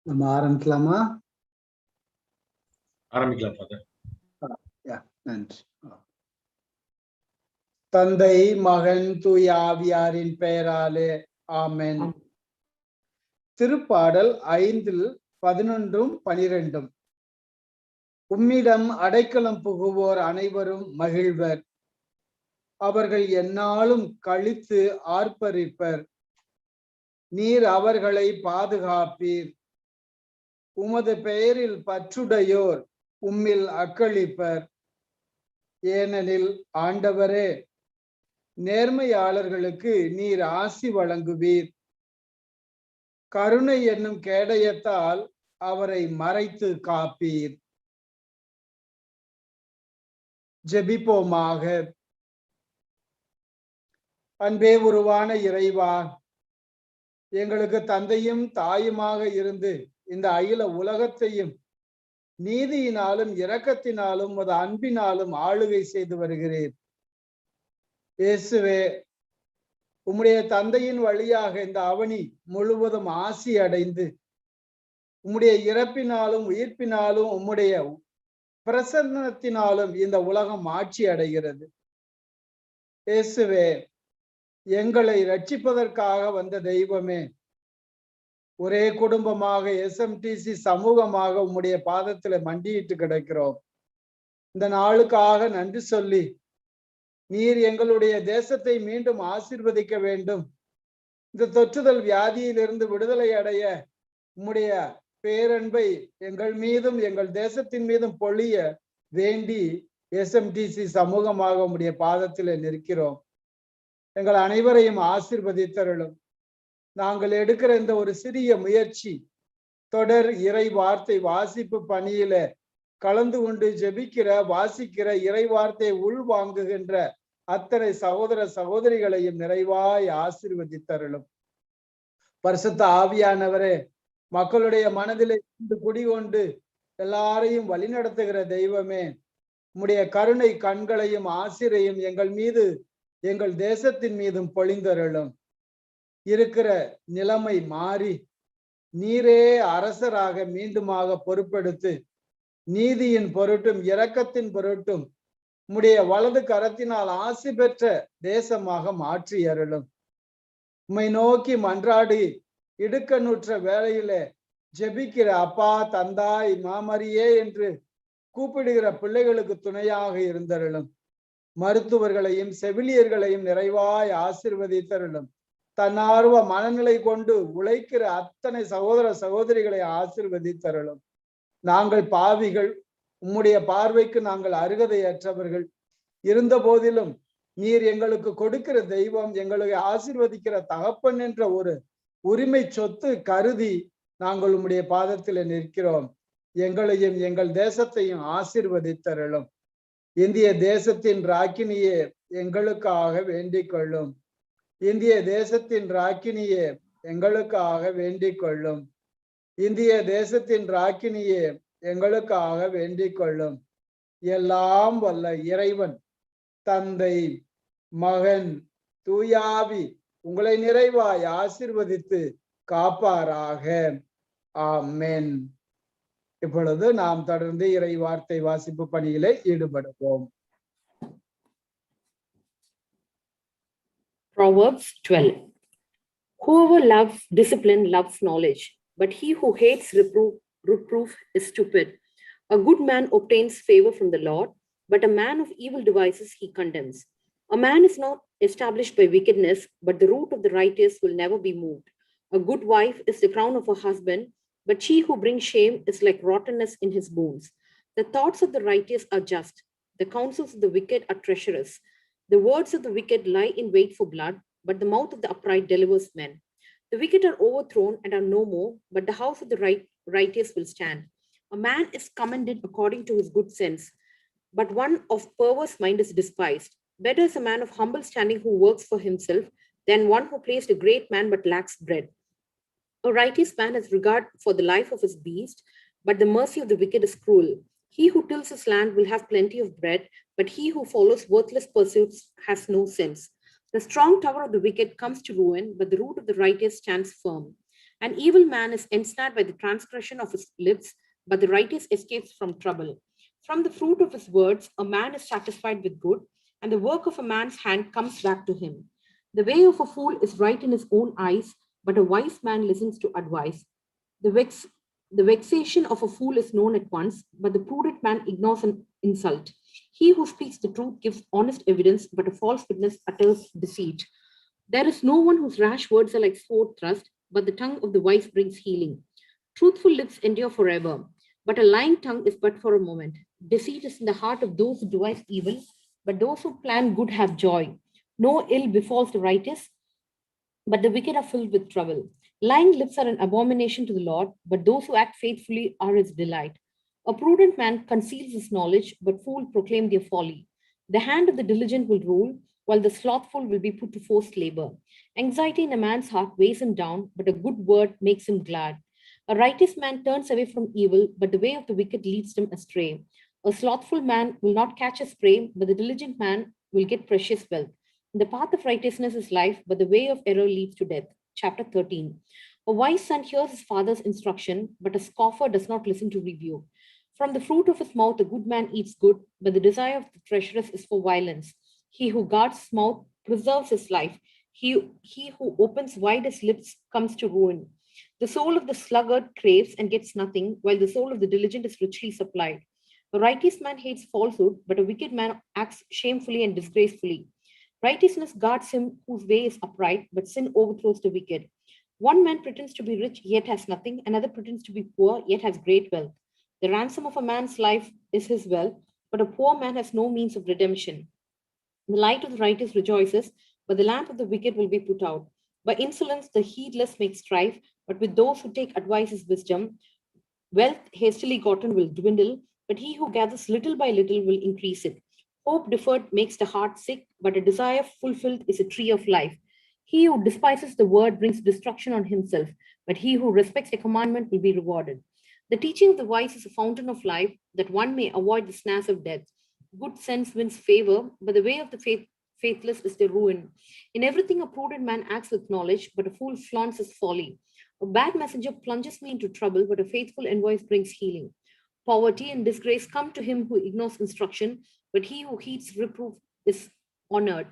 நம்ம ஆரம்பிக்கலாமா? ஆரம்பிக்கலாம் ஃபாதர். நன்றி. தந்தை, மகன், தூய ஆவியாரின் பெயராலே ஆமென். திருப்பாடல் 5:11-12. உம்மிடம் அடைக்கலம் புகுவோர் அனைவரும் மகிழ்வர். அவர்கள் எந்நாளும் கழித்து ஆர்ப்பரிப்பர். நீர் அவர்களை பாதுகாப்பீர். உமது பெயரில் பற்றுடையோர் உம்மில் அக்களிப்பர். ஏனெனில் ஆண்டவரே, நேர்மையாளர்களுக்கு நீர் ஆசி வழங்குவீர். கருணை என்னும் கேடயத்தால் அவரை மறைத்து காப்பீர். ஜெபிப்போமாக. அன்பே உருவான இறைவா, எங்களுக்கு தந்தையும் தாயுமாக இருந்து இந்த அகில உலகத்தையும் நீதியினாலும் இரக்கத்தினாலும் உமது அன்பினாலும் ஆளுகை செய்து வருகிறீர். இயேசுவே, உம்முடைய தந்தையின் வழியாக இந்த அவனி முழுவதும் ஆசி அடைந்து உம்முடைய இறப்பினாலும் உயிர்ப்பினாலும் உம்முடைய பிரசன்னத்தினாலும் இந்த உலகம் ஆட்சி அடைகிறது. இயேசுவே, எங்களை ரட்சிப்பதற்காக வந்த தெய்வமே, ஒரே குடும்பமாக SMTC சமூகமாக உம்முடைய பாதத்துல மண்டியிட்டு கிடக்கிறோம். இந்த நாளுக்காக நன்றி சொல்லி நீர் எங்களுடைய தேசத்தை மீண்டும் ஆசீர்வதிக்க வேண்டும். இந்த தொற்றுதல் வியாதியிலிருந்து விடுதலை அடைய உம்முடைய பேரன்பை எங்கள் மீதும் எங்கள் தேசத்தின் மீதும் பொழிய வேண்டி SMTC சமூகமாக உம்முடைய பாதத்தில் நிற்கிறோம். எங்கள் அனைவரையும் ஆசீர்வதித்தருளும். நாங்கள் எடுக்கிற இந்த ஒரு சிறிய முயற்சி தொடர் இறை வார்த்தை வாசிப்பு பணியில கலந்து கொண்டு ஜெபிக்கிற வாசிக்கிற இறை வார்த்தையை உள்வாங்குகின்ற அத்தனை சகோதர சகோதரிகளையும் நிறைவாய் ஆசீர்வதித்தருளும். பரிசுத்த ஆவியானவரே, மக்களுடைய மனதிலே குடிகொண்டு எல்லாரையும் வழிநடத்துகிற தெய்வமே, உம்முடைய கருணை கண்களையும் ஆசிரையும் எங்கள் மீது எங்கள் தேசத்தின் மீதும் பொழிந்தருளும். இருக்கிற நிலைமை மாறி நீரே அரசராக மீண்டுமாக பொறுப்பெடுத்து நீதியின் பொருட்டும் இரக்கத்தின் பொருட்டும் உம்முடைய வலது கரத்தினால் ஆசி பெற்ற தேசமாக மாற்றி அருளும். உம்மை நோக்கி மன்றாடி இடுக்கணுற்ற வேளையில ஜெபிக்கிற அப்பா, தந்தாய், மாமரியே என்று கூப்பிடுகிற பிள்ளைகளுக்கு துணையாக இருந்தருளும். மருத்துவர்களையும் செவிலியர்களையும் நிறைவாய் ஆசீர்வதித்தருளும். தன்னார்வ மனநிலை கொண்டு உழைக்கிற அத்தனை சகோதர சகோதரிகளை ஆசீர்வதித்தருளும். நாங்கள் பாவிகள், உம்முடைய பார்வைக்கு நாங்கள் அருகதையற்றவர்கள். இருந்த போதிலும் நீர் எங்களுக்கு கொடுக்கிற தெய்வம், எங்களை ஆசீர்வதிக்கிற தகப்பன் என்ற ஒரு உரிமை சொத்து கருதி நாங்கள் உம்முடைய பாதத்தில் நிற்கிறோம். எங்களையும் எங்கள் தேசத்தையும் ஆசீர்வதித்தருளும். இந்திய தேசத்தின் ராக்கினியே எங்களுக்காக வேண்டிக் கொள்ளும். இந்திய தேசத்தின் ராக்கினியே எங்களுக்காக வேண்டிக் கொள்ளும். இந்திய தேசத்தின் ராக்கினியே எங்களுக்காக வேண்டிக் கொள்ளும். எல்லாம் வல்ல இறைவன் தந்தை, மகன், தூயாவி உங்களை நிறைவாய் ஆசீர்வதித்து காப்பாராக. ஆமென். இப்பொழுது நாம் தொடர்ந்து இறை வார்த்தை வாசிப்பு பணியிலே ஈடுபடுவோம். Proverbs 12. Whoever loves discipline loves knowledge, but he who hates reproof is stupid. A good man obtains favor from the Lord, but a man of evil devices he condemns. A man is not established by wickedness, but the root of the righteous will never be moved. A good wife is the crown of her husband, but she who brings shame is like rottenness in his bones. The thoughts of the righteous are just, the counsels of the wicked are treacherous. The words of the wicked lie in wait for blood, but the mouth of the upright delivers men. The wicked are overthrown and are no more, but the house of the righteous will stand. A man is commended according to his good sense, but one of perverse mind is despised. Better is a man of humble standing who works for himself than one who placed a great man but lacks bread. A righteous man has regard for the life of his beast, but the mercy of the wicked is cruel. He who tills his land will have plenty of bread, but he who follows worthless pursuits has no sense. The strong tower of the wicked comes to ruin, but the root of the righteous stands firm. An evil man is ensnared by the transgression of his lips, but the righteous escapes from trouble. From the fruit of his words, a man is satisfied with good, and the work of a man's hand comes back to him. The way of a fool is right in his own eyes, but a wise man listens to advice. The, vex, the vexation of a fool is known at once, but the prudent man ignores an insult. He who speaks the truth gives honest evidence, but a false witness utters deceit. There is no one whose rash words are like sword thrust, but the tongue of the wise brings healing. Truthful lips endure forever, but a lying tongue is but for a moment. Deceit is in the heart of those who devise evil, but those who plan good have joy. No ill befalls the righteous, but the wicked are filled with trouble. Lying lips are an abomination to the Lord, but those who act faithfully are his delight. A prudent man conceals his knowledge, but fools proclaim their folly. The hand of the diligent will rule, while the slothful will be put to forced labor. Anxiety in a man's heart weighs him down, but a good word makes him glad. A righteous man turns away from evil, but the way of the wicked leads them astray. A slothful man will not catch his prey, but the diligent man will get precious wealth. The path of righteousness is life, but the way of error leads to death. Chapter 13. A wise son hears his father's instruction, but a scoffer does not listen to rebuke. From the fruit of his mouth, a good man eats good, but the desire of the treacherous is for violence. He who guards his mouth preserves his life. He who opens wide his lips comes to ruin. The soul of the sluggard craves and gets nothing, while the soul of the diligent is richly supplied. A righteous man hates falsehood, but a wicked man acts shamefully and disgracefully. Righteousness guards him whose way is upright, but sin overthrows the wicked. One man pretends to be rich, yet has nothing. Another pretends to be poor, yet has great wealth. The ransom of a man's life is his wealth, but a poor man has no means of redemption. The light of the righteous rejoices, but the lamp of the wicked will be put out. By insolence, the heedless make strife, but with those who take advice is wisdom. Wealth hastily gotten will dwindle, but he who gathers little by little will increase it. Hope deferred makes the heart sick, but a desire fulfilled is a tree of life. He who despises the word brings destruction on himself, but he who respects a commandment will be rewarded. The teaching of the wise is a fountain of life, that one may avoid the snares of death. Good sense wins favor, but the way of the faithless is their ruin. In everything, a prudent man acts with knowledge, but a fool flaunts his folly. A bad messenger plunges me into trouble, but a faithful envoy brings healing. Poverty and disgrace come to him who ignores instruction, but he who heeds reproof is honored.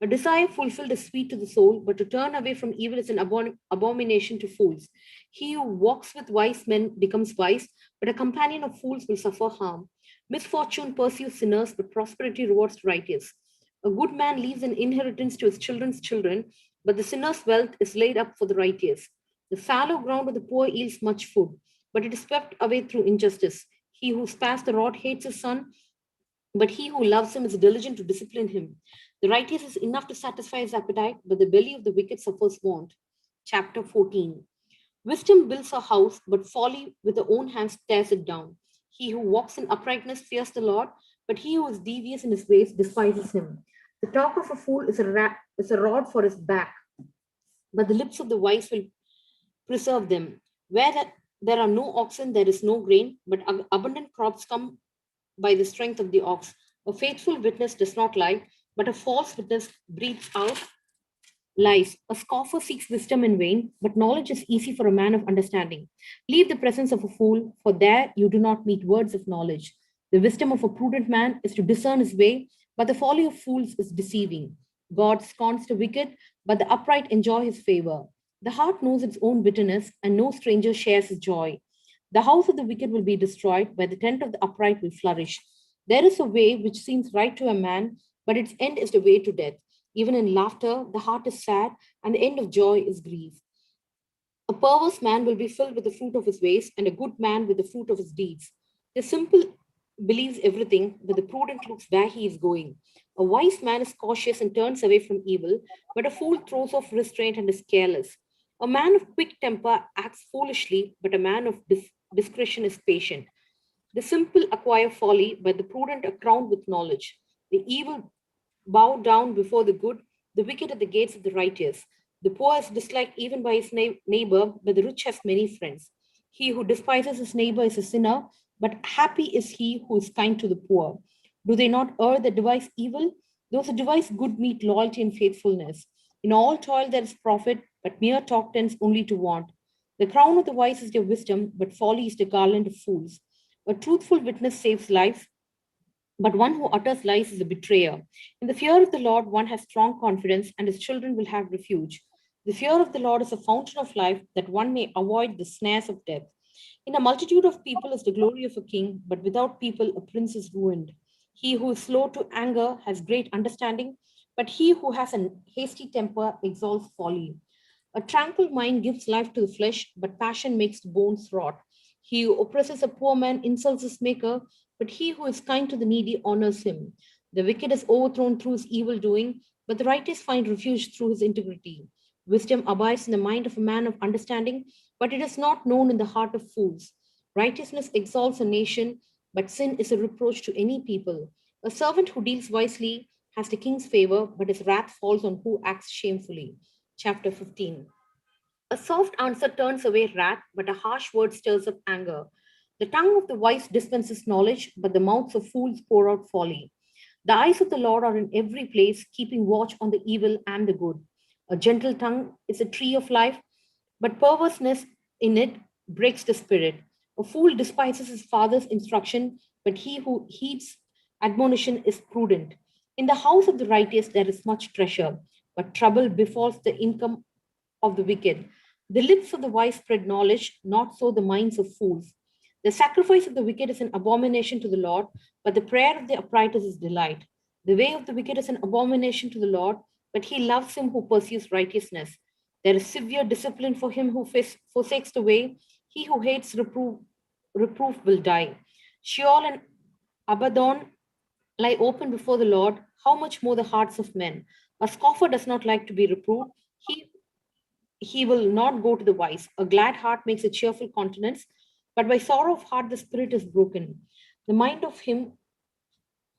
A desire fulfilled is sweet to the soul, but to turn away from evil is an abomination to fools. He who walks with wise men becomes wise, but a companion of fools will suffer harm. Misfortune pursues sinners, but prosperity rewards the righteous. A good man leaves an inheritance to his children's children, but the sinner's wealth is laid up for the righteous. The fallow ground of the poor yields much food, but it is swept away through injustice. He who spares the rod hates his son, but he who loves him is diligent to discipline him. The righteous is enough to satisfy his appetite, but the belly of the wicked suffers want. Chapter 14. Wisdom builds a house, but folly with her own hands tears it down. He who walks in uprightness fears the Lord, but he who is devious in his ways despises him. The talk of a fool is a rod for his back, but the lips of the wise will preserve them. There are no oxen, there is no grain, but abundant crops come by the strength of the ox. A faithful witness does not lie, but a false witness breathes out lies. A scoffer seeks wisdom in vain, but knowledge is easy for a man of understanding. Leave the presence of a fool, for there you do not meet words of knowledge. The wisdom of a prudent man is to discern his way, but the folly of fools is deceiving. God scorns the wicked, but the upright enjoy his favor. The heart knows its own bitterness, and no stranger shares his joy. The house of the wicked will be destroyed, but the tent of the upright will flourish. There is a way which seems right to a man, but its end is the way to death. Even in laughter, the heart is sad, and the end of joy is grief. A perverse man will be filled with the fruit of his ways, and a good man with the fruit of his deeds. The simple believes everything, but the prudent looks where he is going. A wise man is cautious and turns away from evil, but a fool throws off restraint and is careless. A man of quick temper acts foolishly, but a man of discretion is patient. The simple acquire folly, but the prudent are crowned with knowledge. The evil bow down before the good, the wicked at the gates of the righteous. The poor is disliked even by his neighbor, but the rich has many friends. He who despises his neighbor is a sinner, but happy is he who is kind to the poor. Do they not err that devise evil? Those who devise good meet loyalty and faithfulness. In all toil there is profit, but mere talk tends only to want. The crown of the wise is their wisdom, but folly is the garland of fools. A truthful witness saves life, but one who utters lies is a betrayer. In the fear of the Lord, one has strong confidence, and his children will have refuge. The fear of the Lord is a fountain of life, that one may avoid the snares of death. In a multitude of people is the glory of a king, but without people a prince is ruined. He who is slow to anger has great understanding, but he who has a hasty temper exalts folly. A tranquil mind gives life to the flesh, but passion makes the bones rot. He who oppresses a poor man insults his maker, but he who is kind to the needy honors him. The wicked is overthrown through his evil doing, but the righteous find refuge through his integrity. Wisdom abides in the mind of a man of understanding, but it is not known in the heart of fools. Righteousness exalts a nation, but sin is a reproach to any people. A servant who deals wisely has the king's favor, but his wrath falls on who acts shamefully. Chapter 15. A soft answer turns away wrath, but a harsh word stirs up anger. The tongue of the wise dispenses knowledge, but the mouths of fools pour out folly. The eyes of the Lord are in every place, keeping watch on the evil and the good. A gentle tongue is a tree of life, but perverseness in it breaks the spirit. A fool despises his father's instruction, but he who heeds admonition is prudent. In the house of the righteous there is much treasure, but trouble befalls the income of the wicked. The lips of the wise spread knowledge, not so the minds of fools. The sacrifice of the wicked is an abomination to the Lord, but the prayer of the upright is his delight. The way of the wicked is an abomination to the Lord, but he loves him who pursues righteousness. There is severe discipline for him who forsakes the way. He who hates reproof will die. Sheol and Abaddon lie open before the Lord. How much more the hearts of men? A scoffer does not like to be reproved. He will not go to the wise. A glad heart makes a cheerful countenance, but by sorrow of heart the spirit is broken. The mind of him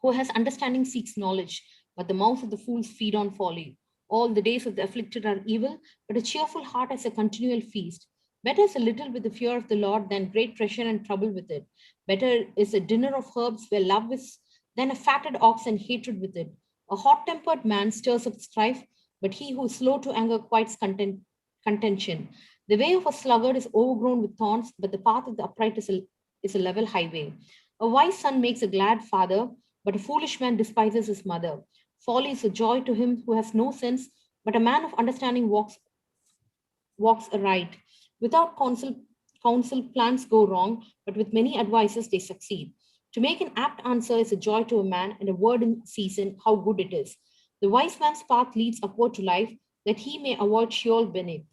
who has understanding seeks knowledge, but the mouth of the fools feed on folly. All the days of the afflicted are evil, but a cheerful heart has a continual feast. Better is a little with the fear of the Lord than great treasure and trouble with it. Better is a dinner of herbs where love is than a fatted ox and hatred with it. A hot tempered man stirs up strife, but he who is slow to anger quiets contention. The way of a sluggard is overgrown with thorns, but the path of the upright is a level highway. A wise son makes a glad father, but a foolish man despises his mother. Folly is a joy to him who has no sense, but a man of understanding walks aright. Without counsel plans go wrong, but with many advices they succeed. To make an apt answer is a joy to a man, and a word in season, how good it is. The wise man's path leads upward to life, that he may avoid Sheol beneath.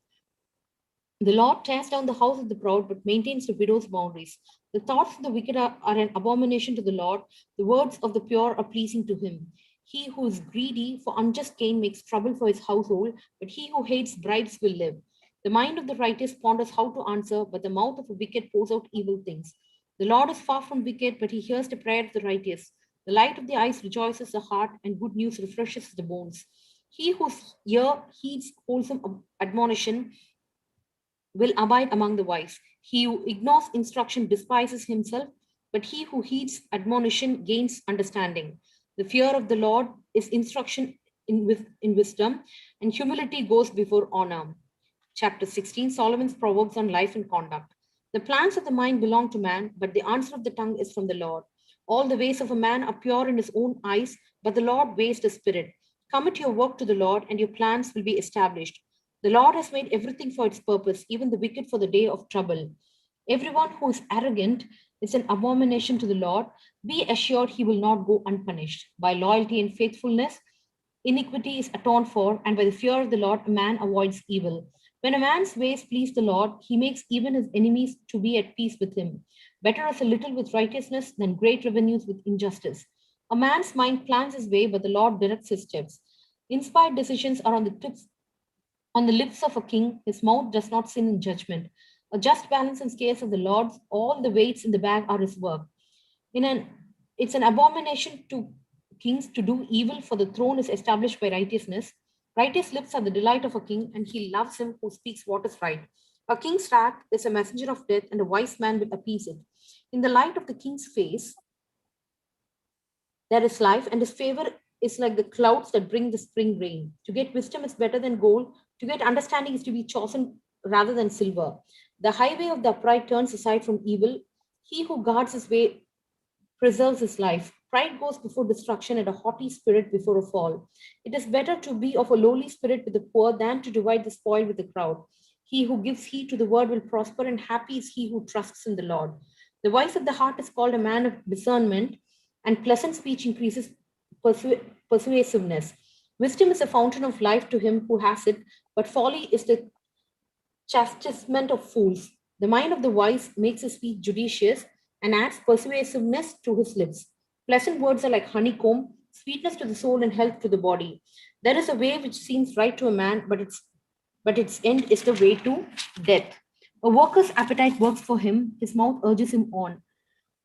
The Lord tears down the house of the proud, but maintains the widow's boundaries. The thoughts of the wicked are an abomination to the Lord. The words of the pure are pleasing to him. He who is greedy for unjust gain makes trouble for his household, but he who hates bribes will live. The mind of the righteous ponders how to answer, but the mouth of the wicked pours out evil things. The Lord is far from wicked, but he hears the prayer of the righteous. The light of the eyes rejoices the heart, and good news refreshes the bones. He whose ear heeds wholesome admonition will abide among the wise. He who ignores instruction despises himself, but he who heeds admonition gains understanding. The fear of the Lord is instruction in wisdom, and humility goes before honor. Chapter 16, Solomon's Proverbs on Life and Conduct. The plans of the mind belong to man, but the answer of the tongue is from the Lord. All the ways of a man are pure in his own eyes, but the Lord weighs the spirit. Commit your work to the Lord, and your plans will be established. The Lord has made everything for its purpose, even the wicked for the day of trouble. Everyone who is arrogant is an abomination to the Lord. Be assured he will not go unpunished. By loyalty and faithfulness, iniquity is atoned for, and by the fear of the Lord, a man avoids evil. When a man's ways please the Lord, he makes even his enemies to be at peace with him. Better is a little with righteousness than great revenues with injustice. A man's mind plans his way, but the Lord directs his steps. Inspired decisions are on the lips of a king. His mouth does not sin in judgment. A just balance and scales of the Lord's, all the weights in the bag are his work. It's an abomination to kings to do evil, for the throne is established by righteousness. Righteous lips are the delight of a king, and he loves him who speaks what is right. A king's wrath is a messenger of death, and a wise man will appease it. In the light of the king's face, there is life, and his favor is like the clouds that bring the spring rain. To get wisdom is better than gold. To get understanding is to be chosen rather than silver. The highway of the upright turns aside from evil. He who guards his way preserves his life. Pride goes before destruction and a haughty spirit before a fall. It is better to be of a lowly spirit with the poor than to divide the spoil with the crowd. He who gives heed to the word will prosper, and happy is he who trusts in the Lord. The wise of the heart is called a man of discernment, and pleasant speech increases persuasiveness. Wisdom is a fountain of life to him who has it, but folly is the chastisement of fools. The mind of the wise makes his speech judicious and adds persuasiveness to his lips. Pleasant words are like honeycomb, sweetness to the soul and health to the body. There is a way which seems right to a man, but its end is the way to death. A worker's appetite works for him, his mouth urges him on.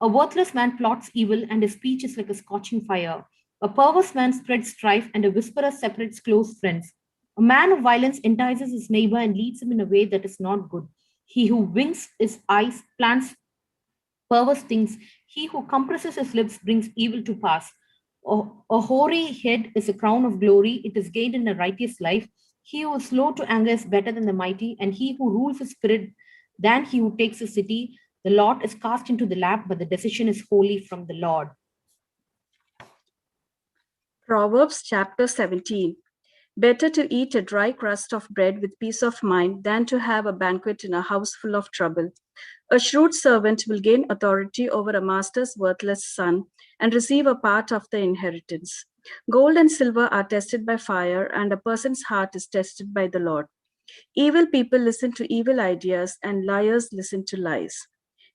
A worthless man plots evil, and his speech is like a scorching fire. A perverse man spreads strife, and a whisperer separates close friends. A man of violence entices his neighbor and leads him in a way that is not good. He who winks his eyes plants perverse things. He who compresses his lips brings evil to pass. A hoary head is a crown of glory. It is gained in a righteous life. He who is slow to anger is better than the mighty, and he who rules his spirit than he who takes a city. The lot is cast into the lap, but the decision is wholly from the Lord. Proverbs chapter 17. Better to eat a dry crust of bread with peace of mind than to have a banquet in a house full of trouble. A shrewd servant will gain authority over a master's worthless son and receive a part of the inheritance. Gold and silver are tested by fire, and a person's heart is tested by the Lord. Evil people listen to evil ideas, and liars listen to lies.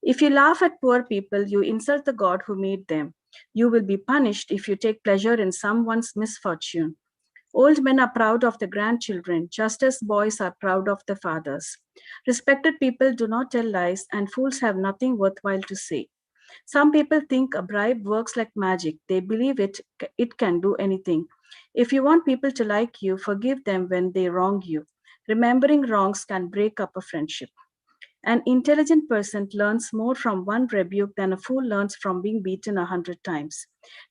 If you laugh at poor people, you insult the God who made them. You will be punished if you take pleasure in someone's misfortune. Old men are proud of their grandchildren, just as boys are proud of their fathers. Respected people do not tell lies, and fools have nothing worthwhile to say. Some people think a bribe works like magic. They believe it can do anything. If you want people to like you, forgive them when they wrong you. Remembering wrongs can break up a friendship. An intelligent person learns more from one rebuke than a fool learns from being beaten 100 times.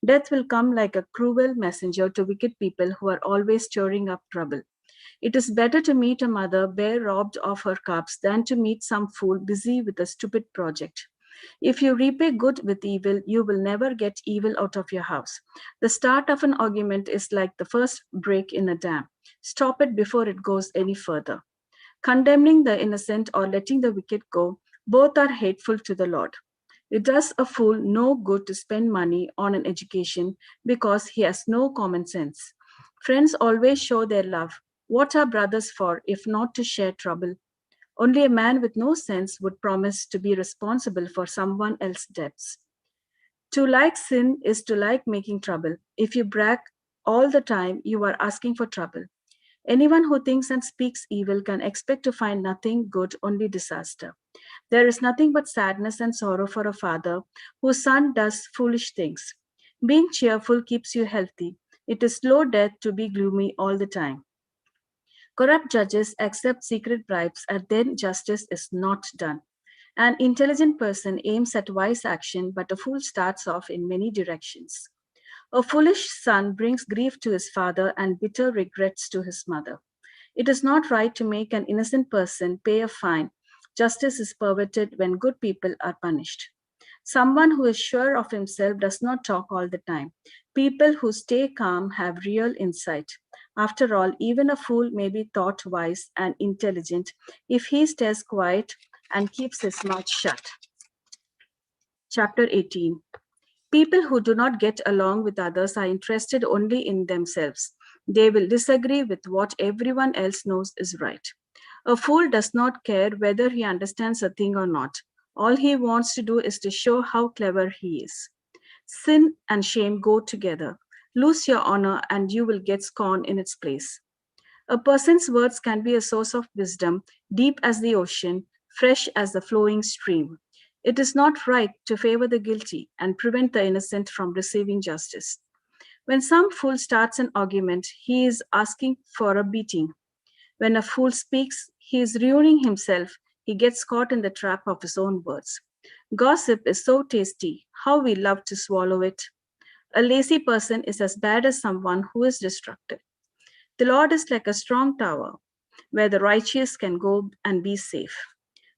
Death will come like a cruel messenger to wicked people who are always stirring up trouble. It is better to meet a mother bare robbed of her cubs than to meet some fool busy with a stupid project. If you repay good with evil, you will never get evil out of your house. The start of an argument is like the first break in a dam. Stop it before it goes any further. Condemning the innocent or letting the wicked go, both are hateful to the Lord. It does a fool no good to spend money on an education because he has no common sense. Friends always show their love. What are brothers for if not to share trouble? Only a man with no sense would promise to be responsible for someone else's debts. To like sin is to like making trouble. If you brag all the time, you are asking for trouble. Anyone who thinks and speaks evil can expect to find nothing good, only disaster. There is nothing but sadness and sorrow for a father whose son does foolish things. Being cheerful keeps you healthy. It is slow death to be gloomy all the time. Corrupt judges accept secret bribes, and then justice is not done. An intelligent person aims at wise action, but a fool starts off in many directions. A foolish son brings grief to his father and bitter regrets to his mother. It is not right to make an innocent person pay a fine. Justice is perverted when good people are punished. Someone who is sure of himself does not talk all the time. People who stay calm have real insight. After all, even a fool may be thought wise and intelligent if he stays quiet and keeps his mouth shut. Chapter 18. People who do not get along with others are interested only in themselves. They will disagree with what everyone else knows is right. A fool does not care whether he understands a thing or not. All he wants to do is to show how clever he is. Sin and shame go together. Lose your honor and you will get scorn in its place. A person's words can be a source of wisdom, deep as the ocean, fresh as the flowing stream. It is not right to favor the guilty and prevent the innocent from receiving justice. When some fool starts an argument, he is asking for a beating. When a fool speaks, he is ruining himself. He gets caught in the trap of his own words. Gossip is so tasty. How we love to swallow it. A lazy person is as bad as someone who is destructive. The Lord is like a strong tower where the righteous can go and be safe.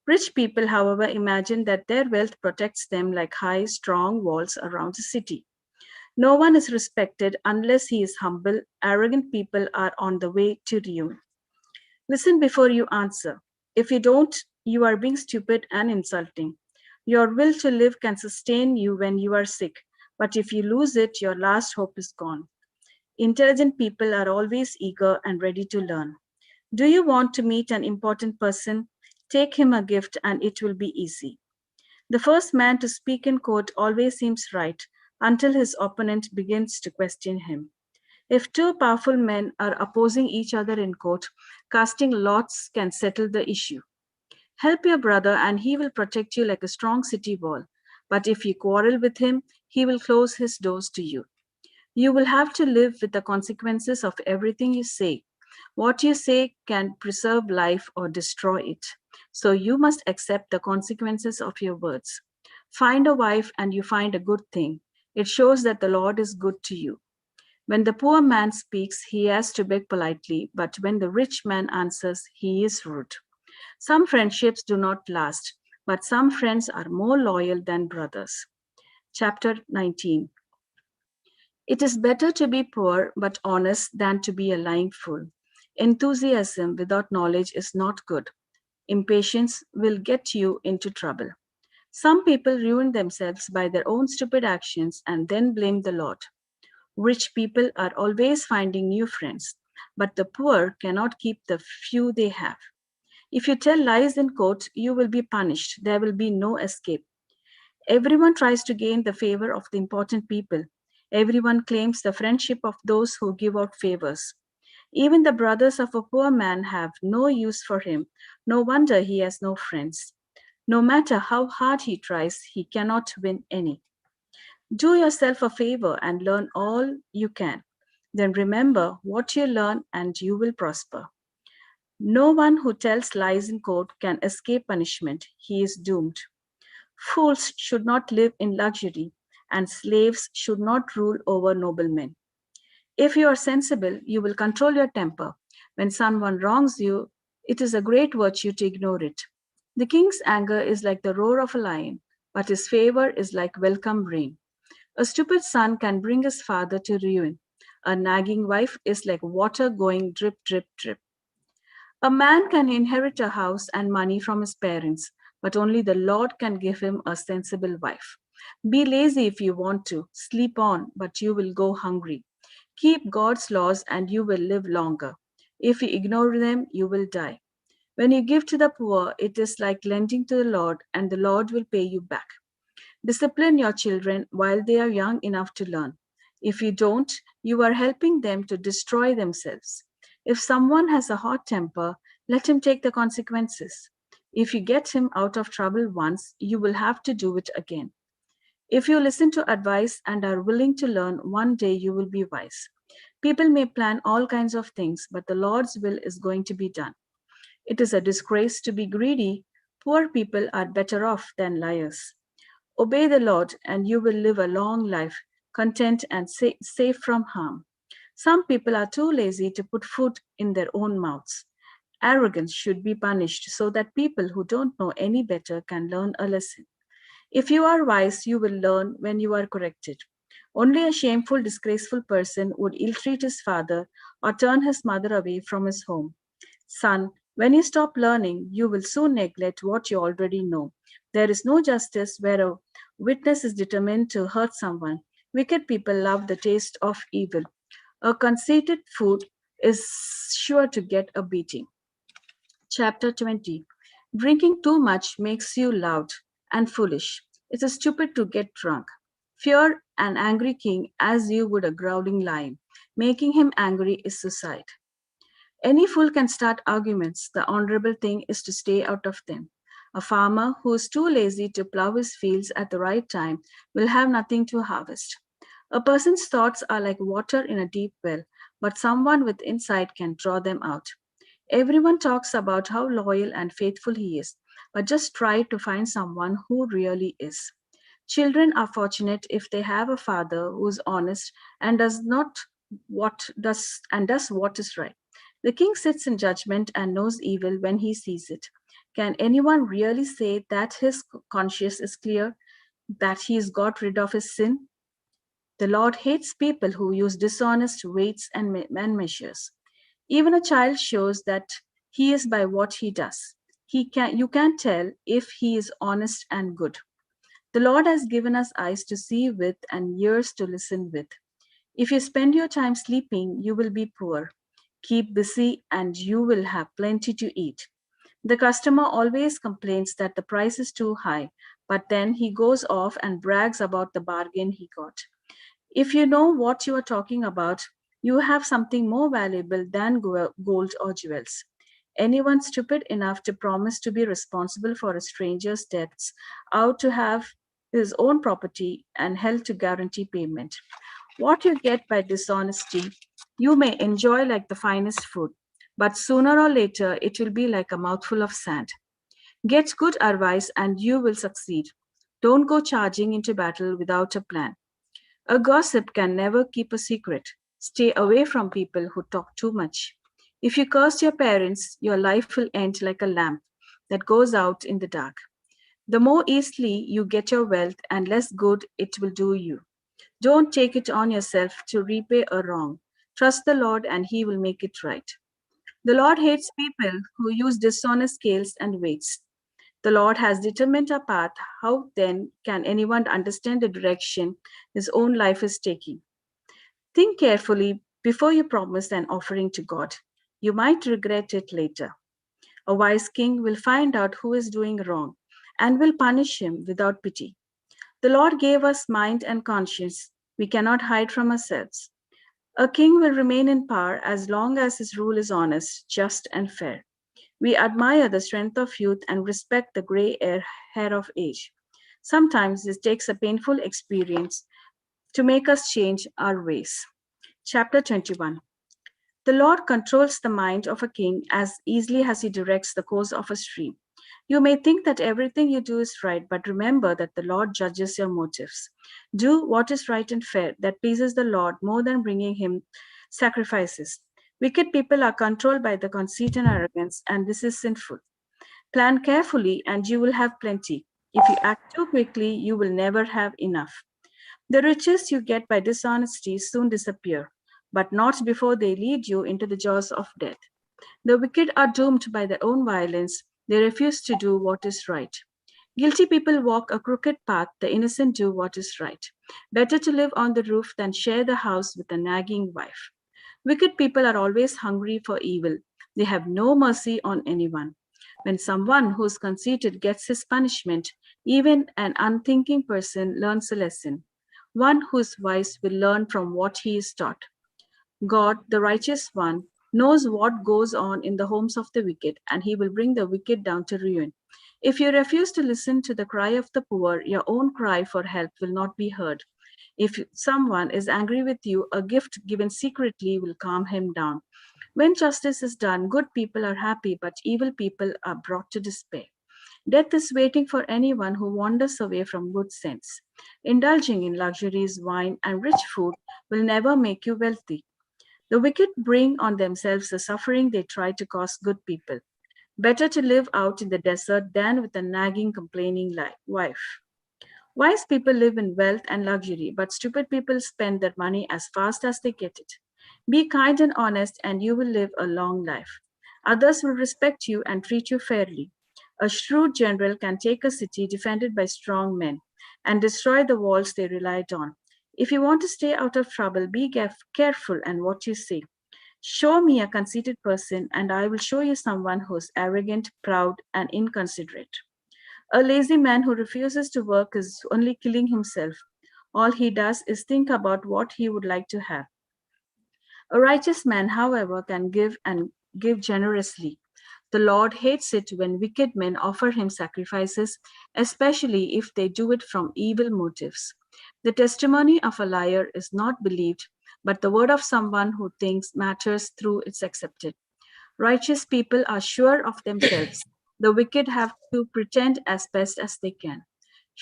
Rich people, however, imagine that their wealth protects them like high, strong walls around a city. No one is respected unless he is humble. Arrogant people are on the way to ruin. Listen before you answer. If you don't, you are being stupid and insulting. Your will to live can sustain you when you are sick, but if you lose it, your last hope is gone. Intelligent people are always eager and ready to learn. Do you want to meet an important person? Take him a gift and it will be easy. The first man to speak in court always seems right until his opponent begins to question him. If two powerful men are opposing each other in court, casting lots can settle the issue. Help your brother and he will protect you like a strong city wall. But if you quarrel with him, he will close his doors to you. You will have to live with the consequences of everything you say. What you say can preserve life or destroy it. So you must accept the consequences of your words. Find a wife and you find a good thing. It shows that the Lord is good to you. When the poor man speaks, he has to beg politely, but when the rich man answers, he is rude. Some friendships do not last, but some friends are more loyal than brothers. Chapter 19. It is better to be poor but honest than to be a lying fool. Enthusiasm without knowledge is not good. Impatience will get you into trouble. Some people ruin themselves by their own stupid actions and then blame the Lord. Rich people are always finding new friends, but the poor cannot keep the few they have. If you tell lies in court, you will be punished. There will be no escape. Everyone tries to gain the favor of the important people. Everyone claims the friendship of those who give out favors. Even the brothers of a poor man have no use for him. No wonder he has no friends. No matter how hard he tries, he cannot win any. Do yourself a favor and learn all you can. Then remember what you learn and you will prosper. No one who tells lies in court can escape punishment. He is doomed. Fools should not live in luxury, and slaves should not rule over noblemen. If you are sensible, you will control your temper. When someone wrongs you, it is a great virtue to ignore it. The king's anger is like the roar of a lion, but his favor is like welcome rain. A stupid son can bring his father to ruin. A nagging wife is like water going drip, drip, drip. A man can inherit a house and money from his parents, but only the Lord can give him a sensible wife. Be lazy if you want to, sleep on, but you will go hungry. Keep God's laws and you will live longer. If you ignore them, you will die. When you give to the poor, it is like lending to the Lord, and the Lord will pay you back. Discipline your children while they are young enough to learn. If you don't, you are helping them to destroy themselves. If someone has a hot temper, let him take the consequences. If you get him out of trouble once, you will have to do it again. If you listen to advice and are willing to learn, one day you will be wise. People may plan all kinds of things, but the Lord's will is going to be done. It is a disgrace to be greedy. Poor people are better off than liars. Obey the Lord, and you will live a long life, content and safe from harm. Some people are too lazy to put food in their own mouths. Arrogance should be punished so that people who don't know any better can learn a lesson. If you are wise, you will learn when you are corrected. Only a shameful, disgraceful person would ill treat his father or turn his mother away from his home. Son, when you stop learning, you will soon neglect what you already know. There is no justice where a witness is determined to hurt someone. Wicked people love the taste of evil. A conceited fool is sure to get a beating. Chapter 20. Drinking too much makes you loud and foolish. It is stupid to get drunk. Fear an angry king as you would a growling lion. Making him angry is suicide. Any fool can start arguments. The honorable thing is to stay out of them. A farmer who is too lazy to plow his fields at the right time will have nothing to harvest. A person's thoughts are like water in a deep well, but someone with insight can draw them out. Everyone talks about how loyal and faithful he is, but just try to find someone who really is. Children are fortunate if they have a father who is honest and does what is right. The king sits in judgment and knows evil when he sees it. Can anyone really say that his conscience is clear, that he has got rid of his sin? The Lord hates people who use dishonest weights and measures. Even a child shows that he is by what he does. You can tell if he is honest and good. The Lord has given us eyes to see with and ears to listen with. If you spend your time sleeping, you will be poor. Keep busy and you will have plenty to eat. The customer always complains that the price is too high, but then he goes off and brags about the bargain he got. If you know what you are talking about, you have something more valuable than gold or jewels. Anyone stupid enough to promise to be responsible for a stranger's debts out to have his own property and held to guarantee payment. What you get by dishonesty, you may enjoy like the finest food, but sooner or later it will be like a mouthful of sand. Get good advice and you will succeed. Don't go charging into battle without a plan. A gossip can never keep a secret. Stay away from people who talk too much. If you curse your parents, your life will end like a lamp that goes out in the dark. The more easily you get your wealth and less good it will do you. Don't take it on yourself to repay a wrong. Trust the Lord and he will make it right. The Lord hates people who use dishonest scales and weights. The Lord has determined a path. How then can anyone understand the direction his own life is taking? Think carefully before you promise an offering to God. You might regret it later. A wise king will find out who is doing wrong and will punish him without pity. The Lord gave us mind and conscience. We cannot hide from ourselves. A king will remain in power as long as his rule is honest, just, and fair. We admire the strength of youth and respect the gray hair of age. Sometimes it takes a painful experience to make us change our ways. Chapter 21. The Lord controls the mind of a king as easily as he directs the course of a stream. You may think that everything you do is right, but remember that the Lord judges your motives. Do what is right and fair, that pleases the Lord more than bringing him sacrifices. Wicked people are controlled by the conceit and arrogance, and this is sinful. Plan carefully, and you will have plenty. If you act too quickly, you will never have enough. The riches you get by dishonesty soon disappear, but not before they lead you into the jaws of death. The wicked are doomed by their own violence. They refuse to do what is right. Guilty people walk a crooked path, the innocent do what is right. Better to live on the roof than share the house with a nagging wife. Wicked people are always hungry for evil. They have no mercy on anyone. When someone who is conceited gets his punishment, even an unthinking person learns a lesson. One who is wise will learn from what he is taught. God, the righteous one, knows what goes on in the homes of the wicked, and he will bring the wicked down to ruin. If you refuse to listen to the cry of the poor, your own cry for help will not be heard. If someone is angry with you, a gift given secretly will calm him down. When justice is done, good people are happy, but evil people are brought to despair. Death is waiting for anyone who wanders away from good sense. Indulging in luxuries, wine, and rich food will never make you wealthy. The wicked bring on themselves the suffering they try to cause good people. Better to live out in the desert than with a nagging, complaining wife. Wise people live in wealth and luxury, but stupid people spend their money as fast as they get it. Be kind and honest, and you will live a long life. Others will respect you and treat you fairly. A shrewd general can take a city defended by strong men and destroy the walls they relied on. If you want to stay out of trouble, be careful and what you say. Show me a conceited person, and I will show you someone who is arrogant, proud, and inconsiderate. A lazy man who refuses to work is only killing himself. All he does is think about what he would like to have. A righteous man, however, can give and give generously. The Lord hates it when wicked men offer him sacrifices, especially if they do it from evil motives. The testimony of a liar is not believed, but the word of someone who thinks matters through it's accepted. Righteous people are sure of themselves. The wicked have to pretend as best as they can.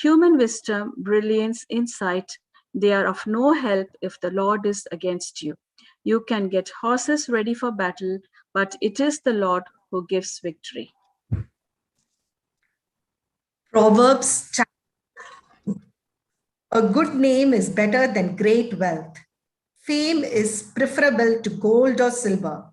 Human wisdom, brilliance, insight, they are of no help if the Lord is against you. You can get horses ready for battle, but it is the Lord who gives victory. Proverbs chapter. A good name is better than great wealth. Fame is preferable to gold or silver.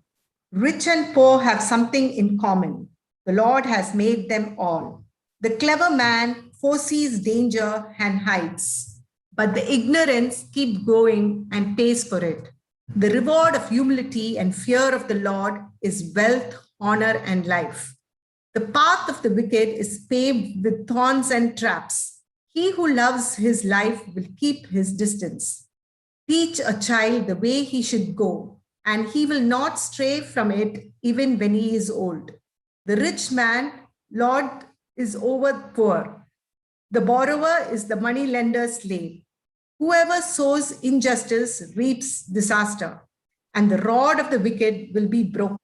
Rich and poor have something in common. The Lord has made them all. The clever man foresees danger and hides, but the ignorant keep going and pays for it. The reward of humility and fear of the Lord is wealth, honor, and life. The path of the wicked is paved with thorns and traps. He who loves his life will keep his distance. Teach a child the way he should go, and he will not stray from it even when he is old. The rich man, Lord, is over the poor. The borrower is the moneylender's slave. Whoever sows injustice reaps disaster, and the rod of the wicked will be broken.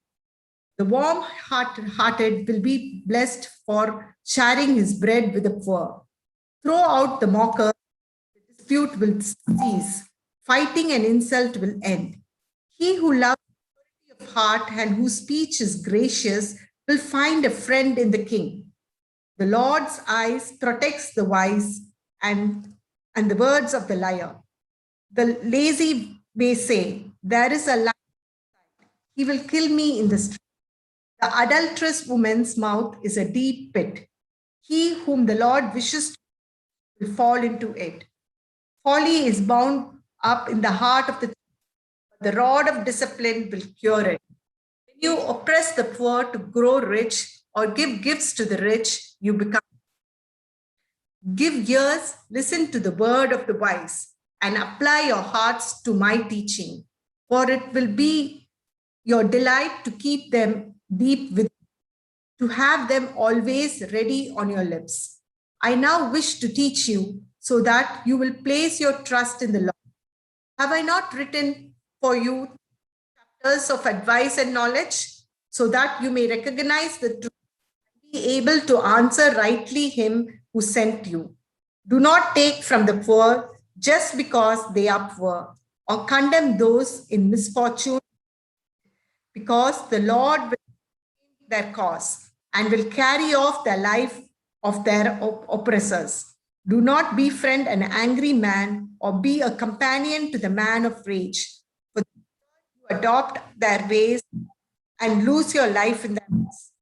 The warm-hearted will be blessed for sharing his bread with the poor. Throw out the mocker, the dispute will cease. Fighting and insult will end. He who loves purity of heart and whose speech is gracious will find a friend in the king. The Lord's eyes protects the wise and the words of the liar. The lazy may say, there is a lion, he will kill me in the street. The adulterous woman's mouth is a deep pit. He whom the Lord wishes to will fall into it. Folly is bound up in the heart of the rod of discipline will cure it. When you oppress the poor to grow rich or give gifts to the rich, you become. Give ears, listen to the word of the wise, and apply your hearts to my teaching, for it will be your delight to keep them deep within, to have them always ready on your lips. I now wish to teach you so that you will place your trust in the Lord. Have I not written for you chapters of advice and knowledge so that you may recognize the truth and be able to answer rightly him who sent you? Do not take from the poor just because they are poor, or condemn those in misfortune, because the Lord will their cause and will carry off the life of their oppressors. Do not befriend an angry man or be a companion to the man of rage, for you adopt their ways and lose your life in their midst.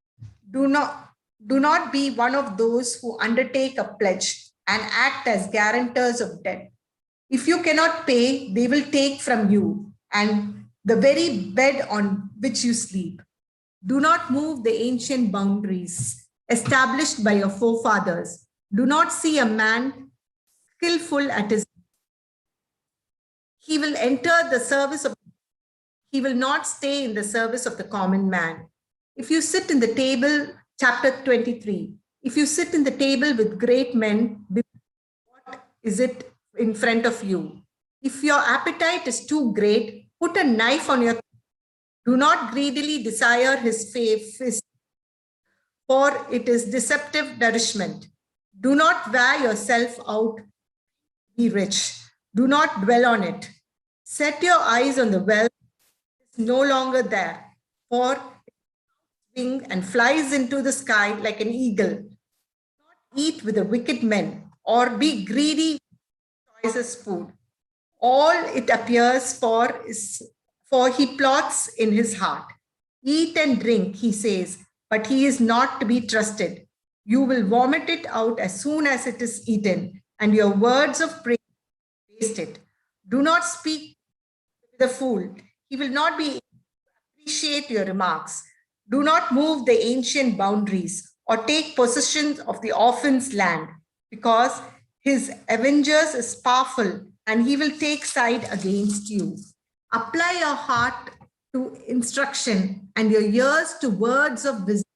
Do not be one of those who undertake a pledge and act as guarantors of debt. If you cannot pay, they will take from you and the very bed on which you sleep. Do not move the ancient boundaries established by your forefathers. Do not see a man skillful at his. He will enter the service of. He will not stay in the service of the common man. If you sit in the table, chapter 23, if you sit in the table with great men, what is it in front of you? If your appetite is too great, put a knife on your. Do not greedily desire his face, for it is deceptive nourishment. Do not wear yourself out, be rich. Do not dwell on it. Set your eyes on the wealth that is no longer there, for it wings and flies into the sky like an eagle. Do not eat with the wicked men, or be greedy with choicest food. All it appears for is for he plots in his heart. Eat and drink, he says, but he is not to be trusted. You will vomit it out as soon as it is eaten, and your words of praise waste it. Do not speak with a fool. He will not be able to appreciate your remarks. Do not move the ancient boundaries or take possession of the orphan's land, because his avengers is powerful and he will take side against you. Apply your heart to instruction and your ears to words of wisdom.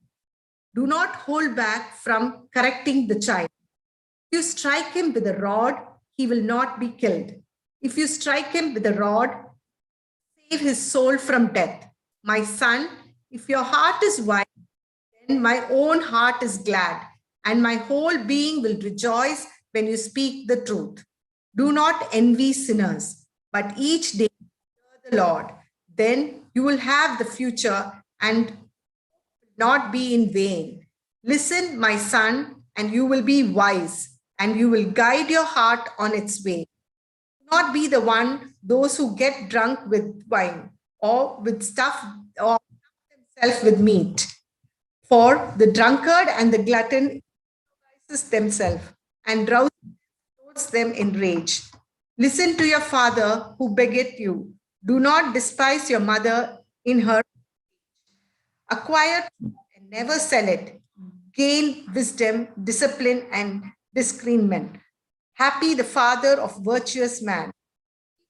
Do not hold back from correcting the child. If you strike him with a rod, he will not be killed. If you strike him with a rod, save his soul from death. My son, if your heart is wise, then my own heart is glad, and my whole being will rejoice when you speak the truth. Do not envy sinners, but each day fear the Lord. Then you will have the future and not be in vain. Listen, my son, and you will be wise, and you will guide your heart on its way. Do not be those who get drunk with wine or with stuff or themselves with meat. For the drunkard and the glutton themselves and drowses them in rage. Listen to your father who beget you. Do not despise your mother in her. Acquire and never sell it. Gain wisdom, discipline, and discernment. Happy the father of virtuous man.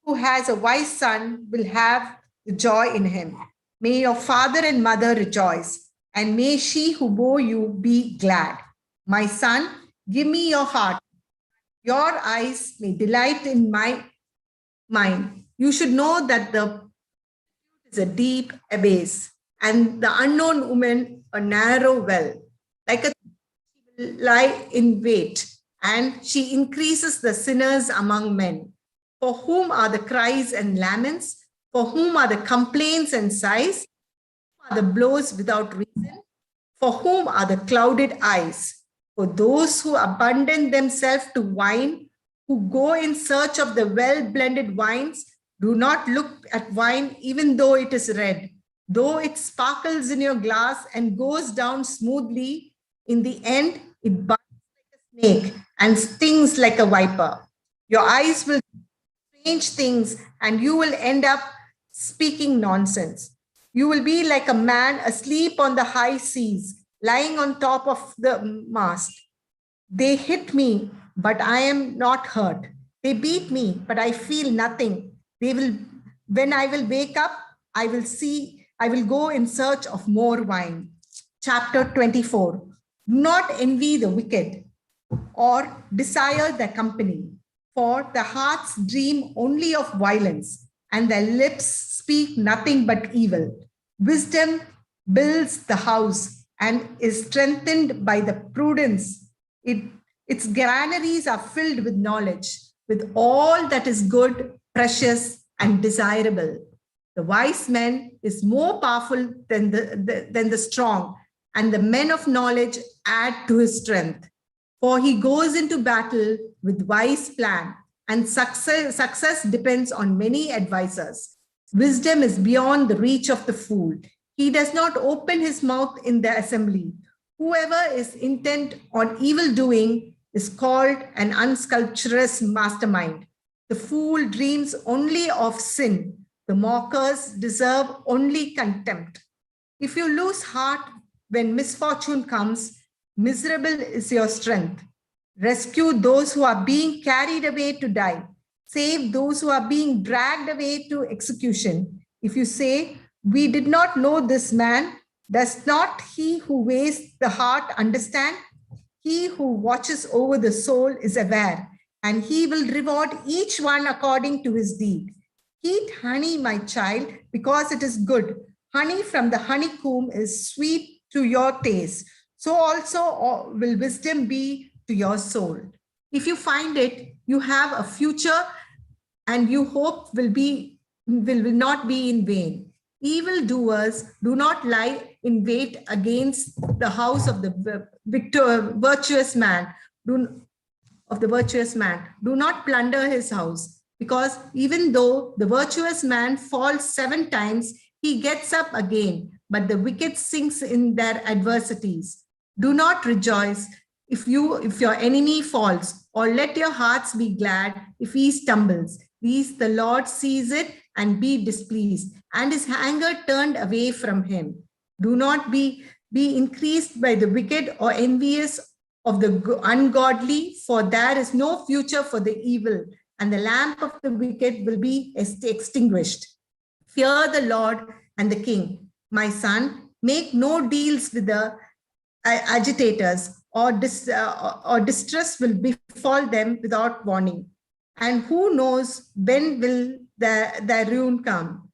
Who has a wise son will have the joy in him. May your father and mother rejoice, and may she who bore you be glad. My son, give me your heart. Your eyes may delight in my mind. You should know that the is a deep abyss, and the unknown woman a narrow well. Like a she will lie in wait, and she increases the sinners among men. For whom are the cries and laments? For whom are the complaints and sighs? For whom are the blows without reason? For whom are the clouded eyes? For those who abandon themselves to wine, who go in search of the well-blended wines, do not look at wine even though it is red, though it sparkles in your glass and goes down smoothly. In the end, it bites like a snake and stings like a viper. Your eyes will strange things, and you will end up speaking nonsense. You will be like a man asleep on the high seas, lying on top of the mast. They hit me, but I am not hurt. They beat me, but I feel nothing. When I will wake up, I will go in search of more wine. Chapter 24. Do not envy the wicked or desire their company, for the hearts dream only of violence, and their lips speak nothing but evil. Wisdom builds the house and is strengthened by the prudence. Its granaries are filled with knowledge, with all that is good, precious, and desirable. The wise man is more powerful than the strong, and the men of knowledge add to his strength. For he goes into battle with wise plan, and success depends on many advisors. Wisdom is beyond the reach of the fool. He does not open his mouth in the assembly. Whoever is intent on evil doing is called an unscrupulous mastermind. The fool dreams only of sin. The mockers deserve only contempt. If you lose heart when misfortune comes, miserable is your strength. Rescue those who are being carried away to die. Save those who are being dragged away to execution. If you say, we did not know this man, does not he who weighs the heart understand? He who watches over the soul is aware, and he will reward each one according to his deed. Eat honey, my child, because it is good. Honey from the honeycomb is sweet to your taste. So also will wisdom be to your soul. If you find it, you have a future, and you hope will not be in vain. Evildoers do not lie in wait against the house of the virtuous man. Do not plunder his house, because even though the virtuous man falls 7 times, he gets up again, but the wicked sinks in their adversities. Do not rejoice if your enemy falls, or let your hearts be glad if he stumbles. The Lord sees it and be displeased, and his anger turned away from him. Do not be increased by the wicked or envious of the ungodly, for there is no future for the evil, and the lamp of the wicked will be extinguished. Fear the Lord and the king. My son, make no deals with the agitators, or distress will befall them without warning. And who knows when will their ruin come?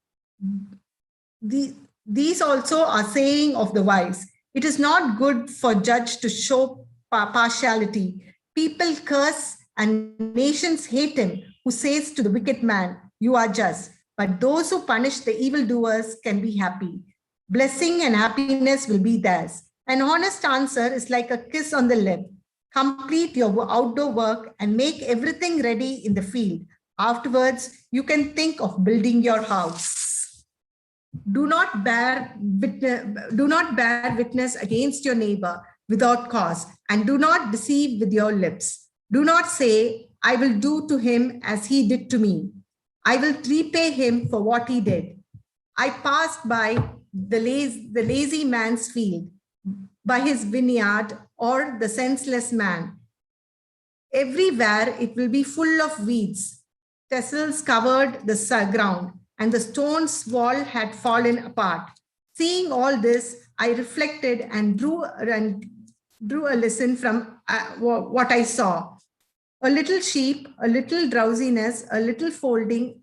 These also are saying of the wise. It is not good for judge to show partiality. People curse and nations hate him who says to the wicked man, you are just. But those who punish the evildoers can be happy. Blessing and happiness will be theirs. An honest answer is like a kiss on the lip, Complete your outdoor work and make everything ready in the field. Afterwards, you can think of building your house. Do not bear witness against your neighbor without cause, and do not deceive with your lips. Do not say, I will do to him as he did to me. I will repay him for what he did. I passed by the lazy man's field, by his vineyard, or the senseless man. Everywhere it will be full of weeds. Tassels covered the ground, and the stone's wall had fallen apart. Seeing all this, I reflected and drew a lesson from what I saw. A little sheep, a little drowsiness, a little folding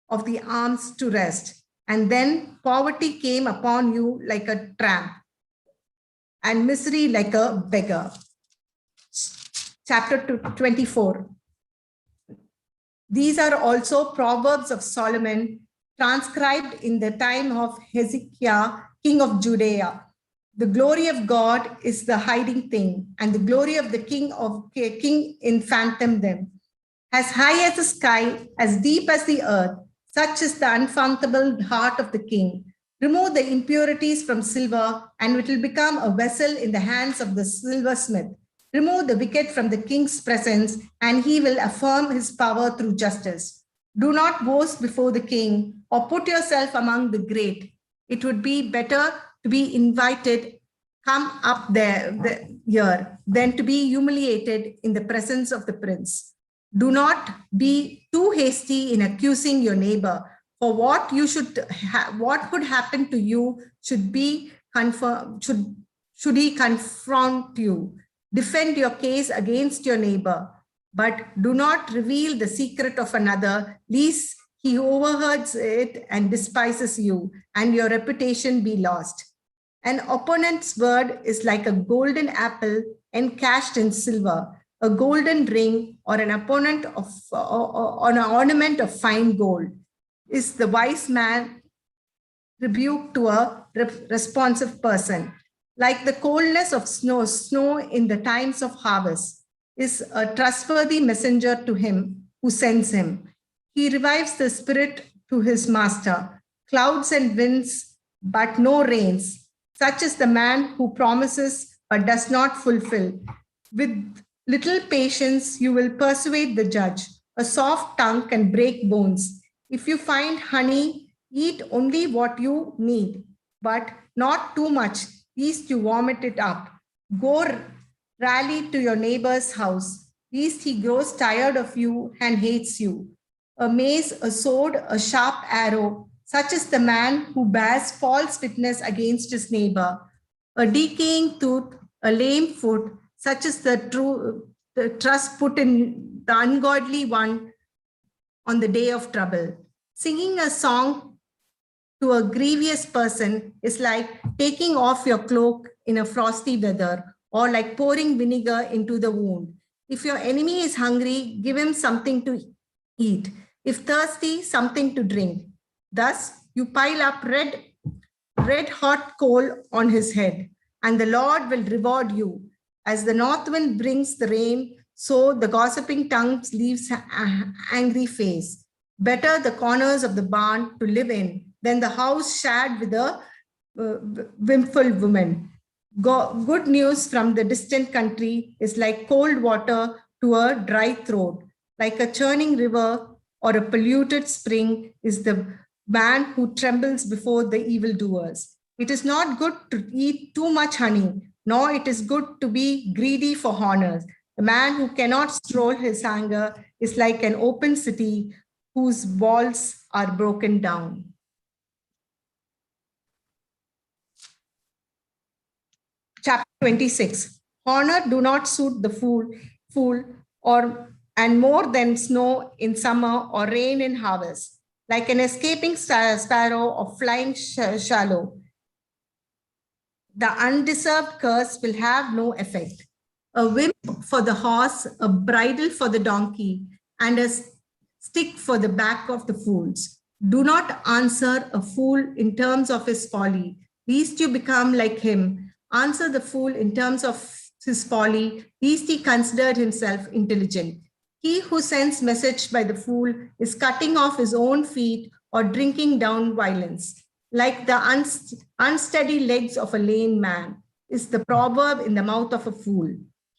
of the arms to rest. And then poverty came upon you like a tramp, and misery like a beggar. Chapter 24. These are also Proverbs of Solomon, transcribed in the time of Hezekiah, king of Judea. The glory of God is the hiding thing, and the glory of the king in phantom them. As high as the sky, as deep as the earth, such is the unfathomable heart of the king. Remove the impurities from silver, and it will become a vessel in the hands of the silversmith. Remove the wicked from the king's presence, and he will affirm his power through justice. Do not boast before the king, or put yourself among the great. It would be better to be invited, come up here, than to be humiliated in the presence of the prince. Do not be too hasty in accusing your neighbor, for what could happen to you should he confront you. Defend your case against your neighbor, but do not reveal the secret of another, lest he overhears it and despises you, and your reputation be lost. An opponent's word is like a golden apple encased in silver, a golden ring, or an ornament of fine gold. Is the wise man rebuke to a responsive person? Like the coldness of snow in the times of harvest, is a trustworthy messenger to him who sends him. He revives the spirit to his master. Clouds and winds, but no rains. Such is the man who promises but does not fulfill. With little patience, you will persuade the judge. A soft tongue can break bones. If you find honey, eat only what you need, but not too much, lest you vomit it up. Go rally to your neighbor's house, lest he grows tired of you and hates you. A mace, a sword, a sharp arrow, such is the man who bears false witness against his neighbor. A decaying tooth, a lame foot, such is the trust put in the ungodly one on the day of trouble. Singing a song to a grievous person is like taking off your cloak in a frosty weather, or like pouring vinegar into the wound. If your enemy is hungry, give him something to eat. If thirsty, something to drink. Thus, you pile up red hot coal on his head, and the Lord will reward you. As the north wind brings the rain, so the gossiping tongue leaves an angry face. Better the corners of the barn to live in than the house shared with a whimful woman. Good news from the distant country is like cold water to a dry throat. Like a churning river or a polluted spring is the man who trembles before the evildoers. It is not good to eat too much honey, nor it is good to be greedy for honors. The man who cannot control his anger is like an open city whose walls are broken down. Chapter 26. Honor do not suit the fool, and more than snow in summer or rain in harvest. Like an escaping sparrow or flying shallow, the undeserved curse will have no effect. A whip for the horse, a bridle for the donkey, and a stick for the back of the fools. Do not answer a fool in terms of his folly, lest you become like him. Answer the fool in terms of his folly, least he considered himself intelligent. He who sends message by the fool is cutting off his own feet or drinking down violence. Like the unsteady legs of a lame man is the proverb in the mouth of a fool.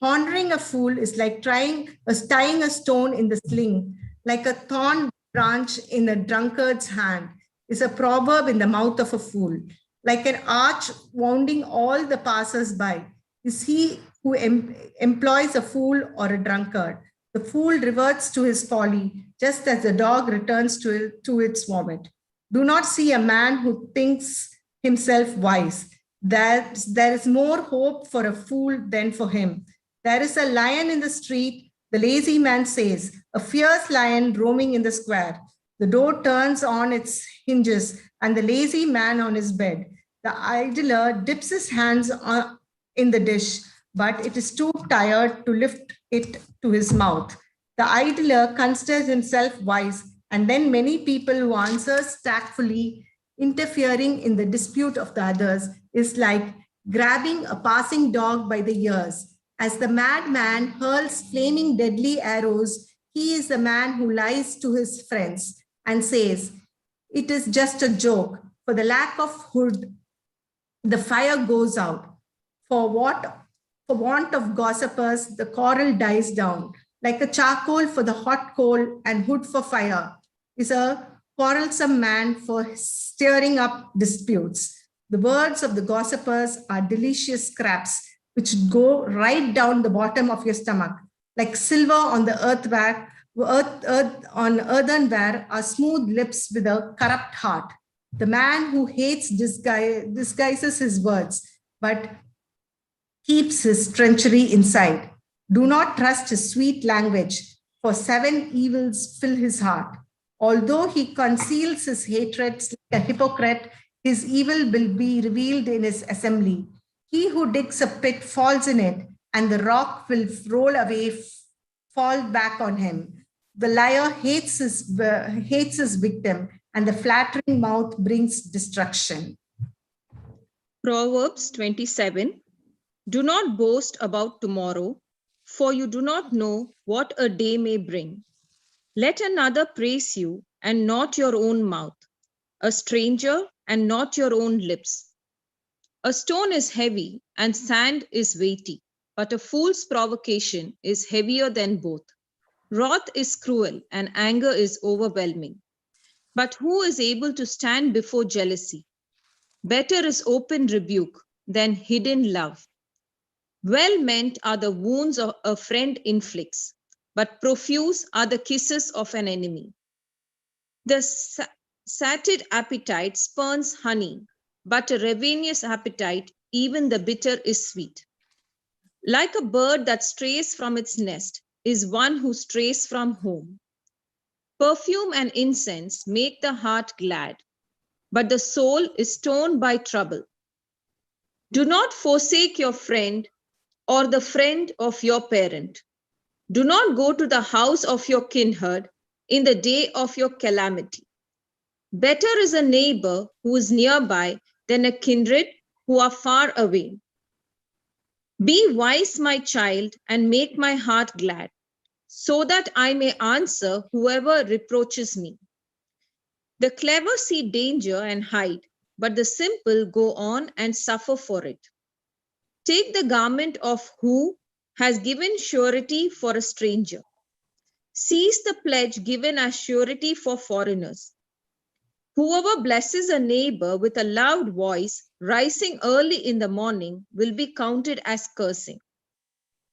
Honoring a fool is like tying a stone in the sling, like a thorn branch in a drunkard's hand is a proverb in the mouth of a fool. Like an arch wounding all the passers-by is he who employs a fool or a drunkard. The fool reverts to his folly, just as the dog returns to its vomit. Do not see a man who thinks himself wise. There is more hope for a fool than for him. There is a lion in the street, the lazy man says, a fierce lion roaming in the square. The door turns on its hinges, and the lazy man on his bed. The idler dips his hands in the dish, but it is too tired to lift it to his mouth. The idler considers himself wise, and then many people who answers tactfully, interfering in the dispute of the others, is like grabbing a passing dog by the ears. As the madman hurls flaming deadly arrows, he is the man who lies to his friends and says, "It is just a joke. For the lack of wood, the fire goes out. For want of gossipers, the quarrel dies down. Like a charcoal for the hot coal and wood for fire is a quarrelsome man for stirring up disputes. The words of the gossipers are delicious scraps which go right down the bottom of your stomach. Like silver on the earthenware are smooth lips with a corrupt heart. The man who hates disguises his words, but keeps his treachery inside. Do not trust his sweet language, for 7 evils fill his heart. Although he conceals his hatred like a hypocrite, his evil will be revealed in his assembly. He who digs a pit falls in it, and the rock will roll away, fall back on him. The liar hates his victim, and the flattering mouth brings destruction. Proverbs 27. Do not boast about tomorrow, for you do not know what a day may bring. Let another praise you, and not your own mouth, a stranger, and not your own lips. A stone is heavy, and sand is weighty, but a fool's provocation is heavier than both. Wrath is cruel, and anger is overwhelming. But who is able to stand before jealousy? Better is open rebuke than hidden love. Well meant are the wounds a friend inflicts, but profuse are the kisses of an enemy. The sated appetite spurns honey, but a ravenous appetite, even the bitter, is sweet. Like a bird that strays from its nest is one who strays from home. Perfume and incense make the heart glad, but the soul is torn by trouble. Do not forsake your friend or the friend of your parent. Do not go to the house of your kindred in the day of your calamity. Better is a neighbor who is nearby than a kindred who are far away. Be wise, my child, and make my heart glad, so that I may answer whoever reproaches me. The clever see danger and hide, but the simple go on and suffer for it. Take the garment of who has given surety for a stranger. Seize the pledge given as surety for foreigners. Whoever blesses a neighbor with a loud voice, rising early in the morning, will be counted as cursing.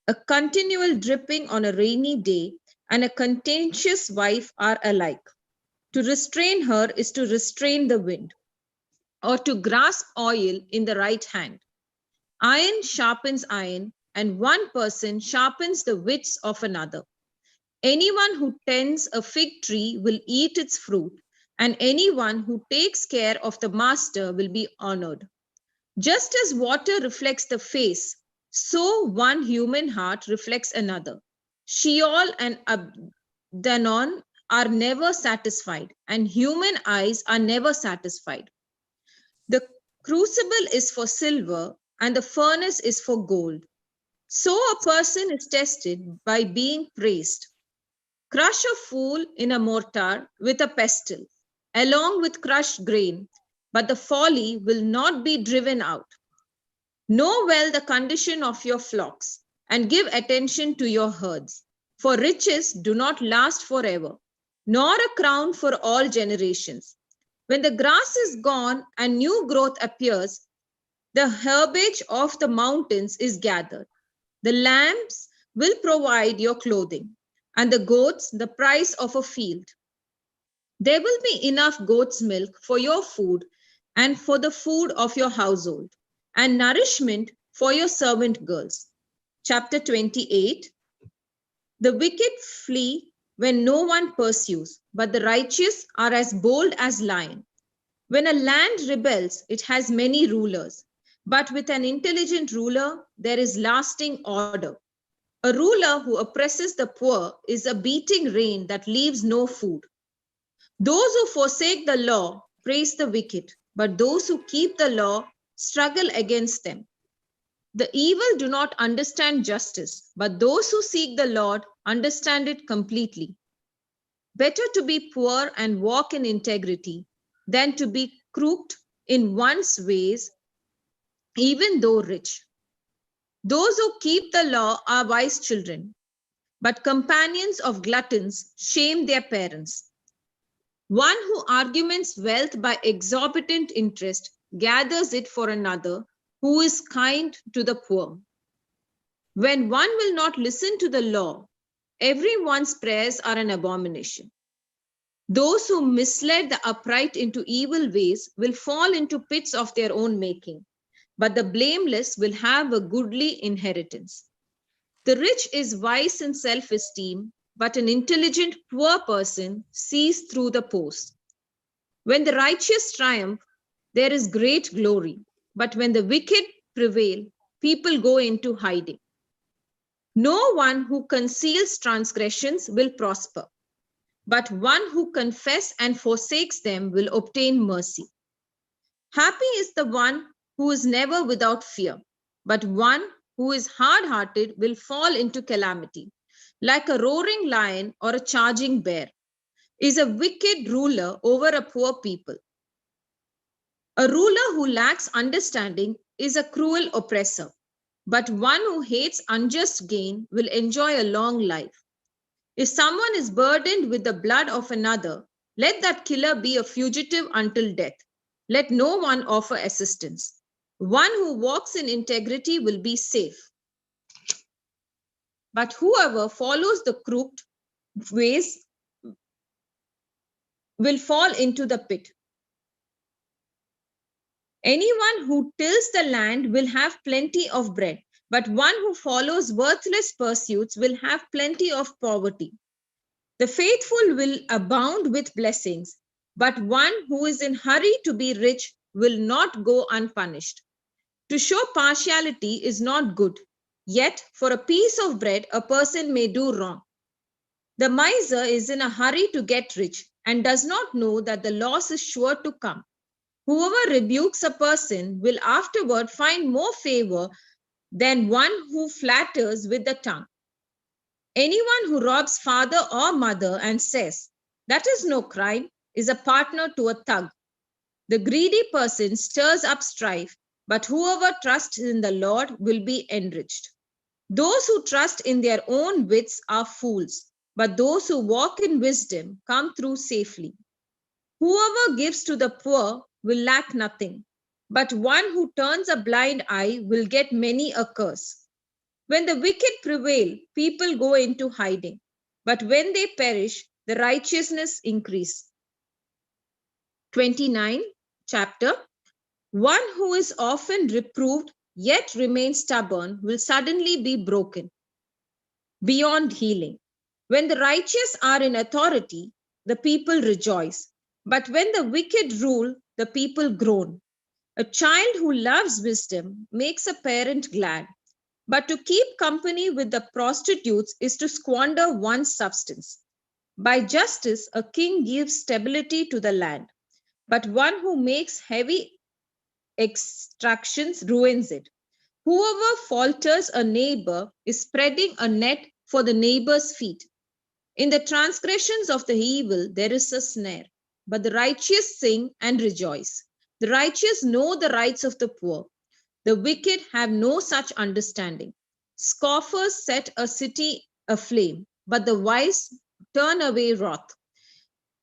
A continual dripping on a rainy day and a contentious wife are alike. To restrain her is to restrain the wind, or to grasp oil in the right hand. Iron sharpens iron, and one person sharpens the wits of another. Anyone who tends a fig tree will eat its fruit, and anyone who takes care of the master will be honored. Just as water reflects the face, so one human heart reflects another. Sheol and Abdanon are never satisfied, and human eyes are never satisfied. The crucible is for silver, and the furnace is for gold. So a person is tested by being praised. Crush a fool in a mortar with a pestle, along with crushed grain, but the folly will not be driven out. Know well the condition of your flocks, and give attention to your herds. For riches do not last forever, nor a crown for all generations. When the grass is gone and new growth appears, the herbage of the mountains is gathered. The lambs will provide your clothing, and the goats the price of a field. There will be enough goat's milk for your food and for the food of your household, and nourishment for your servant girls. Chapter 28. The wicked flee when no one pursues, but the righteous are as bold as lion. When a land rebels, it has many rulers, but with an intelligent ruler, there is lasting order. A ruler who oppresses the poor is a beating rain that leaves no food. Those who forsake the law praise the wicked, but those who keep the law struggle against them. The evil do not understand justice, but those who seek the Lord understand it completely. Better to be poor and walk in integrity than to be crooked in one's ways, even though rich. Those who keep the law are wise children, but companions of gluttons shame their parents. One who arguments wealth by exorbitant interest gathers it for another who is kind to the poor. When one will not listen to the law, everyone's prayers are an abomination. Those who misled the upright into evil ways will fall into pits of their own making, but the blameless will have a goodly inheritance. The rich is wise in self-esteem, but an intelligent poor person sees through the pose. When the righteous triumph, there is great glory, but when the wicked prevail, people go into hiding. No one who conceals transgressions will prosper, but one who confesses and forsakes them will obtain mercy. Happy is the one who is never without fear, but one who is hard-hearted will fall into calamity. Like a roaring lion or a charging bear is a wicked ruler over a poor people. A ruler who lacks understanding is a cruel oppressor, but one who hates unjust gain will enjoy a long life. If someone is burdened with the blood of another, let that killer be a fugitive until death. Let no one offer assistance. One who walks in integrity will be safe. But whoever follows the crooked ways will fall into the pit. Anyone who tills the land will have plenty of bread, but one who follows worthless pursuits will have plenty of poverty. The faithful will abound with blessings, but one who is in hurry to be rich will not go unpunished. To show partiality is not good, yet for a piece of bread a person may do wrong. The miser is in a hurry to get rich and does not know that the loss is sure to come. Whoever rebukes a person will afterward find more favor than one who flatters with the tongue. Anyone who robs father or mother and says, "That is no crime," is a partner to a thug. The greedy person stirs up strife, but whoever trusts in the Lord will be enriched. Those who trust in their own wits are fools, but those who walk in wisdom come through safely. Whoever gives to the poor will lack nothing, but one who turns a blind eye will get many a curse. When the wicked prevail, people go into hiding, but when they perish, the righteousness increase. 29 chapter. One who is often reproved yet remains stubborn will suddenly be broken beyond healing. When the righteous are in authority, the people rejoice, but when the wicked rule, the people groan. A child who loves wisdom makes a parent glad, but to keep company with the prostitutes is to squander one's substance. By justice, a king gives stability to the land, but one who makes heavy extractions ruins it. Whoever falters a neighbor is spreading a net for the neighbor's feet. In the transgressions of the evil, there is a snare, but the righteous sing and rejoice. The righteous know the rights of the poor. The wicked have no such understanding. Scoffers set a city aflame, but the wise turn away wrath.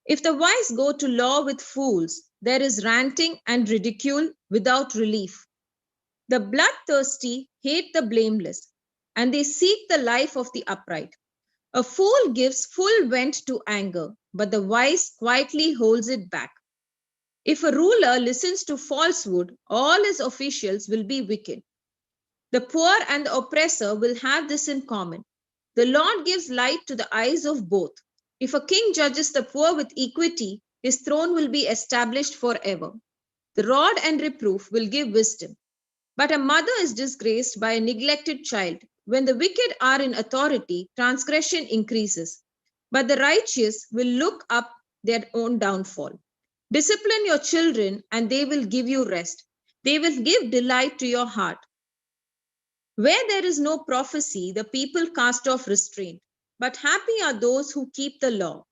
If the wise go to law with fools, there is ranting and ridicule without relief. The bloodthirsty hate the blameless, and they seek the life of the upright. A fool gives full vent to anger, but the wise quietly holds it back. If a ruler listens to falsehood, all his officials will be wicked. The poor and the oppressor will have this in common. The Lord gives light to the eyes of both. If a king judges the poor with equity, his throne will be established forever. The rod and reproof will give wisdom. But a mother is disgraced by a neglected child. When the wicked are in authority, transgression increases. But the righteous will look up their own downfall. Discipline your children, and they will give you rest. They will give delight to your heart. Where there is no prophecy, the people cast off restraint. But happy are those who keep the law.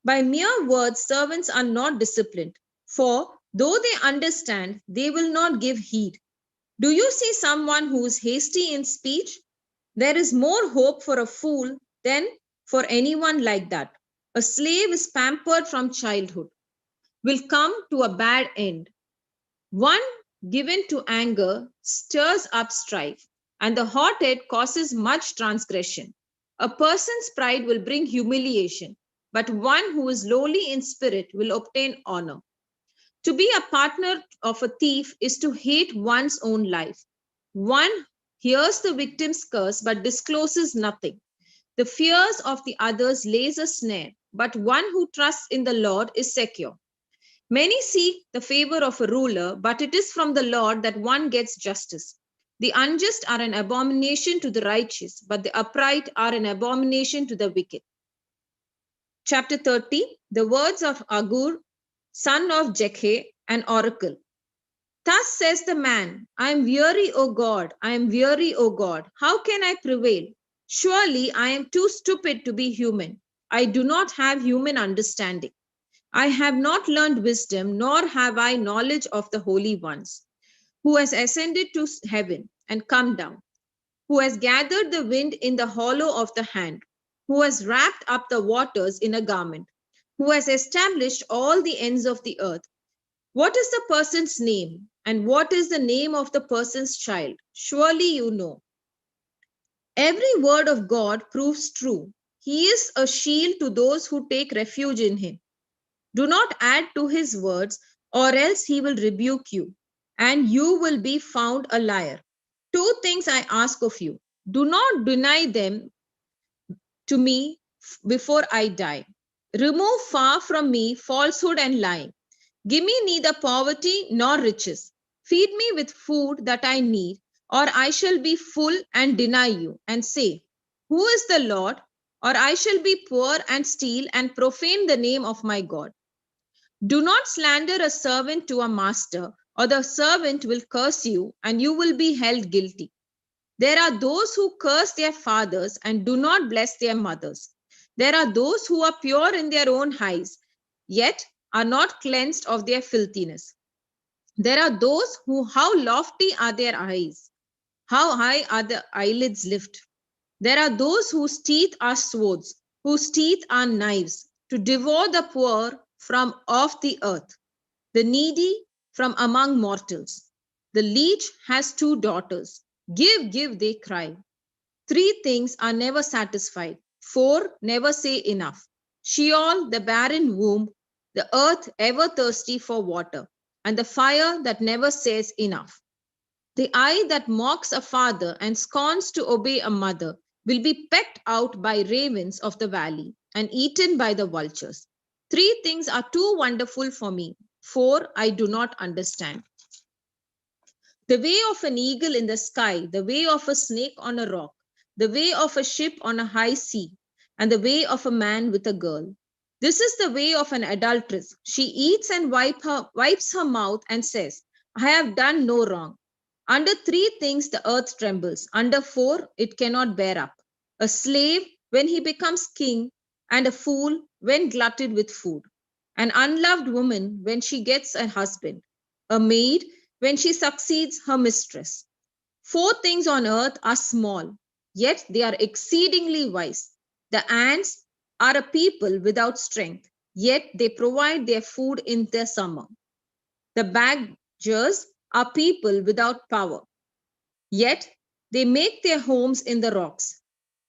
By mere words, servants are not disciplined. For though they understand, they will not give heed. Do you see someone who is hasty in speech? There is more hope for a fool than for anyone like that. A slave is pampered from childhood, will come to a bad end. One given to anger stirs up strife, and the hot-head causes much transgression. A person's pride will bring humiliation, but one who is lowly in spirit will obtain honor. To be a partner of a thief is to hate one's own life. One hears the victim's curse but discloses nothing. The fears of the others lays a snare, but one who trusts in the Lord is secure. Many seek the favor of a ruler, but it is from the Lord that one gets justice. The unjust are an abomination to the righteous, but the upright are an abomination to the wicked. Chapter 30, the words of Agur, son of Jekhe, an oracle. Thus says the man, I am weary, O God, I am weary, O God. How can I prevail? Surely I am too stupid to be human. I do not have human understanding. I have not learned wisdom, nor have I knowledge of the holy ones, who has ascended to heaven and come down, who has gathered the wind in the hollow of the hand, who has wrapped up the waters in a garment, who has established all the ends of the earth. What is the person's name, and what is the name of the person's child? Surely you know. Every word of God proves true. He is a shield to those who take refuge in him. Do not add to his words, or else he will rebuke you, and you will be found a liar. 2 things I ask of you. Do not deny them to me before I die. Remove far from me falsehood and lying. Give me neither poverty nor riches. Feed me with food that I need, or I shall be full and deny you, and say, who is the Lord? Or I shall be poor and steal and profane the name of my God. Do not slander a servant to a master, or the servant will curse you, and you will be held guilty. There are those who curse their fathers and do not bless their mothers. There are those who are pure in their own eyes, yet are not cleansed of their filthiness. There are those who, how lofty are their eyes, how high are the eyelids lifted. There are those whose teeth are swords, whose teeth are knives, to devour the poor from off the earth, the needy from among mortals. The leech has 2 daughters. Give, give, they cry. 3 things are never satisfied. 4 never say enough. Sheol, the barren womb, the earth ever thirsty for water, and the fire that never says enough. The eye that mocks a father and scorns to obey a mother will be pecked out by ravens of the valley and eaten by the vultures. 3 things are too wonderful for me. 4 I do not understand. The way of an eagle in the sky, the way of a snake on a rock, the way of a ship on a high sea, and the way of a man with a girl. This is the way of an adulteress. She eats and wipes her mouth and says, I have done no wrong. Under 3 things the earth trembles. Under 4 it cannot bear up. A slave when he becomes king, and a fool when glutted with food. An unloved woman when she gets a husband. A maid when she succeeds her mistress. 4 things on earth are small, yet they are exceedingly wise. The ants are a people without strength, yet they provide their food in the summer. The badgers are people without power, yet they make their homes in the rocks.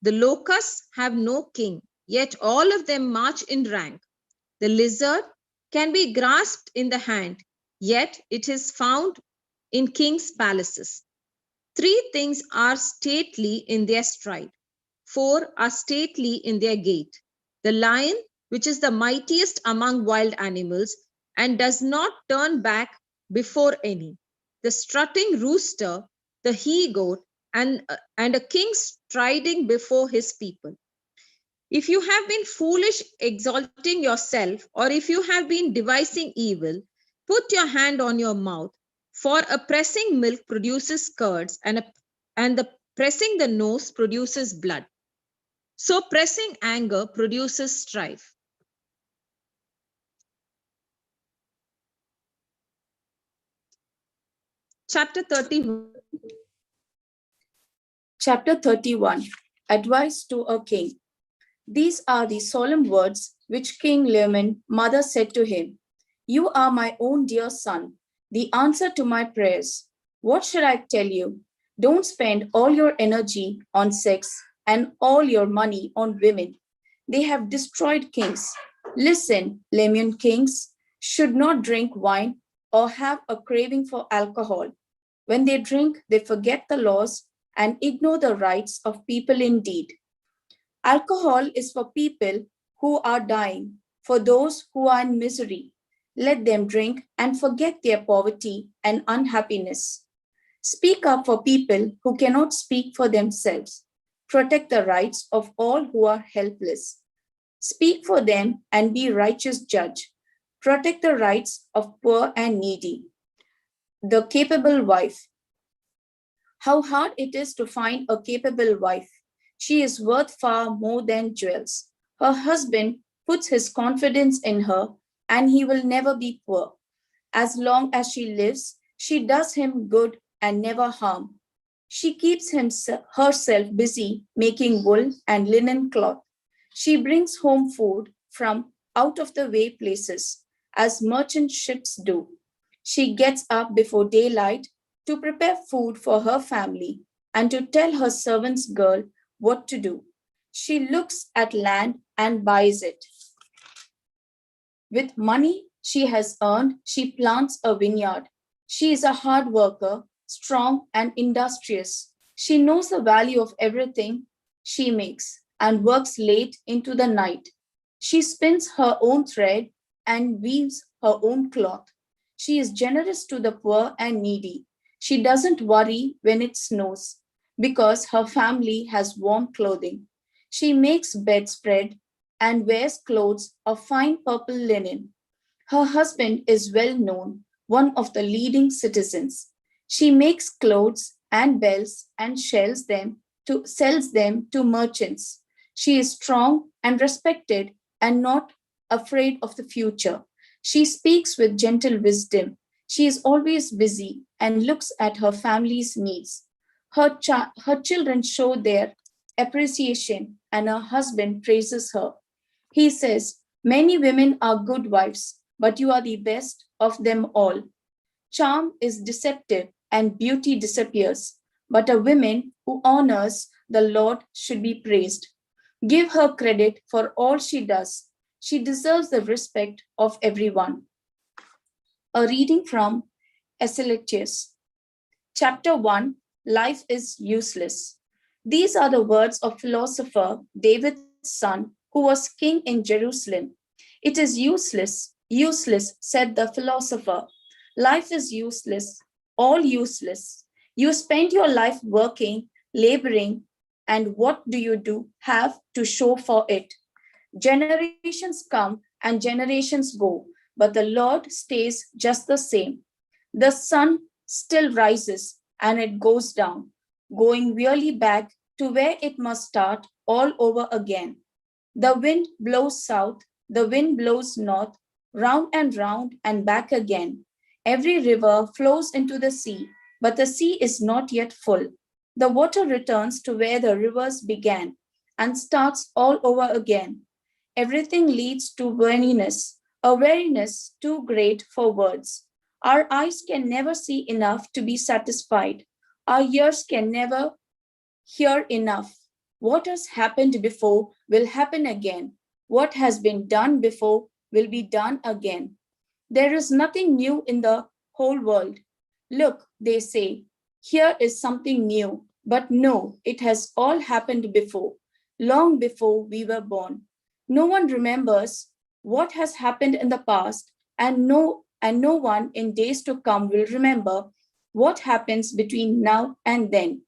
The locusts have no king, yet all of them march in rank. The lizard can be grasped in the hand, yet it is found in kings' palaces. 3 things are stately in their stride. 4 are stately in their gait. The lion, which is the mightiest among wild animals, and does not turn back before any. The strutting rooster, the he-goat, and a king striding before his people. If you have been foolish exalting yourself, or if you have been devising evil, put your hand on your mouth. For a pressing milk produces curds, and the pressing the nose produces blood. So pressing anger produces strife. Chapter 31. Chapter 31. Advice to a king. These are the solemn words which King Leman mother said to him. You are my own dear son, the answer to my prayers. What shall I tell you? Don't spend all your energy on sex and all your money on women. They have destroyed kings. Listen, Leman kings should not drink wine or have a craving for alcohol. When they drink, they forget the laws and ignore the rights of people indeed. Alcohol is for people who are dying, for those who are in misery. Let them drink and forget their poverty and unhappiness. Speak up for people who cannot speak for themselves. Protect the rights of all who are helpless. Speak for them and be righteous judge. Protect the rights of poor and needy. The capable wife. How hard it is to find a capable wife. She is worth far more than jewels. Her husband puts his confidence in her, and he will never be poor. As long as she lives, she does him good and never harm. She keeps herself busy making wool and linen cloth. She brings home food from out of the way places, as merchant ships do. She gets up before daylight to prepare food for her family and to tell her servants' girl what to do. She looks at land and buys it. With money she has earned, she plants a vineyard. She is a hard worker, strong and industrious. She knows the value of everything she makes and works late into the night. She spins her own thread and weaves her own cloth. She is generous to the poor and needy. She doesn't worry when it snows because her family has warm clothing. She makes bedspread and wears clothes of fine purple linen. Her husband is well known, one of the leading citizens. She makes clothes and bells and sells them to merchants. She is strong and respected and not afraid of the future. She speaks with gentle wisdom. She is always busy and looks at her family's needs. Her children show their appreciation and her husband praises her. He says, many women are good wives, but you are the best of them all. Charm is deceptive and beauty disappears, but a woman who honors the Lord should be praised. Give her credit for all she does. She deserves the respect of everyone. A reading from SMTC. Chapter 1, Life is Useless. These are the words of philosopher David's son, who was king in Jerusalem. It is useless, useless, said the philosopher. Life is useless, all useless. You spend your life working, laboring, and what do you have to show for it? Generations come and generations go, but the Lord stays just the same. The sun still rises and it goes down, going really back to where it must start all over again. The wind blows south, the wind blows north, round and back again. Every river flows into the sea, but the sea is not yet full. The water returns to where the rivers began and starts all over again. Everything leads to weariness, a weariness too great for words. Our eyes can never see enough to be satisfied. Our ears can never hear enough. What has happened before will happen again. What has been done before will be done again. There is nothing new in the whole world. Look, they say, here is something new. But no, it has all happened before, long before we were born. No one remembers what has happened in the past, and no one in days to come will remember what happens between now and then.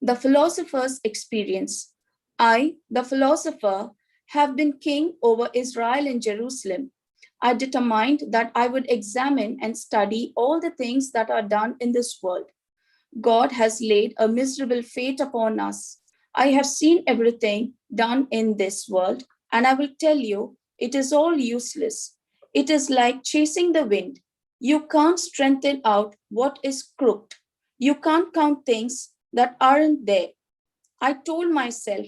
The philosopher's experience. I, the philosopher, have been king over Israel and Jerusalem. I determined that I would examine and study all the things that are done in this world. God has laid a miserable fate upon us. I have seen everything done in this world, and I will tell you, it is all useless. It is like chasing the wind. You can't strengthen out what is crooked. You can't count things that aren't there. I told myself,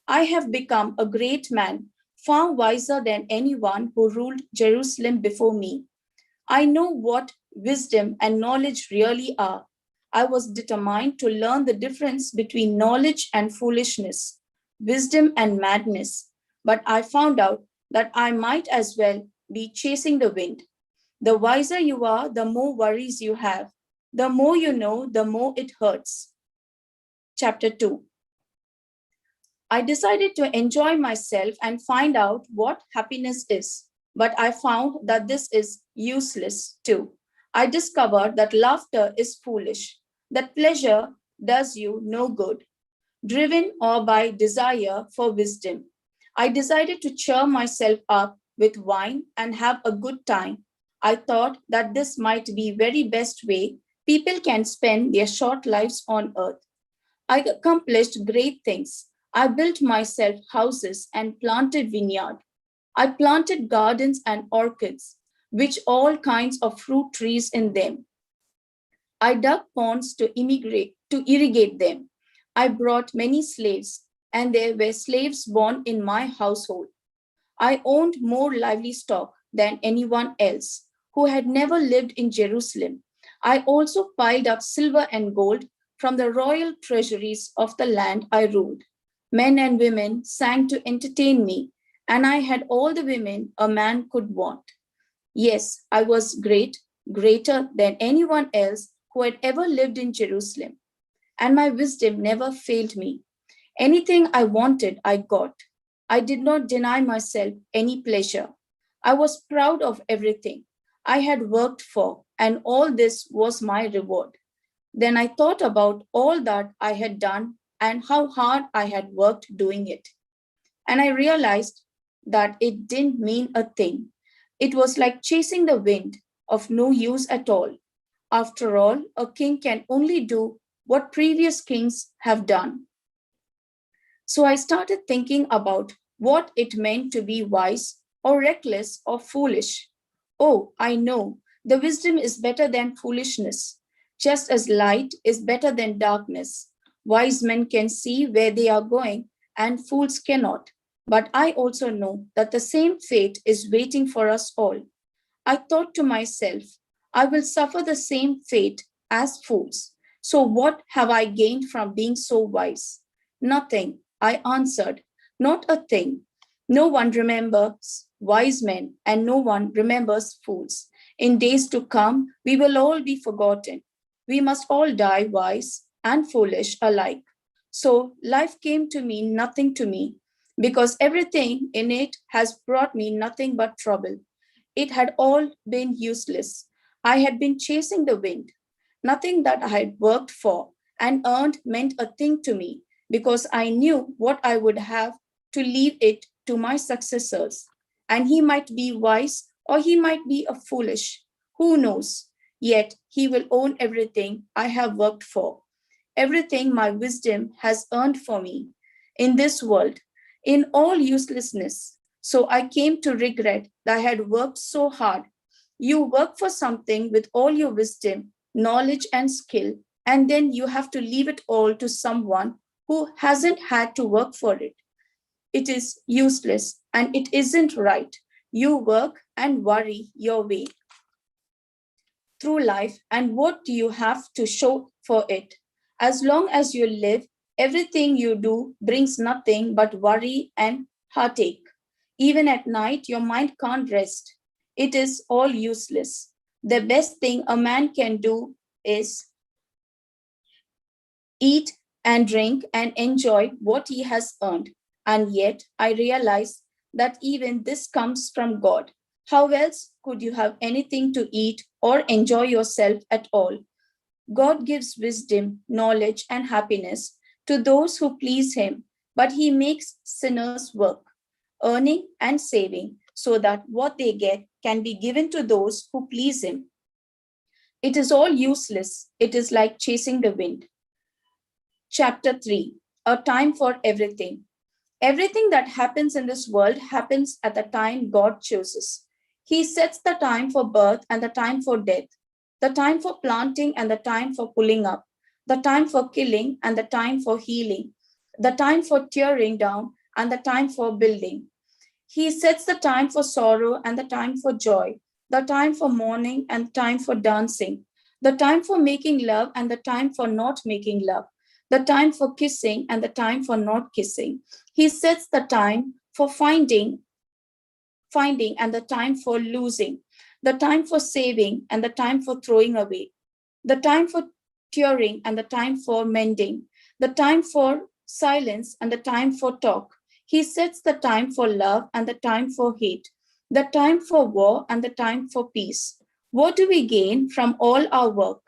I have become a great man, far wiser than anyone who ruled Jerusalem before me. I know what wisdom and knowledge really are. I was determined to learn the difference between knowledge and foolishness, wisdom and madness. But I found out that I might as well be chasing the wind. The wiser you are, the more worries you have. The more you know, the more it hurts. Chapter 2. I decided to enjoy myself and find out what happiness is. But I found that this is useless too. I discovered that laughter is foolish, that pleasure does you no good, driven or by desire for wisdom. I decided to cheer myself up with wine and have a good time. I thought that this might be very best way people can spend their short lives on earth. I accomplished great things. I built myself houses and planted vineyard. I planted gardens and orchards, which all kinds of fruit trees in them. I dug ponds to irrigate them. I brought many slaves, and there were slaves born in my household. I owned more livestock than anyone else who had never lived in Jerusalem. I also piled up silver and gold from the royal treasuries of the land I ruled. Men and women sang to entertain me, and I had all the women a man could want. Yes, I was greater than anyone else who had ever lived in Jerusalem, and my wisdom never failed me. Anything I wanted, I got. I did not deny myself any pleasure. I was proud of everything I had worked for, and all this was my reward. Then I thought about all that I had done and how hard I had worked doing it. And I realized that it didn't mean a thing. It was like chasing the wind, of no use at all. After all, a king can only do what previous kings have done. So I started thinking about what it meant to be wise or reckless or foolish. Oh, I know, the wisdom is better than foolishness, just as light is better than darkness. Wise men can see where they are going, and fools cannot. But I also know that the same fate is waiting for us all. I thought to myself, I will suffer the same fate as fools. So what have I gained from being so wise? Nothing, I answered, not a thing. No one remembers wise men, and no one remembers fools. In days to come, we will all be forgotten. We must all die wise and foolish alike. So life came to mean nothing to me, because everything in it has brought me nothing but trouble. It had all been useless. I had been chasing the wind. Nothing that I had worked for and earned meant a thing to me, because I knew what I would have to leave it to my successors. And he might be wise or he might be a foolish. Who knows? Yet he will own everything I have worked for, everything my wisdom has earned for me in this world, in all uselessness. So I came to regret that I had worked so hard. You work for something with all your wisdom, knowledge, and skill, and then you have to leave it all to someone who hasn't had to work for it. It is useless and it isn't right. You work and worry your way through life, and what do you have to show for it? As long as you live, everything you do brings nothing but worry and heartache. Even at night, your mind can't rest. It is all useless. The best thing a man can do is eat and drink and enjoy what he has earned. And yet, I realize that even this comes from God. How else could you have anything to eat or enjoy yourself at all? God gives wisdom, knowledge, and happiness to those who please Him, but He makes sinners work, earning and saving, so that what they get can be given to those who please Him. It is all useless. It is like chasing the wind. Chapter 3, A Time for Everything. Everything that happens in this world happens at the time God chooses. He sets the time for birth and the time for death, the time for planting and the time for pulling up, the time for killing and the time for healing, the time for tearing down and the time for building. He sets the time for sorrow and the time for joy, the time for mourning and the time for dancing, the time for making love and the time for not making love, the time for kissing and the time for not kissing. He sets the time for finding and the time for losing, the time for saving and the time for throwing away, the time for tearing and the time for mending, the time for silence and the time for talk. He sets the time for love and the time for hate, the time for war and the time for peace. What do we gain from all our work?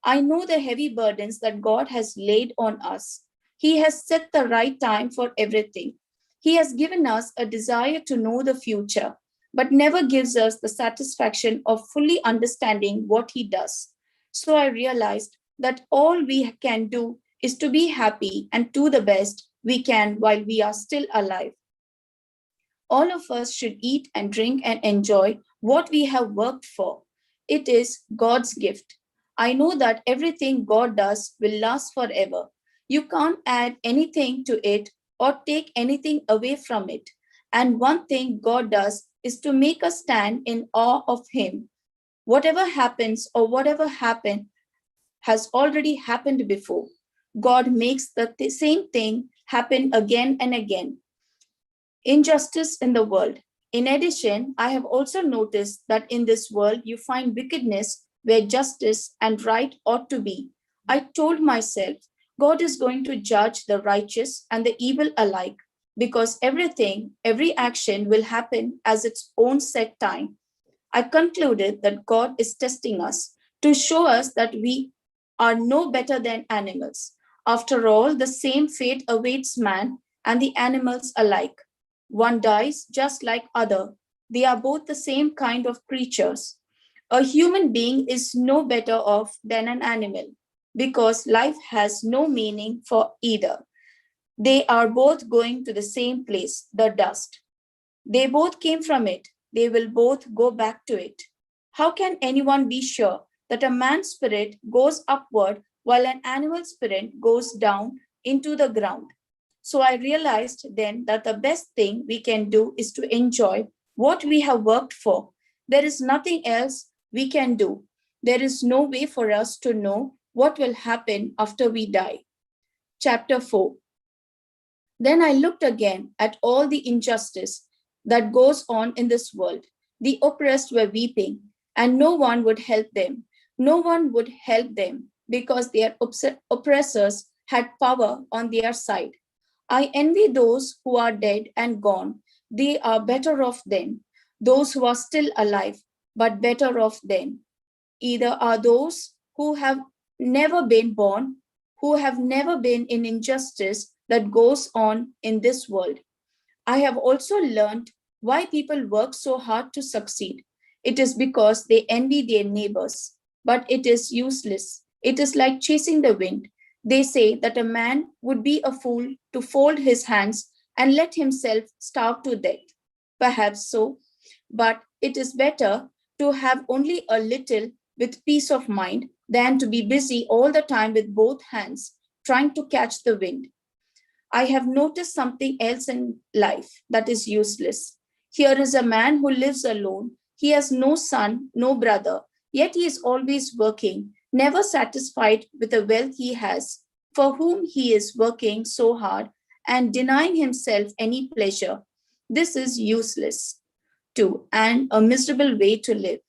I know the heavy burdens that God has laid on us. He has set the right time for everything. He has given us a desire to know the future, but never gives us the satisfaction of fully understanding what He does. So I realized that all we can do is to be happy and do the best we can while we are still alive. All of us should eat and drink and enjoy what we have worked for. It is God's gift. I know that everything God does will last forever. You can't add anything to it or take anything away from it. And one thing God does is to make us stand in awe of Him. Whatever happens or whatever happened has already happened before. God makes the same thing happen again and again. Injustice in the world. In addition, I have also noticed that in this world you find wickedness where justice and right ought to be. I told myself, God is going to judge the righteous and the evil alike, because every action will happen as its own set time. I concluded that God is testing us to show us that we are no better than animals. After all, the same fate awaits man and the animals alike. One dies just like other. They are both the same kind of creatures. A human being is no better off than an animal because life has no meaning for either. They are both going to the same place, the dust. They both came from it. They will both go back to it. How can anyone be sure that a man's spirit goes upward while an animal spirit goes down into the ground? So I realized then that the best thing we can do is to enjoy what we have worked for. There is nothing else we can do. There is no way for us to know what will happen after we die. Chapter 4. Then I looked again at all the injustice that goes on in this world. The oppressed were weeping, and no one would help them. No one would help them because their oppressors had power on their side. I envy those who are dead and gone. They are better off then. Those who are still alive, but better off then. Either are those who have never been born, who have never been in injustice that goes on in this world. I have also learned why people work so hard to succeed. It is because they envy their neighbors. but it is useless. It is like chasing the wind. They say that a man would be a fool to fold his hands and let himself starve to death. Perhaps so, but it is better to have only a little with peace of mind than to be busy all the time with both hands trying to catch the wind. I have noticed something else in life that is useless. Here is a man who lives alone. He has no son, no brother, yet he is always working, never satisfied with the wealth he has, for whom he is working so hard and denying himself any pleasure. This is useless too, and a miserable way to live.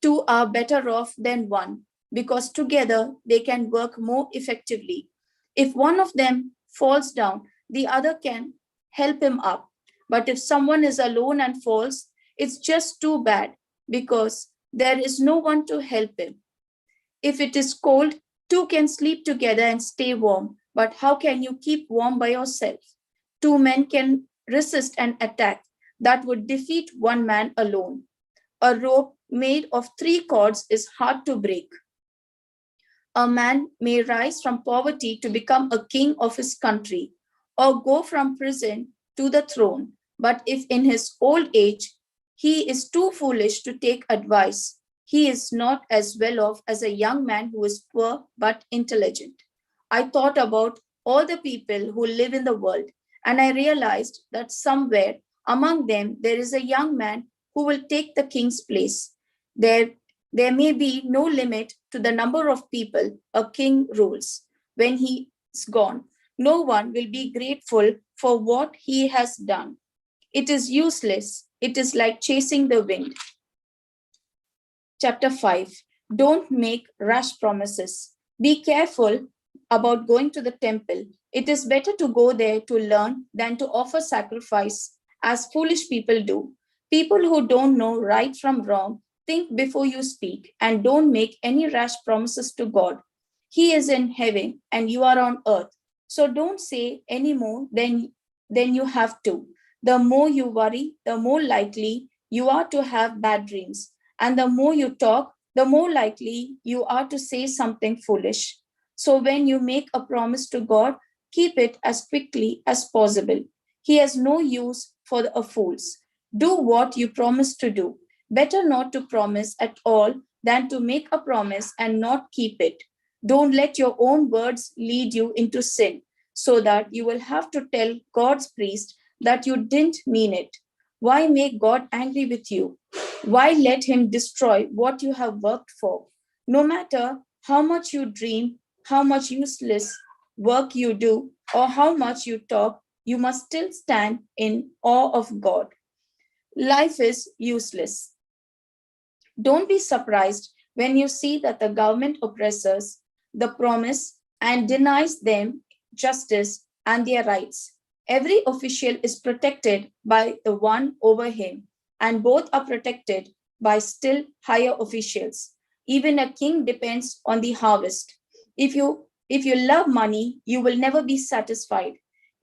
Two are better off than one because together they can work more effectively. If one of them falls down, the other can help him up. But if someone is alone and falls, it's just too bad because there is no one to help him. If it is cold, two can sleep together and stay warm. But how can you keep warm by yourself? Two men can resist an attack that would defeat one man alone. A rope made of 3 cords is hard to break. A man may rise from poverty to become a king of his country or go from prison to the throne. But if in his old age he is too foolish to take advice, he is not as well off as a young man who is poor but intelligent. I thought about all the people who live in the world, and I realized that somewhere among them there is a young man who will take the king's place. There may be no limit to the number of people a king rules. When he is gone, no one will be grateful for what he has done. It is useless. It is like chasing the wind. Chapter 5. Don't make rash promises. Be careful about going to the temple. It is better to go there to learn than to offer sacrifice, as foolish people do. People who don't know right from wrong think before you speak and don't make any rash promises to God. He is in heaven and you are on earth. So don't say any more than you have to. The more you worry, the more likely you are to have bad dreams. And the more you talk, the more likely you are to say something foolish. So when you make a promise to God, keep it as quickly as possible. He has no use for the fools. Do what you promise to do. Better not to promise at all than to make a promise and not keep it. Don't let your own words lead you into sin, so that you will have to tell God's priest that you didn't mean it. Why make God angry with you? Why let him destroy what you have worked for? No matter how much you dream, how much useless work you do, or how much you talk, you must still stand in awe of God. Life is useless. Don't be surprised when you see that the government oppresses the promise and denies them justice and their rights. Every official is protected by the one over him, and both are protected by still higher officials. Even a king depends on the harvest. If you love money, you will never be satisfied.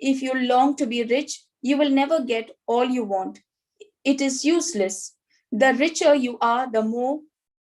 If you long to be rich, you will never get all you want. It is useless. The richer you are, the more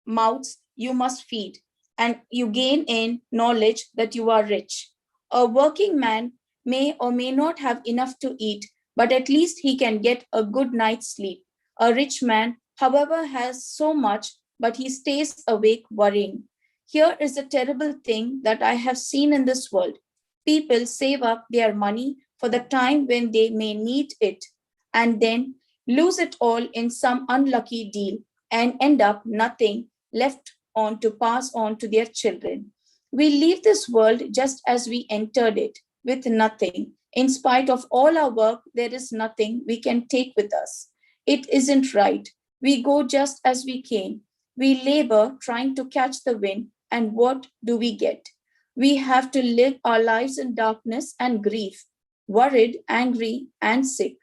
mouths you must feed, and you gain in knowledge that you are rich. A working man may or may not have enough to eat, but at least he can get a good night's sleep. A rich man, however, has so much, but he stays awake worrying. Here is a terrible thing that I have seen in this world. People save up their money for the time when they may need it, and then lose it all in some unlucky deal and end up nothing left on to pass on to their children. We leave this world just as we entered it, with nothing. In spite of all our work, there is nothing we can take with us. It isn't right. We go just as we came. We labor trying to catch the wind, and what do we get? We have to live our lives in darkness and grief, worried, angry, and sick.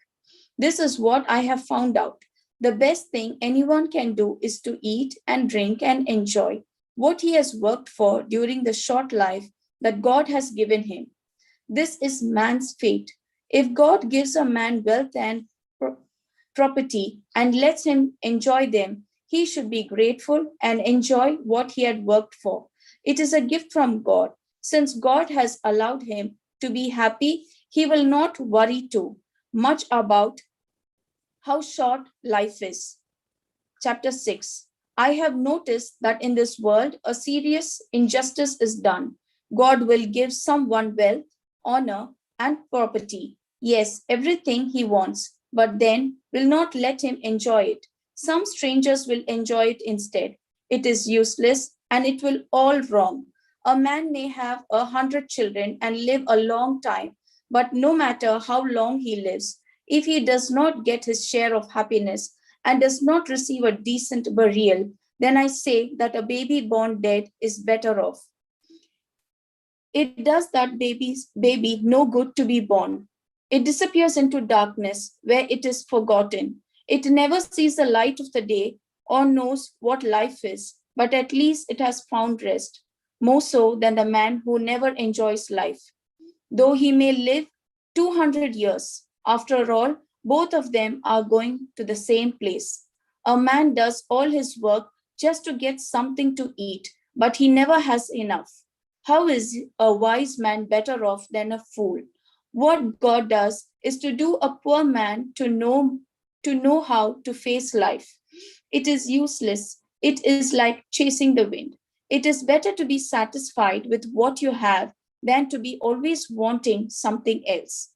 This is what I have found out. The best thing anyone can do is to eat and drink and enjoy what he has worked for during the short life that God has given him. This is man's fate. If God gives a man wealth and property and lets him enjoy them, he should be grateful and enjoy what he had worked for. It is a gift from God. Since God has allowed him to be happy, he will not worry too much about how short life is. Chapter 6. I have noticed that in this world, a serious injustice is done. God will give someone wealth, honor, and property. Yes, everything he wants, but then will not let him enjoy it. Some strangers will enjoy it instead. It is useless and it will all wrong. A man may have 100 children and live a long time, but no matter how long he lives, if he does not get his share of happiness, and does not receive a decent burial, then I say that a baby born dead is better off. It does that baby no good to be born. It disappears into darkness where it is forgotten. It never sees the light of the day or knows what life is, but at least it has found rest, more so than the man who never enjoys life. Though he may live 200 years, after all, both of them are going to the same place. A man does all his work just to get something to eat, but he never has enough. How is a wise man better off than a fool? What God does is to do a poor man to know how to face life. It is useless. It is like chasing the wind. It is better to be satisfied with what you have than to be always wanting something else.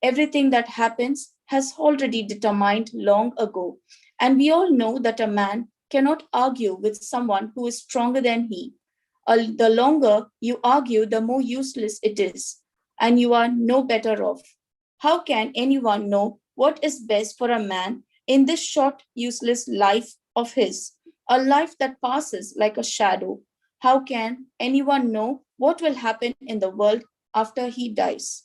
Everything that happens has already determined long ago, and we all know that a man cannot argue with someone who is stronger than he. The longer you argue, the more useless it is, and you are no better off. How can anyone know what is best for a man in this short, useless life of his, a life that passes like a shadow? How can anyone know what will happen in the world after he dies?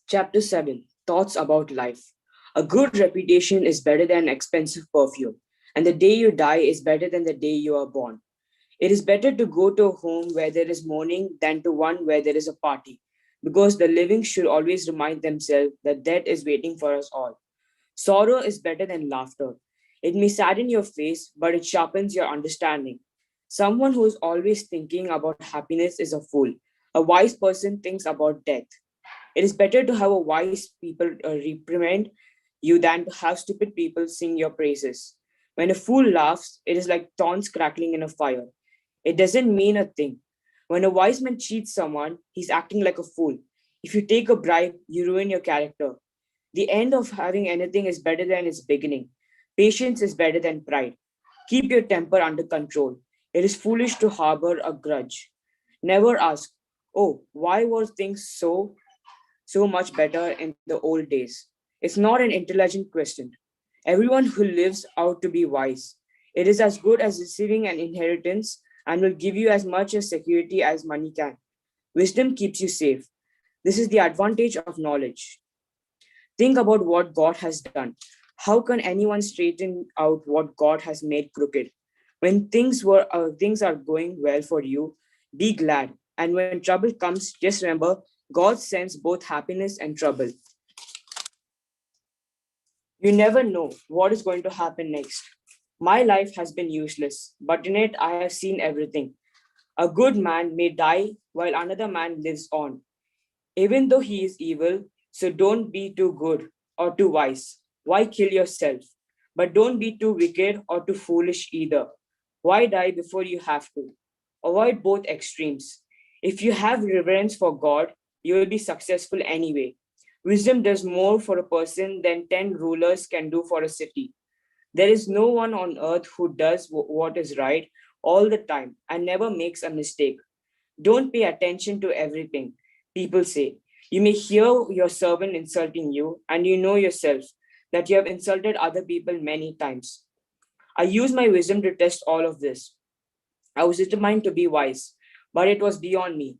Chapter 7. Thoughts about life. A good reputation is better than expensive perfume, and the day you die is better than the day you are born. It is better to go to a home where there is mourning than to one where there is a party, because the living should always remind themselves that death is waiting for us all. Sorrow is better than laughter. It may sadden your face, but it sharpens your understanding. Someone who is always thinking about happiness is a fool. A wise person thinks about death. It is better to have a wise people reprimand you than to have stupid people sing your praises. When a fool laughs, it is like thorns crackling in a fire. It doesn't mean a thing. When a wise man cheats someone, he's acting like a fool. If you take a bribe, you ruin your character. The end of having anything is better than its beginning. Patience is better than pride. Keep your temper under control. It is foolish to harbor a grudge. Never ask, oh, why were things so much better in the old days? It's not an intelligent question. Everyone who lives out to be wise. It is as good as receiving an inheritance and will give you as much as security as money can. Wisdom keeps you safe. This is the advantage of knowledge. Think about what God has done. How can anyone straighten out what God has made crooked? When things are going well for you, be glad. And when trouble comes, just remember God sends both happiness and trouble. You never know what is going to happen next. My life has been useless, but in it I have seen everything. A good man may die while another man lives on, even though he is evil, so don't be too good or too wise. Why kill yourself? But don't be too wicked or too foolish either. Why die before you have to? Avoid both extremes. If you have reverence for God, you will be successful anyway. Wisdom does more for a person than 10 rulers can do for a city. There is no one on earth who does what is right all the time and never makes a mistake. Don't pay attention to everything people say. You may hear your servant insulting you, and you know yourself that you have insulted other people many times. I used my wisdom to test all of this. I was determined to be wise, but it was beyond me.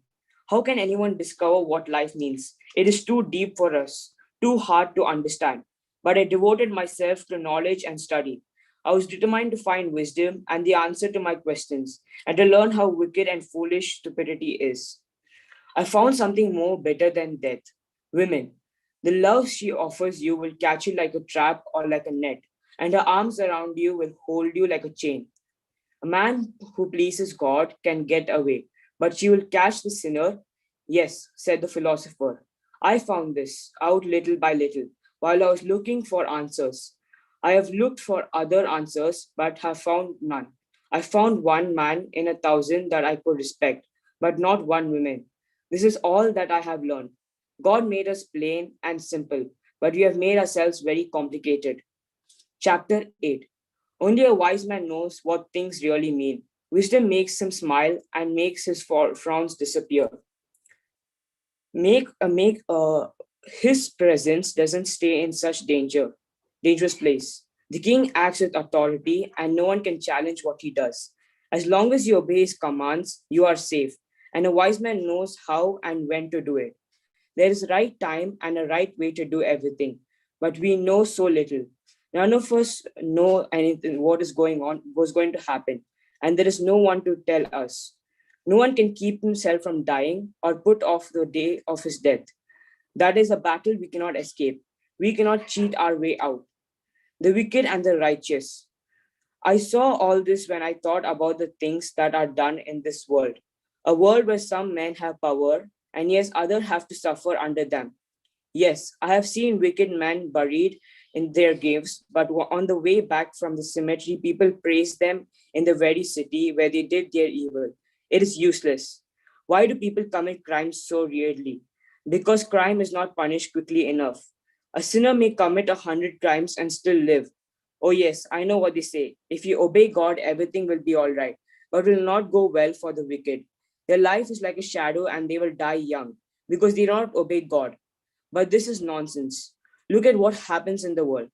How can anyone discover what life means? It is too deep for us, too hard to understand. But I devoted myself to knowledge and study. I was determined to find wisdom and the answer to my questions, and to learn how wicked and foolish stupidity is. I found something more better than death. Women. The love she offers you will catch you like a trap or like a net, and her arms around you will hold you like a chain. A man who pleases God can get away, but she will catch the sinner. Yes, said the philosopher. I found this out little by little while I was looking for answers. I have looked for other answers, but have found none. I found one man in 1,000 that I could respect, but not one woman. This is all that I have learned. God made us plain and simple, but we have made ourselves very complicated. Chapter 8. Only a wise man knows what things really mean. Wisdom makes him smile and makes his frowns disappear. His presence doesn't stay in such dangerous place. The king acts with authority, and no one can challenge what he does. As long as you obey his commands, you are safe, and a wise man knows how and when to do it. There is a right time and a right way to do everything, but we know so little. None of us know anything what is going on, what's going to happen, and there is no one to tell us. No one can keep himself from dying or put off the day of his death. That is a battle we cannot escape. We cannot cheat our way out. The wicked and the righteous. I saw all this when I thought about the things that are done in this world. A world where some men have power and yes, others have to suffer under them. Yes, I have seen wicked men buried in their graves, but on the way back from the cemetery, people praise them in the very city where they did their evil. It is useless. Why do people commit crimes so rarely? Because crime is not punished quickly enough. A sinner may commit 100 crimes and still live. Oh, yes, I know what they say. If you obey God, everything will be all right, but will not go well for the wicked. Their life is like a shadow and they will die young because they do not obey God. But this is nonsense. Look at what happens in the world.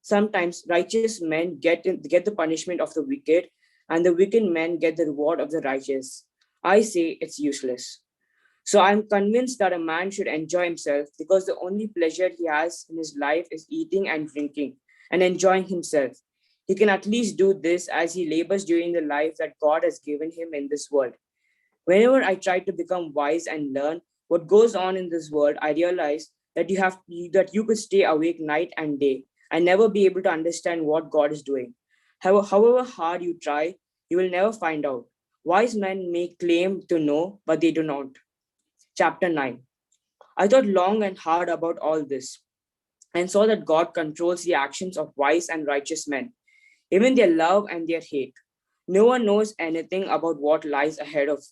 Sometimes righteous men get the punishment of the wicked, and the wicked men get the reward of the righteous. I say it's useless. So I'm convinced that a man should enjoy himself because the only pleasure he has in his life is eating and drinking and enjoying himself. He can at least do this as he labors during the life that God has given him in this world. Whenever I try to become wise and learn what goes on in this world, I realize that you could stay awake night and day and never be able to understand what God is doing. However hard you try, you will never find out. Wise men may claim to know, but they do not. Chapter 9. I thought long and hard about all this and saw that God controls the actions of wise and righteous men, even their love and their hate. No one knows anything about what lies ahead of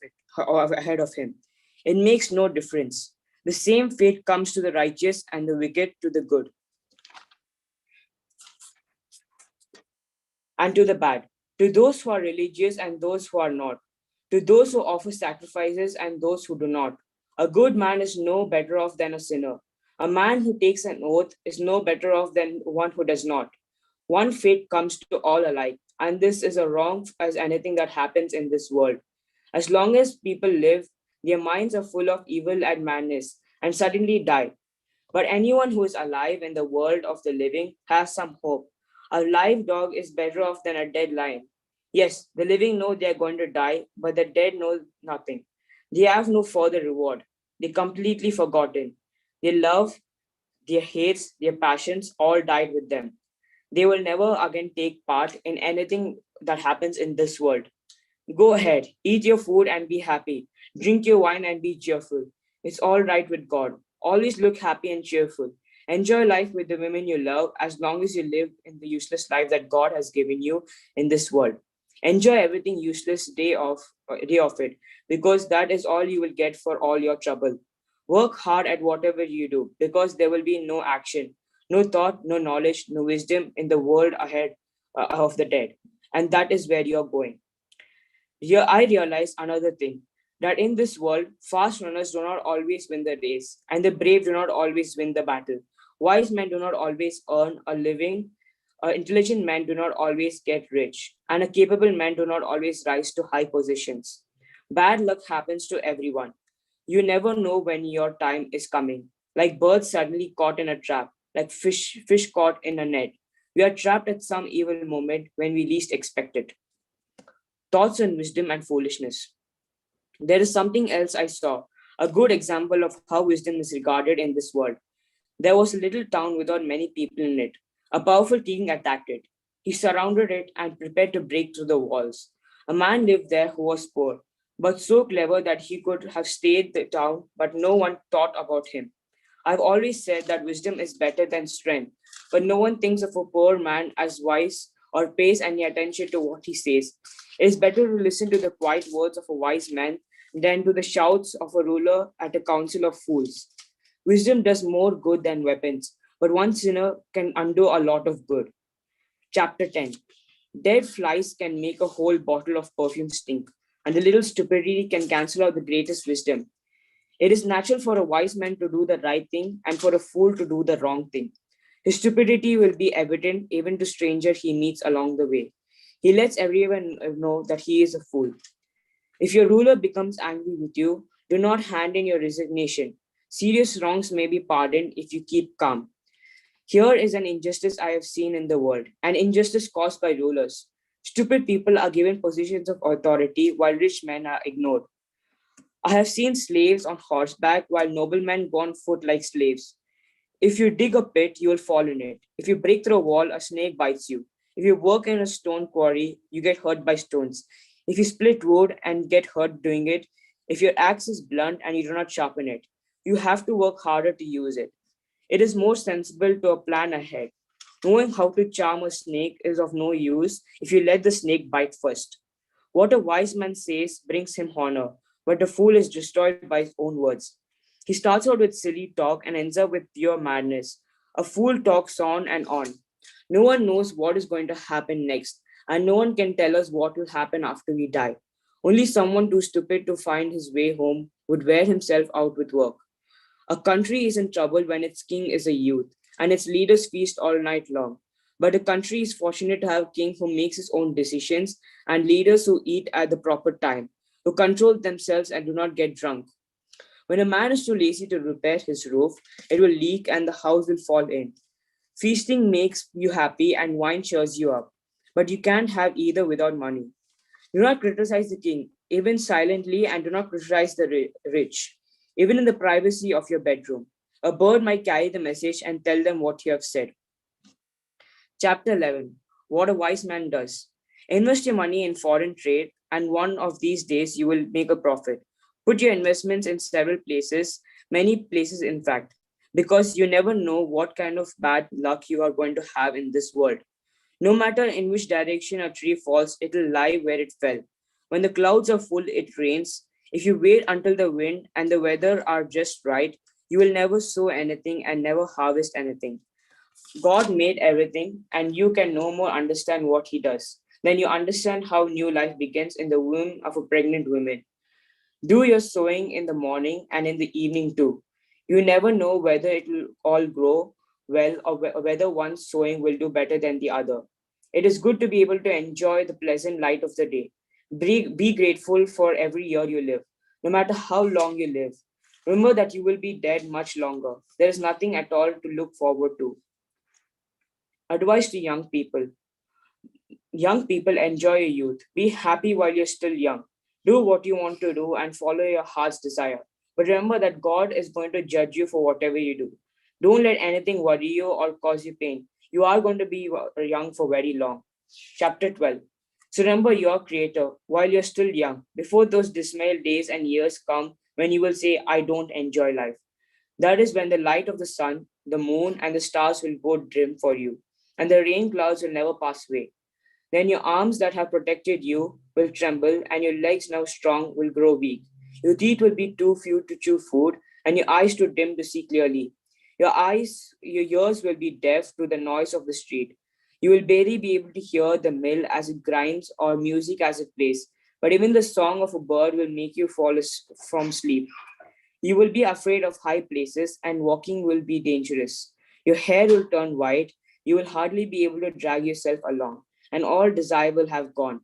him. It makes no difference. The same fate comes to the righteous and the wicked to the good and to the bad, to those who are religious and those who are not, to those who offer sacrifices and those who do not. A good man is no better off than a sinner. A man who takes an oath is no better off than one who does not. One fate comes to all alike, and this is as wrong as anything that happens in this world. As long as people live, their minds are full of evil and madness, and suddenly die. But anyone who is alive in the world of the living has some hope. A live dog is better off than a dead lion. Yes, the living know they are going to die, but the dead know nothing. They have no further reward. They completely forgotten. Their love, their hates, their passions all died with them. They will never again take part in anything that happens in this world. Go ahead, eat your food and be happy. Drink your wine and be cheerful. It's all right with God. Always look happy and cheerful. Enjoy life with the women you love as long as you live in the useless life that God has given you in this world. Enjoy everything useless day of it, because that is all you will get for all your trouble. Work hard at whatever you do, because there will be no action, no thought, no knowledge, no wisdom in the world ahead of the dead. And that is where you're going. Here I realized another thing, that in this world, fast runners do not always win the race, and the brave do not always win the battle. Wise men do not always earn a living, intelligent men do not always get rich, and a capable man do not always rise to high positions. Bad luck happens to everyone. You never know when your time is coming. Like birds suddenly caught in a trap, like fish caught in a net. We are trapped at some evil moment when we least expect it. Thoughts on wisdom and foolishness. There is something else I saw. a good example of how wisdom is regarded in this world. There was a little town without many people in it. A powerful king attacked it. He surrounded it and prepared to break through the walls. A man lived there who was poor, but so clever that he could have stayed the town, but no one thought about him. I've always said that wisdom is better than strength, but no one thinks of a poor man as wise or pays any attention to what he says. It is better to listen to the quiet words of a wise man than to the shouts of a ruler at a council of fools. Wisdom does more good than weapons, but one sinner can undo a lot of good. Chapter 10. Dead flies can make a whole bottle of perfume stink, and a little stupidity can cancel out the greatest wisdom. It is natural for a wise man to do the right thing and for a fool to do the wrong thing. His stupidity will be evident even to strangers he meets along the way. He lets everyone know that he is a fool. If your ruler becomes angry with you, do not hand in your resignation. Serious wrongs may be pardoned if you keep calm. Here is an injustice I have seen in the world, an injustice caused by rulers. Stupid people are given positions of authority while rich men are ignored. I have seen slaves on horseback while noblemen go on foot like slaves. If you dig a pit, you will fall in it. If you break through a wall, a snake bites you. If you work in a stone quarry, you get hurt by stones. If you split wood and get hurt doing it, if your axe is blunt and you do not sharpen it, you have to work harder to use it. It is more sensible to plan ahead. Knowing how to charm a snake is of no use if you let the snake bite first. What a wise man says brings him honor, but a fool is destroyed by his own words. He starts out with silly talk and ends up with pure madness. A fool talks on and on. No one knows what is going to happen next, and no one can tell us what will happen after we die. Only someone too stupid to find his way home would wear himself out with work. A country is in trouble when its king is a youth, and its leaders feast all night long. But a country is fortunate to have a king who makes his own decisions and leaders who eat at the proper time, who control themselves and do not get drunk. When a man is too lazy to repair his roof, it will leak and the house will fall in. Feasting makes you happy and wine cheers you up, but you can't have either without money. Do not criticize the king, even silently, and do not criticize the rich, even in the privacy of your bedroom. A bird might carry the message and tell them what you have said. Chapter 11. What a wise man does. Invest your money in foreign trade, and one of these days you will make a profit. Put your investments in several places, many places in fact, because you never know what kind of bad luck you are going to have in this world. No matter in which direction a tree falls, it will lie where it fell. When the clouds are full, it rains. If you wait until the wind and the weather are just right, you will never sow anything and never harvest anything. God made everything, and you can no more understand what He does than you understand how new life begins in the womb of a pregnant woman. Do your sowing in the morning and in the evening too. You never know whether it will all grow well or whether one sowing will do better than the other. It is good to be able to enjoy the pleasant light of the day. Be grateful for every year you live, no matter how long you live. Remember that you will be dead much longer. There is nothing at all to look forward to. Advice to young people. Young people, enjoy your youth. Be happy while you're still young. Do what you want to do and follow your heart's desire. But remember that God is going to judge you for whatever you do. Don't let anything worry you or cause you pain. You are going to be young for very long. Chapter 12. So remember your Creator while you're still young, before those dismal days and years come when you will say, I don't enjoy life. That is when the light of the sun, the moon, and the stars will go dim for you, and the rain clouds will never pass away. Then your arms that have protected you will tremble, and your legs now strong will grow weak. Your teeth will be too few to chew food, and your eyes too dim to see clearly. Your ears will be deaf to the noise of the street. You will barely be able to hear the mill as it grinds or music as it plays, but even the song of a bird will make you fall from sleep. You will be afraid of high places, and walking will be dangerous. Your hair will turn white. You will hardly be able to drag yourself along, and all desire will have gone.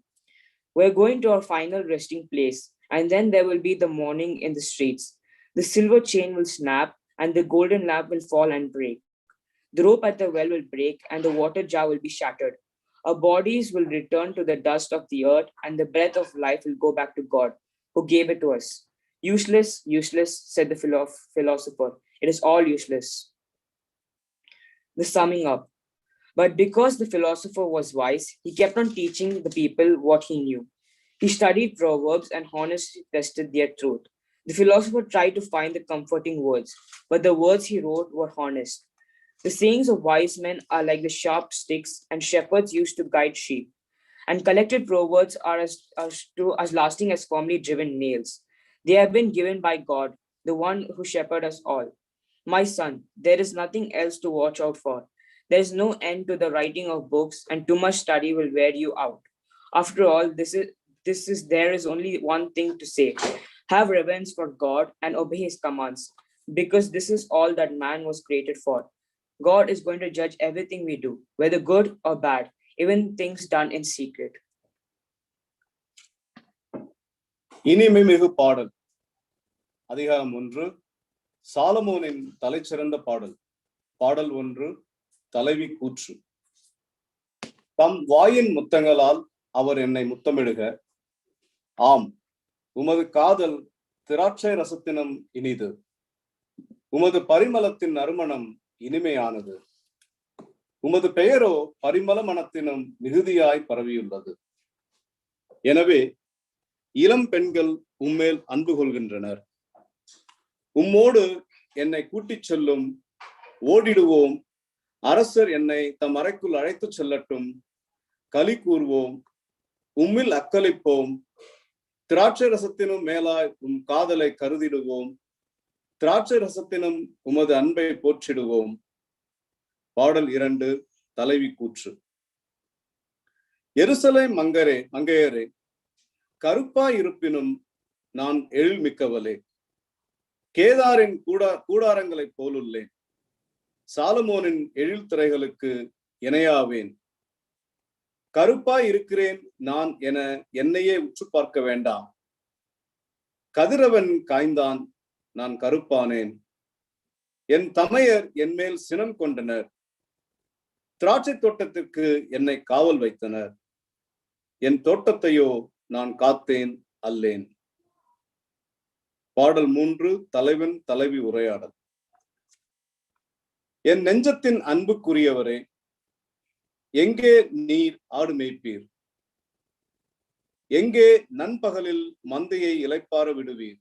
We're going to our final resting place, and then there will be the morning in the streets. The silver chain will snap, and the golden lamp will fall and break. The rope at the well will break, and the water jar will be shattered. Our bodies will return to the dust of the earth, and the breath of life will go back to God, who gave it to us. Useless, useless, said the philosopher. It is all useless. The summing up. But because the philosopher was wise, he kept on teaching the people what he knew. He studied proverbs and honestly tested their truth. The philosopher tried to find the comforting words, but the words he wrote were honest. The sayings of wise men are like the sharp sticks and shepherds used to guide sheep, and collected proverbs are as lasting as firmly driven nails. They have been given by God, the one who shepherds us all. My son, there is nothing else to watch out for. There is no end to the writing of books, and too much study will wear you out. After all, there is only one thing to say. Have reverence for God and obey his commands, because this is all that man was created for. God is going to judge everything we do, whether good or bad, even things done in secret. இனிமை மிகு பாடல். அதிகாரம் 1, சாலமோனின் தலைச்சிறந்த பாடல். பாடல் 1, தலைவி கூற்று. தம் வாயின் முத்தங்களால் அவர் என்னை முத்தமிடுக. ஆம், உமது காதல் திராட்சை ரசத்தினும் இனிது. உமது பரிமளத்தின் நறுமணம் இனிமையானது. உமது பெயரோ பரிமள மனத்தினும் மிகுதியாய் பரவியுள்ளது. எனவே இளம் பெண்கள் உம்மேல் அன்பு கொள்கின்றனர். உம்மோடு என்னை கூட்டிச் செல்லும், ஓடிடுவோம். அரசர் என்னை தம் அறைக்குள் அழைத்துச் செல்லட்டும். களி கூறுவோம், உம்மில் அக்களிப்போம். திராட்சை ரசத்தினும் மேலாய் உம் காதலை கருதிடுவோம். திராட்சை ரசத்தினும் உமது அன்பை போற்றிடுவோம். பாடல் 2, தலைவி கூற்று. எருசலேம் மங்கையரே, கருப்பாய் இருப்பினும் நான் எழில் மிக்கவளே. கேதாரின் கூடாரங்களைப் போலுள்ளேன். சாலமோனின் எழில் திரைகளுக்கு இணையாவேன். கருப்பாய் இருக்கிறேன் நான் என என்னையே உற்று பார்க்க வேண்டாம். கதிரவன் காய்ந்தான், நான் கருப்பானேன். என் தமையர் என் மேல் சினம் கொண்டனர். திராட்சை தோட்டத்திற்கு என்னை காவல் வைத்தனர். என் தோட்டத்தையோ நான் காத்தேன் அல்லேன். பாடல் 3, தலைவன் தலைவி உரையாடல். என் நெஞ்சத்தின் அன்புக்குரியவரே, எங்கே நீர் ஆடு மேய்ப்பீர்? எங்கே நண்பகலில் மந்தையை இளைப்பாற விடுவீர்?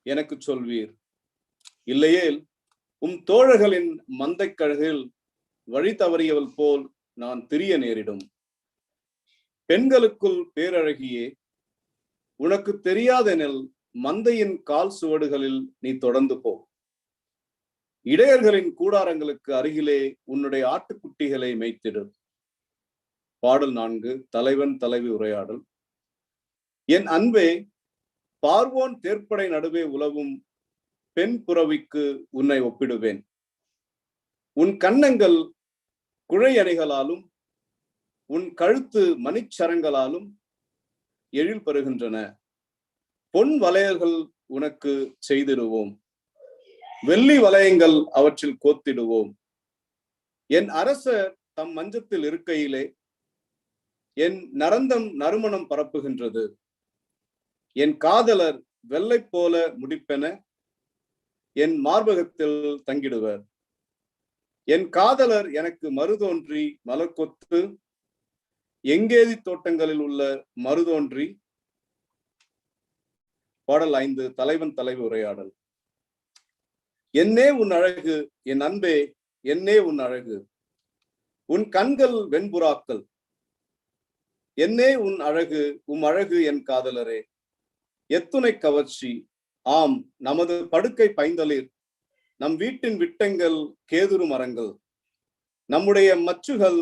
எனக்கு சொல்வீர். இல்லையேல் உம் தோழர்களின் மந்தை கழுகில் வழி தவறியவள் போல் நான் திரிய நேரிடும். பெண்களுக்குள் பேரழகியே, உனக்கு தெரியாதெனில் மந்தையின் கால் சுவடுகளில் நீ தொடர்ந்து போ. இடையர்களின் கூடாரங்களுக்கு அருகிலே உன்னுடைய ஆட்டுக்குட்டிகளை மேய்த்திடு. பாடல் 4, தலைவன் தலைவி உரையாடல். என் அன்பே, பார்வோன் தேர்ப்படை நடுவே உலவும் பெண் புறவிக்கு உன்னை ஒப்பிடுவேன். உன் கன்னங்கள் குழை அணிகளாலும் உன் கழுத்து மணிச்சரங்களாலும் எழில் பெறுகின்றன. பொன் வளையல்கள் உனக்கு செய்திடுவோம். வெள்ளி வளையங்கள் அவற்றில் கோத்திடுவோம். என் அரசர் தம் மஞ்சத்தில் இருக்கையிலே என் நரந்தம் நறுமணம் பரப்புகின்றது. என் காதலர் வெள்ளை போல முடிப்பென என் மார்பகத்தில் தங்கிடுவர். என் காதலர் எனக்கு மறுதோன்றி மலர்கொத்து எங்கேதி தோட்டங்களில் உள்ள மறுதோன்றி. பாடல் 5, தலைவன் தலைவி உரையாடல். என்னே உன் அழகு, என் அன்பே, என்னே உன் அழகு. உன் கண்கள் வெண்புறாக்கள். என்னே உன் அழகு, உம் அழகு என் காதலரே. எத்துணை கவர்ச்சி. ஆம், நமது படுக்கை பைந்தளிர். நம் வீட்டின் விட்டங்கள் கேதுரு மரங்கள். நம்முடைய மச்சுகள்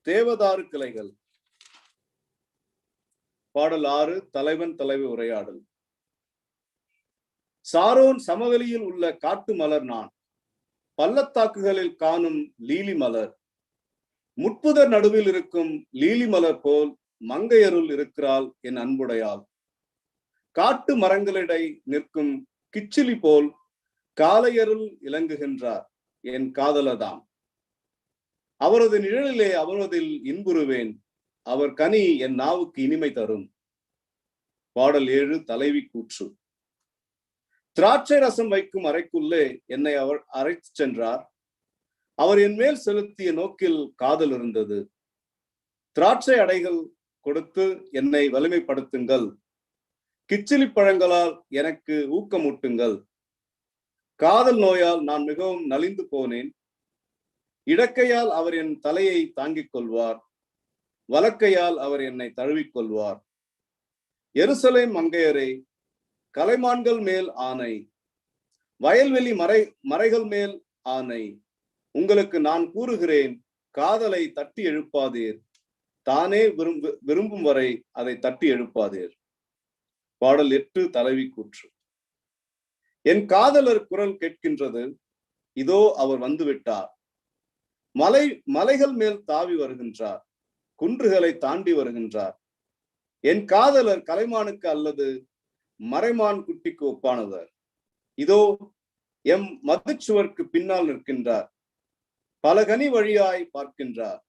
தேவதாரு கிளைகள். பாடல் 6, தலைவன் தலைவி உரையாடல். சாரோன் சமவெளியில் உள்ள காட்டு மலர் நான். பள்ளத்தாக்குகளில் காணும் லீலி மலர். முட்புதர் நடுவில் இருக்கும் லீலி மலர் போல் மங்கையருள் இருக்கிறாள் என் அன்புடையாள். காட்டு மரங்களிடை நிற்கும் கிச்சிலி போல் காலையருள் இலங்குகின்றார் என் காதலதாம். அவரது நிழலிலே அவரதில் இன்புறுவேன். அவர் கனி என் நாவுக்கு இனிமை தரும். பாடல் 7, தலைவி கூற்று. திராட்சை ரசம் வைக்கும் அறைக்குள்ளே என்னை அவர் அழைத்து சென்றார். அவர் என் மேல் செலுத்திய நோக்கில் காதல் இருந்தது. திராட்சை அடைகள் கொடுத்து என்னை வலிமைப்படுத்துங்கள். கிச்சிலி பழங்களால் எனக்கு ஊக்கமூட்டுங்கள். காதல் நோயால் நான் மிகவும் நலிந்து போனேன். இடக்கையால் அவர் என் தலையை தாங்கிக் கொள்வார். வலக்கையால் அவர் என்னை தழுவிக்கொள்வார். எருசலேம் மங்கையரே, கலைமான்கள் மேல் ஆணை, வயல்வெளி மறைகள் மேல் ஆணை, உங்களுக்கு நான் கூறுகிறேன், காதலை தட்டி எழுப்பாதீர். தானே விரும்பும் வரை அதை தட்டி எழுப்பாதீர். பாடல் 8 தலைவி கூற்று. என் காதலர் குரல் கேட்கின்றது, இதோ அவர் வந்துவிட்டார். மலைகள் மேல் தாவி வருகின்றார். குன்றுகளை தாண்டி வருகின்றார். என் காதலர் கலைமானுக்கு அல்லது மறைமான் குட்டிக்கு ஒப்பானவர். இதோ எம் மதுச்சுவருக்கு பின்னால் நிற்கின்றார். பலகனி வழியாய் பார்க்கின்றார்.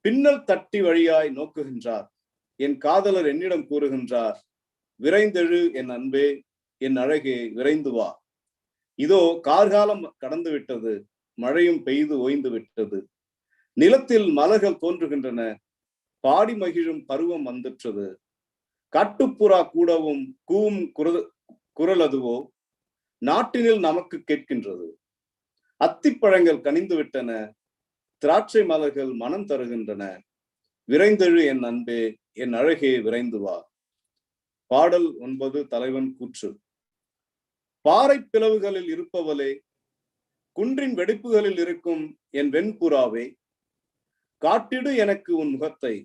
பின்னல் தட்டி வழியாய் நோக்குகின்றார். என் காதலர் என்னிடம் கூறுகின்றார், விரைந்தெழு என் அன்பே, என் அழகே, விரைந்து வா. இதோ கார்காலம் கடந்து விட்டது. மழையும் பெய்து ஓய்ந்து விட்டது. நிலத்தில் மலர்கள் தோன்றுகின்றன. பாடி மகிழும் பருவம் வந்துற்றது. காட்டுப்புறா கூடவும் கூவும் குரல் அதுவோ நாட்டினில் நமக்கு கேட்கின்றது. அத்திப்பழங்கள் கனிந்து விட்டன. திராட்சை மலர்கள் மனம் தருகின்றன. விரைந்தெழு என் அன்பே, என் அழகே, விரைந்து வா. பாடல் 9 தலைவன் கூற்று. பாறை பிளவுகளில் இருப்பவளே, குன்றின் வெடிப்புகளில் இருக்கும் என் வெண்புறாவே, காட்டிடு எனக்கு உன் முகத்தை,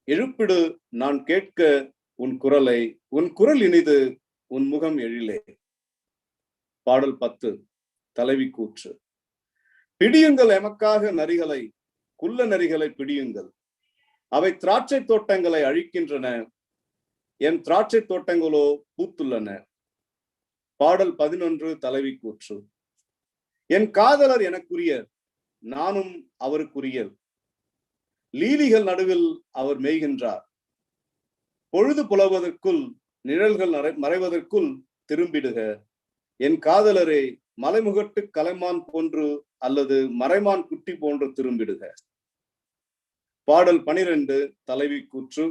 எழுப்பிடு நான் கேட்க உன் குரலை, உன் குரல் இனிது, உன் முகம் எழிலே. பாடல் 10 தலைவி கூற்று. பிடியுங்கள் எமக்காக நரிகளை, குள்ள நரிகளை பிடியுங்கள். அவை திராட்சை தோட்டங்களை அழிக்கின்றன. என் திராட்சை தோட்டங்களோ பூத்துள்ளன. பாடல் 11 தலைவி கூற்று. என் காதலர் எனக்குரியர், நானும் அவருக்குரியர். லீலிகள் நடுவில் அவர் மேய்கின்றார். பொழுது புலவதற்குள், நிழல்கள் மறைவதற்குள் திரும்பிடுக. என் காதலரே, மலைமுகட்டு கலைமான் போன்று அல்லது மறைமான் குட்டி போன்று திரும்பிடுக. பாடல் 12 தலைவி கூற்று.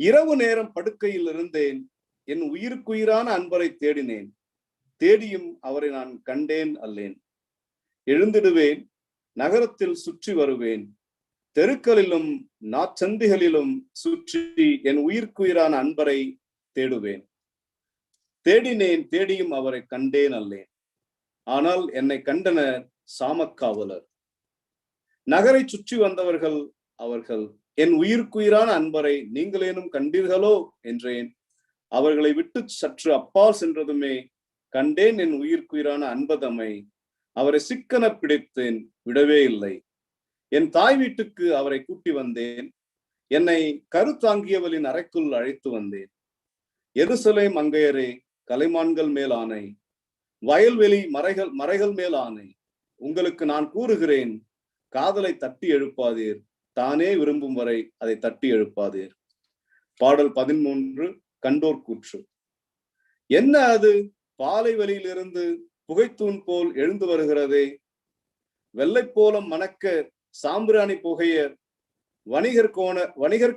இரவு நேரம் படுக்கையில் இருந்தேன். என் உயிருக்குயிரான அன்பரை தேடினேன். தேடியும் அவரை நான் கண்டேன் அல்லேன். எழுந்திடுவேன், நகரத்தில் சுற்றி வருவேன். தெருக்களிலும் நாச்சந்திகளிலும் சுற்றி என் உயிருக்குயிரான அன்பரை தேடுவேன். தேடினேன், தேடியும் அவரை கண்டேன் அல்லேன். ஆனால் என்னை கண்டனர் சாமக்காவலர். நகரை சுற்றி வந்தவர்கள் அவர்கள். என் உயிருக்குயிரான அன்பரை நீங்களேனும் கண்டீர்களோ என்றேன். அவர்களை விட்டு சற்று அப்பால் சென்றதுமே கண்டேன் என் உயிருக்குயிரான அன்பதமை. அவரை சிக்கன பிடித்தேன், விடவே இல்லை. என் தாய் வீட்டுக்கு அவரை கூட்டி வந்தேன். என்னை கருத்தாங்கியவளின் அறைக்குள் அழைத்து வந்தேன். எருசலேம் மங்கையரே, கலைமான்கள் மேல் ஆணை, வயல்வெளி மறைகள் மேல் ஆணை, உங்களுக்கு நான் கூறுகிறேன், காதலை தட்டி எழுப்பாதீர். தானே விரும்பும் வரை அதை தட்டி எழுப்பாதீர். பாடல் 13 கண்டோர் கூற்று. என்ன அது, பாலை வழியிலிருந்து புகைத்தூண் போல் எழுந்து வருகிறதே. வெள்ளைப்போலம் மணக்க சாம்பிராணி புகைய வணிகர்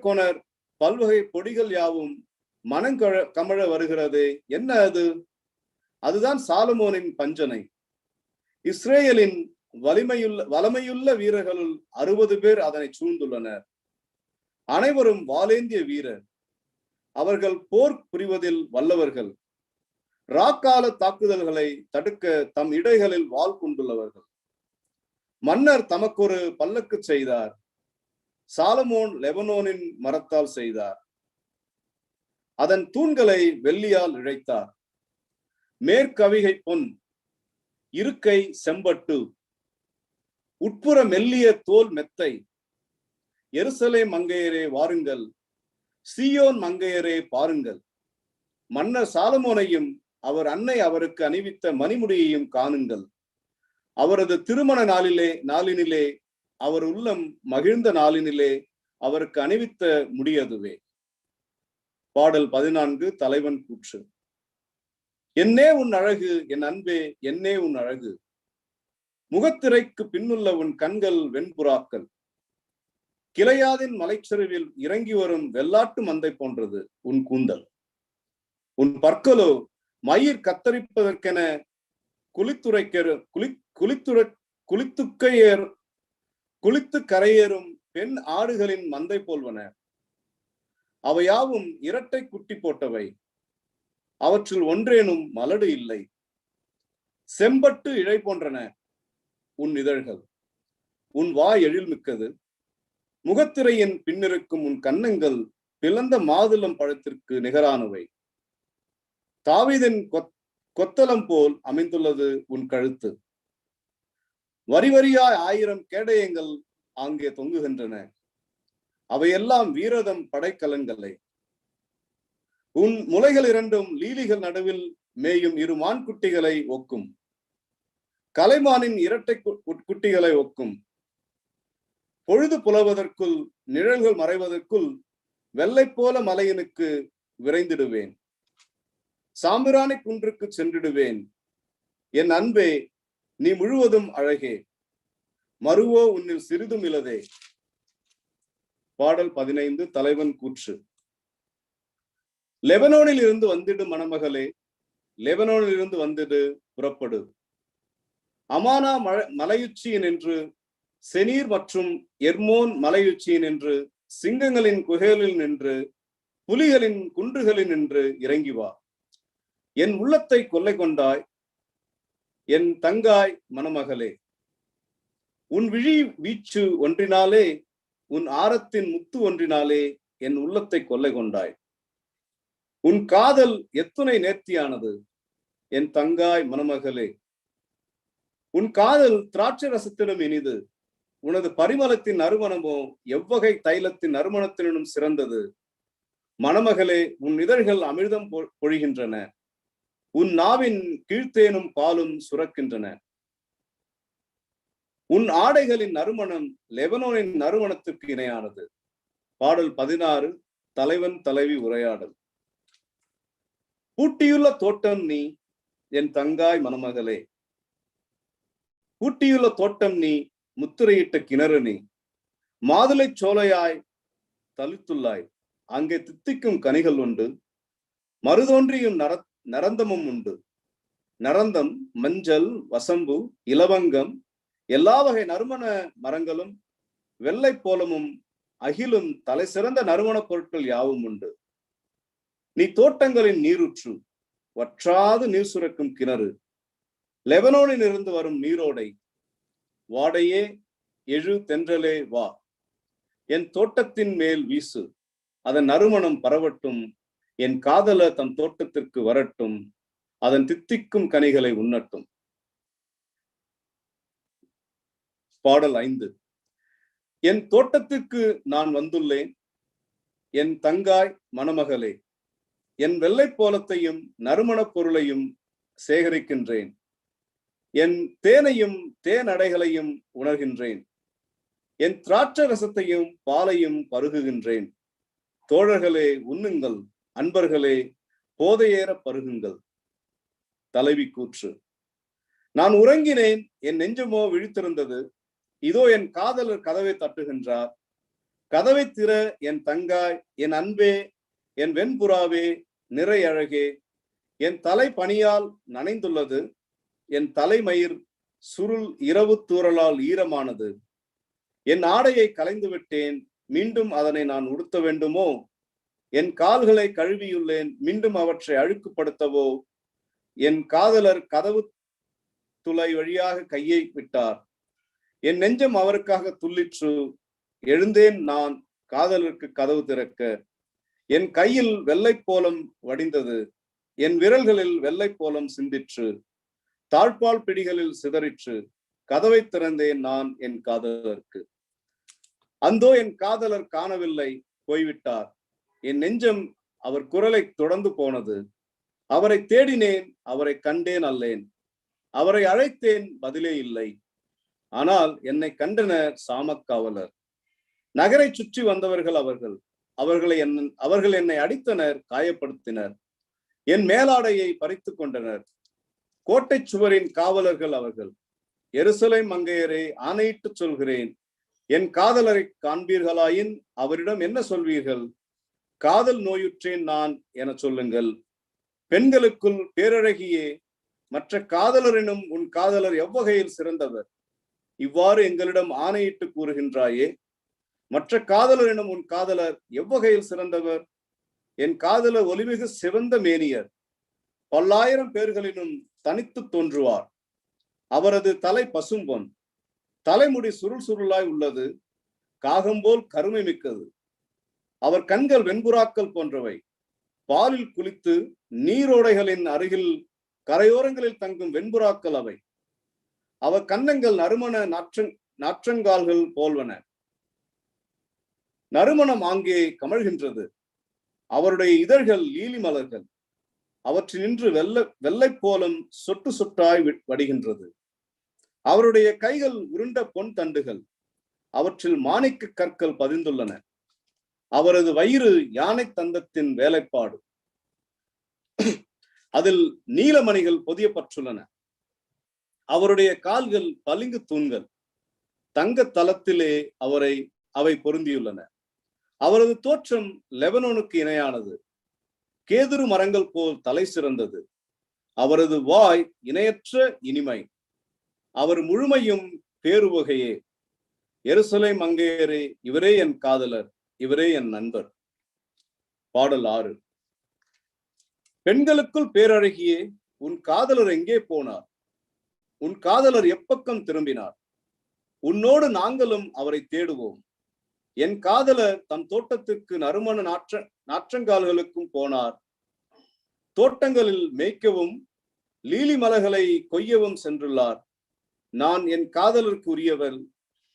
கோணர் பல்வகை பொடிகள் யாவும் கமழ வருகிறதே. என்ன அது? அதுதான் சாலமோனின் பஞ்சனை. இஸ்ரேலின் வலிமையுள்ள வீரர்களுள் 60 பேர் அதனை சூழ்ந்துள்ளனர். அனைவரும் வாளேந்திய வீரர். அவர்கள் போர் புரிவதில் வல்லவர்கள். ராக்கால தாக்குதல்களை தடுக்க தம் இடைகளில் வாள் கொண்டுள்ளவர்கள். மன்னர் தமக்கொரு பல்லக்கு செய்தார். சாலமோன் லெபனோனின் மரத்தால் செய்தார். அதன் தூண்களை வெள்ளியால் இழைத்தார். மேற்கவிகை பொன், இருக்கை செம்பட்டு, உட்புற மெல்லிய தோல் மெத்தை. எருசலேம் மங்கையரே வாருங்கள், சீயோன் மங்கையரே பாருங்கள். மன்னர் சாலமோனையும் அவர் அன்னை அவருக்கு அணிவித்த மணிமுடியையும் காணுங்கள். அவரது திருமண நாளினிலே அவர் உள்ளம் மகிழ்ந்த நாளினிலே அவருக்கு அணிவித்த முடியதுவே. பாடல் 14 தலைவன் கூற்று. என்னே உன் அழகு, என் அன்பே, என்னே உன் அழகு. முகத்திரைக்கு பின்னுள்ள உன் கண்கள் வெண்புறாக்கள். கிளையாதின் மலைச்சரிவில் இறங்கி வரும் வெள்ளாட்டு மந்தை போன்றது உன் கூந்தல். உன் பற்களோ மயிர் கத்தரிப்பதற்கென குளித்து கரையேறும் பெண் ஆடுகளின் மந்தை போல்வன. அவையாவும் இரட்டை குட்டி போட்டவை. அவற்றில் ஒன்றேனும் மலடு இல்லை. செம்பட்டு இழை போன்றன உன் இதழ்கள். உன் வாய் எழில்மிக்கது. முகத்திரையின் பின்னிருக்கும் உன் கன்னங்கள் பிளந்த மாதுளம் பழத்திற்கு நிகரானவை. தாவீதின் கொத்தளம் போல் அமைந்துள்ளது உன் கழுத்து. வரி வரியாய் 1000 கேடயங்கள் அங்கே தொங்குகின்றன. அவையெல்லாம் வீரதம் படைக்கலன்களை. உன் முலைகள் இரண்டும் லீலிகள் நடுவில் மேயும் 2 மான் குட்டிகளை ஒக்கும். கலைமானின் இரட்டை குட்டிகளை ஒக்கும். பொழுது புலவதற்குள், நிழல்கள் மறைவதற்குள் வெள்ளை போல மலையனுக்கு விரைந்திடுவேன். சாம்பிராணி குன்றுக்கு சென்றிடுவேன். என் அன்பே, நீ முழுவதும் அழகே. மறுவோ உன்னில் சிறிதும் இலதே. பாடல் 15 தலைவன் கூற்று. லெபனோனில் இருந்து வந்திடு மணமகளே, லெபனோனில் இருந்து வந்திடு, புறப்படு. அமானா மலையுச்சியின் என்று, செனீர் மற்றும் எர்மோன் மலையுச்சியின் என்று, சிங்கங்களின் குகைகளில் நின்று, புலிகளின் குன்றுகளில் நின்று இறங்கி வா. என் உள்ளத்தை கொள்ளை கொண்டாய், என் தங்காய் மணமகளே. உன் விழி வீச்சு ஒன்றினாலே, உன் ஆரத்தின் முத்து ஒன்றினாலே என் உள்ளத்தை கொள்ளை கொண்டாய். உன் காதல் எத்துணை நேர்த்தியானது, என் தங்காய் மணமகளே. உன் காதல் திராட்சை ரசத்திலும் இனிது. உனது பரிமளத்தின் நறுமணமோ எவ்வகை தைலத்தின் நறுமணத்தினும் சிறந்தது. மணமகளே, உன் இதழ்கள் அமிர்தம் பொழிகின்றன. உன் நாவின் கீழ்த்தேனும் பாலும் சுரக்கின்றன. உன் ஆடைகளின் நறுமணம் லெபனோனின் நறுமணத்திற்கு இணையானது. பாடல் 16 தலைவன் தலைவி உரையாடல். பூட்டியுள்ள தோட்டம் நீ, என் தங்காய் மணமகளே. பூட்டியுள்ள தோட்டம் நீ, முத்திரையிட்ட கிணறு நீ. மாதுளை சோலையாய் தளித்துள்ளாய். அங்கே தித்திக்கும் கனிகள் உண்டு. மறுதோன்றியும் நரந்தமும் உண்டு. நரந்தம், மஞ்சள், வசம்பு, இலவங்கம், எல்லா வகை நறுமண மரங்களும் வெள்ளை போலமும் அகிலும் தலை சிறந்த நறுமணப் பொருட்கள் யாவும் உண்டு. நீ தோட்டங்களின் நீரூற்று, வற்றாது நீர் சுரக்கும் கிணறு, லெபனோனில் இருந்து வரும் நீரோடை. வாடையே எழு தென்றலே வா, என் தோட்டத்தின் மேல் வீசு, அதன் நறுமணம் பரவட்டும். என் காதலர் தன் தோட்டத்திற்கு வரட்டும், அதன் தித்திக்கும் கனிகளை உண்ணட்டும். பாடல் 5. என் தோட்டத்திற்கு நான் வந்துள்ளேன், என் தங்காய் மணமகளே. என் வெள்ளை போலத்தையும் நறுமணப் பொருளையும் சேகரிக்கின்றேன். என் தேனையும் தேனடைகளையும் உணர்கின்றேன். என் திராட்சை ரசத்தையும் பாலையும் பருகுகின்றேன். தோழர்களே உண்ணுங்கள், அன்பர்களே போதையேற பருகுங்கள். தலைவி கூற்று. நான் உறங்கினேன், என் நெஞ்சமோ விழித்திருந்தது. இதோ என் காதலர் கதவை தட்டுகின்றார். கதவை திற என் தங்காய், என் அன்பே, என் வெண்புறாவே, நிறை அழகே. என் தலை பனியால் நனைந்துள்ளது. என் தலைமயிர் சுருள் இரவு தூறலால் ஈரமானது. என் ஆடையை களைந்து விட்டேன், மீண்டும் அதனை நான் உடுத்த வேண்டுமோ? என் கால்களை கழுவியுள்ளேன், மீண்டும் அவற்றை அழுக்குப்படுத்தவோ? என் காதலர் கதவு துளை வழியாக கையை விட்டார். என் நெஞ்சம் அவருக்காக துள்ளிற்று. எழுந்தேன் நான் காதலருக்கு கதவு திறக்க. என் கையில் வெள்ளை போலம் வடிந்தது, என் விரல்களில் வெள்ளை போலம் சிந்திற்று. தாழ்பால் பிடிகளில் சிதறிற்று. கதவை திறந்தேன் நான் என் காதலருக்கு. அந்தோ என் காதலர் காணவில்லை, போய்விட்டார். என் நெஞ்சம் அவர் குரலை தொடர்ந்து போனது. அவரை தேடினேன், அவரை கண்டேன் அல்லேன். அவரை அழைத்தேன், பதிலே இல்லை. ஆனால் என்னை கண்டனர் சாமக்காவலர். நகரை சுற்றி வந்தவர்கள் அவர்கள். அவர்கள் என்னை அடித்தனர், காயப்படுத்தினர். என் மேலாடையை பறித்துக் கொண்டனர். கோட்டை சுவரின் காவலர்கள் அவர்கள். எருசலேம் மங்கையரே, ஆணையிட்டு சொல்கிறேன், என் காதலரை காண்பீர்களாயின் அவரிடம் என்ன சொல்வீர்கள்? காதல் நோயுற்றேன் நான் என சொல்லுங்கள். பெண்களுக்குள் பேரழகியே, மற்ற காதலரினும் உன் காதலர் எவ்வகையில் சிறந்தவர்? இவ்வாறு எங்களிடம் ஆணையிட்டு கூறுகின்றாயே. மற்ற காதலரினும் உன் காதலர் எவ்வகையில் சிறந்தவர்? என் காதலர் ஒளிமிகு சிவந்த மேனியர், பல்லாயிரம் பேர்களினும் தனித்து தோன்றுவார். அவரது தலை பசும்பொன், தலைமுடி சுருள் சுருளாய் உள்ளது, காகம்போல் கருமை மிக்கது. அவர் கண்கள் வெண்புறாக்கள் போன்றவை, பாலில் குளித்து நீரோடைகளின் அருகில் கரையோரங்களில் தங்கும் வெண்புறாக்கள் அவை. அவர் கன்னங்கள் நறுமண நாற்றங்கால்கள் போல்வன. நறுமணம் ஆங்கே கமழ்கின்றது. அவருடைய இதழ்கள் லீலி மலர்கள், அவற்றினின்று வெள்ளை போலம் சொட்டு சொட்டாய் வடிகின்றது. அவருடைய கைகள் உருண்ட பொன் தண்டுகள், அவற்றில் மாணிக்க கற்கள் பதிந்துள்ளன. அவரது வயிறு யானை தந்தத்தின் வேலைப்பாடு, அதில் நீலமணிகள் பொதியப்பட்டுள்ளன. அவருடைய கால்கள் பளிங்கு தூண்கள், தங்க தளத்திலே அவை பொருந்தியுள்ளன. அவரது தோற்றம் லெபனோனுக்கு இணையானது, கேதுரு மரங்கள் போல் தலை சிறந்தது. அவரது வாய் இணையற்ற இனிமை, அவர் முழுமையும் பேருவகையே. எருசலேம் மங்கையரே, இவரே என் காதலர், இவரே என் நண்பர். பாடல் 6. பெண்களுக்குள் பேரழகியே, உன் காதலர் எங்கே போனார்? உன் காதலர் எப்பக்கம் திரும்பினார்? உன்னோடு நாங்களும் அவரை தேடுவோம். என் காதலர் தம் தோட்டத்திற்கு நறுமண நாற்றங்கால்களுக்கும் போனார். தோட்டங்களில் மேய்க்கவும் லீலி மலர்களை கொய்யவும் சென்றுள்ளார். நான் என் காதலருக்கு உரியவர்,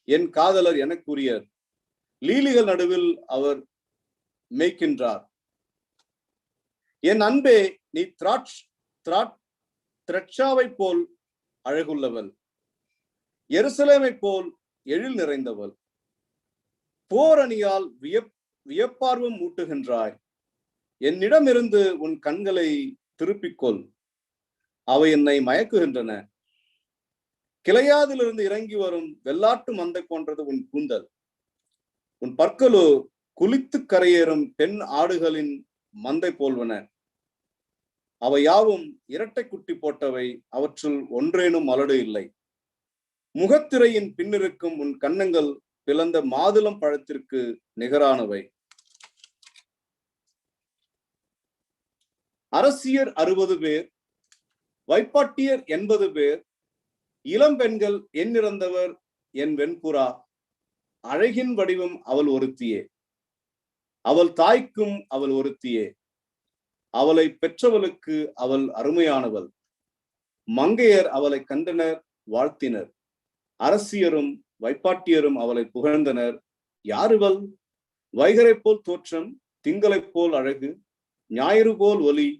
என் காதலர் எனக்கு உரியர். லீலிகள் நடுவில் அவர் மேய்க்கின்றார். என் அன்பே, நீ திரட்சாவை போல் அழகுள்ளவள், எருசலேமை போல் எழில் நிறைந்தவள். போர் அணியால் வியப்பார்வம் ஊட்டுகின்றாய். என்னிடமிருந்து உன் கண்களை திருப்பிக்கொள், அவை என்னை மயக்குகின்றன. கிளையாதிலிருந்து இறங்கி வரும் வெள்ளாட்டு மந்தை போன்றது உன் கூந்தல். உன் பற்களோ குளித்து கரையேறும் பெண் ஆடுகளின் மந்தை போல்வன. அவை யாவும் இரட்டை குட்டி போட்டவை, அவற்றுள் ஒன்றேனும் மலடு இல்லை. முகத்திரையின் பின்னிருக்கும் உன் கன்னங்கள் பிளந்த மாதுளம் பழத்திற்கு நிகரானவை. அரசியர் 60 பேர், வைப்பாட்டியர் 80 பேர், இளம் பெண்கள் எண்ணிறந்தவர் என் வெண்புறா. அழகின் வடிவம் அவள் ஒருத்தியே, அவள் தாய்க்கும் அவள் ஒருத்தியே. அவளை பெற்றவளுக்கு அவள் அருமையானவள். மங்கையர் அவளை கண்டனர், வாழ்த்தினர். அரசியரும் வைப்பாட்டியரும் அவளை புகழ்ந்தனர். யாருவள்? வைகரை போல் தோற்றம், திங்களைப் போல் அழகு, ஞாயிறு போல் ஒலி,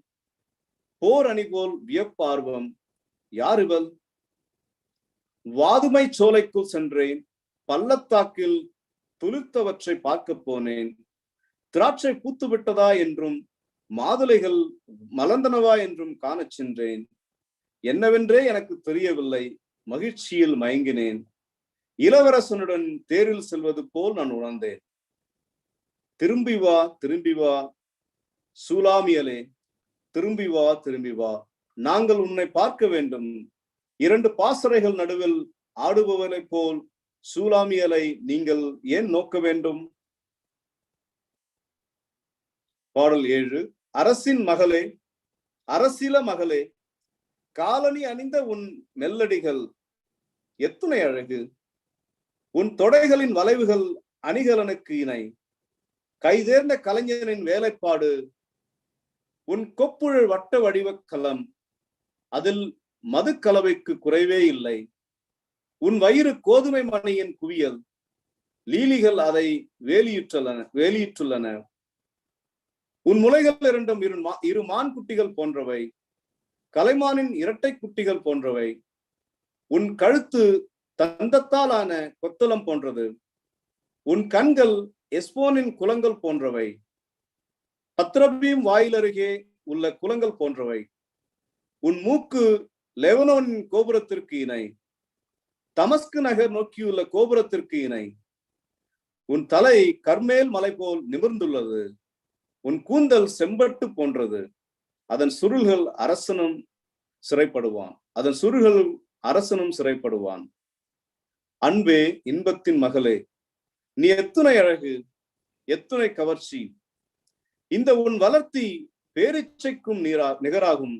போர் அணி போல் வியப்பார்வம். யாருவள்? வாதுமை சோலைக்குள் சென்றேன், பள்ளத்தாக்கில் துளிர்த்தவற்றை பார்க்க போனேன். திராட்சை பூத்து விட்டதா என்றும் மாதுளைகள் மலர்ந்தனவா என்றும் காணச் சென்றேன். என்னவென்றே எனக்கு தெரியவில்லை, மகிழ்ச்சியில் மயங்கினேன். இளவரசனுடன் தேரில் செல்வது போல் நான் உணர்ந்தேன். திரும்பி வா, திரும்பி வா சூலாமியலே, திரும்பி வா, திரும்பி வா, நாங்கள் உன்னை பார்க்க வேண்டும். 2 பாசறைகள் நடுவில் ஆடுபவனை போல் சூலாமியலை நீங்கள் ஏன் நோக்க வேண்டும்? பாடல் 7. அரசின் மகளே, அரசில மகளே, காலணி அணிந்த உன் மெல்லடிகள் எத்துணை அழகு. உன் தொடைகளின் வளைவுகள் அணிகலனுக்கு இணை. கைதேர்ந்த கலைஞனின் வேலைப்பாடு. உன் கொப்புழல் வட்ட வடிவ கலம், அதில் மது கலவைக்கு குறைவே இல்லை. உன் வயிறு கோதுமை மணியின் குவியல், லீலிகள் அதை வேலியுற்றுள்ளன. உன் முலைகள் இரண்டும் இரு மான் குட்டிகள் போன்றவை, கலைமானின் இரட்டை குட்டிகள் போன்றவை. உன் கழுத்து தந்தத்தாலான கொத்தளம் போன்றது. உன் கண்கள் எஸ்போனின் குளங்கள் போன்றவை, பத்ரபீம் வாயிலருகே உள்ள குளங்கள் போன்றவை. உன் மூக்கு லெபனோனின் கோபுரத்திற்கு இணை, தமஸ்கு நகர் நோக்கியுள்ள கோபுரத்திற்கு இணை. உன் தலை கர்மேல் மலை போல் நிமிர்ந்துள்ளது, உன் கூந்தல் செம்பட்டு போன்றது. அதன் சுருள்கள் அரசனும் சிறைப்படுவான். அன்பே, இன்பத்தின் மகளே, நீ எத்துணை அழகு, எத்துணை கவர்ச்சி. இந்த உன் வளர்த்தி பேரிச்சைக்கும் நிகராகும்.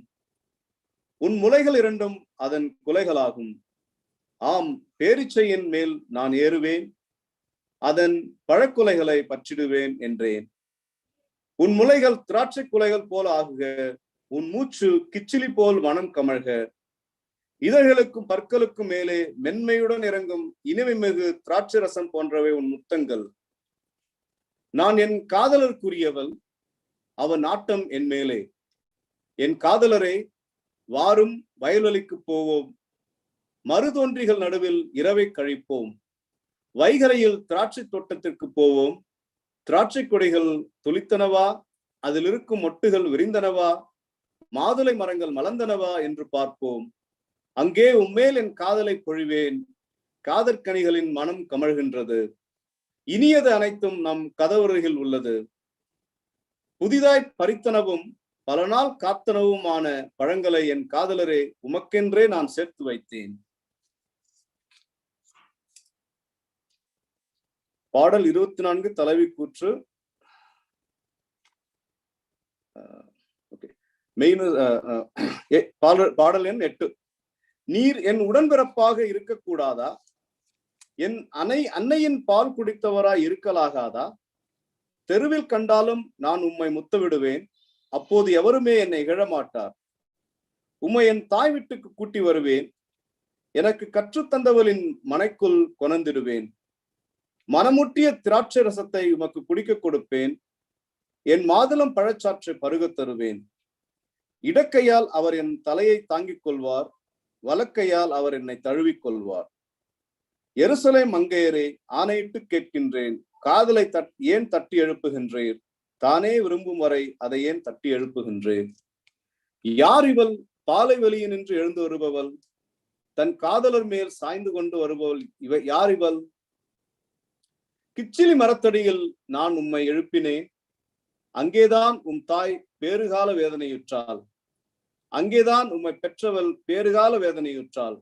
உன் முலைகள் இரண்டும் அதன் குலைகளாகும். ஆம், பேரிச்சையின் மேல் நான் ஏறுவேன், அதன் பழக்குலைகளை பற்றிடுவேன் என்றேன். உன் முலைகள் திராட்சை குலைகள் போல ஆகுக, உன் மூச்சு கிச்சிலி போல் மனம் கமழ்க. இதழ்களுக்கும் பற்களுக்கும் மேலே மென்மையுடன் இறங்கும் இனிமை மிகு திராட்சை ரசம் போன்றவை உன் முத்தங்கள். நான் என் காதலருக்குரியவள், அவன் நாட்டம் என் மேலே. என் காதலரே, வாரும் வயல்வெளிக்கு போவோம், மருதொன்றிகள் நடுவில் இரவை கழிப்போம். வைகரையில் திராட்சை தோட்டத்திற்கு போவோம். திராட்சை கொடிகள் துளித்தனவா, அதில் இருக்கும் மொட்டுகள் விரிந்தனவா, மாதுளை மரங்கள் மலர்ந்தனவா என்று பார்ப்போம். அங்கே உம்மேல் என் காதலை பொழிவேன், காதற்கனிகளின் மனம் கமழ்கின்றது. இனியது அனைத்தும் நம் கதவருகில் உள்ளது. புதிதாய் பறித்தனவும் பல நாள் காத்தனவுமான பழங்களை என் காதலரே உமக்கென்றே நான் சேர்த்து வைத்தேன். பாடல் 24 தலைவி கூற்று. பாடல் எண் 8. நீர் என் உடன்பிறப்பாக இருக்கக்கூடாதா? என் அன்னையின் பால் குடித்தவராய் இருக்கலாகாதா? தெருவில் கண்டாலும் நான் உம்மை முத்தவிடுவேன், அப்போது எவருமே என்னை இகழமாட்டார். உம்மை என் தாய் வீட்டுக்கு கூட்டி வருவேன், எனக்கு கற்றுத்தந்தவளின் மனைக்குள் கொணர்ந்திடுவேன். மனமுட்டிய திராட்சை ரசத்தை உமக்கு குடிக்க கொடுப்பேன், என் மாதுளம் பழச்சாற்றை பருகத் தருவேன். இடக்கையால் அவர் என் தலையை தாங்கிக் கொள்வார், வலக்கையால் அவர் என்னை தழுவிக் கொள்வார். எருசலேம் மங்கையரே, ஆணையிட்டு கேட்கின்றேன், காதலை ஏன் தட்டி எழுப்புகின்றீர்? தானே விரும்பும் வரை அதை ஏன் தட்டி எழுப்புகின்றேன்? யார் இவள்? பாலை வெளியினின்று எழுந்து வருபவள், தன் காதலர் மேல் சாய்ந்து கொண்டு வருபவள். யார் இவள்? கிச்சிலி மரத்தடியில் நான் உம்மை எழுப்பினேன், அங்கேதான் உம் தாய் பேறுகால வேதனையுற்றாள். அங்கேதான் உம்மை பெற்றவள் பேறுகால வேதனையுற்றாள்.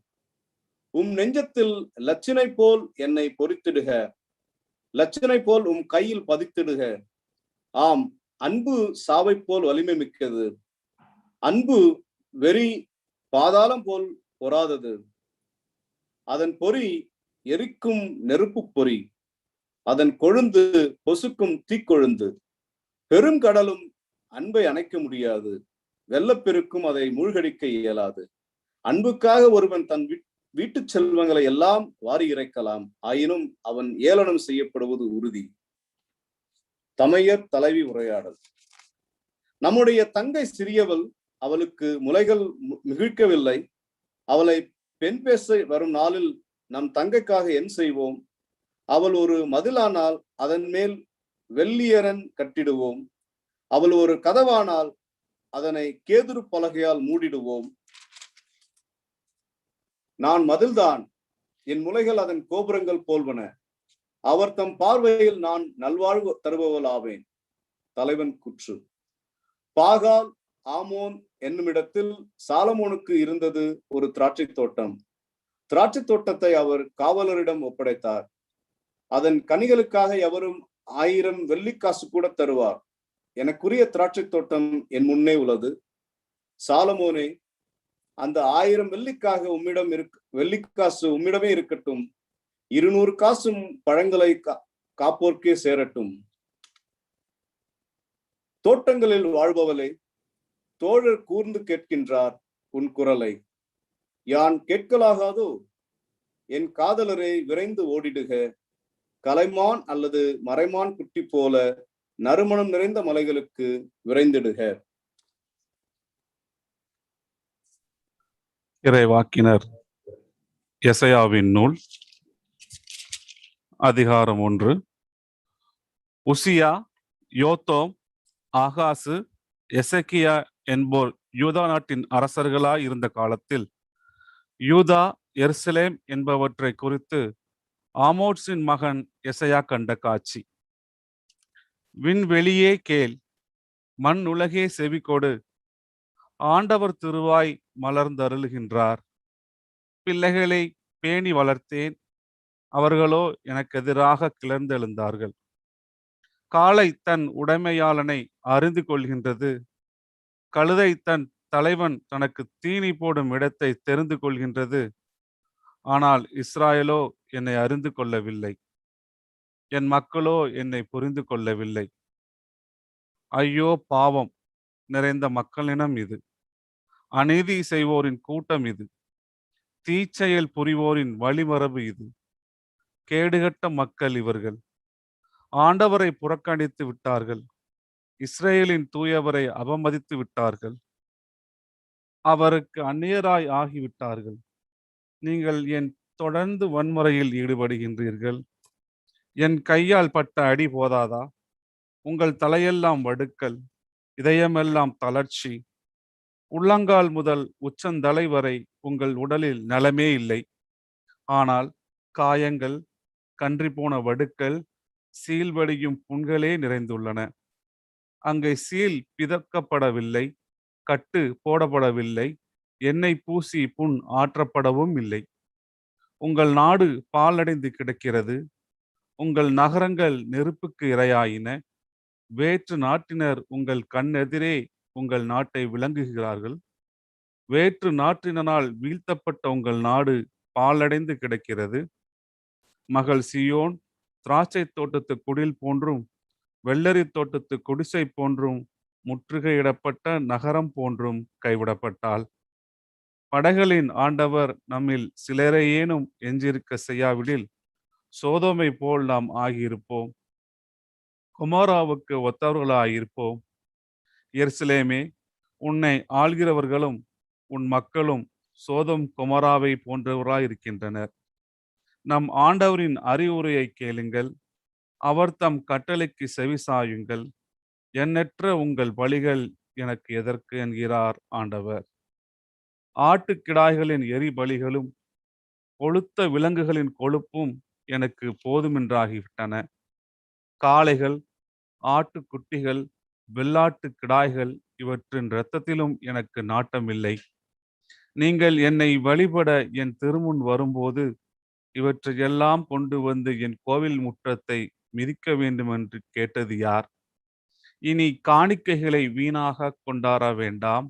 உம் நெஞ்சத்தில் லட்சினை போல் என்னை பொறித்திடுக, லட்சணை போல் உம் கையில் பதித்திடுக. ஆம், அன்பு சாவை போல் வலிமை மிக்கது, அன்பு வெறி பாதாளம் போல் பொறாதது. அதன் பொறி எரிக்கும் நெருப்பு பொறி, அதன் கொழுந்து பொசுக்கும் தீக்கொழுந்து. பெருங்கடலும் அன்பை அணைக்க முடியாது, வெள்ளப்பெருக்கும் அதை மூழ்கடிக்க இயலாது. அன்புக்காக ஒருவன் தன் வீட்டு செல்வங்களை எல்லாம் வாரி இறைக்கலாம், ஆயினும் அவன் ஏளனம் செய்யப்படுவது உறுதி. தமையர் தலைவி உரையாடல். நம்முடைய தங்கை சிறியவள், அவளுக்கு முலைகள் மிகிழ்க்கவில்லை. அவளை பெண் பேச வரும் நாளில் நம் தங்கைக்காக என் செய்வோம்? அவள் ஒரு மதிலானால் அதன் மேல் வெள்ளியரன் கட்டிடுவோம். அவள் ஒரு கதவானால் அதனை கேதுரு பலகையால் மூடிடுவோம். நான் மதில்தான், என் முலைகள் அதன் கோபுரங்கள் போல்வன. அவர் தம் பார்வையில் நான் நல்வாழ்வு தருபவள் ஆவேன். தலைவன் கூற்று. பாகால் ஆமோன் என்னுமிடத்தில் சாலமோனுக்கு இருந்தது ஒரு திராட்சை தோட்டம். திராட்சை தோட்டத்தை அவர் காவலரிடம் ஒப்படைத்தார். அதன் கனிகளுக்காக எவரும் 1000 வெள்ளிக்காசு கூட தருவார். எனக்குரிய திராட்சை தோட்டம் என் முன்னே உள்ளது. சாலமோனே, அந்த 1000 வெள்ளிக்காக வெள்ளிக்காசு உம்மிடமே இருக்கட்டும். 200 காசும் பழங்களை காப்போர்க்கே சேரட்டும். தோட்டங்களில் வாழ்பவளே, தோழர் கூர்ந்து கேட்கின்றார் உன் குரலை. யான் கேட்கலாகாதோ? என் காதலரை விரைந்து ஓடிடுக. கலைமான் அல்லது மறைமான் குட்டி போல நறுமணம் நிறைந்த மலைகளுக்கு விரைந்திடுக. இறைவாக்கினர் எசையாவின் நூல் அதிகாரம் 1 உசியா, யோத்தோம், ஆகாசு, எசேக்கியா என்போர் யூதா நாட்டின் அரசர்களாய் இருந்த காலத்தில் யூதா, எருசலேம் என்பவற்றை குறித்து ஆமோத்ஸின் மகன் எசையா கண்ட காட்சி. விண்வெளியே கேள், மண் உலகே செவிகொடு, ஆண்டவர் திருவாய் மலர்ந்தருளுகின்றார். பிள்ளைகளை பேணி வளர்த்தேன், அவர்களோ எனக்கு எதிராக கிளர்ந்தெழுந்தார்கள். காளை தன் உடைமையாளனை அறிந்து கொள்கின்றது, கழுதை தன் தலைவன் தனக்கு தீனி போடும் இடத்தை தெரிந்து கொள்கின்றது. ஆனால் இஸ்ராயலோ என்னை அறிந்து கொள்ளவில்லை, என் மக்களோ என்னை புரிந்து கொள்ளவில்லை. ஐயோ, பாவம் நிறைந்த மக்களினம் இது, அநீதி செய்வோரின் கூட்டம் இது, தீச்செயல் புரிவோரின் வழிமரபு இது. கேடுகட்ட மக்கள் இவர்கள், ஆண்டவரை புறக்கணித்து விட்டார்கள், இஸ்ரேலின் தூயவரை அவமதித்து விட்டார்கள், அவருக்கு அந்நியராய் ஆகிவிட்டார்கள். நீங்கள் என் தொடர்ந்து வன்முறையில் ஈடுபடுகின்றீர்கள். என் கையால் பட்ட அடி போதாதா? உங்கள் தலையெல்லாம் வடுக்கல், இதயமெல்லாம் தளர்ச்சி, உள்ளங்கால் முதல் உச்சந்தலை வரை உங்கள் உடலில் நலமே இல்லை. ஆனால் காயங்கள், கன்றி போன வடுக்கள், சீல்வடியும் புண்களே நிறைந்துள்ளன. அங்கே சீல் பிதக்கப்படவில்லை, கட்டு போடப்படவில்லை, எண்ணெய் பூசி புண் ஆற்றப்படவும் இல்லை. உங்கள் நாடு பாழடைந்து கிடக்கிறது, உங்கள் நகரங்கள் நெருப்புக்கு இரையாயின. வேற்று நாட்டினர் உங்கள் கண்ணெதிரே உங்கள் நாட்டை விளங்குகிறார்கள். வேற்று நாட்டினால் வீழ்த்தப்பட்ட உங்கள் நாடு பாழடைந்து கிடக்கிறது. மகள் சியோன் திராட்சை தோட்டத்து குடில் போன்றும் வெள்ளரி தோட்டத்து குடிசை போன்றும் முற்றுகையிடப்பட்ட நகரம் போன்றும் கைவிடப்பட்டாள். படைகளின் ஆண்டவர் நம்மில் சிலரையேனும் எஞ்சிருக்க செய்யாவிடில் சோதோமை போல் நாம் ஆகியிருப்போம், கொமோராவுக்கு ஒத்தவர்களாயிருப்போம். எருசலேமே, உன்னை ஆள்கிறவர்களும் உன் மக்களும் சோதோம் கொமோராவை போன்றவராயிருக்கின்றனர். நம் ஆண்டவரின் அறிவுரையை கேளுங்கள், அவர் தம் கட்டளைக்கு செவிசாயுங்கள். எண்ணற்ற உங்கள் பலிகள் எனக்கு எதற்கு என்கிறார் ஆண்டவர். ஆட்டுக்கிடாய்களின் எரிபலிகளும் கொழுத்த விலங்குகளின் கொழுப்பும் எனக்கு போதுமென்றாகிவிட்டன. காளைகள், ஆட்டுக்குட்டிகள், வெள்ளாட்டு கிடாய்கள் இவற்றின் இரத்தத்திலும் எனக்கு நாட்டமில்லை. நீங்கள் என்னை வழிபட என் திருமுன் வரும்போது இவற்றையெல்லாம் கொண்டு வந்து என் கோவில் முற்றத்தை மிதிக்க வேண்டும் என்று கேட்டது யார்? இனி காணிக்கைகளை வீணாக கொண்டாட வேண்டாம்.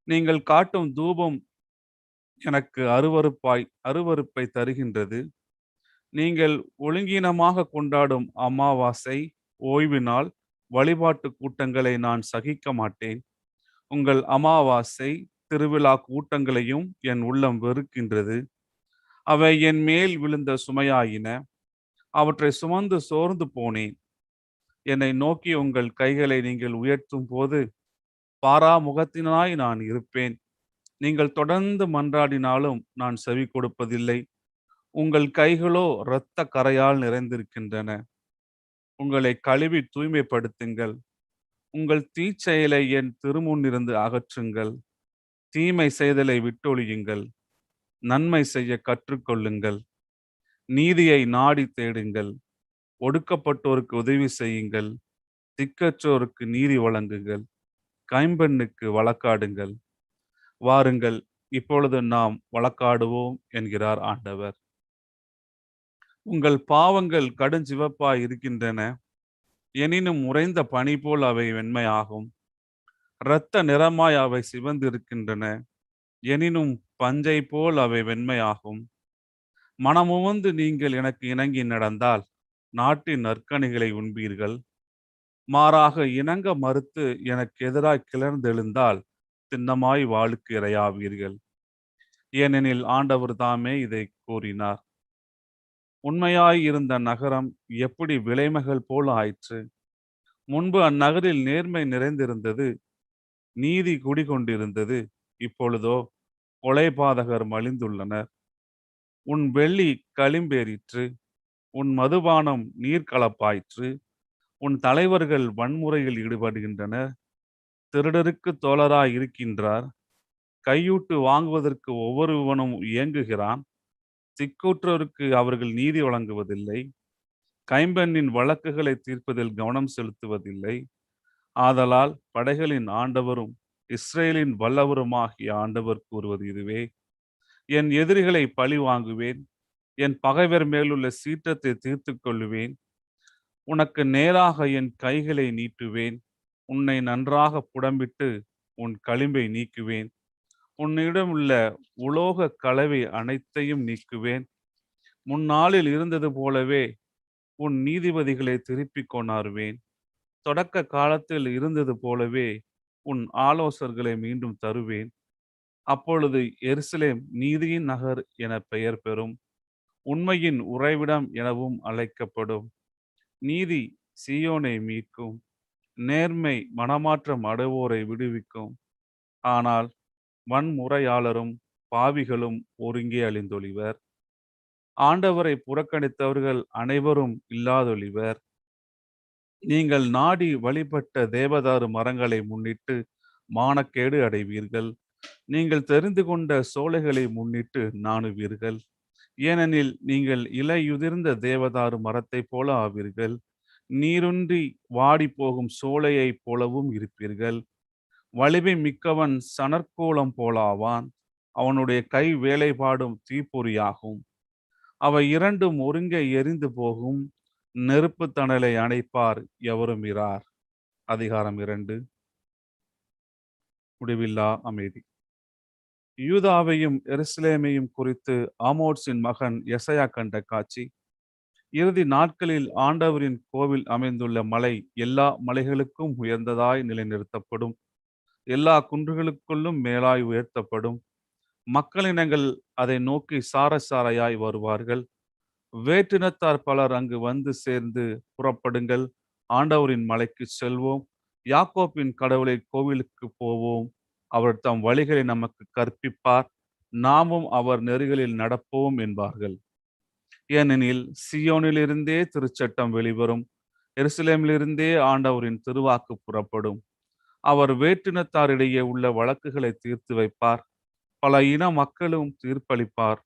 நீங்கள் காட்டும் தூபம் எனக்கு அருவருப்பை தருகின்றது. நீங்கள் ஒழுங்கீனமாக கொண்டாடும் அமாவாசை, ஓய்வு நாள், வழிபாட்டு கூட்டங்களை நான் சகிக்க மாட்டேன். உங்கள் அமாவாசை, திருவிழா கூட்டங்களையும் என் உள்ளம் வெறுக்கின்றது. அவை என் மேல் விழுந்த சுமையாயின, அவற்றை சுமந்து சோர்ந்து போனேன். என்னை நோக்கி உங்கள் கைகளை நீங்கள் உயர்த்தும் போது பாராமுகத்தினாய் நான் இருப்பேன். நீங்கள் தொடர்ந்து மன்றாடினாலும் நான் செவி கொடுப்பதில்லை. உங்கள் கைகளோ இரத்த கரையால் நிறைந்திருக்கின்றன. உங்களை கழுவி தூய்மைப்படுத்துங்கள். உங்கள் தீச்செயலை என் திருமுன்னிருந்து அகற்றுங்கள். தீமை செய்தலை விட்டொழியுங்கள். நன்மை செய்ய கற்றுக்கொள்ளுங்கள். நீதியை நாடி தேடுங்கள். ஒடுக்கப்பட்டோருக்கு உதவி செய்யுங்கள். திக்கற்றோருக்கு நீதி வழங்குங்கள். கைம்பெண்ணுக்கு வழக்காடுங்கள். வாருங்கள், இப்பொழுது நாம் வழக்காடுவோம் என்கிறார் ஆண்டவர். உங்கள் பாவங்கள் கடுஞ்சிவப்பாய் இருக்கின்றன, எனினும் உறைந்த பனி போல் அவை வெண்மையாகும். இரத்த நிறமாய் அவை சிவந்திருக்கின்றன, எனினும் பஞ்சை போல் அவை வெண்மையாகும். மனமுவந்து நீங்கள் எனக்கு இணங்கி நடந்தால் நாட்டின் நற்கனிகளை உண்பீர்கள். மாறாக இணங்க மறுத்து எனக்கு எதிராய் கிளர்ந்தெழுந்தால் திண்ணமாய் வாளுக்கு இரையாவீர்கள். ஏனெனில் ஆண்டவர் தாமே இதை கூறினார். உண்மையாய் இருந்த நகரம் எப்படி விலைமகள் போல் ஆயிற்று. முன்பு அந்நகரில் நேர்மை நிறைந்திருந்தது, நீதி குடிகொண்டிருந்தது. இப்பொழுதோ கொலைபாதகர் மலிந்துள்ளனர். உன் வெள்ளி களிம்பேறிற்று, உன் மதுபானம் நீர்கலப்பாயிற்று, உன் தலைவர்கள் வன்முறையில் ஈடுபடுகின்றனர். திருடருக்கு தோழராய் இருக்கின்றார். கையூட்டு வாங்குவதற்கு ஒவ்வொருவனும் இயங்குகிறான். திக்கூற்றோருக்கு அவர்கள் நீதி வழங்குவதில்லை. கைம்பெண்ணின் வழக்குகளை தீர்ப்பதில் கவனம் செலுத்துவதில்லை. ஆதலால் படைகளின் ஆண்டவரும் இஸ்ரேலின் வல்லவருமாகிய ஆண்டவர் கூறுவது இதுவே: என் எதிரிகளை பழி வாங்குவேன். என் பகைவர் மேலுள்ள சீற்றத்தை தீர்த்து கொள்ளுவேன். உனக்கு நேராக என் கைகளை நீட்டுவேன். உன்னை நன்றாக புடம்பிட்டு உன் களிம்பை நீக்குவேன். உன்னிடம் உள்ள உலோக கலவை அனைத்தையும் நீக்குவேன். முன்னாளில் இருந்தது போலவே உன் நீதிபதிகளை திருப்பிக் கொணருவேன். தொடக்க காலத்தில் இருந்தது போலவே உன் ஆலோசகர்களை மீண்டும் தருவேன். அப்பொழுது எருசலேம் நீதியின் நகர் என பெயர் பெறும், உண்மையின் உறைவிடம் எனவும் அழைக்கப்படும். நீதி சீயோனை மீட்கும், நேர்மை மனமாற்றம் அடைவோரை விடுவிக்கும். ஆனால் வன்முறையாளரும் பாவிகளும் ஒருங்கே அழிந்தொழிவர். ஆண்டவரை புறக்கணித்தவர்கள் அனைவரும் இல்லாதொழிவர். நீங்கள் நாடி வழிபட்ட தேவதாரு மரங்களை முன்னிட்டு மானக்கேடு அடைவீர்கள். நீங்கள் தெரிந்து கொண்ட சோலைகளை முன்னிட்டு நாணுவீர்கள். ஏனெனில் நீங்கள் இலையுதிர்ந்த தேவதாரு மரத்தைப் போல ஆவீர்கள். நீருன்றி வாடி போகும் சோலையைப் போலவும் இருப்பீர்கள். வலிமை மிக்கவன் சணற்கோலம் போலாவான். அவனுடைய கை வேலைப்பாடும் தீப்பொறியாகும். அவை இரண்டும் ஒருங்கே எரிந்து போகும். நெருப்பு தணலை அணைப்பார் எவரும் இரார். அதிகாரம் 2. முடிவில்லா அமைதி. யூதாவையும் எருசலேமையும் குறித்து ஆமோத்சின் மகன் எசையா கண்ட காட்சி. இறுதி நாட்களில் ஆண்டவரின் கோவில் அமைந்துள்ள மலை எல்லா மலைகளுக்கும் உயர்ந்ததாய் நிலைநிறுத்தப்படும். எல்லா குன்றுகளுக்குள்ளும் மேலாய் உயர்த்தப்படும். மக்களினங்கள் அதை நோக்கி சாரசாரையாய் வருவார்கள். வேற்றினத்தார் பலர் அங்கு வந்து சேர்ந்து, புறப்படுங்கள், ஆண்டவரின் மலைக்கு செல்வோம், யாக்கோப்பின் கடவுளின் கோவிலுக்கு போவோம். அவர் தம் வழிகளை நமக்கு கற்பிப்பார், நாமும் அவர் நெறிகளில் நடப்போம் என்பார்கள். ஏனெனில் சியோனிலிருந்தே திருச்சட்டம் வெளிவரும், எருசலேமிலிருந்தே ஆண்டவரின் திருவாக்கு புறப்படும். அவர் வேற்றினத்தாரிடையே உள்ள வழக்குகளை தீர்த்து வைப்பார். பல இன மக்களும் தீர்ப்பளிப்பார்.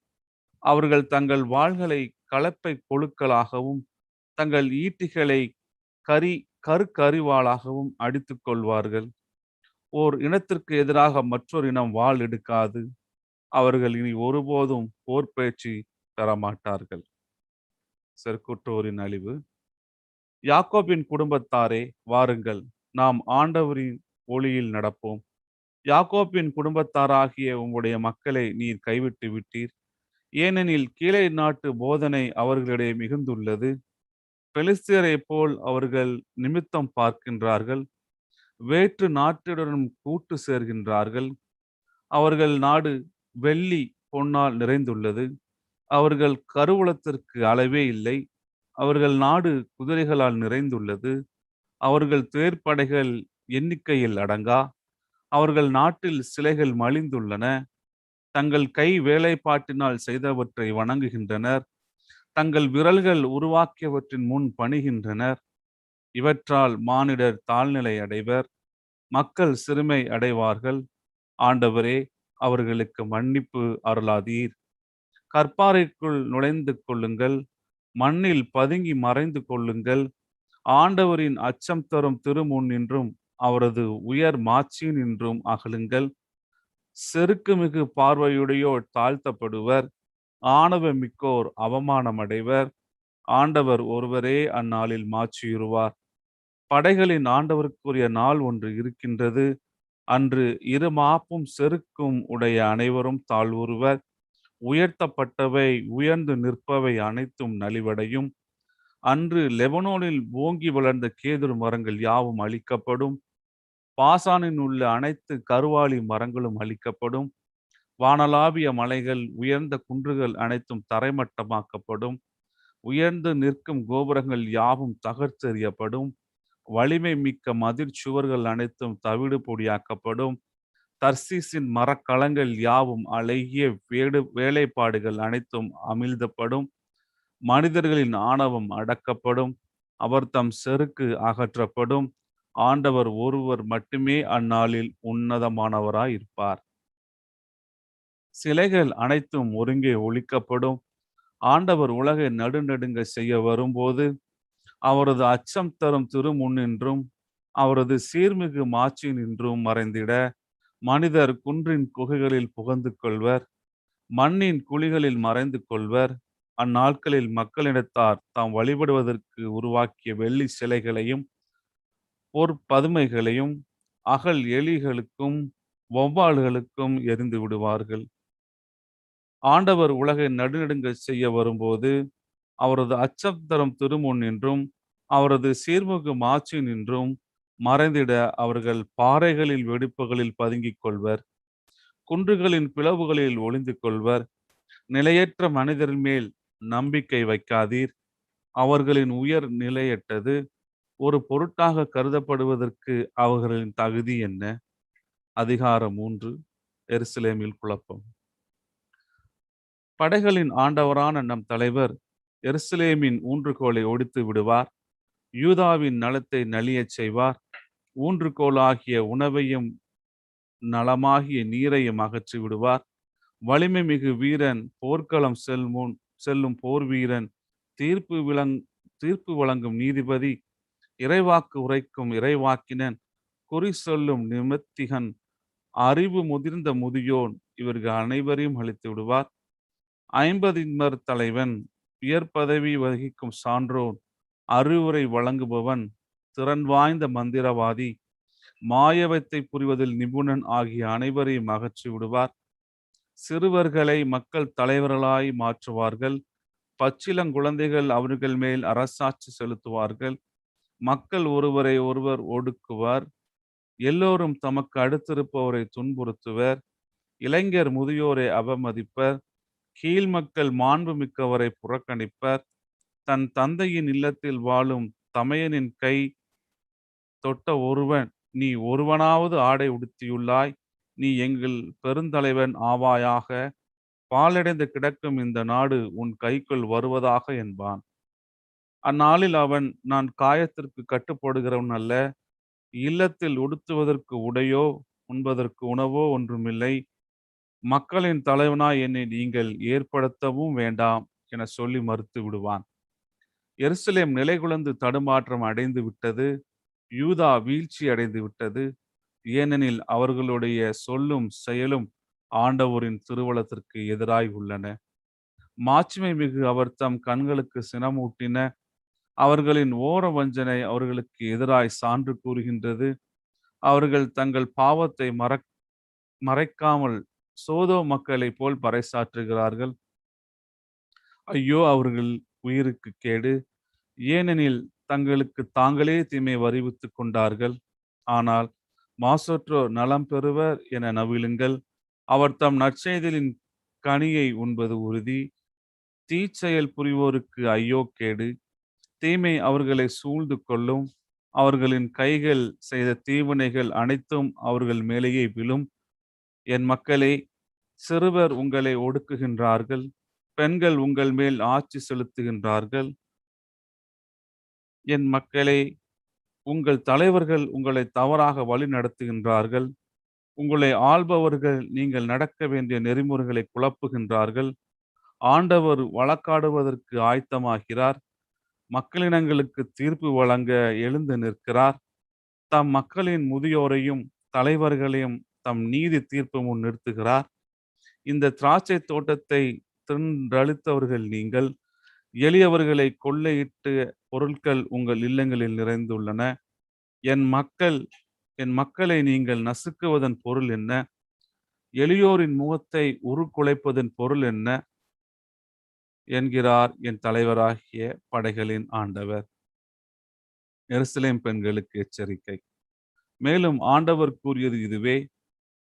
அவர்கள் தங்கள் வாள்களை கலப்பை கொழுக்களாகவும் தங்கள் ஈட்டிகளை கருக்கரிவாளாகவும் அடித்துக் கொள்வார்கள். ஓர் இனத்திற்கு எதிராக மற்றொரு இனம் வாள் எடுக்காது. அவர்கள் இனி ஒருபோதும் போர் பயிற்சி பெறமாட்டார்கள். செருக்குற்றோரின் அழிவு. யாக்கோபின் குடும்பத்தாரே, வாருங்கள், நாம் ஆண்டவரின் ஒளியில் நடப்போம். யாக்கோப்பின் குடும்பத்தாராகிய உம்முடைய மக்களை நீர் கைவிட்டு விட்டீர். ஏனெனில் கீழே நாட்டு போதனை அவர்களிடையே மிகுந்துள்ளது. பெலிஸ்தியரை போல் அவர்கள் நிமித்தம் பார்க்கின்றார்கள். வேற்று நாட்டுடனும் கூட்டு சேர்கின்றார்கள். அவர்கள் நாடு வெள்ளி பொன்னால் நிறைந்துள்ளது. அவர்கள் கருவூலத்திற்கு அளவே இல்லை. அவர்கள் நாடு குதிரைகளால் நிறைந்துள்ளது. அவர்கள் தேர்ப்படைகள் எண்ணிக்கையில் அடங்கா. அவர்கள் நாட்டில் சிலைகள் மலிந்துள்ளன. தங்கள் கை வேலைப்பாட்டினால் செய்தவற்றை வணங்குகின்றனர். தங்கள் விரல்கள் உருவாக்கியவற்றின் முன் பணிகின்றனர். இவற்றால் மானிடர் தாழ்நிலை அடைவர், மக்கள் சிறுமை அடைவார்கள். ஆண்டவரே, அவர்களுக்கு மன்னிப்பு அருளாதீர். கற்பாறைக்குள் நுழைந்து கொள்ளுங்கள், மண்ணில் பதுங்கி மறைந்து கொள்ளுங்கள். ஆண்டவரின் அச்சம் தரும் திருமுன்னின்றும் அவரது உயர் மாட்சியினின்றும் அகலுங்கள். செருக்குமிகு பார்வையுடையோர் தாழ்த்தப்படுவர், ஆணவ மிக்கோர் அவமானமடைவர். ஆண்டவர் ஒருவரே அந்நாளில் மாட்சியுறுவார். படைகளின் ஆண்டவருக்குரிய நாள் ஒன்று இருக்கின்றது. அன்று இருமாப்பும் செருக்கும் உடைய அனைவரும் தாழ்வுறுவர். உயர்த்தப்பட்டவை உயர்ந்து நிற்பவை அனைத்தும் நலிவடையும். அன்று லெபனோனில் ஓங்கி வளர்ந்த கேதுரு மரங்கள் யாவும் அழிக்கப்படும். பாசானில் உள்ள அனைத்து கருவாலி மரங்களும் அழிக்கப்படும். வானளாவிய மலைகள், உயர்ந்த குன்றுகள் அனைத்தும் தரைமட்டமாக்கப்படும். உயர்ந்து நிற்கும் கோபுரங்கள் யாவும் தகர்த்தெறியப்படும். வலிமை மிக்க மதிர் சுவர்கள் அனைத்தும் தவிடு பொடியாக்கப்படும். தர்சீசின் மரக்கலங்கள் யாவும் அழகிய வேலைப்பாடுகள் அனைத்தும் அமிழ்தப்படும். மனிதர்களின் ஆணவம் அடக்கப்படும். அவர் தம் செருக்கு அகற்றப்படும். ஆண்டவர் ஒருவர் மட்டுமே அந்நாளில் உன்னதமானவராய் இருப்பார். சிலைகள் அனைத்தும் ஒருங்கே ஒழிக்கப்படும். ஆண்டவர் உலகை நடுநடுங்க செய்ய வரும்போது அவரது அச்சம் தரும் திருமுன்னின்றும் அவரது சீர்மிகு மாட்சியினின்றும் மறைந்திட மனிதர் குன்றின் குகைகளில் புகுந்து கொள்வர், மண்ணின் குழிகளில் மறைந்து கொள்வர். அந்நாட்களில் மக்களிடத்தார் தாம் வழிபடுவதற்கு உருவாக்கிய வெள்ளி சிலைகளையும் பொற்பதுமைகளையும் அகல் எலிகளுக்கும் வௌவால்களுக்கும் எரிந்து விடுவார்கள். ஆண்டவர் உலகை நடுநடுங்க செய்ய வரும்போது அவரது அச்சம் தரும் திருமுன் என்றும் அவரது சீர்மிகு மாட்சியின் என்றும் மறைந்திட அவர்கள் பாறைகளில் வெடிப்புகளில் பதுங்கிக் கொள்வர், குன்றுகளின் பிளவுகளில் ஒளிந்து கொள்வர். நிலையற்ற மனிதர் மேல் நம்பிக்கை வைக்காதீர், அவர்களின் உயர் நிலையற்றது. ஒரு பொருட்டாக கருதப்படுவதற்கு அவர்களின் தகுதி என்ன? அதிகாரம் 3. எருசலேமில் குழப்பம். படைகளின் ஆண்டவரான நம் தலைவர் எருசலேமின் ஊன்றுகோலை ஒடித்து விடுவார், யூதாவின் நலத்தை நலியச் செய்வார். ஊன்றுகோலாகிய உணவையும் நலமாகிய நீரையும் அகற்றி விடுவார். வலிமை மிகு வீரன், போர்க்களம் செல்லும் போர் வீரன், தீர்ப்பு வழங்கும் நீதிபதி, இறைவாக்கு உரைக்கும் இறைவாக்கினன், குறி சொல்லும் நிமித்திகன், அறிவு முதிர்ந்த முதியோன், இவர்கள் அனைவரையும் அழித்து விடுவார். 50 தலைவன், உயர் பதவி வகிக்கும் சான்றோன், அறிவுரை வழங்குபவன், திறன் வாய்ந்த மந்திரவாதி, மாயவத்தை புரிவதில் நிபுணன் ஆகிய அனைவரையும் அகற்றி விடுவார். சிறுவர்களை மக்கள் தலைவர்களாய் மாற்றுவார்கள். பச்சிலங்குழந்தைகள் அவர்கள் மேல் அரசாட்சி செலுத்துவார்கள். மக்கள் ஒருவரை ஒருவர் ஒடுக்குவர். எல்லோரும் தமக்கு அடுத்திருப்பவரை துன்புறுத்துவர். இளைஞர் முதியோரை அவமதிப்பர். கீழ் மக்கள் மாண்பு மிக்கவரை புறக்கணிப்பர். தன் தந்தையின் இல்லத்தில் வாழும் தமையனின் கை தொட்ட ஒருவன், நீ ஒருவனாவது ஆடை உடுத்தியுள்ளாய், நீ எங்கள் பெருந்தலைவன் ஆவாயாக, பாலடைந்து கிடக்கும் இந்த நாடு உன் கைக்குள் வருவதாக என்பான். அந்நாளில் அவன், நான் காயத்திற்கு கட்டுப்படுகிறவன் அல்ல, இல்லத்தில் உடுத்துவதற்கு உடையோ உண்பதற்கு உணவோ ஒன்றுமில்லை, மக்களின் தலைவனாய் என்னை நீங்கள் ஏற்படுத்தவும் வேண்டாம் என சொல்லி மறுத்து விடுவான். எருசலேம் நிலைகுலந்து தடுமாற்றம் அடைந்து விட்டது, யூதா வீழ்ச்சி அடைந்து விட்டது. ஏனெனில் அவர்களுடைய சொல்லும் செயலும் ஆண்டவரின் திருவலத்திற்கு எதிராய் உள்ளன. மாட்சிமை மிகு அவர் தம் கண்களுக்கு சினமூட்டின அவர்களின் ஓர வஞ்சனை அவர்களுக்கு எதிராய் சான்று கூறுகின்றது. அவர்கள் தங்கள் பாவத்தை மறைக்காமல் சோதோ மக்களை போல் பறைசாற்றுகிறார்கள். ஐயோ, அவர்கள் உயிருக்கு கேடு, ஏனெனில் தங்களுக்கு தாங்களே தீமை வருவித்துக் கொண்டார்கள். ஆனால் மாசற்றோர் நலம் பெறுவர் என நவிலுங்கள். அவர் தம் நற்செய்தலின் கனியை உண்பது உறுதி. தீச்செயல் புரிவோருக்கு ஐயோ கேடு, தீமை அவர்களை சூழ்ந்து கொள்ளும். அவர்களின் கைகள் செய்த தீவினைகள் அனைத்தும் அவர்கள் மேலேயே விழும். என் மக்களே, சிறுவர் உங்களை ஒடுக்குகின்றார்கள், பெண்கள் உங்கள் மேல் ஆட்சி செலுத்துகின்றார்கள். என் மக்களே, உங்கள் தலைவர்கள் உங்களை தவறாக வழி நடத்துகின்றார்கள். உங்களை ஆள்பவர்கள் நீங்கள் நடக்க வேண்டிய நெறிமுறைகளை குழப்புகின்றார்கள். ஆண்டவர் வழக்காடுவதற்கு ஆயத்தமாகிறார், மக்களினங்களுக்கு தீர்ப்பு வழங்க எழுந்து நிற்கிறார். தம் மக்களின் முதியோரையும் தலைவர்களையும் தம் நீதி தீர்ப்பு முன் நிறுத்துகிறார். இந்த திராட்சை தோட்டத்தை தின்றளித்தவர்கள் நீங்கள், எளியவர்களை கொள்ளையிட்டு பொருட்கள் உங்கள் இல்லங்களில் நிறைந்துள்ளன. என் மக்களை நீங்கள் நசுக்குவதன் பொருள் என்ன? எளியோரின் முகத்தை உருக்குலைப்பதன் பொருள் என்ன? என்கிறார் என் தலைவராகிய படைகளின் ஆண்டவர். எருசலேம் பெண்களுக்கு எச்சரிக்கை. மேலும் ஆண்டவர் கூறியது இதுவே: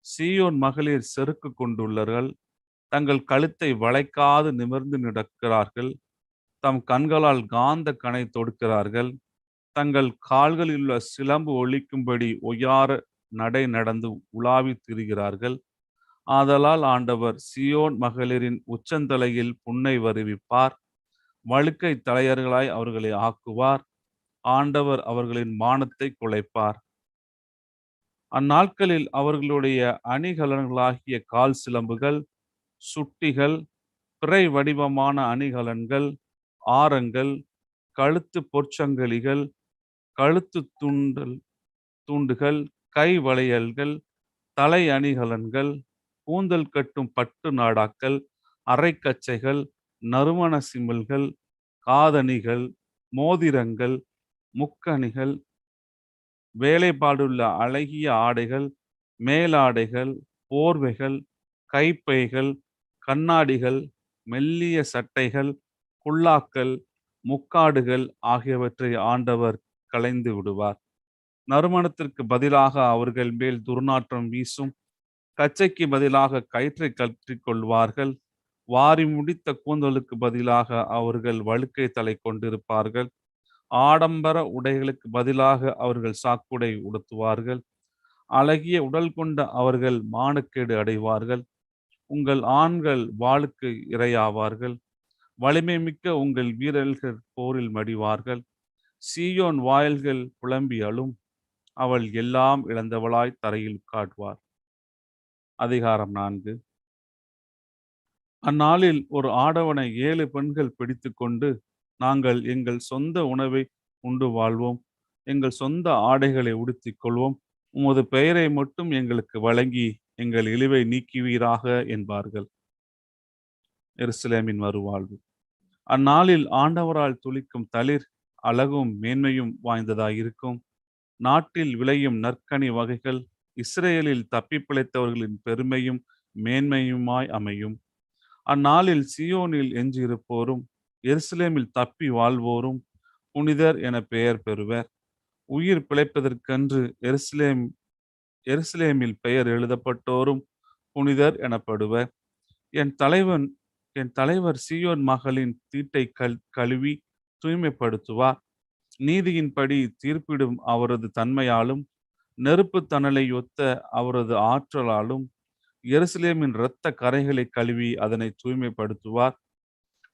சீயோன் மகளிர் செருக்கு கொண்டுள்ளார்கள், தங்கள் கழுத்தை வளைக்காது நிமிர்ந்து நடக்கிறார்கள், தம் கண்களால் காந்த கணை தொடுக்கிறார்கள், தங்கள் கால்களில் உள்ள சிலம்பு ஒலிக்கும்படி ஒய்யார நடை நடந்து உலாவி திரிகிறார்கள். ஆதலால் ஆண்டவர் சீயோன் மகளிரின் உச்சந்தலையில் புண்ணை வருவிப்பார், வழுக்கை தலையர்களாய் அவர்களை ஆக்குவார். ஆண்டவர் அவர்களின் மானத்தை குலைப்பார். அந்நாட்களில் அவர்களுடைய அணிகலன்களாகிய கால் சிலம்புகள், சுட்டிகள், பிறை வடிவமான அணிகலன்கள், ஆரங்கள், கழுத்து பொற்சங்கிலிகள், கழுத்து தூண்டுகள், கை வளையல்கள், தலை அணிகலன்கள், கூந்தல் கட்டும் பட்டு நாடாக்கள், அரைக்கச்சைகள், நறுமண சிமிழ்கள், காதணிகள், மோதிரங்கள், முக்கணிகள், வேலைப்பாடுள்ள அழகிய ஆடைகள், மேலாடைகள், போர்வைகள், கைப்பைகள், கண்ணாடிகள், மெல்லிய சட்டைகள், குல்லாக்கள், முக்காடுகள் ஆகியவற்றை ஆண்டவர் களைந்து விடுவார். நறுமணத்திற்கு பதிலாக அவர்கள் மேல் துர்நாற்றம் வீசும். கச்சைக்கு பதிலாக கயிற்றை கற்றிக் கொள்வார்கள். வாரி முடித்த கூந்தலுக்கு பதிலாக அவர்கள் வழுக்கை தலை கொண்டிருப்பார்கள். ஆடம்பர உடைகளுக்கு பதிலாக அவர்கள் சாக்குடை உடுத்துவார்கள். அழகிய உடல் கொண்ட அவர்கள் மானக்கேடு அடைவார்கள். உங்கள் ஆண்கள் வாளுக்கு இரையாவார்கள். வலிமை மிக்க உங்கள் வீரர்கள் போரில் மடிவார்கள். சீயோன் வாயில்கள் புலம்பி அழும். அவள் எல்லாம் இழந்தவளாய் தரையில் காட்டுவார். அதிகாரம் 4. அந்நாளில் ஒரு ஆடவனை 7 பெண்கள் பிடித்து கொண்டு, நாங்கள் எங்கள் சொந்த உணவை உண்டு வாழ்வோம், எங்கள் சொந்த ஆடைகளை உடுத்திக் கொள்வோம், உமது பெயரை மட்டும் எங்களுக்கு வழங்கி எங்கள் இழிவை நீக்குவீராக என்பார்கள். எருசலேமின் மறுவாழ்வு. அந்நாளில் ஆண்டவரால் துளிக்கும் தளிர் அழகும் மேன்மையும் வாய்ந்ததாயிருக்கும். நாட்டில் விளையும் நற்கனி வகைகள் இஸ்ரேலில் தப்பி பிழைத்தவர்களின் பெருமையும் மேன்மையுமாய் அமையும். அந்நாளில் சியோனில் எஞ்சியிருப்போரும் எருசலேமில் தப்பி வாழ்வோரும் புனிதர் என பெயர் பெறுவர். உயிர் பிழைப்பதற்கென்று எருசலேமில் பெயர் எழுதப்பட்டோரும் புனிதர் எனப்படுவர். என் தலைவர் சீயோன் மகளின் தீட்டை கழுவி தூய்மைப்படுத்துவார். நீதியின்படி தீர்ப்பிடும் அவரது தன்மையாலும் நெருப்பு தணலை ஒத்த அவரது ஆற்றலாலும் எருசலேமின் இரத்த கரைகளை கழுவி அதனை தூய்மைப்படுத்துவார்.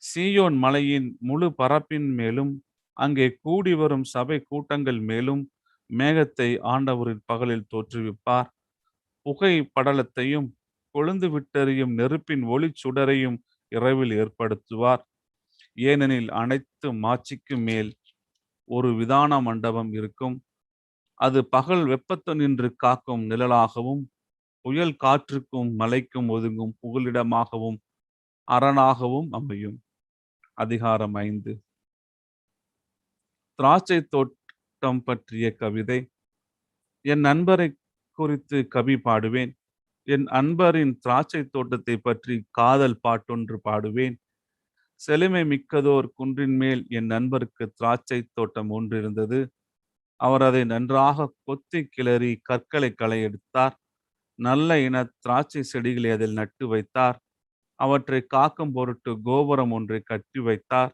சீயோன் மலையின் முழு பரப்பின் மேலும் அங்கே கூடி வரும் சபை கூட்டங்கள் மேலும் மேகத்தை ஆண்டவரின் பகலில் தோற்றுவிப்பார். புகை படலத்தையும் கொழுந்து விட்டெறியும் நெருப்பின் ஒளி சுடரையும் இரவில் ஏற்படுத்துவார். ஏனெனில் அனைத்து மாட்சிக்கு மேல் ஒரு விதான மண்டபம் இருக்கும். அது பகல் வெப்பத்து நின்று காக்கும் நிழலாகவும் புயல் காற்றுக்கும் மலைக்கும் ஒதுங்கும் புகலிடமாகவும் அரணாகவும் அமையும். அதிகாரம் 5. திராட்சை தோட்டம் பற்றிய கவிதை. என் நண்பரை குறித்து கவி பாடுவேன். என் அன்பரின் திராட்சை தோட்டத்தை பற்றி காதல் பாட்டொன்று பாடுவேன். செழுமை மிக்கதோர் குன்றின் மேல் என் நண்பருக்கு திராட்சை தோட்டம் ஒன்று இருந்தது. அவர் அதை நன்றாக கொத்தி கிளறி கற்களை களை எடுத்தார். நல்ல இன திராட்சை செடிகளை அதில் நட்டு வைத்தார். அவற்றை காக்கும் பொருட்டு கோபுரம் ஒன்றை கட்டி வைத்தார்.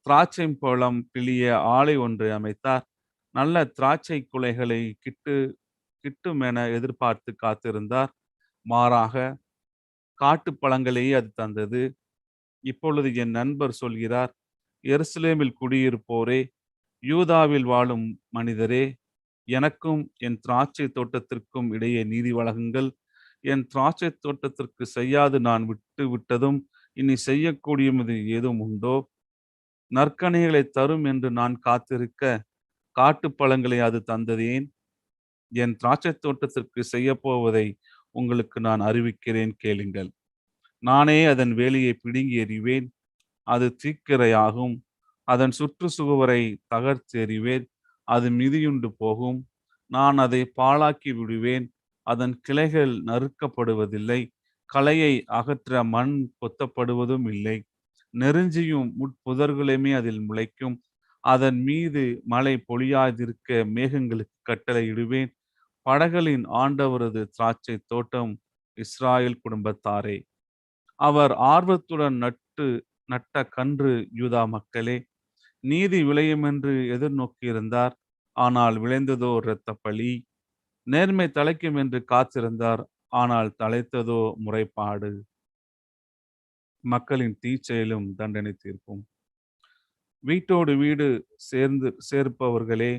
திராட்சை பழம் பிழிய ஆலை ஒன்றை அமைத்தார். நல்ல திராட்சை குலைகளை கிட்டுமென எதிர்பார்த்து காத்திருந்தார். மாறாக காட்டு பழங்களையே அது தந்தது. இப்பொழுது என் நண்பர் சொல்கிறார், எருசலேமில் குடியிருப்போரே, யூதாவில் வாழும் மனிதரே, எனக்கும் என் திராட்சை தோட்டத்திற்கும் இடையே நீதி வழங்குங்கள். என் திராட்சை தோட்டத்திற்கு செய்யாது நான் விட்டு விட்டதும் இனி செய்யக்கூடியது ஏதும் உண்டோ? நற்கனிகளை தரும் என்று நான் காத்திருக்க காட்டு பழங்களை அது தந்ததேன்? என் திராட்சை தோட்டத்திற்கு செய்ய போவதை உங்களுக்கு நான் அறிவிக்கிறேன், கேளுங்கள். நானே அதன் வேலியை பிடுங்கி எறிவேன், அது தீக்கிரையாகும். அதன் சுற்றுச்சுவரை தகர்த்து எறிவேன், அது மிதியுண்டு போகும். நான் அதை பாழாக்கி விடுவேன், அதன் கிளைகள் நறுக்கப்படுவதில்லை, களையை அகற்ற மண் கொத்தப்படுவதும் இல்லை. நெருஞ்சியும் முட்புதர்களுமே அதில் முளைக்கும். அதன் மீது மழை பொழியாதிருக்க மேகங்களுக்கு கட்டளையிடுவேன். படைகளின் ஆண்டவரது திராட்சை தோட்டம் இஸ்ராயேல் குடும்பத்தாரே. அவர் ஆர்வத்துடன் நட்ட கன்று யூதா மக்களே. நீதி விளையும் என்று எதிர்நோக்கியிருந்தார், ஆனால் விளைந்ததோ இரத்த பழி. நேர்மை தலைக்கும் என்று காத்திருந்தார், ஆனால் தலைத்ததோ முறைப்பாடு. மக்களின் தீச்செயலும் தண்டனை தீர்ப்பும். வீட்டோடு வீடு சேர்ப்பவர்களே,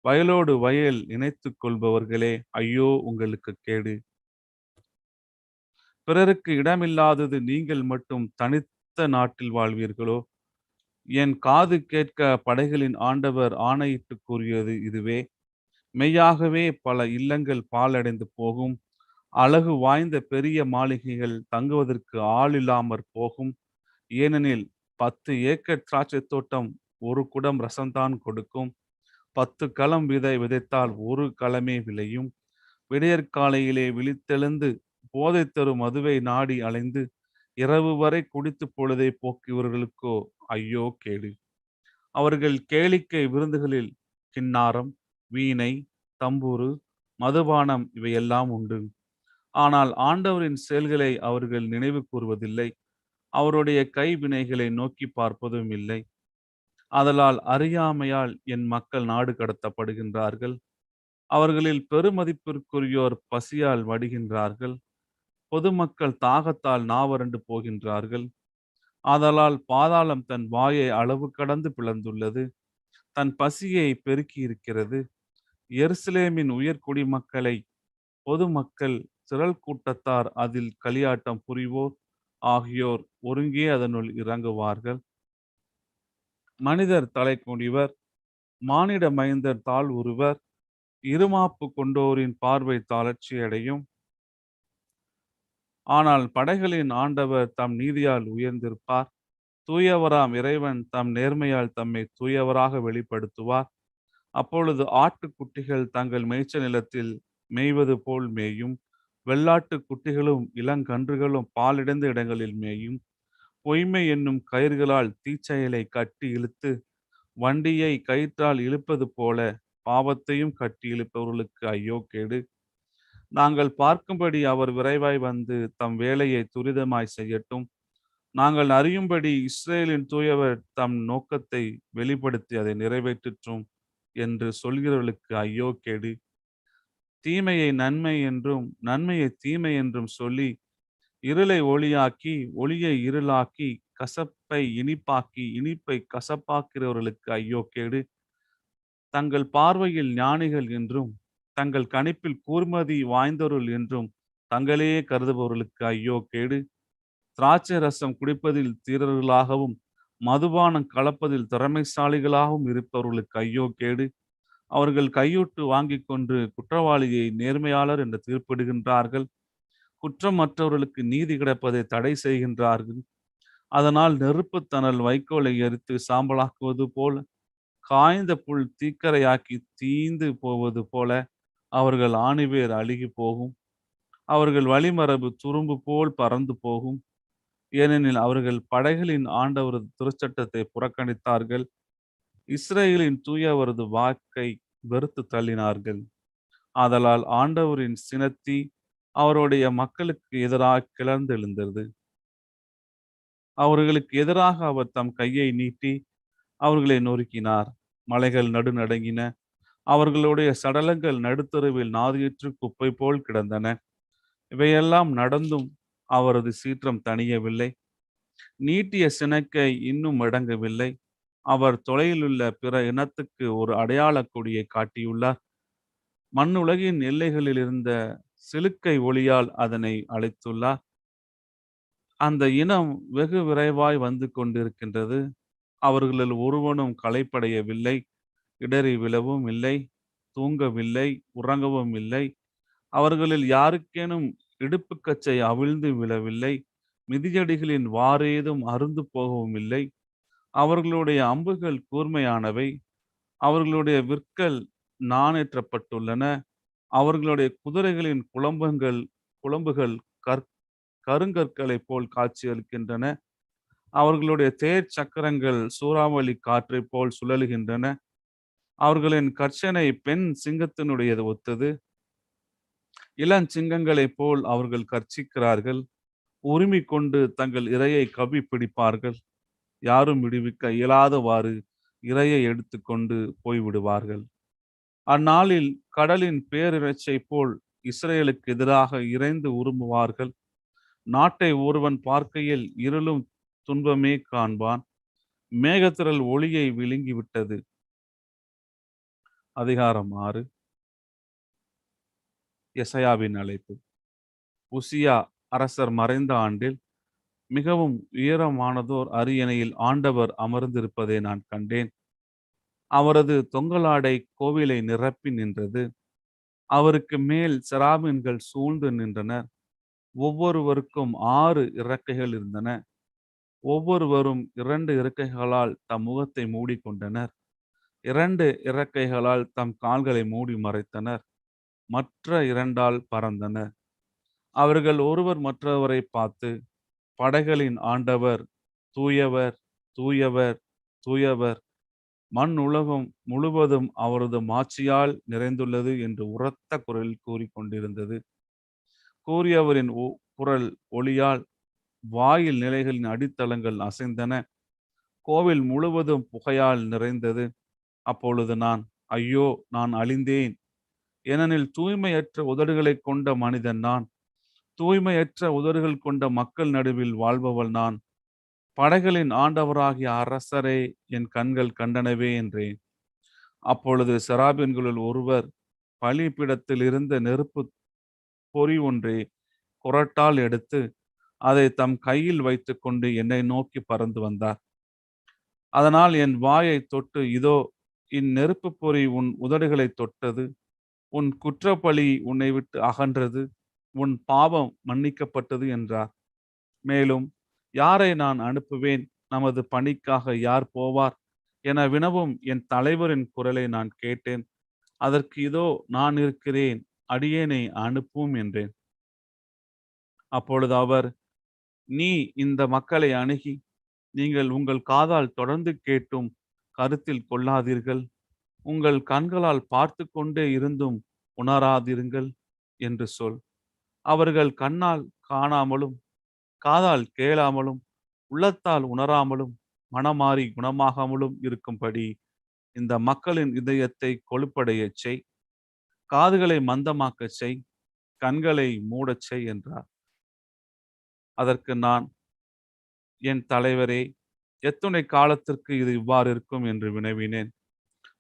வயலோடு வயல் இணைத்துக் கொள்பவர்களே, ஐயோ உங்களுக்கு கேடு. பிறருக்கு இடமில்லாதது நீங்கள் மட்டும் தனித்த நாட்டில் வாழ்வீர்களோ? என் காது கேட்க படைகளின் ஆண்டவர் ஆணையிட்டு கூறியது இதுவே. மெய்யாகவே பல இல்லங்கள் பாழடைந்து போகும். அழகு வாய்ந்த பெரிய மாளிகைகள் தங்குவதற்கு ஆள் இல்லாமற் போகும். ஏனெனில் 10 ஏக்கர் திராட்சை தோட்டம் ஒரு குடம் ரசம்தான் கொடுக்கும். 10 களம் விதை விதைத்தால் ஒரு களமே விளையும். விடியற்காலையிலே விழித்தெழுந்து போதை தரும் மதுவை நாடி அலைந்து இரவு வரை குடித்து பொழுதை போக்கியவர்களுக்கோ ஐயோ கேடு. அவர்கள் கேளிக்கை விருந்துகளில் கின்னாரம், வீணை, தம்புரு, மதுபானம் இவையெல்லாம் உண்டு. ஆனால் ஆண்டவரின் செயல்களை அவர்கள் நினைவு கூறுவதில்லை. அவருடைய கைவினைகளை நோக்கி பார்ப்பதும் இல்லை. ஆதலால் அறியாமையால் என் மக்கள் நாடு கடத்தப்படுகின்றார்கள். அவர்களில் பெருமதிப்பிற்குரியோர் பசியால் வடிகின்றார்கள். பொதுமக்கள் தாகத்தால் நாவறண்டு போகின்றார்கள். ஆதலால் பாதாளம் தன் வாயை அளவு கடந்து பிளந்துள்ளது. தன் பசியை பெருக்கி இருக்கிறது. எருசலேமின் உயர் குடிமக்களை பொதுமக்கள் திரள் கூட்டத்தார் அதில் களியாட்டம் புரிவோர் ஆகியோர் ஒருங்கே அதனுள் இறங்குவார்கள். மனிதர் தலை குனிவர், மானிட மைந்தர் தாழ் உருவர். இருமாப்பு கொண்டோரின் பார்வை தாளர்ச்சியடையும். ஆனால் படைகளின் ஆண்டவர் தம் நீதியால் உயர்ந்திருப்பார். தூயவராம் இறைவன் தம் நேர்மையால் தம்மை தூயவராக வெளிப்படுத்துவார். அப்பொழுது ஆட்டுக்குட்டிகள் தங்கள் மேய்ச்சல் நிலத்தில் மேய்வது போல் மேயும். வெள்ளாட்டு குட்டிகளும் இளங்கன்றுகளும் பாலிடந்த இடங்களில் மேயும். பொய்மை என்னும் கயிர்களால் தீச்செயலை கட்டி இழுத்து வண்டியை கயிற்றால் இழுப்பது போல பாவத்தையும் கட்டி இழுப்பவர்களுக்கு ஐயோ கேடு. நாங்கள் பார்க்கும்படி அவர் விரைவாய் வந்து தம் வேலையை துரிதமாய் செய்யட்டும். நாங்கள் அறியும்படி இஸ்ரேலின் தூயவர் தம் நோக்கத்தை வெளிப்படுத்தி அதை நிறைவேற்றும் என்று சொல்கிறவர்களுக்கு ஐயோ கேடு. தீமையை நன்மை என்றும் நன்மையை தீமை என்றும் சொல்லி இருளை ஒளியாக்கி ஒளியை இருளாக்கி கசப்பை இனிப்பாக்கி இனிப்பை கசப்பாக்கிறவர்களுக்கு ஐயோ கேடு. தங்கள் பார்வையில் ஞானிகள் என்றும் தங்கள் கணிப்பில் கூர்மதி வாய்ந்தொருள் என்றும் தங்களையே கருதுபவர்களுக்கு ஐயோ கேடு. திராட்சை ரசம் குடிப்பதில் தீரர்களாகவும் மதுபானம் கலப்பதில் திறமைசாலிகளாகவும் இருப்பவர்களுக்கு ஐயோ கேடு. அவர்கள் கையூட்டு வாங்கிக் கொண்டு குற்றவாளியை நேர்மையாளர் என்று தீர்ப்பிடுகின்றார்கள். குற்றமற்றவர்களுக்கு நீதி கிடைப்பதை தடை செய்கின்றார்கள். அதனால் நெருப்பு தணல் வைக்கோலை எரித்து சாம்பலாக்குவது போல, காய்ந்த புல் தீக்கரையாக்கி தீந்து போவது போல அவர்கள் ஆணிவேர் அழுகி போகும். அவர்கள் வழிமரபு துரும்பு போல் பறந்து போகும். ஏனெனில் அவர்கள் படைகளின் ஆண்டவரது திருச்சட்டத்தை புறக்கணித்தார்கள். இஸ்ரேலின் தூயவரது வாக்கை வெறுத்து தள்ளினார்கள். ஆதலால் ஆண்டவரின் சினத்தி அவருடைய மக்களுக்கு எதிராக கிளர்ந்தெழுந்தது. அவர்களுக்கு எதிராக அவர் தம் கையை நீட்டி அவர்களை நொறுக்கினார். மலைகள் நடுநடுங்கின. அவர்களுடைய சடலங்கள் நடுத்தருவில் நாதியற்று குப்பை போல் கிடந்தன. இவையெல்லாம் நடந்தும் அவரது சீற்றம் தணியவில்லை. நீட்டிய சினக்கை இன்னும் அடங்கவில்லை. அவர் தொலையிலுள்ள பிற இனத்துக்கு ஒரு அடையாள கொடியை காட்டியுள்ளார். மண்ணுலகின் எல்லைகளில் இருந்த சிலுக்கை ஒளியால் அதனை அழைத்துள்ளார். அந்த இனம் வெகு விரைவாய் வந்து கொண்டிருக்கின்றது. அவர்களில் ஒருவனும் களைப்படையவில்லை, இடறி விழவும் இல்லை, தூங்கவில்லை, உறங்கவும் இல்லை. அவர்களில் யாருக்கேனும் இடுப்புக்கச்சை அவிழ்ந்து விழவில்லை, மிதியடிகளின் வாரேதும் அருந்து போகவும் இல்லை. அவர்களுடைய அம்புகள் கூர்மையானவை, அவர்களுடைய விற்கள் நாணேற்றப்பட்டுள்ளன. அவர்களுடைய குதிரைகளின் குளம்புகள் கருங்கற்களை போல் காட்சியளிக்கின்றன. அவர்களுடைய தேர் சக்கரங்கள் சூறாவளி காற்றை போல் சுழலுகின்றன. அவர்களின் கர்ச்சனை பெண் சிங்கத்தினுடையது ஒத்தது. இளஞ்சிங்கங்களைப் போல் அவர்கள் கர்ச்சிக்கிறார்கள். உரிமை கொண்டு தங்கள் இரையை கவி பிடிப்பார்கள். யாரும் விடுவிக்க இயலாதவாறு இரையை எடுத்துக்கொண்டு போய்விடுவார்கள். அந்நாளில் கடலின் பேரிரைச்சை போல் இஸ்ரேலுக்கு எதிராக இறைந்து உருமுவார்கள். நாட்டை ஒருவன் பார்க்கையில் இருளும் துன்பமே காண்பான். மேகத்திரள் ஒளியை விழுங்கிவிட்டது. அதிகாரம் 6. எசையாவின் அழைப்பு. உசியா அரசர் மறைந்த ஆண்டில் மிகவும் உயரமானதோர் அரியணையில் ஆண்டவர் அமர்ந்திருப்பதை நான் கண்டேன். அவரது தொங்கலாடை கோவிலை நிரப்பி நின்றது. அவருக்கு மேல் செராபீன்கள் சூழ்ந்து நின்றனர். ஒவ்வொருவருக்கும் 6 இறக்கைகள் இருந்தன. ஒவ்வொருவரும் 2 இறக்கைகளால் தம் முகத்தை மூடிக்கொண்டனர். 2 இறக்கைகளால் தம் கால்களை மூடி மறைத்தனர். மற்ற 2ஆல் பறந்தனர். அவர்கள் ஒருவர் மற்றவரை பார்த்து, படைகளின் ஆண்டவர் தூயவர், தூயவர், தூயவர், மண் உலகம் முழுவதும் அவரது மாட்சியால் நிறைந்துள்ளது என்று உரத்த குரலில் கூறிக்கொண்டிருந்தது. கூறியவரின் குரல் ஒளியால் வாயில் நிலைகளின் அடித்தளங்கள் அசைந்தன. கோவில் முழுவதும் புகையால் நிறைந்தது. அப்பொழுது நான், ஐயோ, நான் அழிந்தேன், ஏனெனில் தூய்மையற்ற உதடுகளை கொண்ட மனிதன் நான். தூய்மையற்ற உதடுகள் கொண்ட மக்கள் நடுவில் வாழ்பவள் நான். படைகளின் ஆண்டவராகிய அரசரே, என் கண்கள் கண்டனவே என்றேன். அப்பொழுது செராபீன்களுள் ஒருவர் பலிபீடத்தில் இருந்த நெருப்பு பொறி ஒன்றை குறட்டால் எடுத்து அதை தம் கையில் வைத்துக்கொண்டு என்னை நோக்கி பறந்து வந்தார். அதனால் என் வாயை தொட்டு, இதோ, இந்நெருப்பு பொறி உன் உதடுகளை தொட்டது. உன் குற்றப்பழி உன்னை விட்டு அகன்றது. உன் பாவம் மன்னிக்கப்பட்டது என்றார். மேலும், யாரை நான் அனுப்புவேன்? நமது பணிக்காக யார் போவார் என வினவும் என் தலைவரின் குரலை நான் கேட்டேன். அதற்கு, இதோ நான் இருக்கிறேன், அடியேனை அனுப்பும் என்றேன். அப்பொழுது அவர், நீ இந்த மக்களை அணுகி, நீங்கள் உங்கள் காதால் தொடர்ந்து கேட்டும் கருத்தில் கொள்ளாதீர்கள், உங்கள் கண்களால் பார்த்து கொண்டே இருந்தும் உணராதிருங்கள் என்று சொல். அவர்கள் கண்ணால் காணாமலும், காதால் கேளாமலும், உள்ளத்தால் உணராமலும், மனமாறி குணமாகாமலும் இருக்கும்படி இந்த மக்களின் இதயத்தை கொழுப்படையச் செய், காதுகளை மந்தமாக்கச் செய், கண்களை மூடச் செய் என்றார். அதற்கு நான், என் தலைவரே, எத்துணை காலத்திற்கு இது இவ்வாறு இருக்கும் என்று வினவினேன்.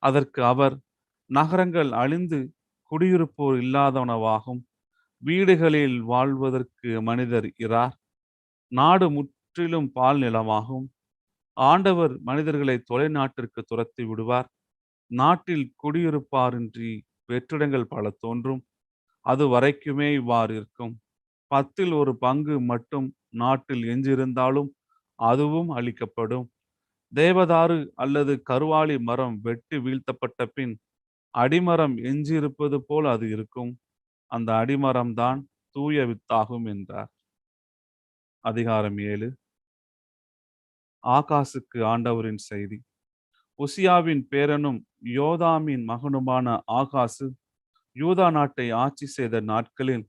அதற்கு அவர், நகரங்கள் அழிந்து குடியிருப்போர் இல்லாதவனவாகும். வீடுகளில் வாழ்வதற்கு மனிதர் இரார். நாடு முற்றிலும் பால் நிலமாகும். ஆண்டவர் மனிதர்களை தொலைநாட்டிற்கு துரத்தி விடுவார். நாட்டில் குடியிருப்பாரின்றி வெற்றிடங்கள் பல தோன்றும். அது வரைக்குமே இவ்வாறு இருக்கும். 10ல் 1 பங்கு மட்டும் நாட்டில் எஞ்சியிருந்தாலும் அதுவும் அழிக்கப்படும். தேவதாரு அல்லது கருவாளி மரம் வெட்டி வீழ்த்தப்பட்ட பின் அடிமரம் எஞ்சியிருப்பது போல் அது இருக்கும். அந்த அடிமரம்தான் தூய வித்தாகும் என்றார். அதிகாரம் 7. ஆகாசுக்கு ஆண்டவரின் செய்தி. உசியாவின் பேரனும் யோதாமின் மகனுமான ஆகாசு யூதா நாட்டை ஆட்சி செய்த நாட்களில்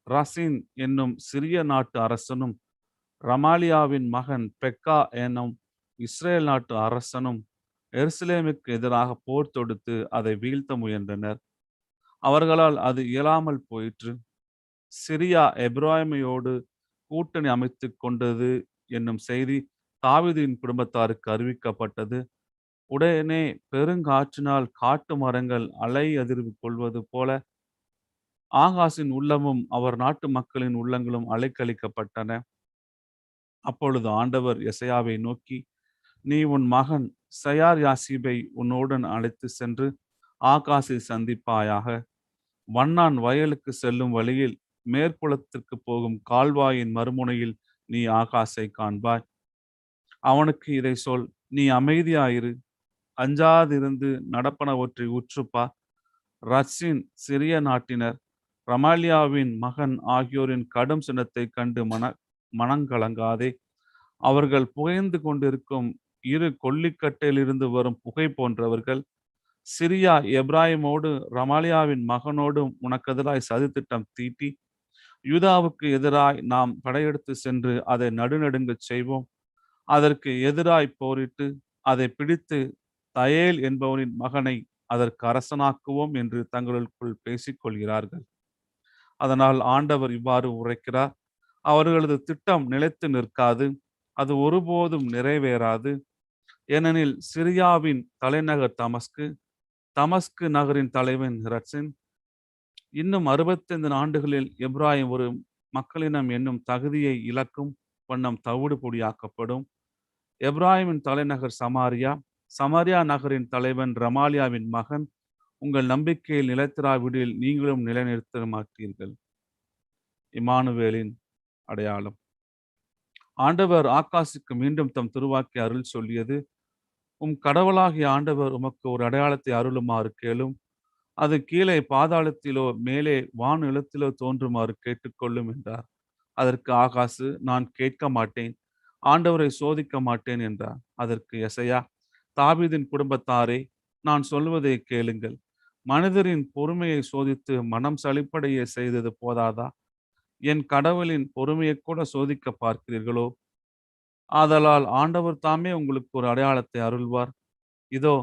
ரசின் என்னும் சிறிய நாட்டு அரசனும் ரமாலியாவின் மகன் பெக்கா எனும் இஸ்ரேல் நாட்டு அரசனும் எருசலேமுக்கு எதிராக போர் தொடுத்து அதை வீழ்த்த முயன்றனர். அவர்களால் அது இயலாமல் போயிற்று. சிரியா எப்ராயிமையோடு கூட்டணி அமைத்து கொண்டது என்னும் செய்தி தாவீதின் குடும்பத்தாருக்கு அறிவிக்கப்பட்டது. உடனே பெருங்காற்றினால் காட்டு மரங்கள் அலை அதிர்வு கொள்வது போல ஆகாசின் உள்ளமும் அவர் நாட்டு மக்களின் உள்ளங்களும் அலைக்கழிக்கப்பட்டன. அப்பொழுது ஆண்டவர் எசையாவை நோக்கி, நீ உன் மகன் சயார் யாசீபை உன்னுடன் அழைத்து சென்று ஆகாசை சந்திப்பாயாக. வண்ணான் வயலுக்கு செல்லும் வழியில் மேற்புலத்திற்கு போகும் கால்வாயின் மறுமுனையில் நீ ஆகாசை காண்பாய். அவனுக்கு இதை சொல், நீ அமைதியாயிரு, அஞ்சாதிருந்து நடப்பனவற்றை உற்றுப்பார். ரட்சின் சிறிய நாட்டினர் ரமாலியாவின் மகன் ஆகியோரின் கடும் சினத்தை கண்டு மனங்கலங்காதே. அவர்கள் புகைந்து கொண்டிருக்கும் 2 கொல்லிக்கட்டையிலிருந்து வரும் புகை போன்றவர்கள். சிரியா எப்ராயிமோடு ரமாலியாவின் மகனோடும் உனக்கெதிராய் சதித்திட்டம் தீட்டி யூதாவுக்கு எதிராய் நாம் படையெடுத்து சென்று அதை நடுநடுங்கச் செய்வோம். அதற்கு எதிராய் போரிட்டு அதை பிடித்து தயேல் என்பவனின் மகனை அதற்கு அரசனாக்குவோம் என்று தங்களுக்குள் பேசிக் கொள்கிறார்கள். அதனால் ஆண்டவர் இவ்வாறு உரைக்கிறார், அவர்களது திட்டம் நிலைத்து நிற்காது. அது ஒருபோதும் நிறைவேறாது. ஏனெனில் சிரியாவின் தலைநகர் தமஸ்கு, தமஸ்கு நகரின் தலைவன் ரட்சின், இன்னும் 65 ஆண்டுகளில் எப்ராயிம் ஒரு மக்களினம் என்னும் தகுதியை இழக்கும் வண்ணம் தவிடு பொடியாக்கப்படும். எப்ராயிமின் தலைநகர் சமாரியா, சமாரியா நகரின் தலைவன் ரமாலியாவின் மகன், உங்கள் நம்பிக்கையில் நிலைத்திராவிடில் நீங்களும் நிலைநிறுத்த மாட்டீர்கள். இமானுவேலின் அடையாளம். ஆண்டவர் ஆகாசுக்கு மீண்டும் தம் திருவாக்கி அருள் சொல்லியது, உம் கடவுளாகிய ஆண்டவர் உமக்கு ஒரு அடையாளத்தை அருளுமாறு கேளும். அது கீழே பாதாளத்திலோ மேலே வானிலத்திலோ தோன்றுமாறு கேட்டுக்கொள்ளும் என்றார். அதற்கு ஆகாசு, நான் கேட்க மாட்டேன், ஆண்டவரை சோதிக்க மாட்டேன் என்றார். அதற்கு எசையா, தாவீதின் குடும்பத்தாரே, நான் சொல்வதை கேளுங்கள். மனிதரின் பொறுமையை சோதித்து மனம் சலிப்படைய செய்தது போதாதா? என் கடவுளின் பொறுமையை கூட சோதிக்க பார்க்கிறீர்களோ? ஆதலால் ஆண்டவர் தாமே உங்களுக்கு ஒரு அடையாளத்தை அருள்வார். இதோ,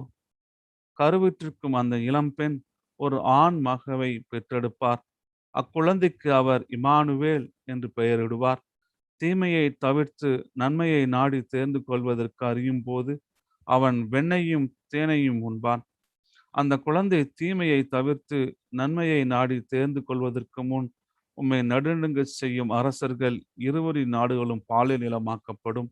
கருவுற்றிருக்கும் அந்த இளம்பெண் ஒரு ஆண் மகவை பெற்றெடுப்பார். அக்குழந்தைக்கு அவர் இமானுவேல் என்று பெயரிடுவார். தீமையை தவிர்த்து நன்மையை நாடி தேர்ந்து கொள்வதற்கு அறியும் போது அவன் வெண்ணையும் தேனையும் உண்பான். அந்த குழந்தை தீமையை தவிர்த்து நன்மையை நாடி தேர்ந்து கொள்வதற்கு முன் உம்மை நடுநடுங்க செய்யும் அரசர்கள் இருவரின் நாடுகளும் பாலை நிலமாக்கப்படும்.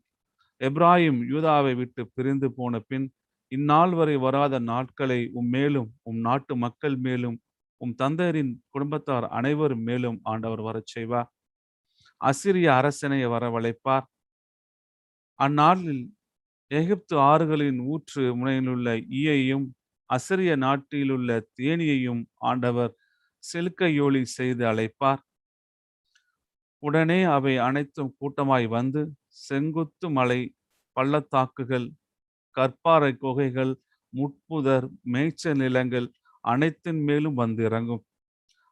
எப்ராயிம் யூதாவை விட்டு பிரிந்து போன பின் இந்நாள் வரை வராத நாட்களை உம்மேலும் உம் நாட்டு மக்கள் மேலும் உம் தந்தையரின் குடும்பத்தார் அனைவர் மேலும் ஆண்டவர் வரச் செய்வார். அசிரிய அரசனை வரவழைப்பார். அந்நாளில் எகிப்து ஆறுகளின் ஊற்று முனையிலுள்ள ஈயையும் அசிரிய நாட்டிலுள்ள தேனியையும் ஆண்டவர் செலுக்கையோலி செய்து அழைப்பார். உடனே அவை அனைத்தும் கூட்டமாய் வந்து செங்குத்து மலை, பள்ளத்தாக்குகள், கற்பாறை குகைகள், முட்புதர், மேய்ச்சல் நிலங்கள் அனைத்தின் மேலும் வந்து இறங்கும்.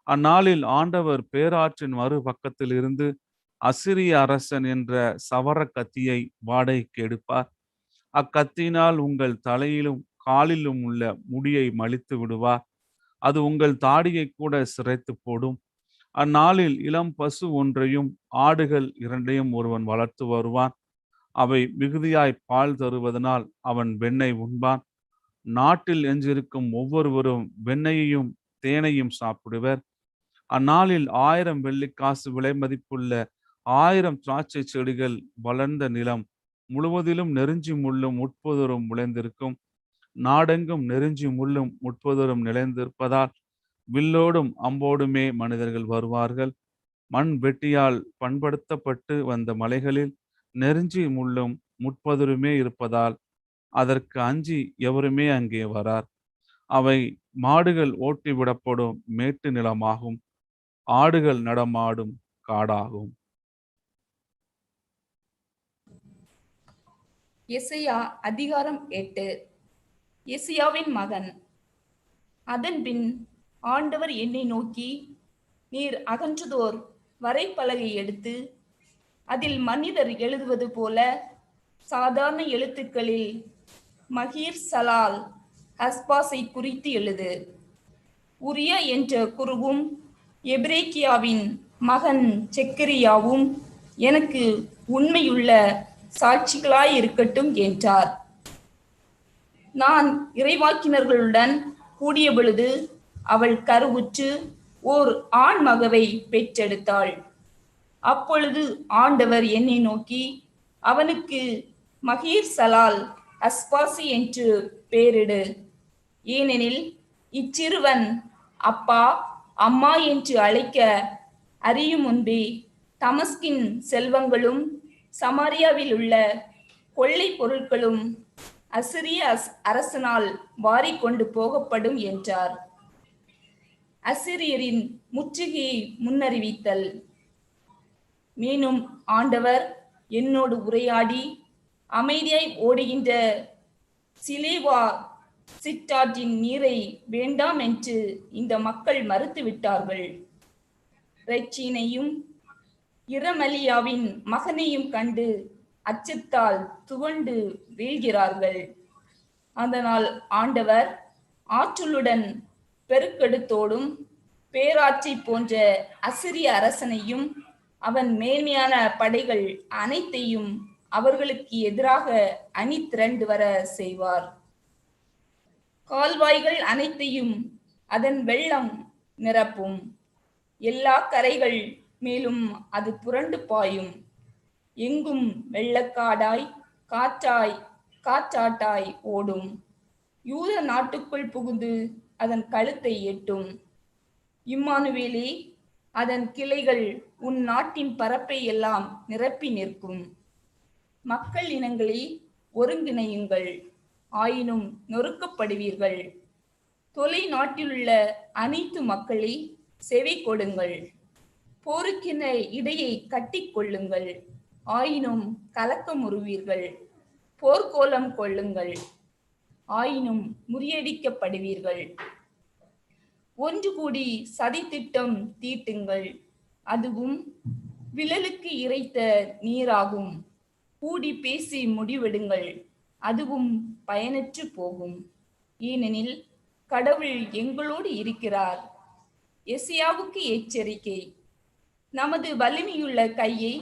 அந்நாளில் ஆண்டவர் பேராற்றின் மறு பக்கத்தில் இருந்து அசிரிய அரசன் என்ற சவர கத்தியை வாடகைக்கு எடுப்பார். அக்கத்தியினால் உங்கள் தலையிலும் காலிலும் உள்ள முடியை மலித்து விடுவார். அது உங்கள் தாடியை கூட சிரைத்து போடும். அந்நாளில் இளம் பசு ஒன்றையும் ஆடுகள் 2ஐயும் ஒருவன் வளர்த்து வருவான். அவை மிகுதியாய் பால் தருவதனால் அவன் வெண்ணெய் உண்பான். நாட்டில் எஞ்சிருக்கும் ஒவ்வொருவரும் வெண்ணெயையும் தேனையும் சாப்பிடுவர். அந்நாளில் 1000 வெள்ளிக்காசு விலை மதிப்புள்ள 1000 திராட்சை செடிகள் வளர்ந்த நிலம் முழுவதிலும் நெருஞ்சி முள்ளும் முட்புதரும் முளைந்திருக்கும். நாடெங்கும் நெருஞ்சி முள்ளும் முட்புதரும் நிலைந்திருப்பதால் வில்லோடும் அம்போடுமே மனிதர்கள் வருவார்கள். மண் வெட்டியால் பண்படுத்தப்பட்டு வந்த மலைகளில் நெருஞ்சி முள்ளும் முட்பதுருமே இருப்பதால் அதற்கு அஞ்சி எவருமே அங்கே வரார். அவை மாடுகள் ஓட்டி விடப்படும் மேட்டு நிலமாகும், ஆடுகள் நடமாடும் காடாகும். எசையா அதிகாரம் 8. எசையாவின் மகன். அதன்பின் ஆண்டவர் என்னை நோக்கி, நீர் அகன்றதோர் வரைப்பலகை எடுத்து அதில் மனிதர் எழுதுவது போல சாதாரண எழுத்துக்களில் மகீர் சலால் ஹஸ்பாஸை குறித்து எழுது. உரியா என்ற குருவும் எபிரேக்கியாவின் மகன் செக்கரியாவும் எனக்கு உண்மையுள்ள சாட்சிகளாய் இருக்கட்டும் என்றார். நான் இறைவாக்கினர்களுடன் கூடிய பொழுது அவள் கருவுற்று ஓர் ஆண் மகவை பெற்றெடுத்தாள். அப்பொழுது ஆண்டவர் என்னை நோக்கி, அவனுக்கு மகீர் சலால் அஸ்பாசி என்று பெயரிடு. ஏனெனில் இச்சிறுவன் அப்பா அம்மா என்று அழைக்க அறியும் முன்பே தமஸ்கின் செல்வங்களும் சமாரியாவில் உள்ள கொள்ளை பொருட்களும் அசிரிய அரசனால் வாரிக்கொண்டு போகப்படும் என்றார். அசிரியரின் முற்றுகையை முன்னறிவித்தல். மேலும் ஆண்டவர் என்னோடு உரையாடி, அமைதியாய் ஓடுகின்ற சிலேவா சிற்றாற்றின் நீரை வேண்டாம் என்று இந்த மக்கள் மறுத்து விட்டார்கள். ரெச்சீனையும் இரமலியாவின் மகனையும் கண்டு அச்சத்தால் துவண்டு வீழ்கிறார்கள். அதனால் ஆண்டவர் ஆற்றலுடன் பெருக்கெடுத்தோடும் பேராற்றை போன்ற அசிரிய அரசனையும் அவன் மேன்மையான படைகள் அனைத்தையும் அவர்களுக்கு எதிராக அணி திரண்டு வர செய்வார். கால்வாய்கள் அனைத்தையும் அதன் வெள்ளம் நிரப்பும். எல்லா கரைகள் மேலும் அது புரண்டு பாயும். எங்கும் வெள்ளக்காடாய் காற்றாட்டாய் ஓடும். யூத நாட்டுக்குள் புகுந்து அதன் கழுத்தை எட்டும். இம்மானுவேலே, அதன் கிளைகள் உன் நாட்டின் பரப்பை எல்லாம் நிரப்பி நிற்கும். மக்கள் இனங்களே, ஒருங்கிணையுங்கள், ஆயினும் நொறுக்கப்படுவீர்கள். தொலை நாட்டிலுள்ள அனைத்து மக்களே, செவி கொடுங்கள். போருக்கென இடையை கட்டிக் கொள்ளுங்கள், ஆயினும் கலக்கமுறுவீர்கள். போர்க்கோலம் கொள்ளுங்கள், ஆயினும் முறியடிக்கப்படுவீர்கள். ஒன்று கூடி சதி திட்டம் தீட்டுங்கள், அதுவும் விழலுக்கு இறைத்த நீராகும். கூடி பேசி முடிவெடுங்கள், அதுவும் பயனற்று போகும். ஏனெனில் கடவுள் எங்களோடு இருக்கிறார். எசையாவுக்கு எச்சரிக்கை. நமது வலிமையுள்ள கையை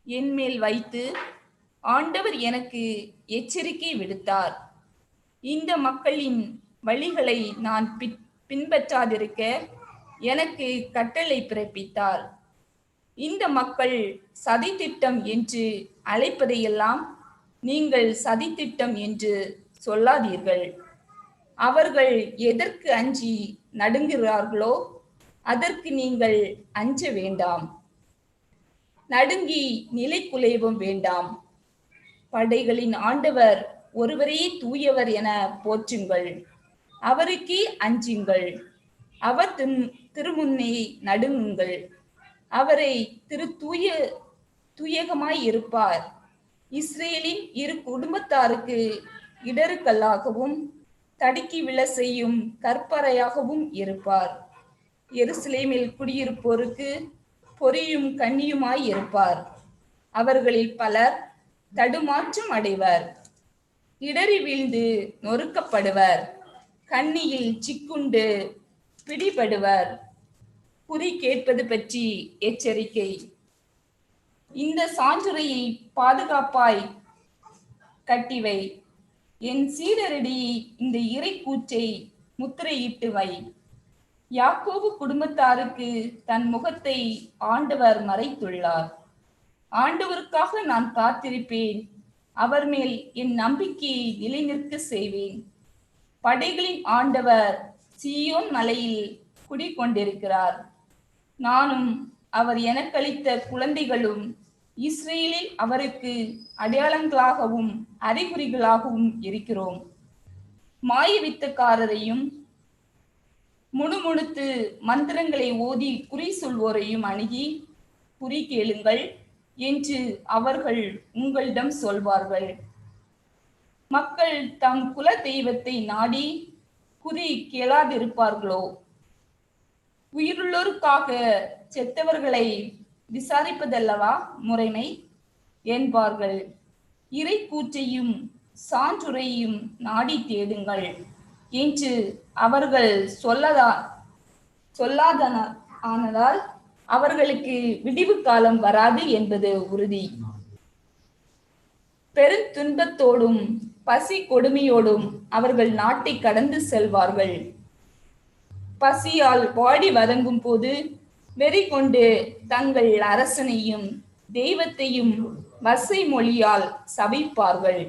என்மேல் வைத்து ஆண்டவர் எனக்கு எச்சரிக்கை விடுத்தார். இந்த மக்களின் வழிகளை நான் பின்பற்றாதிருக்க எனக்கு கட்டளை பிறப்பித்தார். இந்த மக்கள் சதித்திட்டம் என்று அழைப்பதையெல்லாம் நீங்கள் சதித்திட்டம் என்று சொல்லாதீர்கள். அவர்கள் எதற்கு அஞ்சி நடுங்குகிறார்களோ அதற்கு நீங்கள் அஞ்ச வேண்டாம். நடுங்கி நிலை குலையவும் வேண்டாம். படைகளின் ஆண்டவர் ஒருவரே தூயவர் என போற்றுங்கள். அவருக்கே அஞ்சுங்கள். அவர் திருமுன்னே நடுங்குங்கள். அவரை தூயகமாய் இருப்பார். இஸ்ரேலின் இரு குடும்பத்தாருக்கு இடருக்கல்லாகவும் தடுக்கி விழ செய்யும் கற்பறையாகவும் இருப்பார். எருசலேமில் குடியிருப்போருக்கு பொறியும் கண்ணியுமாய் இருப்பார். அவர்களில் பலர் தடுமாற்றம் அடைவர், இடறி வீழ்ந்து நொறுக்கப்படுவர், கண்ணியில் சிக்குண்டு பிடிபடுவர். குறி கேட்பது பற்றி எச்சரிக்கை. இந்த சான்றுரையை பாதுகாப்பாய் கட்டிவை. என் சீடரடி இந்த இறை கூற்றை முத்திரையிட்டு வை. யாக்கோபு குடும்பத்தாருக்கு தன் முகத்தை ஆண்டவர் மறைத்துள்ளார். ஆண்டவருக்காக நான் காத்திருப்பேன். அவர் மேல் என் நம்பிக்கையை நிலைநிற்க செய்வேன். படைகளின் ஆண்டவர் சீயோன் மலையில் குடிகொண்டிருக்கிறார். நானும் அவர் எனக்களித்த குழந்தைகளும் இஸ்ரேலில் அவருக்கு அடையாளங்களாகவும் அறிகுறிகளாகவும் இருக்கிறோம். மாயவித்தக்காரரையும் முணுமுணுத்து மந்திரங்களை ஓதி குறி சொல்வோரையும் அணுகி குறி கேளுங்கள் என்று அவர்கள் உங்களிடம் சொல்வார்கள். மக்கள் தம் குல தெய்வத்தை நாடி குறி கேளாதிருப்பார்களோ? உயிருள்ளோருக்காக செத்தவர்களை விசாரிப்பதல்லவா முறைமை என்பார்கள். இறை கூற்றையும் சான்றுரையும் நாடி தேடுங்கள் என்று அவர்கள் சொல்லாதனால் அவர்களுக்கு விடிவு காலம் வராது என்பது உறுதி. பெருந்துன்பத்தோடும் பசி கொடுமையோடும் அவர்கள் நாட்டை கடந்து செல்வார்கள். பசியால் வாடி வதங்கும் போது வெறி கொண்டு தங்கள் அரசனையும் தெய்வத்தையும் வசை மொழியால் சபிப்பார்கள்.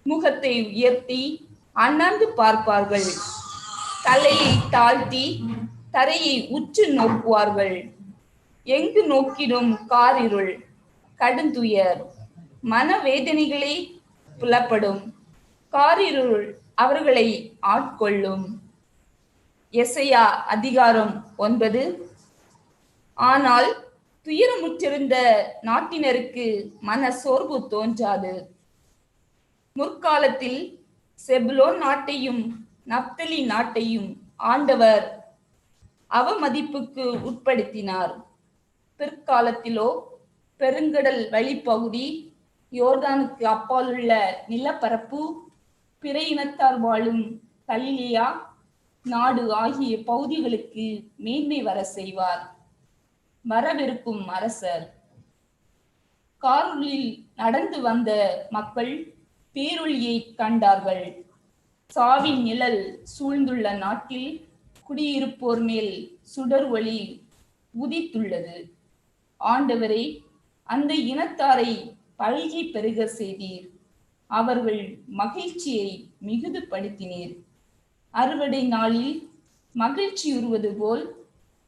முகத்தை உயர்த்தி அண்ணாந்து பார்ப்பார்கள். தலையை தாழ்த்தி தரையை உற்று நோக்குவார்கள். எங்கு நோக்கிடும் காரிருள், கடுந்துயர், மனவேதனைகளே புலப்படும். காரிருள் அவர்களை ஆட்கொள்ளும். எசையா அதிகாரம் 9. ஆனால் துயரமுற்றிருந்த நாட்டினருக்கு மன சோர்வு தோன்றாது. முற்காலத்தில் செபுலோன் நாட்டையும் நப்தலி நாட்டையும் ஆண்டவர் அவமதிப்புக்கு உட்படுத்தினார். பிற்காலத்திலோ பெருங்கடல் வழிப்பகுதி, யோர்தானுக்கு அப்பாலுள்ள நிலப்பரப்பு, பிற இனத்தார் வாழும் கலிலேயா நாடு ஆகிய பகுதிகளுக்கு மேன்மை வர செய்வார். வரவிருக்கும் அரசர் காரில் நடந்து வந்த மக்கள் பேரொளியை கண்டார்கள். சாவின் நிழல் சூழ்ந்துள்ள நாட்டில் குடியிருப்போர் மேல் சுடர் ஒளி உதித்துள்ளது. ஆண்டவரே, அந்த இனத்தாரை பல்கி பெருக செய்தீர். அவர்கள் மகிழ்ச்சியை மிகுதுபடுத்தினீர். அறுவடை நாளில் மகிழ்ச்சியுறுவது போல்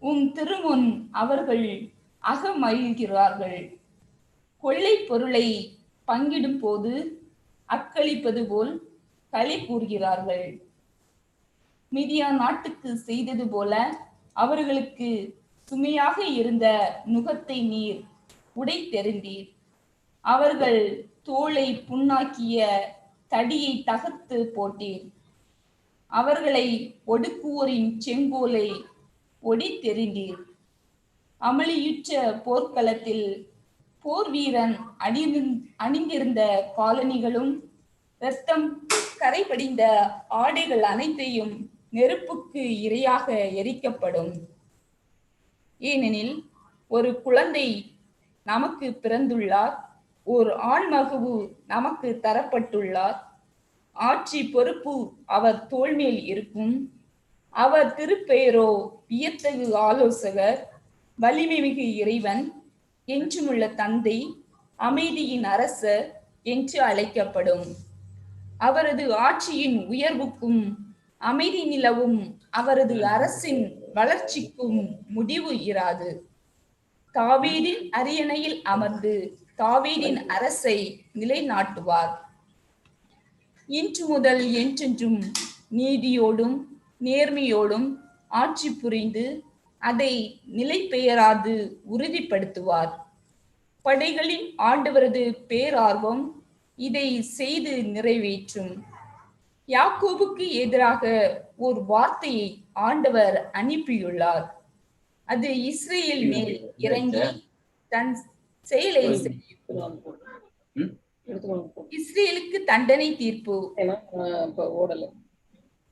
உம் திருமுன் அவர்கள் அகமகிழ்கிறார்கள். கொள்ளை பொருளை பங்கிடும் போது அக்களிப்பது போல் களி கூறுகிறார்கள். மிதியா நாட்டுக்கு செய்தது போல அவர்களுக்கு சுமையாக இருந்த நுகத்தை நீர் உடைத்தெறிந்தீர். அவர்கள் தோளை புண்ணாக்கிய தடியை தகர்த்து போட்டீர். அவர்களை ஒடுக்குவோரின் செங்கோலை ஒடித்தெறிந்தீர். அமளியுற்ற போர்க்களத்தில் போர் வீரன் அணிந்திருந்த காலணிகளும் இரத்தம் கரைபடிந்த ஆடைகள் அனைத்தையும் நெருப்புக்கு இரையாக எரிக்கப்படும். ஏனெனில் ஒரு குழந்தை நமக்கு பிறந்துள்ளார், ஒரு ஆண்மகவு நமக்கு தரப்பட்டுள்ளார். ஆட்சி பொறுப்பு அவர் தோள் மேல் இருக்கும். அவர் திருப்பெயரோ வியத்தகு ஆலோசகர், வலிமை மிகு இறைவன், என்றுமுள்ள தந்தை, அமைதியின் அரசர் என்று அழைக்கப்படும். அவரது ஆட்சியின் உயர்வுக்கும் அமைதி நிலவும் அவரது அரசின் வளர்ச்சிக்கும் முடிவு இராது. தாவீதின் அரியணையில் அமர்ந்து தாவீதின் அரசை நிலைநாட்டுவார். இன்று முதல் என்றென்றும் நீதியோடும் நேர்மையோடும் ஆட்சி புரிந்து அதை நிலை பெயராது உறுதிப்படுத்துவார். படைகளின் ஆண்டவரது பேரார்வம் இதை செய்து நிறைவேற்றும். யாக்கோபுக்கு எதிராக ஒரு வார்த்தையை ஆண்டவர் அனுப்பியுள்ளார். அது இஸ்ரேல் மேல் இறங்கி தன் செயலை செய்யும். இஸ்ரேலுக்கு தண்டனை தீர்ப்பு.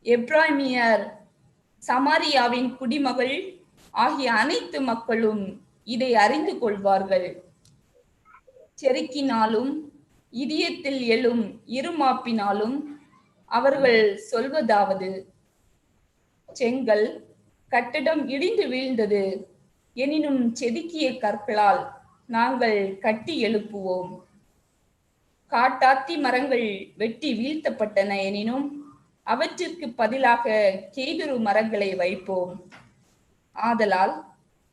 எப்ராமியர், சமாரியாவின் குடிமகள் ஆகிய அனைத்து மக்களும் இதை அறிந்து கொள்வார்கள். செருக்கினாலும் இதயத்தில் எழும் இருமாப்பினாலும் அவர்கள் சொல்வதாவது, செங்கல் கட்டடம் இடிந்து வீழ்ந்தது, எனினும் செதுக்கிய கற்களால் நாங்கள் கட்டி எழுப்புவோம். காட்டாத்தி மரங்கள் வெட்டி வீழ்த்தப்பட்டன, எனினும் அவற்றிற்கு பதிலாக கேதுரு மரங்களை வைப்போம். ஆதலால்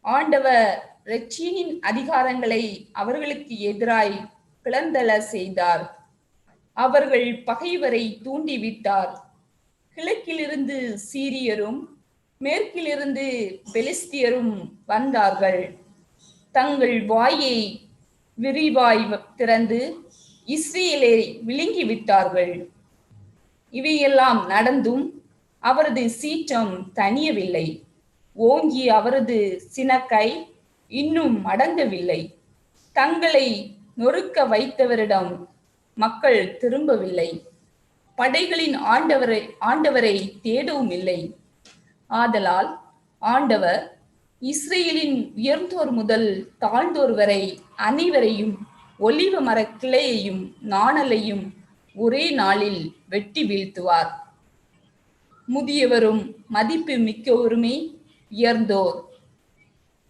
ஆண்டவர் ரெச்சீனின் அதிகாரங்களை அவர்களுக்கு எதிராய் பிளந்தள செய்தார். அவர்கள் பகைவரை தூண்டிவிட்டார். கிழக்கிலிருந்து சீரியரும் மேற்கிலிருந்து பெலிஸ்தியரும் வந்தார்கள். தங்கள் வாயை விரிவாய் திறந்து இஸ்ரேலை விழுங்கி விட்டார்கள். இவையெல்லாம் நடந்தும் அவரது சீற்றம் தணியவில்லை. ஓங்கி அவரது சினக்கை இன்னும் அடங்கவில்லை. தங்களை நொறுக்க வைத்தவரிடம் மக்கள் திரும்பவில்லை. படைகளின் ஆண்டவரை தேடவும் இல்லை. ஆதலால் ஆண்டவர் இஸ்ரேலின் உயர்ந்தோர் முதல் தாழ்ந்தோர் வரை அனைவரையும் ஒலிவ மர கிளையையும் நாணலையும் ஒரே நாளில் வெட்டி வீழ்த்துவார். முதியவரும் மதிப்பு மிக்கவருமே உயர்ந்தோர்.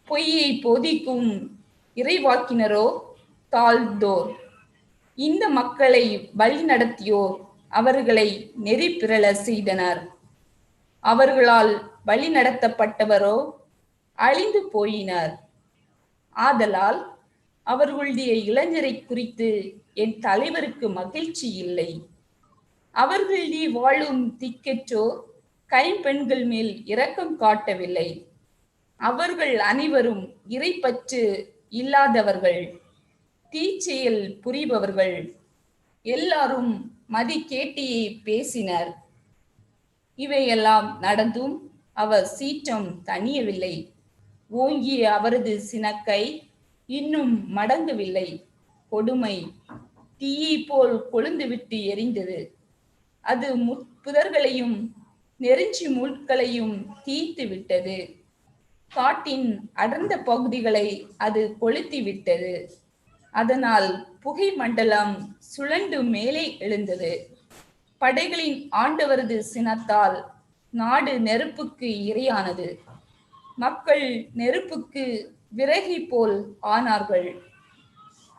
பொய்யை போதிக்கும் இறைவாக்கினரோ தாழ்ந்தோர். இந்த மக்களை வழி நடத்தியோர் அவர்களை நெறி பிறழ செய்தனர். அவர்களால் வழி நடத்தப்பட்டவரோ அழிந்து போயினர். ஆதலால் அவர்களுடைய இளைஞரை குறித்து என் தலைவருக்கு மகிழ்ச்சி இல்லை. அவர்களுடைய வாழும் திக்கற்றோர் கைம்பெண்கள் மேல் இரக்கம் காட்டவில்லை. அவர்கள் அனைவரும் இறைப்பற்று இல்லாதவர்கள், தீச்செயல் புரிபவர்கள். எல்லாரும் மதிகேட்டியை பேசினர். இவையெல்லாம் நடந்தும் அவர் சீற்றம் தணியவில்லை. ஓங்கிய அவரது சினக்கை இன்னும் மடங்கவில்லை. கொடுமை தீயை போல் கொழுந்துவிட்டு எரிந்தது. அது முட்புதர்களையும் நெருஞ்சி முட்களையும் தீர்த்து விட்டது. காட்டின் அடர்ந்த பகுதிகளை அது கொளுத்தி விட்டது. அதனால் புகை மண்டலம் சுழண்டு மேலே எழுந்தது. படைகளின் ஆண்டவரது சினத்தால் நாடு நெருப்புக்கு இரையானது. மக்கள் நெருப்புக்கு விறகி போல் ஆனார்கள்.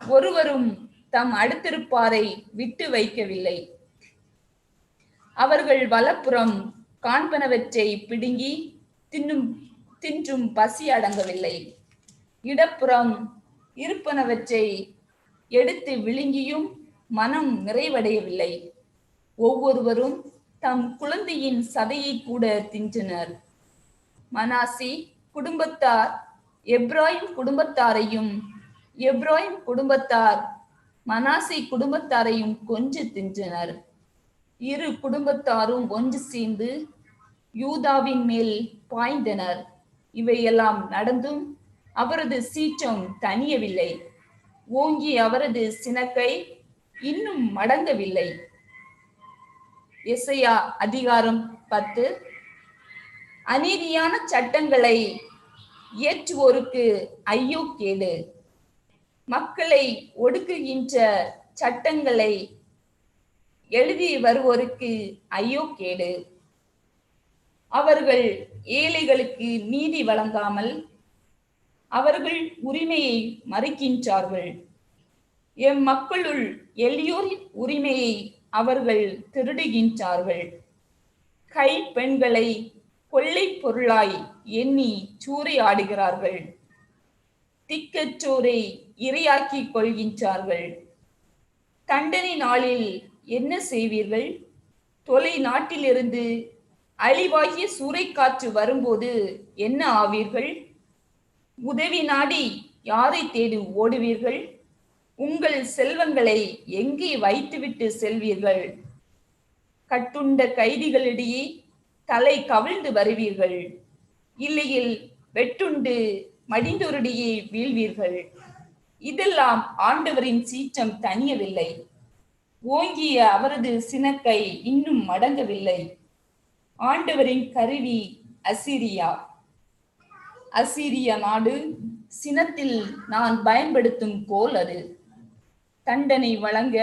ஒருவரும் தம் அடுத்திருப்பாரை விட்டு வைக்கவில்லை. அவர்கள் வலப்புறம் காண்பனவற்றை பிடுங்கி தின்றும் பசி அடங்கவில்லை. இடப்புறம் இருப்பனவற்றை எடுத்து விழுங்கியும் மனம் நிறைவடையவில்லை. ஒவ்வொருவரும் தம் குழந்தையின் சதையை கூட தின்றனர். மனாசி குடும்பத்தார் எப்ராயிம் குடும்பத்தாரையும், எப்ராயிம் குடும்பத்தார் மனாசி குடும்பத்தாரையும் கொன்று தின்றனர். இரு குடும்பத்தாரும் ஒன்று சேர்ந்து யூதாவின் மேல் பாய்ந்தனர். இவையெல்லாம் நடந்தும் அவரது சீற்றம் தணியவில்லை. ஓங்கி அவரது சினக்கை இன்னும் மடங்கவில்லை. எசையா அதிகாரம் 10. அநீதியான சட்டங்களை இயற்றுவோருக்கு ஐயோ கேடு. மக்களை ஒடுக்குகின்ற சட்டங்களை எழுதி வருவோருக்கு ஐயோ கேடு. அவர்கள் ஏழைகளுக்கு நீதி வழங்காமல் அவர்கள் உரிமையை மறுக்கின்றார்கள். எம் மக்களுள் எளியோரின் உரிமையை அவர்கள் திருடுகின்றார்கள். கை பெண்களை கொள்ளை பொருளாய் எண்ணி சூறையாடுகிறார்கள். திக்கற்றோரை இரையாக்கி கொள்கின்றார்கள். தண்டனை நாளில் என்ன செய்வீர்கள்? தொலை நாட்டிலிருந்து அழிவாகிய சூறைக்காற்று வரும்போது என்ன ஆவீர்கள்? உதவி நாடி யாரை தேடி ஓடுவீர்கள்? உங்கள் செல்வங்களை எங்கே வைத்துவிட்டு செல்வீர்கள்? கட்டுண்ட கைதிகளிடையே தலை கவிழ்ந்து வருவீர்கள். இல்லையில் வெட்டுண்டு மடிந்தோரிடையே வீழ்வீர்கள். இதெல்லாம் ஆண்டவரின் சீற்றம் தணியவில்லை. ஓங்கிய அவரது சினக்கை இன்னும் மடங்கவில்லை. ஆண்டவரின் கருவி அசீரியா. அசீரிய நாடு சினத்தில் நான் பயன்படுத்தும் கோல் அது. தண்டனை வழங்க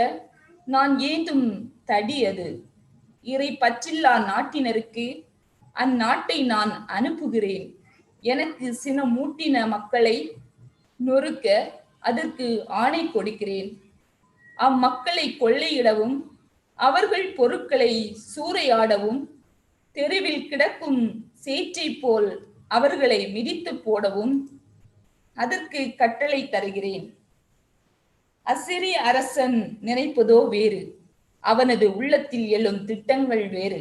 நான் ஏந்தும் தடி அது. இறை பற்றில்லா நாட்டினருக்கு அந்நாட்டை நான் அனுப்புகிறேன். எனக்கு சினமூட்டின மக்களை நொறுக்க அதற்கு ஆணை கொடுக்கிறேன். அம்மக்களை கொள்ளையிடவும் அவர்கள் பொருட்களை சூறையாடவும் தெருவில் கிடக்கும் சேற்றை போல் அவர்களை மிதித்து போடவும் அதற்கு கட்டளை தருகிறேன். அசிரிய அரசன் நினைப்பதோ வேறு, அவனது உள்ளத்தில் எழும் திட்டங்கள் வேறு.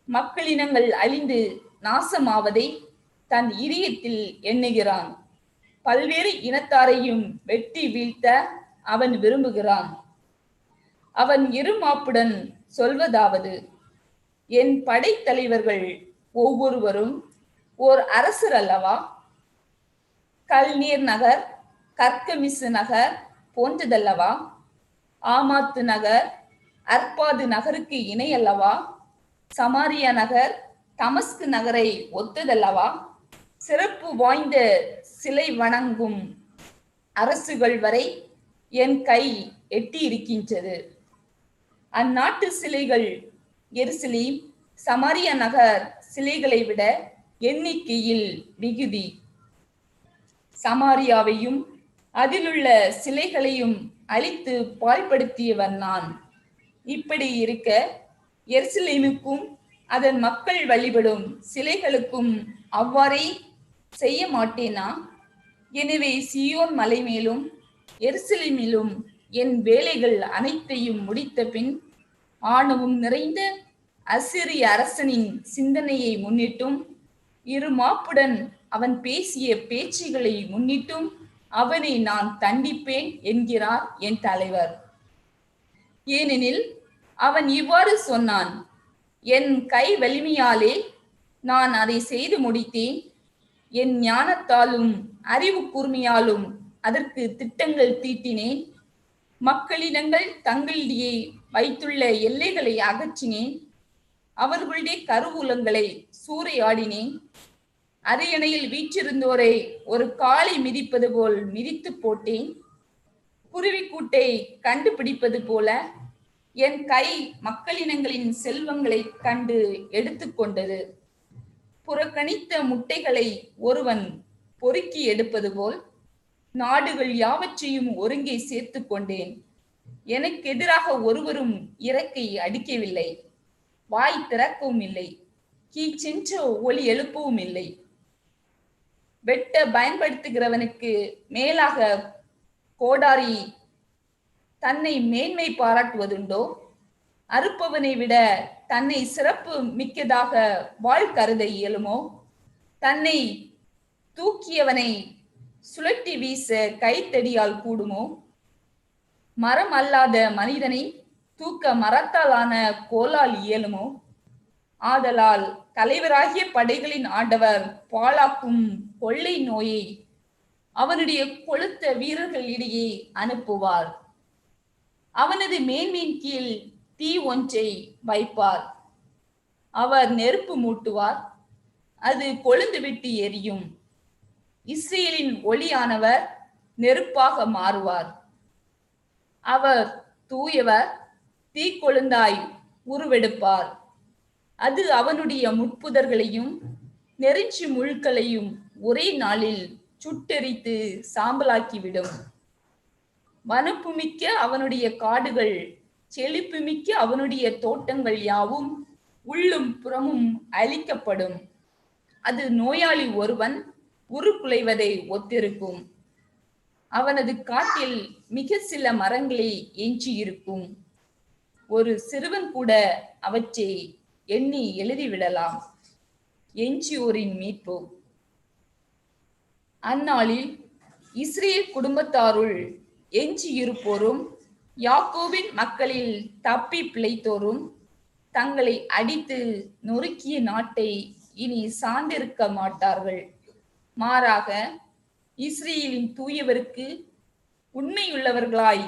மக்களினங்கள் அழிந்து நாசமாவதை தன் இதயத்தில் எண்ணுகிறான். பல்வேறு இனத்தாரையும் வெட்டி வீழ்த்த அவன் விரும்புகிறான். அவன் இருமாப்புடன் சொல்வதாவது: என் படைத்தலைவர்கள் ஒவ்வொருவரும் ஓர் அரசர் அல்லவா? கல்நீர் நகர், கர்கமிசு நகர் போன்றதல்லவா? ஆமாத்து நகர் அர்பாது நகருக்கு இணை அல்லவா? சமாரியா நகர் தமஸ்கு நகரை ஒத்ததல்லவா? சிறப்பு வாய்ந்த சிலை வணங்கும் அரசுகள் வரை என் கை எட்டி இருக்கின்றது. அந்நாட்டு சிலைகள் எருசலேம், சமாரியா நகர் சிலைகளை விட எண்ணிக்கையில் மிகுதி. சமாரியாவையும் அதிலுள்ள சிலைகளையும் அழித்து பாழ்படுத்தியவன் நான். இப்படி இருக்க எருசலேமுக்கும் அதன் மக்கள் வழிபடும் சிலைகளுக்கும் அவ்வாறே செய்ய மாட்டேனா? எனவே சியோன் மலை மேலும் எருசலேமிலும் என் வேலைகள் அனைத்தையும் முடித்த பின் ஆணவம் நிறைந்த அசிரிய அரசனின் சிந்தனையை முன்னிட்டும் இருமாப்புடன் அவன் பேசிய பேச்சுகளை முன்னிட்டும் அவனை நான் தண்டிப்பேன் என்கிறார் என் தலைவர். ஏனெனில் அவன் இவ்வாறு சொன்னான்: என் கை வலிமையாலே நான் அதை செய்து முடித்தேன். என் ஞானத்தாலும் அறிவு கூர்மையாலும் அதற்கு திட்டங்கள் தீட்டினேன். மக்களினங்கள் தங்களிடையே வைத்துள்ள எல்லைகளை அகற்றினேன். அவர்களுடைய கருவூலங்களை சூறையாடினேன். அரியணையில் வீற்றிருந்தோரை ஒரு காளை மிதிப்பது போல் மிதித்து போட்டேன். குருவிக்கூட்டை கண்டுபிடிப்பது போல என் கை மக்களினங்களின் செல்வங்களை கண்டு எடுத்துக்கொண்டது. புறக்கணித்த முட்டைகளை ஒருவன் பொறுக்கி எடுப்பது போல் நாடுகள் யாவற்றையும் ஒருங்கே சேர்த்து கொண்டேன். எனக்கு எதிராக ஒருவரும் இறக்கை அடிக்கவில்லை, வாய் திறக்கவும் இல்லை, கீச்சென்ற ஒலி எழுப்பவும் இல்லை. வெட்ட பயன்படுத்துகிறவனுக்கு மேலாக கோடாரி தன்னை மேன்மை பாராட்டுவதுண்டோ? அறுப்பவனை விட தன்னை சிறப்பு மிக்கதாக வாழ் கருத இயலுமோ? தன்னை தூக்கியவனை சுழட்டி வீச கைத்தடியால் கூடுமோ? மரம் அல்லாத மனிதனை தூக்க மரத்தாலான கோலால் இயலுமோ? ஆதலால் தலைவராகிய படைகளின் ஆண்டவர் பாழாக்கும் கொள்ளை நோயை அவனுடைய கொழுத்த வீரர்களிடையே அனுப்புவார். அவனது மேன்மையின் கீழ் தீ ஒன்றை வைப்பார். அவர் நெருப்பு மூட்டுவார், அது கொழுந்து விட்டு எரியும். இஸ்ரேலின் ஒளியானவர் நெருப்பாக மாறுவார். அவர் தூயவர், தீக்கொழுந்தாய் உருவெடுப்பார். அது அவனுடைய முட்புதர்களையும் நெருஞ்சி முழுக்களையும் ஒரே நாளில் சுட்டெரித்து சாம்பலாக்கிவிடும். வனப்புமிக்க அவனுடைய காடுகள், செழிப்புமிக்க அவனுடைய தோட்டங்கள் யாவும் உள்ளும் புறமும் அழிக்கப்படும். அது நோயாளி ஒருவன் உருக்குலைவதை ஒத்திருக்கும். அவனது காட்டில் மிக சில மரங்களே எஞ்சியிருக்கும். ஒரு சிறுவன் கூட அவற்றை எண்ணி எழுதிவிடலாம். எஞ்சியோரின் மீட்பு. அந்நாளில் இஸ்ரேல் குடும்பத்தாருள் எஞ்சி இருப்போரும் யாக்கோபின் மக்களில் தப்பி பிழைத்தோரும் தங்களை அடித்து நொறுக்கிய நாட்டை இனி சார்ந்திருக்க மாட்டார்கள். மாறாக இஸ்ரேலின் தூயவருக்கு உண்மையுள்ளவர்களாய்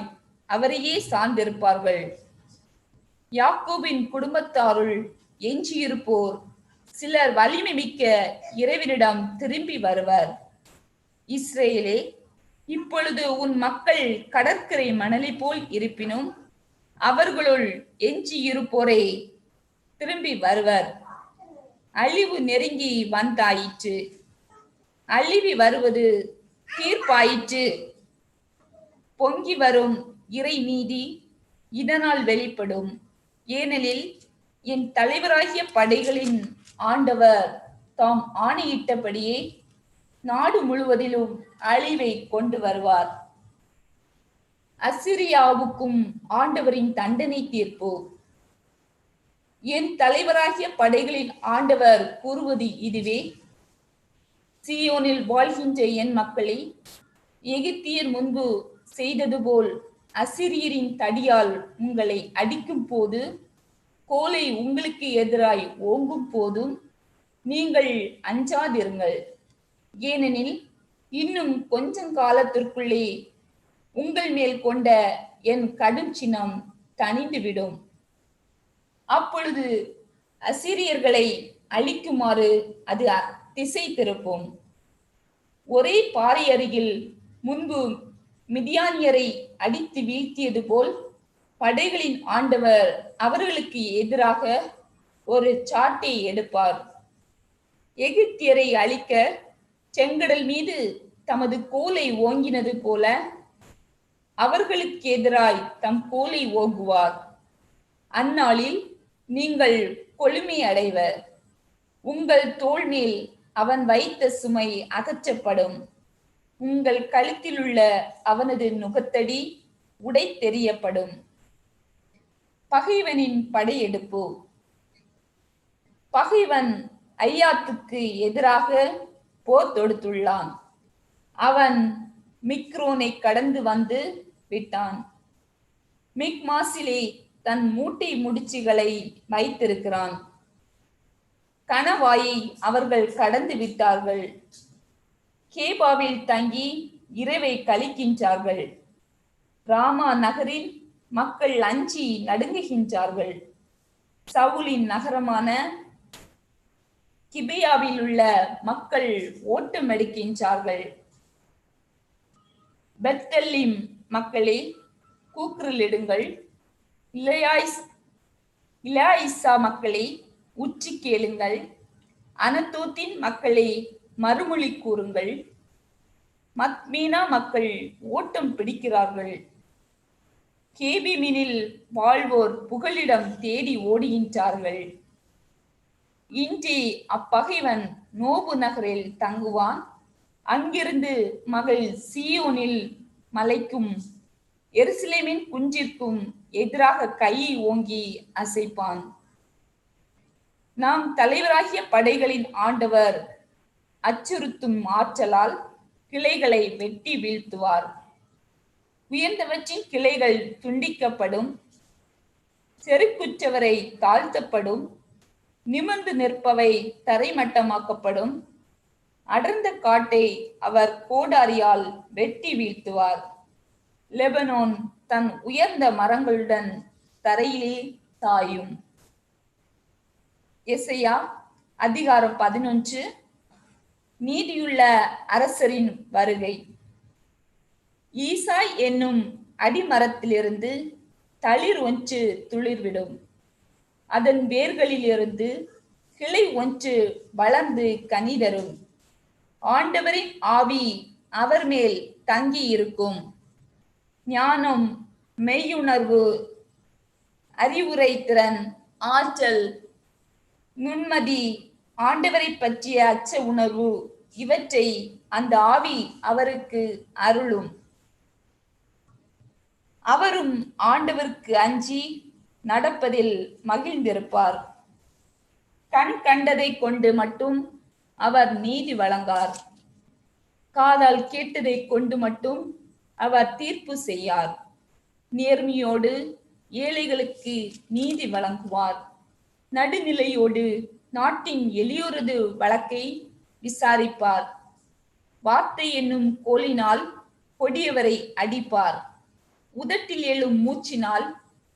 அவரையே சார்ந்திருப்பார்கள். யாக்கோபின் குடும்பத்தாருள் எஞ்சியிருப்போர் சிலர் வலிமை மிக்க இறைவனிடம் திரும்பி வருவர். இஸ்ரேலே, இப்பொழுது உன் மக்கள் கடற்கரை மணலை போல் இருப்பினும் அவர்களுள் எஞ்சியிருப்போரே திரும்பி வருவர். அழிவு நெருங்கி வந்தாயிற்று, அழிவி வருவது தீர்ப்பாயிற்று. பொங்கி வரும் இறை நீதி இதனால் வெளிப்படும். ஏனெனில் என் தலைவராகிய படைகளின் ஆண்டவர் தாம் ஆணையிட்டபடியே நாடு முழுவதிலும் அழிவை கொண்டு வருவார். அசிரியாவுக்கும் ஆண்டவரின் தண்டனை தீர்ப்பு. என் தலைவராகிய படைகளின் ஆண்டவர் கூறுவது இதுவே: சீயோனில் வாழ்கின்ற என் மக்களே, எகிப்தியர் முன்பு செய்தது போல் அசிரியரின் தடியால் உங்களை அடிக்கும் போது, கோலை உங்களுக்கு எதிராய் ஓங்கும் போதும் நீங்கள் அஞ்சாதிருங்கள். ஏனெனில் இன்னும் கொஞ்சம் காலத்திற்குள்ளே உங்கள் மேல் கொண்ட என் கடும் சினம் தணிந்துவிடும். அப்பொழுது அசிரியர்களை அழிக்குமாறு அது திசை திருப்பும். ஒரே பாறை அருகில் முன்பு மிதியானியரை அடித்து வீழ்த்தியது போல் படைகளின் ஆண்டவர் அவர்களுக்கு எதிராக ஒரு சாட்டை எடுப்பார். எகிப்தியரை அழிக்க செங்கடல் மீது தமது கோலை ஓங்கினது போல அவர்களுக்கு எதிராய் தம் கோலை ஓங்குவார். அந்நாளில் நீங்கள் கொழுமை அடைவர். உங்கள் தோள் மேல் அவன் வைத்த சுமை அகற்றப்படும். உங்கள் கழுத்தில் உள்ள அவனது நுகத்தடி உடை தெரியப்படும். பகைவனின் படையெடுப்பு. பகைவன் ஐயாத்துக்கு எதிராக போர் தொடுத்துள்ளான். அவன் மிக்ரோனை கடந்து வந்து விட்டான். மிக்மாசிலே தன் மூட்டை முடிச்சுகளை வைத்திருக்கிறான். கணவாயை அவர்கள் கடந்து விட்டார்கள். கேபாவில் தங்கி இரவை கழிக்கின்றார்கள். ராமா நகரில் மக்கள் அஞ்சி நடுங்குகின்றார்கள். சவுலின் நகரமான கிபியாவில் உள்ள மக்கள் ஓட்டம் எடுக்கின்றார்கள். பெத்தெல்லிம் மக்களே கூக்குரலிடுங்கள். இலாயிசா மக்களே உச்சி கேளுங்கள். அனதோத்தின் மக்களே மறுமொழி கூறுங்கள். மத்மீனா மக்கள் ஓட்டம் பிடிக்கிறார்கள். கேபிமினில் வாழ்வோர் புகலிடம் தேடி ஓடுகின்றார்கள். இன்றி அப்பகைவன் நோபு நகரில் தங்குவான். அங்கிருந்து மகள் சீயோனில் மலைக்கும் எருசலேமின் குன்றிற்கும் எதிராக கையை ஓங்கி அசைப்பான். நாம் தலைவராகிய படைகளின் ஆண்டவர் அச்சுறுத்தும் ஆற்றலால் கிளைகளை வெட்டி வீழ்த்துவார். உயர்ந்தவற்றின் கிளைகள் துண்டிக்கப்படும். செருக்குற்றவரை தாழ்த்தப்படும். நிமிர்ந்து நிற்பவை தரைமட்டமாக்கப்படும். அடர்ந்த காட்டை அவர் கோடாரியால் வெட்டி வீழ்த்துவார். லெபனோன் தன் உயர்ந்த மரங்களுடன் தரையிலே சாயும். எசையா அதிகாரம் 11. நீதியுள்ள அரசரின் வருகை. ஈசாய் என்னும் அடிமரத்திலிருந்து தளிர் ஒன்று துளிர்விடும். அதன் வேர்களிலிருந்து கிளை ஒன்று வளர்ந்து கனி தரும். ஆண்டவரின் ஆவி அவர் மேல் தங்கி இருக்கும். ஞானம், மெய்யுணர்வு, அறிவுரை திறன், ஆற்றல், நுண்மதி, ஆண்டவரை பற்றிய அச்ச உணர்வு இவற்றை அந்த ஆவி அவருக்கு அருளும். அவரும் ஆண்டவருக்கு அஞ்சி நடப்பதில் மகிழ்ந்திருப்பார். கண் கண்டதை கொண்டு மட்டும் அவர் நீதி வழங்கார். காதால் கேட்டதை கொண்டு மட்டும் அவர் தீர்ப்பு செய்யார். நேர்மையோடு ஏழைகளுக்கு நீதி வழங்குவார். நடுநிலையோடு நாட்டின் எளியோரது வழக்கை விசாரிப்பார். வார்த்தை என்னும் கோலினால் கொடியவரை அடிப்பார். உதட்டில் எழும் மூச்சினால்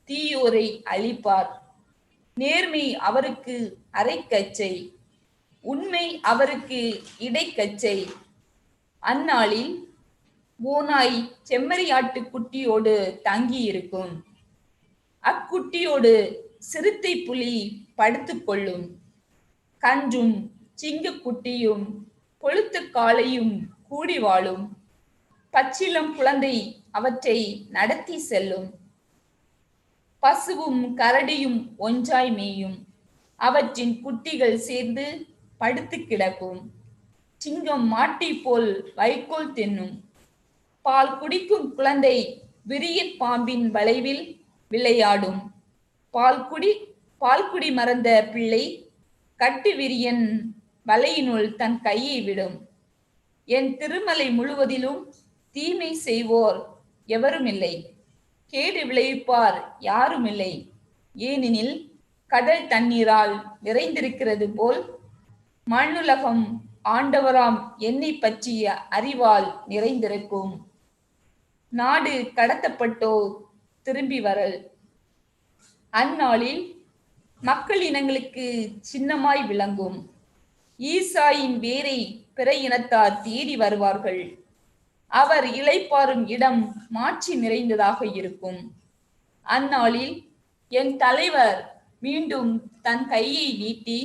தீயோரை அழிப்பார். நேர்மை அவருக்கு அரைக்கச்சை, உண்மை அவருக்கு இடைக்கச்சை. அந்நாளில் ஓநாய் செம்மறியாட்டு குட்டியோடு தங்கி இருக்கும். அக்குட்டியோடு சிறுத்தை புலி படுத்துக் கொள்ளும். கன்றும் சிங்கக்குட்டியும் கொழுத்த காளையும் கூடி வாழும். பச்சிளம் குழந்தை அவற்றை நடத்தி செல்லும். பசுவும் கரடியும் ஒன்றாய் மேயும். அவற்றின் குட்டிகள் சேர்ந்து படுத்து கிடக்கும். சிங்கம் மாட்டை போல் வைக்கோல் தின்னும். பால் குடிக்கும் குழந்தை விரியன் பாம்பின் வளைவில் விளையாடும். பால்குடி மறந்த பிள்ளை கட்டு விரியன் வலையினுள் தன் கையை விடும். என் திருமலை முழுவதிலும் தீமை செய்வோர் எவருமில்லை. கேடு விளைவிப்பார் யாருமில்லை. ஏனெனில் கடல் தண்ணீரால் நிறைந்திருக்கிறது போல் மண்ணுலகம் ஆண்டவராம் என்னை பற்றிய அறிவால் நிறைந்திருக்கும். நாடு கடத்தப்பட்டோ திரும்பி வரல். அந்நாளில் மக்கள் இனங்களுக்கு சின்னமாய் விளங்கும். ஈசாயின் வேரை பிற இனத்தார் தேடி வருவார்கள். அவர் இளைப்பாறும் இடம் மாட்சி நிறைந்ததாக இருக்கும். அந்நாளில் என் தலைவர் மீண்டும் தன் கையை நீட்டி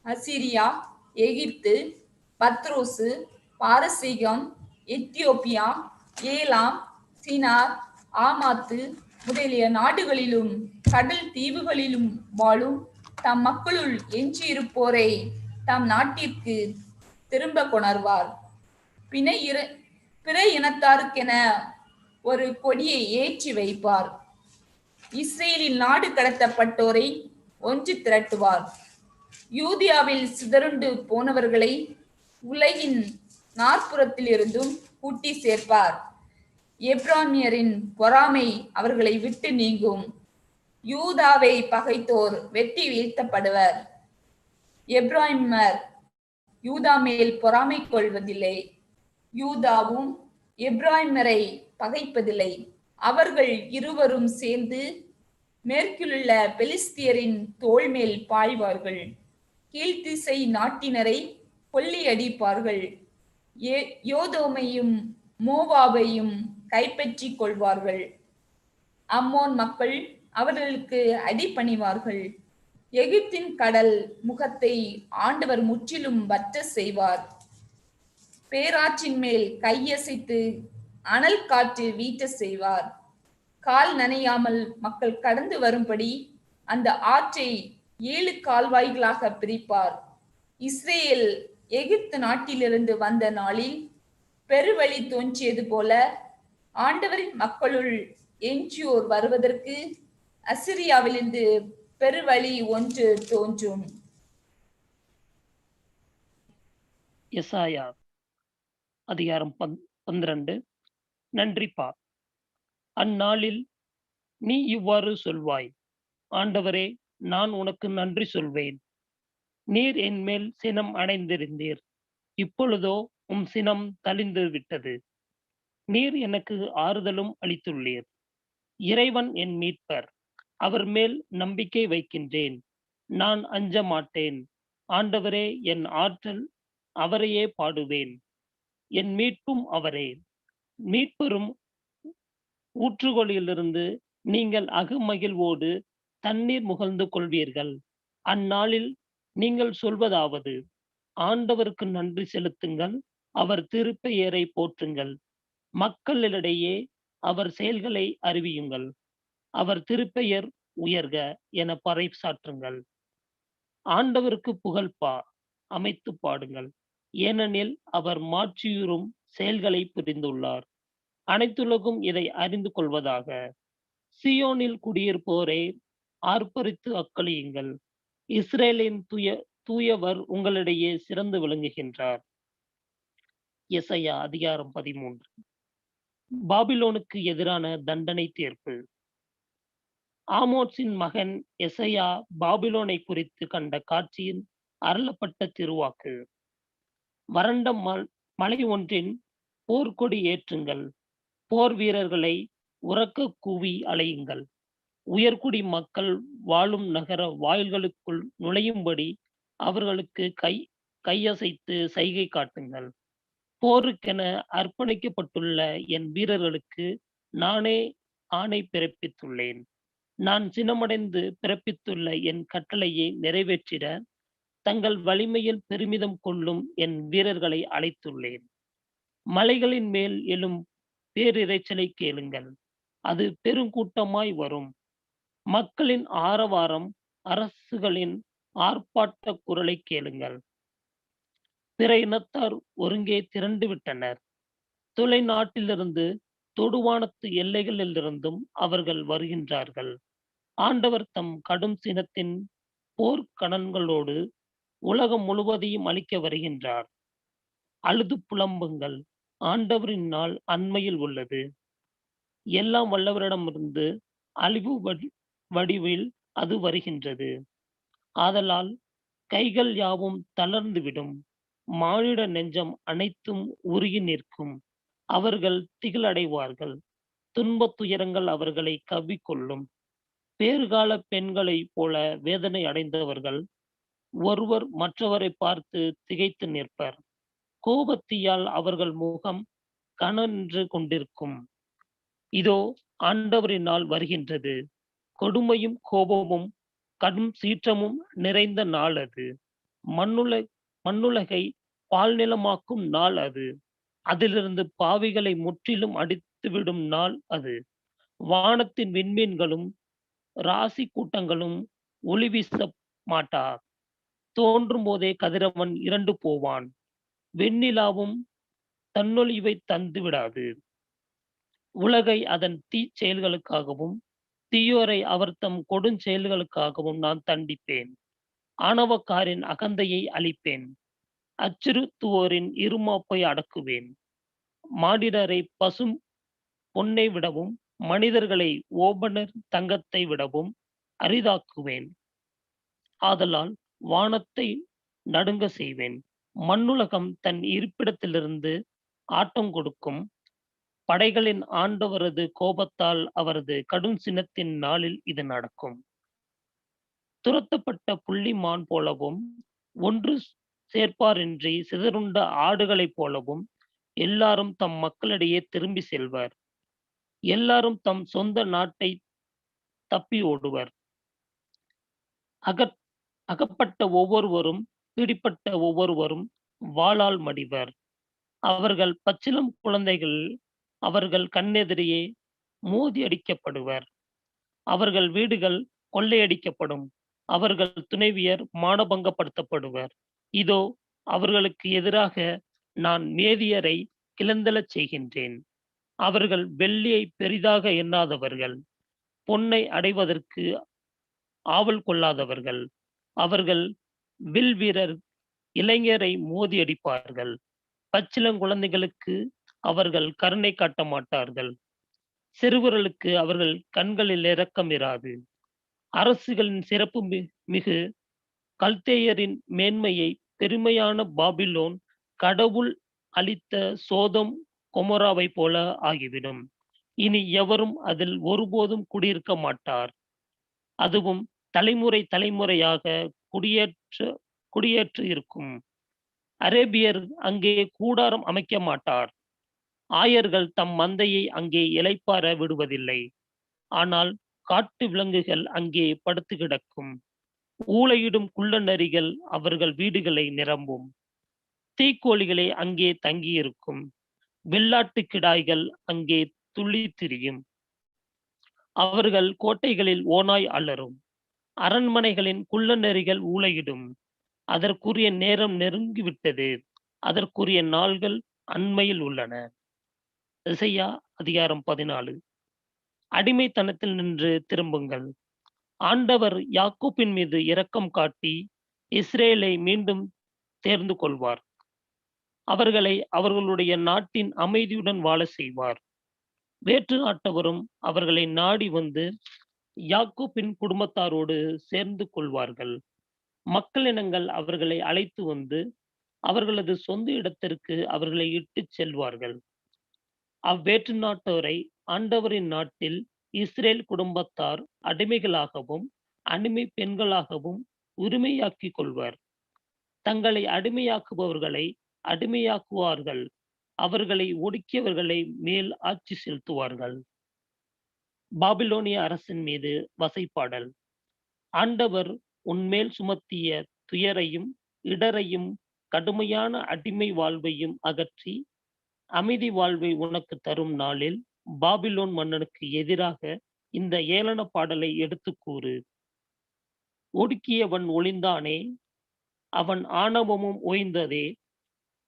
அசிரியா, எகிப்து, பத்ரோசு, பாரசீகம், எத்தியோப்பியா, ஏலாம், சினார், ஆமாத்து முதலிய நாடுகளிலும் கடல் தீவுகளிலும் வாழும் தம் மக்களுள் எஞ்சியிருப்போரை தம் நாட்டிற்கு திரும்ப கொணர்வார். பிற இனத்தாருக்கென ஒரு கொடியை ஏற்றி வைப்பார். இஸ்ரேலில் நாடு கடத்தப்பட்டோரை ஒன்று திரட்டுவார். யூதியாவில் சிதறுண்டு போனவர்களை உலகின் நாற்புறத்திலிருந்தும் கூட்டி சேர்ப்பார். எப்ராமியரின் பொறாமை அவர்களை விட்டு நீங்கும். யூதாவை பகைத்தோர் வெட்டி வீழ்த்தப்படுவர். எப்ராமியர் யூதா மேல் பொறாமை கொள்வதில்லை. யூதாவும் எப்ராமியரை பகைப்பதில்லை. அவர்கள் இருவரும் சேர்ந்து மேற்கிலுள்ள பெலிஸ்தியரின் தோள் மேல் பாய்வார்கள். கீழ்த்திசை நாட்டினரை கொள்ளி அடிப்பார்கள். யோதோமையும் மோவாபையும் கைப்பற்றிக் கொள்வார்கள். அம்மோன் மக்கள் அவர்களுக்கு அடிபணிவார்கள். எகிப்தின் கடல் முகத்தை ஆண்டவர் முற்றிலும் வற்ற செய்வார். பேராற்றின் மேல் கையசைத்து அனல் காற்று வீட்ட செய்வார். கால் நனையாமல் மக்கள் கடந்து வரும்படி அந்த ஆற்றை 7 கால்வாய்களாக பிரிப்பார். இஸ்ரேல் எகிப்து நாட்டிலிருந்து வந்த நாளில் பெருவழி தோன்றியது போல ஆண்டவரின் மக்களுள் எஞ்சியோர் வருவதற்கு அசிரியாவிலிருந்து பெருவழி ஒன்று தோன்றும். எசாயா அதிகாரம் 12. நன்றிப்பா. அந்நாளில் நீ இவ்வாறு சொல்வாய், ஆண்டவரே, நான் உனக்கு நன்றி சொல்வேன். நீர் என் மேல் சினம் அடைந்திருந்தீர், இப்பொழுதோ உம் சினம் தளிந்து விட்டது. நீர் எனக்கு ஆறுதலும் அளித்துள்ளீர். இறைவன் என் மீட்பர், அவர் மேல் நம்பிக்கை வைக்கின்றேன். நான் அஞ்ச மாட்டேன். ஆண்டவரே என் ஆற்றல், அவரையே பாடுவேன். என் மீட்பும் அவரே. மீட்பெறும் ஊற்றுகளிலிருந்து நீங்கள் அகமகிழ்வோடு தண்ணீர் முகழ்ந்து கொள்வீர்கள். அந்நாளில் நீங்கள் சொல்வதாவது, ஆண்டவருக்கு நன்றி செலுத்துங்கள், அவர் திருப்பெயரை போற்றுங்கள். மக்களிடையே அவர் செயல்களை அறிவியுங்கள். அவர் திருப்பெயர் உயர்க என பறைசாற்றுங்கள். ஆண்டவருக்கு புகழ்பா அமைத்து பாடுங்கள், ஏனெனில் அவர் மாற்றியுறும் செயல்களை புரிந்துள்ளார். அனைத்துலகும் இதை அறிந்து கொள்வதாக. சியோனில் குடியிருப்போரே, ஆர்ப்பரித்து அக்களியுங்கள். இஸ்ரேலின் தூயவர் உங்களிடையே சிறந்து விளங்குகின்றார். எசாயா அதிகாரம் 13. பாபிலோனுக்கு எதிரான தண்டனை தீர்ப்பு. ஆமோத்சின் மகன் எசாயா பாபிலோனை குறித்து கண்ட காட்சியில் அருளப்பட்ட திருவாக்கு. வறண்ட மலை ஒன்றின் போர்க்கொடி ஏற்றுங்கள். போர் வீரர்களை உரக்க கூவி அலையுங்கள். உயர்குடி மக்கள் வாழும் நகர வாயில்களுக்குள் நுழையும்படி அவர்களுக்கு கையசைத்து சைகை காட்டுங்கள். போருக்கென அர்ப்பணிக்கப்பட்டுள்ள என் வீரர்களுக்கு நானே ஆணை பிறப்பித்துள்ளேன். நான் சினமடைந்து பிறப்பித்துள்ள என் கட்டளையை நிறைவேற்றிட தங்கள் வலிமையில் பெருமிதம் கொள்ளும் என் வீரர்களை அழைத்துள்ளேன். மலைகளின் மேல் எழும் பேரிரைச்சலை கேளுங்கள், அது பெருங்கூட்டமாய் வரும். மக்களின் ஆரவாரம், அரசுகளின் ஆர்ப்பாட்ட குரலை கேளுங்கள். பிற இனத்தார் ஒருங்கே திரண்டு விட்டனர். தொலைநாட்டிலிருந்து தொடுவானத்து எல்லைகளிலிருந்தும் அவர்கள் வருகின்றார்கள். ஆண்டவர் தம் கடும் சினத்தின் போர்க்கணங்களோடு உலகம் முழுவதையும் அழிக்க வருகின்றார். அழுது புலம்புங்கள், ஆண்டவரின் நாள் அண்மையில் உள்ளது. எல்லாம் வல்லவரிடமிருந்து அழிவு வடிவில் அது வருகின்றது. ஆதலால் கைகள் யாவும் தளர்ந்துவிடும். மானிட நெஞ்சம் அனைத்தும் உருகி நிற்கும். அவர்கள் திகிலடைவார்கள். துன்பத் துயரங்கள் அவர்களை கவ்விக்கொள்ளும். பேறுகால பெண்களைப் போல வேதனை அடைந்தவர்கள் ஒருவர் மற்றவரை பார்த்து திகைத்து நிற்பர். கோபத்தியால் அவர்கள் முகம் கனன்று கொண்டிருக்கும். இதோ ஆண்டவரின் நாள் வருகின்றது. கொடுமையும் கோபமும் கடும் சீற்றமும் நிறைந்த நாள் அது. மண்ணுலகை பால்நிலமாக்கும் நாள் அது. அதிலிருந்து பாவிகளை முற்றிலும் அடித்துவிடும் நாள் அது. வானத்தின் விண்மீன்களும் ராசி கூட்டங்களும் ஒளி வீச மாட்டார். தோன்றும் போதே கதிரவன் இரண்டு போவான். வெண்ணிலாவும் தன்னொழிவை தந்து விடாது. உலகை அதன் செயல்களுக்காகவும் தீயோரை அவர் தம் கொடுஞ்செயல்களுக்காகவும் நான் தண்டிப்பேன். ஆணவக்காரின் அகந்தையை அழிப்பேன். அச்சுறுத்துவோரின் இருமாப்பை அடக்குவேன். மானிடரை பசும் பொன்னை விடவும் மனிதர்களை ஓபனர் தங்கத்தை விடவும் அரிதாக்குவேன். ஆதலால் வானத்தை நடுங்க செய்வேன். மண்ணுலகம் தன் இருப்பிடத்திலிருந்து ஆட்டம் கொடுக்கும். படைகளின் ஆண்டவரது கோபத்தால் அவரது கடும் சினத்தின் நாளில் இது நடக்கும். துரத்தப்பட்ட புள்ளிமான் போலவும் ஒன்று சேர்ப்பாரின்றி சிதறுண்ட ஆடுகளைப் போலவும் எல்லாரும் தம் மக்களிடையே திரும்பி செல்வர். எல்லாரும் தம் சொந்த நாட்டை தப்பி ஓடுவர். அகப்பட்ட ஒவ்வொருவரும் பிடிப்பட்ட ஒவ்வொருவரும் வாளால் மடிவர். அவர்கள் பச்சிளம் குழந்தைகள் அவர்கள் கண்ணெதிரையே மோதி அடிக்கப்படுவர். அவர்கள் வீடுகள் கொள்ளையடிக்கப்படும். அவர்கள் துணைவியர் மானபங்கப்படுத்தப்படுவர். இதோ அவர்களுக்கு எதிராக நான் மேதியரை கிளந்தெழச் செய்கின்றேன். அவர்கள் வெள்ளியை பெரிதாக எண்ணாதவர்கள், பொன்னை அடைவதற்கு ஆவல் கொள்ளாதவர்கள். அவர்கள் வில் வீரர் இளைஞரை மோதி அடிப்பார்கள். பச்சிளங்குழந்தைகளுக்கு அவர்கள் கருணை காட்ட மாட்டார்கள். சிறுவர்களுக்கு அவர்கள் கண்களில் இரக்கம் இராது. அரசுகளின் சிறப்பு மிகு கல்தேயரின் மேன்மையை பெருமையான பாபிலோன் கடவுள் அளித்த சோதம் கொமோராவை போல ஆகிவிடும். இனி எவரும் அதில் ஒருபோதும் குடியிருக்க மாட்டார். அதுவும் தலைமுறை தலைமுறையாக குடியேற்று இருக்கும். அரேபியர் அங்கே கூடாரம் அமைக்க மாட்டார். ஆயர்கள் தம் மந்தையை அங்கே இளைப்பாற விடுவதில்லை. ஆனால் காட்டு விலங்குகள் அங்கே படுத்து கிடக்கும். ஊளையிடும் குள்ள நரிகள் அவர்கள் வீடுகளை நிரம்பும். தீக்கோழிகளே அங்கே தங்கியிருக்கும். வெள்ளாட்டு கிடாய்கள் அங்கே துள்ளி திரியும். அவர்கள் கோட்டைகளில் ஓநாய் அலறும். அரண்மனைகளின் குள்ள நரிகள் ஊளையிடும். அதற்குரிய நேரம் நெருங்கிவிட்டது. அதற்குரிய நாள்கள் அண்மையில் உள்ளன. எசையா அதிகாரம் 14. அடிமைத்தனத்தில் நின்று திரும்புங்கள். ஆண்டவர் யாக்கோப்பின் மீது இரக்கம் காட்டி இஸ்ரேலை மீண்டும் தேர்ந்து கொள்வார். அவர்களை அவர்களுடைய நாட்டின் அமைதியுடன் வாழ செய்வார். வேற்று நாட்டவரும் அவர்களை நாடி வந்து யாக்கோப்பின் குடும்பத்தாரோடு சேர்ந்து கொள்வார்கள். மக்களினங்கள் அவர்களை அழைத்து வந்து அவர்களது சொந்த இடத்திற்கு அவர்களை இட்டுச் செல்வார்கள். அவ்வேற்று நாட்டோரை ஆண்டவரின் நாட்டில் இஸ்ரேல் குடும்பத்தார் அடிமைகளாகவும் அடிமை பெண்களாகவும் உரிமையாக்கிக் கொள்வர். தங்களை அடிமையாக்குபவர்களை அடிமையாக்குவார்கள். அவர்களை ஒடுக்கியவர்களை மேல் ஆட்சி செலுத்துவார்கள். பாபிலோனிய அரசின் மீது வசைப்பாடல். ஆண்டவர் உன்மேல் சுமத்திய துயரையும் இடரையும் கடுமையான அடிமை வாழ்வையும் அகற்றி அமைதி வாழ்வை உனக்கு தரும் நாளில் பாபிலோன் மன்னனுக்கு எதிராக இந்த ஏளன பாடலை எடுத்து கூறு. ஒடுக்கியவன் ஒளிந்தானே, அவன் ஆணவமும் ஓய்ந்ததே.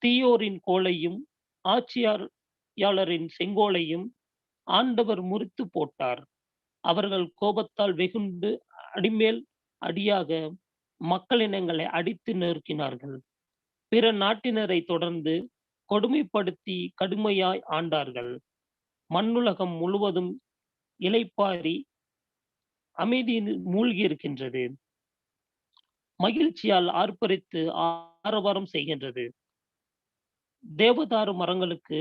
தீயோரின் கோலையும் ஆட்சியாளரின் செங்கோலையும் ஆண்டவர் முறித்து போட்டார். அவர்கள் கோபத்தால் வெகுண்டு அடிமேல் அடியாக மக்களினங்களை அடித்து நொறுக்கினார்கள். பிற நாட்டினரை தொடர்ந்து கொடுமைப்படுத்தி கடுமையாய் ஆண்டார்கள். மண்ணுலகம் முழுவதும் இளைப்பாரி அமைதியில் மூழ்கி இருக்கின்றது. மகிழ்ச்சியால் ஆர்ப்பரித்து ஆரவாரம் செய்கின்றது. தேவதாரு மரங்களுக்கு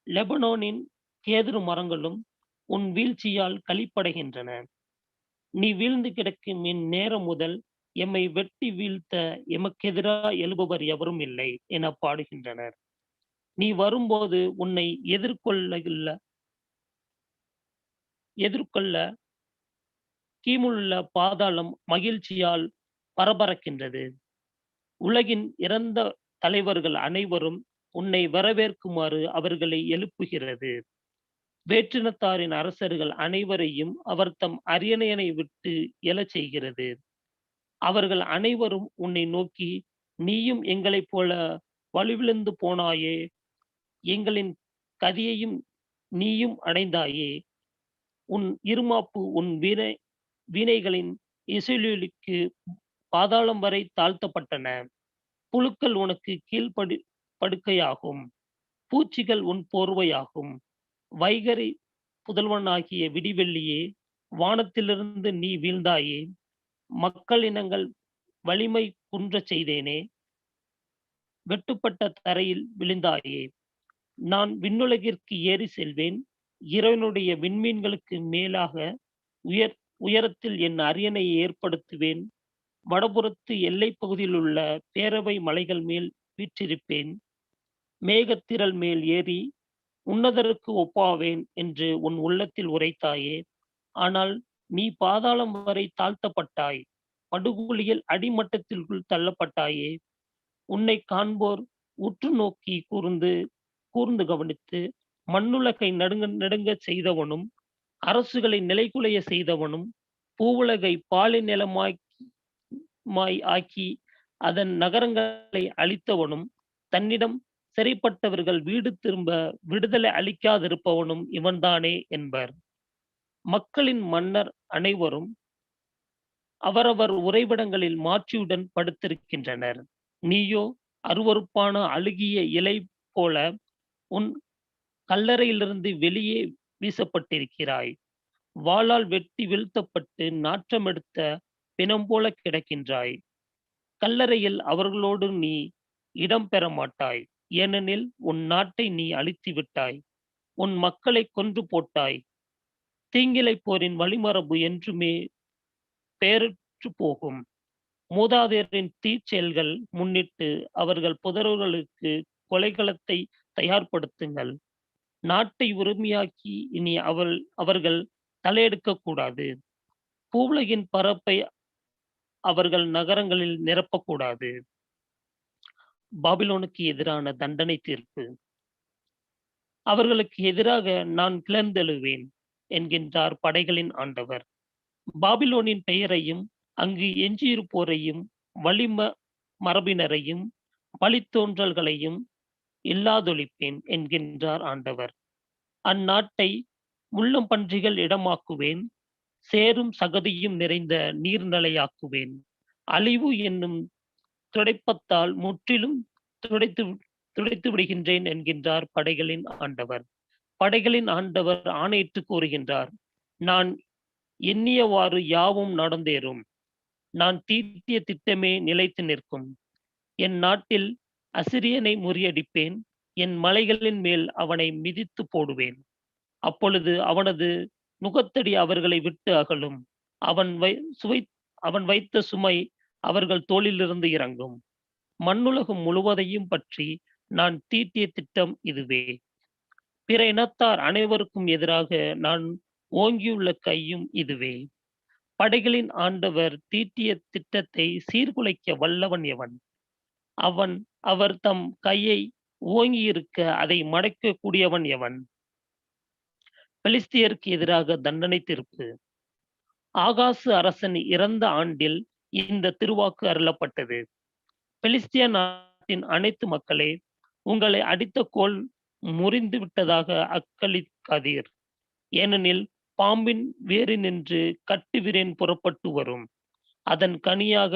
லெபனோனின் கேதுரு மரங்களும் உன் வீழ்ச்சியால் களிப்படைகின்றன. நீ வீழ்ந்து கிடக்கும் இந்நேரம் முதல் எம்மை வெட்டி வீழ்த்த எமக்கெதிராக எழுபவர் எவரும் இல்லை என பாடுகின்றனர். நீ வரும்போது உன்னை எதிர்கொள்ள கீமுள்ள பாதாளம் மகிழ்ச்சியால் பரபரக்கின்றது. உலகின் இறந்த தலைவர்கள் அனைவரும் உன்னை வரவேற்குமாறு அவர்களை எழுப்புகிறது. வேற்றினத்தாரின் அரசர்கள் அனைவரையும் அவர் தம் அரியணையனை விட்டு எழச் செய்கிறது. அவர்கள் அனைவரும் உன்னை நோக்கி, நீயும் எங்களைப் போல வலுவிழந்து போனாயே, எங்களின் கதியையும் நீயும் அடைந்தாயே. உன் இருமாப்பு உன் வீணைகளின் இசையொலிக்கு பாதாளம் வரை தாழ்த்தப்பட்டன. புழுக்கள் உனக்கு படுக்கையாகும். பூச்சிகள் உன் போர்வையாகும். வைகரி புதல்வனாகிய விடிவெள்ளியே, வானத்திலிருந்து நீ வீழ்ந்தாயே. மக்கள் இனங்கள் வலிமை குன்றச் செய்தேனே, வெட்டுப்பட்ட தரையில் விழுந்தாயே. நான் விண்ணுலகிற்கு ஏறி செல்வேன். இறைவனுடைய விண்மீன்களுக்கு மேலாக உயரத்தில் என் அரியணையை ஏற்படுத்துவேன். வடபுறத்து எல்லை பகுதியில் உள்ள பேரவை மலைகள் மேல் வீற்றிருப்பேன். மேகத்திரள் மேல் ஏறி உன்னதருக்கு ஒப்பாவேன் என்று உன் உள்ளத்தில் உரைத்தாயே. ஆனால் நீ பாதாளம் வரை தாழ்த்தப்பட்டாய், படுகொலியில் அடிமட்டத்திற்குள் தள்ளப்பட்டாயே. உன்னை காண்போர் உற்று நோக்கி கூர்ந்து கவனித்து மண்ணுலகை நடுங்க செய்தவனும் அரசுகளை நிலைகுலைய செய்தவனும் பூவுலகை பாலை நிலமாய் ஆக்கி அதன் நகரங்களை அழித்தவனும் தன்னிடம் சிறைப்பட்டவர்கள் வீடு திரும்ப விடுதலை அளிக்காதிருப்பவனும் இவன்தானே என்பர். மக்களின் மன்னர் அனைவரும் அவரவர் உறைவிடங்களில் மாட்சியுடன் படுத்திருக்கின்றனர். நீயோ அருவருப்பான அழுகிய இலை போல உன் கல்லறையிலிருந்து வெளியே வீசப்பட்டிருக்கிறாய். வாளால் வெட்டி வீழ்த்தப்பட்டு நாற்றமெடுத்த பிணம் போல கிடக்கின்றாய். கல்லறையில் அவர்களோடு நீ இடம் பெற மாட்டாய். ஏனெனில் உன் நாட்டை நீ அழித்து விட்டாய், உன் மக்களை கொன்று போட்டாய். தீங்கிலை போரின் வழிமரபு என்றுமே பெயரற்று போகும். மூதாதையரின் தீச்செயல்கள் முன்னிட்டு அவர்கள் புதர்களுக்கு கொலைகளத்தை தயார்படுத்துங்கள். நாட்டை உரிமையாக்கி இனி அவர்கள் தலையெடுக்க கூடாது. பூவுலகின் பரப்பை அவர்கள் நகரங்களில் நிரப்பக்கூடாது. பாபிலோனுக்கு எதிரான தண்டனை தீர்ப்பு. அவர்களுக்கு எதிராக நான் கிளர்ந்தெழுவேன் என்கின்றார் படைகளின் ஆண்டவர். பாபிலோனின் பெயரையும் அங்கு எஞ்சியிருப்போரையும் மரபினரையும் வழித்தோன்றல்களையும் இல்லாதொழிப்பேன் என்கின்றார் ஆண்டவர். அந்நாட்டை முள்ளம் பன்றிகள் இடமாக்குவேன், சேரும் சகதியும் நிறைந்த நீர்நிலையாக்குவேன். அழிவு என்னும் துடைப்பத்தால் முற்றிலும் துடைத்து விடுகின்றேன் என்கின்றார் படைகளின் ஆண்டவர். படைகளின் ஆண்டவர் ஆணையிட்டு கூறுகின்றார், நான் எண்ணியவாறு யாவும் நடந்தேறும். நான் தீட்டிய திட்டமே நிலைத்து நிற்கும். என் நாட்டில் அசிரியனை முறியடிப்பேன், என் மலைகளின் மேல் அவனை மிதித்து போடுவேன். அப்பொழுது அவனது நுகத்தடி அவர்களை விட்டு அகலும். அவன் வைத்த சுமை அவர்கள் தோளிலிருந்து இறங்கும். மண்ணுலகம் முழுவதையும் பற்றி நான் தீட்டிய திட்டம் இதுவே. பிற இனத்தார் அனைவருக்கும் எதிராக நான் ஓங்கியுள்ள கையும் இதுவே. படைகளின் ஆண்டவர் தீட்டிய திட்டத்தை சீர்குலைக்க வல்லவன் எவன்? அவர் தம் கையை ஓங்கியிருக்க அதை மடக்க கூடியவன் எவன்? பெலிஸ்தியருக்கு எதிராக தண்டனை தீர்ப்பு. ஆகாசு அரசன் இறந்த ஆண்டில் இந்த திருவாக்கு அருளப்பட்டது. பெலிஸ்திய நாட்டின் அனைத்து மக்களே, உங்களை அடித்த கோல் முறிந்து விட்டதாக அக்களிக்காதீர். ஏனெனில் பாம்பின் வேறு நின்று கட்டு விரேன் புறப்பட்டு வரும். அதன் கனியாக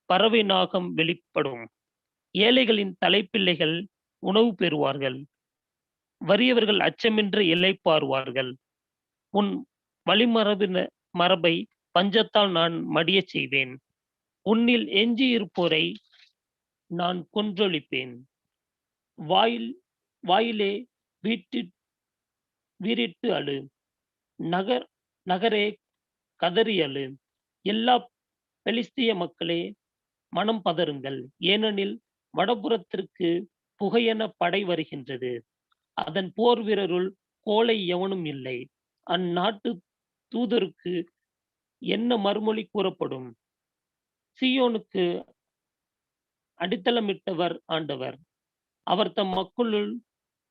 பறவை நாகம் வெளிப்படும். ஏழைகளின் தலைப்பிள்ளைகள் உணவு பெறுவார்கள், வறியவர்கள் அச்சமின்றி இளைப்பாறுவார்கள். உன் மரபை பஞ்சத்தால் நான் மடிய செய்வேன். உன்னில் எஞ்சி இருப்போரை நான் கொன்றொழிப்பேன். வாயிலே வீறிட்டு அழு, நகரே கதறி அழு. எல்லா பெலிஸ்திய மக்களே மனம் பதறுங்கள், ஏனெனில் வடபுறத்திற்கு புகையென படை வருகின்றது. அதன் போர் வீரருள் கோலை எவனும் இல்லை. அந்நாட்டு தூதருக்கு என்ன மறுமொழி கூறப்படும்? சீயோனுக்கு அடித்தளமிட்டவர் ஆண்டவர். அவர் தம் மக்களுள்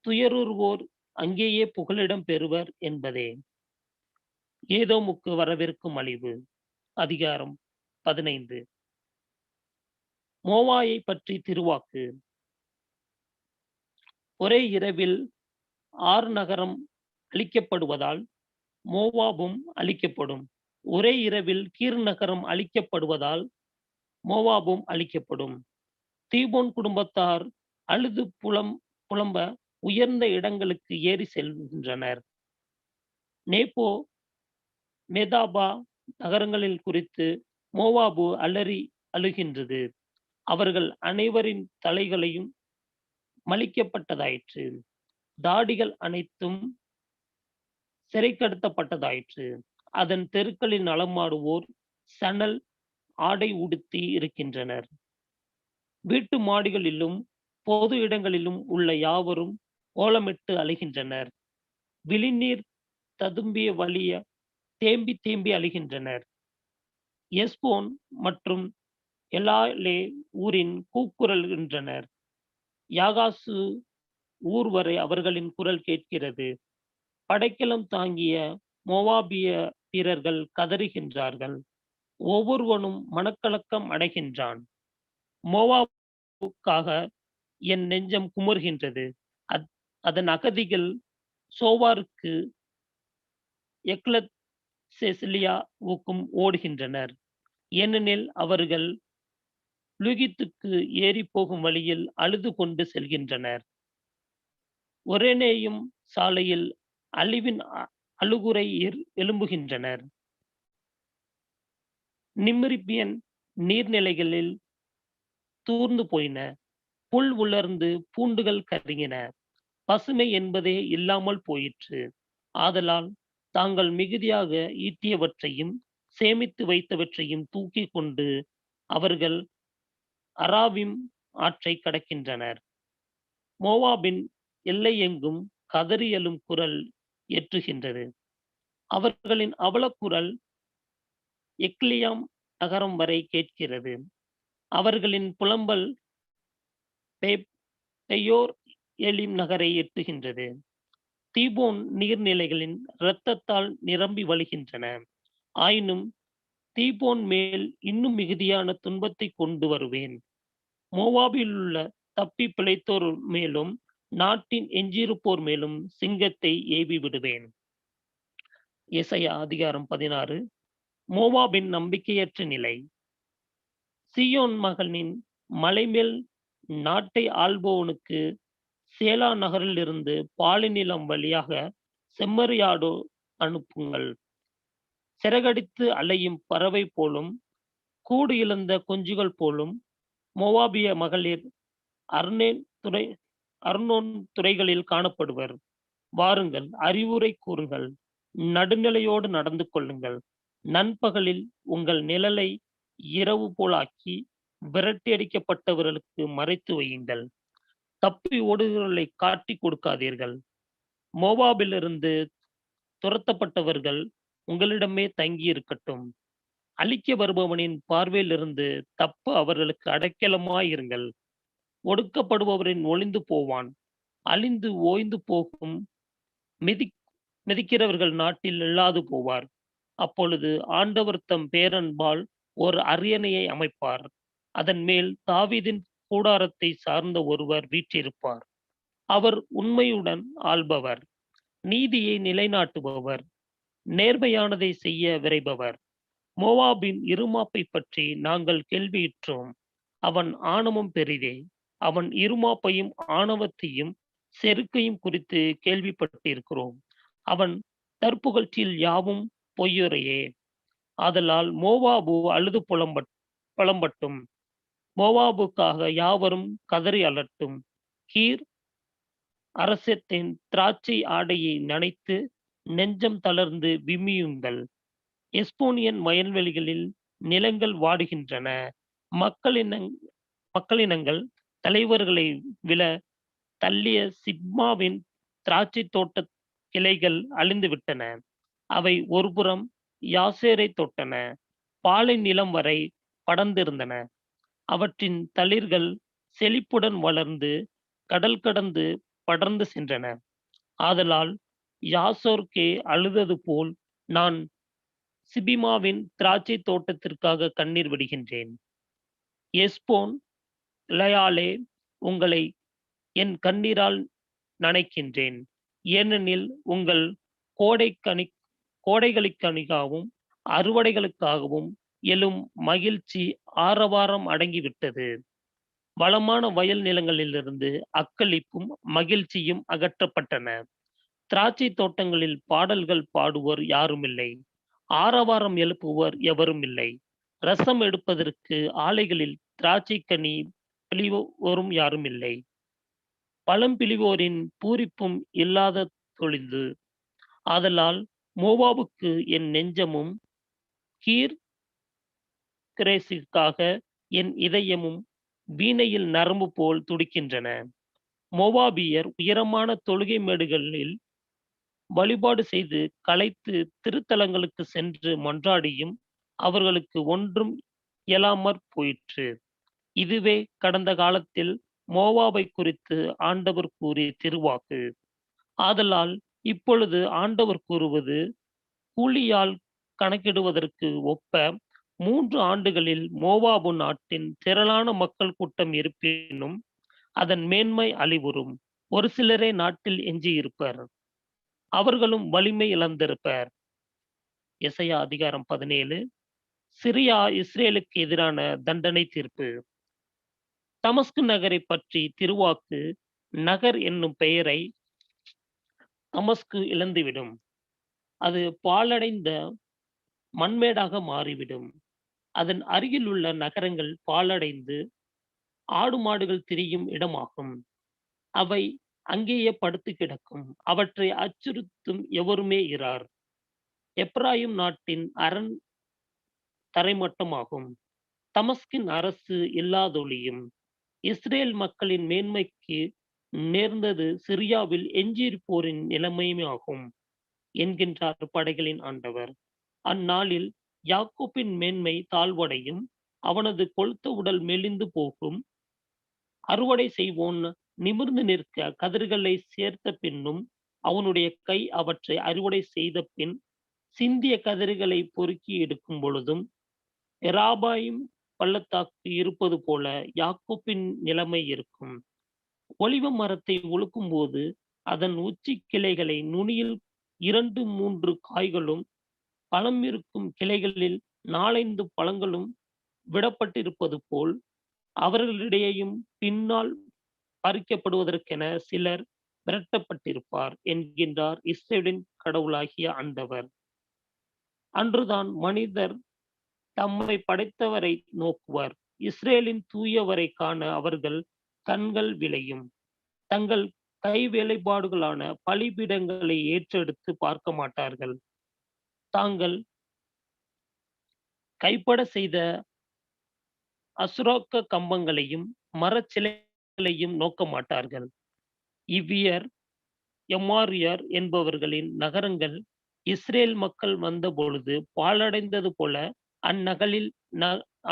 துயருவோர் அங்கேயே புகலிடம் பெறுவர் என்பதே. ஏதோமுக்கு வரவிருக்கும் அழிவு. அதிகாரம் 15. மோவாயை பற்றி திருவாக்கு. ஒரே இரவில் 6 நகரம் அழிக்கப்படுவதால் மோவாபும் அழிக்கப்படும். ஒரே இரவில் கீர் நகரம் அழிக்கப்படுவதால் மோவாபும் அழிக்கப்படும். தீபோன் குடும்பத்தார் அழுது புலம்ப உயர்ந்த இடங்களுக்கு ஏறி செல்கின்றனர். நேப்போ மேதாபா நகரங்களில் குறித்து மோவாபு அழுகின்றது. அவர்கள் அனைவரின் தலைகளையும் மலிக்கப்பட்டதாயிற்று. தாடிகள் அனைத்தும் சிறைக்கடத்தப்பட்டதாயிற்று. அதன் தெருக்களில் நலமாடுவோர் சணல் ஆடை உடுத்தி இருக்கின்றனர். வீட்டு மாடிகளிலும் பொது இடங்களிலும் உள்ள யாவரும் ஓலமிட்டு அழுகின்றனர். விழிநீர் ததும்பிய வழிய தேம்பி தேம்பி அழுகின்றனர். எஸ்போன் மற்றும் எலாலே ஊரின் கூக்குரல்கின்றனர். யாகாசு ஊர் வரை அவர்களின் குரல் கேட்கிறது. படைக்கலம் தாங்கிய மோவாபிய வீரர்கள் கதறுகின்றார்கள். ஒவ்வொருவனும் மனக்கலக்கம் அடைகின்றான். மோவாபுக்காக என் நெஞ்சம் குமுறுகின்றது. அதன் அகதிகள் சோவாருக்கு எக்லத் செசிலியாவுக்கும் ஓடுகின்றனர். ஏனெனில் அவர்கள் லுகித்துக்கு ஏறி போகும் வழியில் அழுது கொண்டு செல்கின்றனர். ஒரேனேயும் சாலையில் அழிவின் அழுகுறை எழும்புகின்றனர். நிம்ரிபியன் நீர்நிலைகளில் தூர்ந்து போயின. புல் உலர்ந்து பூண்டுகள் கருகின. பசுமை என்பதே இல்லாமல் போயிற்று. ஆதலால் தாங்கள் மிகுதியாக ஈட்டியவற்றையும் சேமித்து வைத்தவற்றையும் தூக்கி கொண்டு அவர்கள் அராவிம் ஆற்றை கடக்கின்றனர். மோவாபின் எல்லை எங்கும் கதறி எழும் குரல் ஏற்றுகின்றது. அவர்களின் அவலக்குரல் எக்லியாம் நகரம் வரை கேட்கிறது. அவர்களின் புலம்பல் பெயோர் எலிம் நகரை எட்டுகின்றது. தீபோன் நீர்நிலைகளின் இரத்தத்தால் நிரம்பி வழிகின்றன. ஆயினும் தீபோன் மேல் இன்னும் மிகுதியான துன்பத்தை கொண்டு வருவேன். மோவாபில் உள்ள தப்பி பிழைத்தோர் மேலும் நாட்டின் எஞ்சியிருப்போர் மேலும் சிங்கத்தை ஏவி விடுவேன். எசையா அதிகாரம் 16. மோவாபின் நம்பிக்கையற்ற நிலை. சியோன் மகனின் மலைமேல் நாட்டை ஆள்பவனுக்கு சேலா நகரில் இருந்து பாலைநிலம் வழியாக செம்மறியாடு அனுப்புங்கள். சிறகடித்து அலையும் பறவை போலும் கூடு இழந்த குஞ்சுகள் போலும் மோவாபிய மகளிர் அர்னோன் துறைகளில் காணப்படுவர். வாருங்கள், அறிவுரை கூறுங்கள், நடுநிலையோடு நடந்து கொள்ளுங்கள். நண்பகலில் உங்கள் நிழலை இரவு போலாக்கி விரட்டி அடிக்கப்பட்டவர்களுக்கு மறைத்து வையுங்கள். தப்பி ஓடுகிறவர்களை காட்டி கொடுக்காதீர்கள். மோவாபிலிருந்து துரத்தப்பட்டவர்கள் உங்களிடமே தங்கி இருக்கட்டும். அழிக்க வருபவனின் பார்வையிலிருந்து தப்பு அவர்களுக்கு அடைக்கலமாயிருங்கள். ஒடுக்கப்படுபவரின் ஒளிந்து போவான். அழிந்து ஓய்ந்து போகும் மிதிக்கிறவர்கள் நாட்டில் இல்லாது போவார். அப்பொழுது ஆண்டவர் தம் பேரன்பால் ஒரு அரியணையை அமைப்பார். அதன் மேல் தாவீதின் கூடாரத்தை சார்ந்த ஒருவர் வீற்றிருப்பார். அவர் உண்மையுடன் ஆள்பவர், நீதியை நிலைநாட்டுபவர், நேர்மையானதை செய்ய விரைபவர். மோவாபின் இருமாப்பை பற்றி நாங்கள் கேள்வியுற்றோம். அவன் ஆணவம் பெரிதே. அவன் இருமாப்பையும் ஆணவத்தையும் செருக்கையும் குறித்து கேள்விப்பட்டிருக்கிறோம். அவன் தற்புகழ்ச்சியில் யாவும் பொய்யுரையே. ஆதலால் மோவாபு அழுது புலம்பட்டும். மோவாபுக்காக யாவரும் கதறி அலட்டும். கீர் அரசத்தின் திராட்சை ஆடையை நனைத்து நெஞ்சம் தளர்ந்து விம்மியுங்கள். எஸ்போனியன் வயல்வெளிகளில் நிலங்கள் வாடுகின்றன. மக்களினங்கள் தலைவர்களை விழ தள்ளிய சிப்மாவின் திராட்சை தோட்ட கிளைகள் அழிந்து விட்டன. அவை ஒருபுறம் யாசேரை தொட்டன. பாலை நிலம் வரை படர்ந்திருந்தன. அவற்றின் தளிர்கள் செழிப்புடன் வளர்ந்து கடல் கடந்து படர்ந்து சென்றன. ஆதலால் யாசோர்கே அழுதது போல் நான் சிபிமாவின் திராட்சை தோட்டத்திற்காக கண்ணீர் விடுகின்றேன். எஸ்போன் லயாலே, உங்களை என் கண்ணீரால் நனைக்கின்றேன். ஏனெனில் உங்கள் கோடைகளுக்காகவும் அறுவடைகளுக்காகவும் எழும் மகிழ்ச்சி ஆரவாரம் அடங்கிவிட்டது. வளமான வயல் நிலங்களிலிருந்து அக்களிப்பும் மகிழ்ச்சியும் அகற்றப்பட்டன. திராட்சை தோட்டங்களில் பாடல்கள் பாடுவோர் யாருமில்லை. ஆரவாரம் எழுப்புவோர் எவரும் இல்லை. ரசம் எடுப்பதற்கு ஆலைகளில் திராட்சை கனி பிழிவோரும் யாரும் இல்லை. பழம் பிழிவோரின் பூரிப்பும் இல்லாத தொழிந்து. ஆதலால் மோவாபுக்கு என் நெஞ்சமும் கீர் கிரேசிற்காக என் இதயமும் வீணையில் நரம்பு போல் துடிக்கின்றன. மோவாபியர் உயரமான தொழுகை மேடுகளில் வழிபாடு செய்து களைத்து திருத்தலங்களுக்கு சென்று மன்றாடியும் அவர்களுக்கு ஒன்றும் இயலாமற் போயிற்று. இதுவே கடந்த காலத்தில் மோவாபை குறித்து ஆண்டவர் கூறிய திருவாக்கு. ஆதலால் இப்பொழுது ஆண்டவர் கூறுவது, கூலியால் கணக்கிடுவதற்கு ஒப்ப 3 ஆண்டுகளில் மோவாபு நாட்டின் திரளான மக்கள் கூட்டம் இருப்பினும் அதன் மேன்மை அழிவுறும். ஒரு சிலரே நாட்டில் எஞ்சியிருப்பர், அவர்களும் வலிமை இழந்திருப்பர். எசையா அதிகாரம் 17. சிரியா இஸ்ரேலுக்கு எதிரான தண்டனை தீர்ப்பு. தமஸ்கு நகரை பற்றி திருவாக்கு. நகர் என்னும் பெயரை தமஸ்கு இழந்துவிடும். அது பாழடைந்த மண்மேடாக மாறிவிடும். அதன் அருகில் உள்ள நகரங்கள் பாழடைந்து ஆடு மாடுகள் திரியும் இடமாகும். அவை அங்கேயே படுத்து கிடக்கும். அவற்றை அச்சுறுத்தும் எவருமே இரார். எப்ராயிம் நாட்டின் அரண் தரைமட்டமாகும். தமஸ்கின் அரசு இல்லாதொழியும். இஸ்ரேல் மக்களின் மேன்மைக்கு நேர்ந்தது சிரியாவில் எஞ்சியிருப்போரின் நிலைமையாகும் என்கின்றார் படைகளின் ஆண்டவர். அந்நாளில் யாக்கோப்பின் மேன்மை தாழ்வடையும், அவனது கொழுத்த உடல் மெலிந்து போகும். அறுவடை செய்வோன் நிமிர்ந்து நிற்க கதிர்களை சேர்த்த பின்னும் அவனுடைய கை அவற்றை அறுவடை செய்த பின் சிந்திய கதிர்களை பொறுக்கி எடுக்கும் பொழுதும் எராபாயும் பள்ளத்தாக்கு இருப்பது போல யாக்கோப்பின் நிலைமை இருக்கும். ஒலிவ மரத்தை ஒழுக்கும் போது அதன் உச்சி கிளைகளை நுனியில் 2-3 காய்களும் பழம் இருக்கும் கிளைகளில் 4-5 பழங்களும் விடப்பட்டிருப்பது போல் அவர்களிடையேயும் பின்னால் பறிக்கப்படுவதற்கென சிலர் விரட்டப்பட்டிருப்பார் என்கின்றார் இஸ்ரேலின் கடவுளாகிய ஆண்டவர். அன்றுதான் மனிதர் தம்மை படைத்தவரை நோக்குவர். இஸ்ரேலின் தூயவரை காண அவர்கள் கண்கள் விளையும். தங்கள் கை வேலைப்பாடுகளான பலிபீடங்களை ஏற்றெடுத்து பார்க்க மாட்டார்கள். தாங்கள் கைப்பட செய்த அசுரோக்க கம்பங்களையும் மரச்சிலைகளையும் நோக்க மாட்டார்கள். இவ்வியர் எம்மாரியர் என்பவர்களின் நகரங்கள் இஸ்ரேல் மக்கள் வந்த பொழுது பாழடைந்தது போல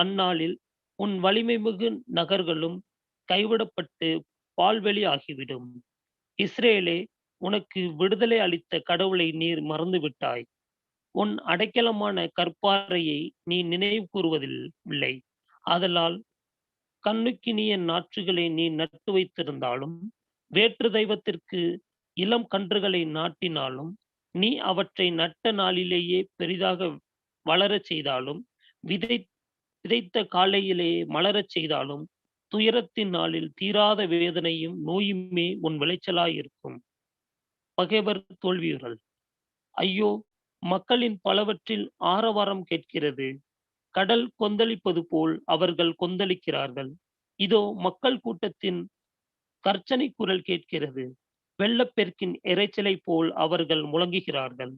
அந்நாளில் உன் வலிமை மிகு நகர்களும் கைவிடப்பட்டு பால்வெளி ஆகிவிடும். இஸ்ரேலே, உனக்கு விடுதலை அளித்த கடவுளை நீர் மறந்துவிட்டாய். உன் அடைக்கலமான கற்பாறையை நீ நினைவு கூறுவதில்லை. ஆதலால் கண்ணுக்கினிய நாற்றுகளை நீ நட்டு வைத்திருந்தாலும் வேற்று தெய்வத்திற்கு இளம் கன்றுகளை நாட்டினாலும் நீ அவற்றை நட்ட நாளிலேயே பெரிதாக வளரச் செய்தாலும் விதைத்த காலையிலேயே மலரச் செய்தாலும் துயரத்தின் நாளில் தீராத வேதனையும் நோயுமே உன் விளைச்சலாயிருக்கும். பகைவர் தோல்வியுறல். ஐயோ, மக்களின் பலவற்றில் ஆரவாரம் கேட்கிறது. கடல் கொந்தளிப்பது போல் அவர்கள் கொந்தளிக்கிறார்கள். இதோ மக்கள் கூட்டத்தின் கர்ச்சனை குரல் கேட்கிறது. வெள்ளப்பெருக்கின் இரைச்சலை போல் அவர்கள் முழங்குகிறார்கள்.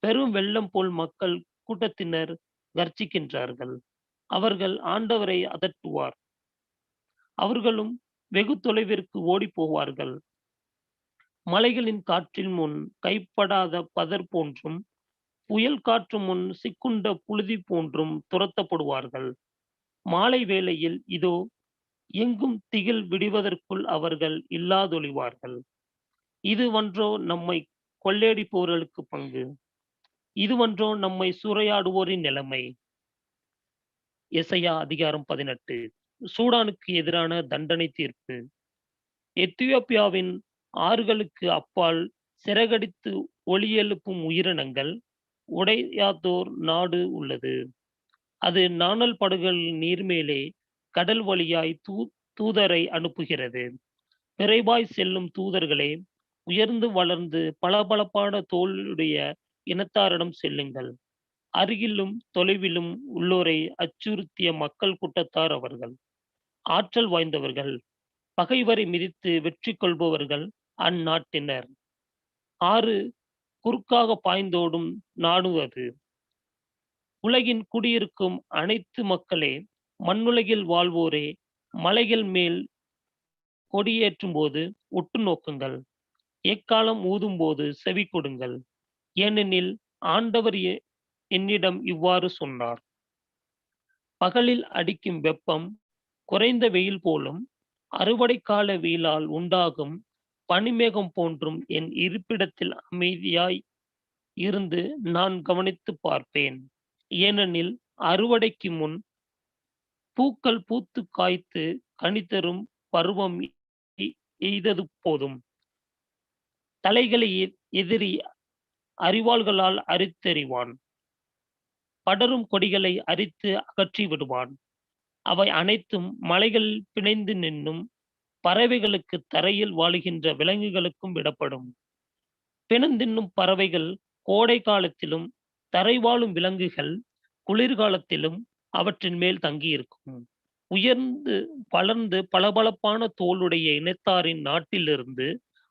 பெரும் வெள்ளம் போல் மக்கள் கூட்டத்தினர் கர்ச்சிக்கின்றார்கள். அவர்கள் ஆண்டவரை அதட்டுவார். அவர்களும் வெகு தொலைவிற்கு ஓடி போவார்கள். மலைகளின் காற்றில் முன் கைப்படாத பதர் போன்றும் புயல் காற்று முன் சிக்குண்ட புழுதி போன்றும் துரத்தப்படுவார்கள். மாலை வேளையில் இதோ எங்கும் திகில் விடுவதற்குள் அவர்கள் இல்லாதொழிவார்கள். இதுவன்றோ நம்மை கொள்ளையடிப்பவர்களுக்கு பங்கு? இதுவன்றோ நம்மை சூறையாடுவோரின் நிலைமை? எசையா அதிகாரம் 18. சூடானுக்கு எதிரான தண்டனை தீர்ப்பு. எத்தியோப்பியாவின் ஆறுகளுக்கு அப்பால் சிறகடித்து ஒளி எழுப்பும் உயிரினங்கள் உடையாதோர் நாடு உள்ளது. அது நாணல் படகுகள் நீர்மேலே கடல் வழியாய் தூதரை அனுப்புகிறது. விரைவாய் செல்லும் தூதர்களே, உயர்ந்து வளர்ந்து பளபளப்பான தோளுடைய இனத்தாரிடம் செல்லுங்கள். அருகிலும் தொலைவிலும் உள்ளோரை அச்சுறுத்திய மக்கள் கூட்டத்தார் அவர்கள். ஆற்றல் வாய்ந்தவர்கள், பகைவரை மிதித்து வெற்றி கொள்பவர்கள் அந்நாட்டினர். ஆறு குறுக்காக பாய்ந்தோடும் நாடு அது. உலகின் குடியிருக்கும் அனைத்து மக்களே, மண்ணுலகில் வாழ்வோரே, மலைகள் மேல் கொடியேற்றும் போது உற்று நோக்குங்கள். எக்காலம் ஊதும் போது செவி கொடுங்கள். ஏனெனில் ஆண்டவர் என்னிடம் இவ்வாறு சொன்னார். பகலில் அடிக்கும் வெப்பம் குறைந்த வெயில் போலும், அறுவடை கால வெயிலால் உண்டாகும் பனிமேகம் போன்றும் என் இருப்பிடத்தில் அமைதியாய் இருந்து நான் கவனித்து பார்ப்பேன். ஏனெனில் அறுவடைக்கு முன் பூக்கள் பூத்து காய்த்து கனிதரும் பருவம் எய்தது போதும். தலைகளை எதிரி அறிவாள்களால் அரித்தெறிவான். படரும் கொடிகளை அரித்து அகற்றி விடுவான். அவை அனைத்தும் மலைகளில் பிணைந்து நின்னும் பறவைகளுக்கு தரையில் வாழுகின்ற விலங்குகளுக்கும் விடப்படும். பிணந்தின்னும் பறவைகள் கோடை காலத்திலும் தரை வாழும் விலங்குகள் குளிர்காலத்திலும் அவற்றின் மேல் தங்கியிருக்கும். உயர்ந்து வளர்ந்து பளபளப்பான தோளுடைய இனத்தாரின் நாட்டிலிருந்து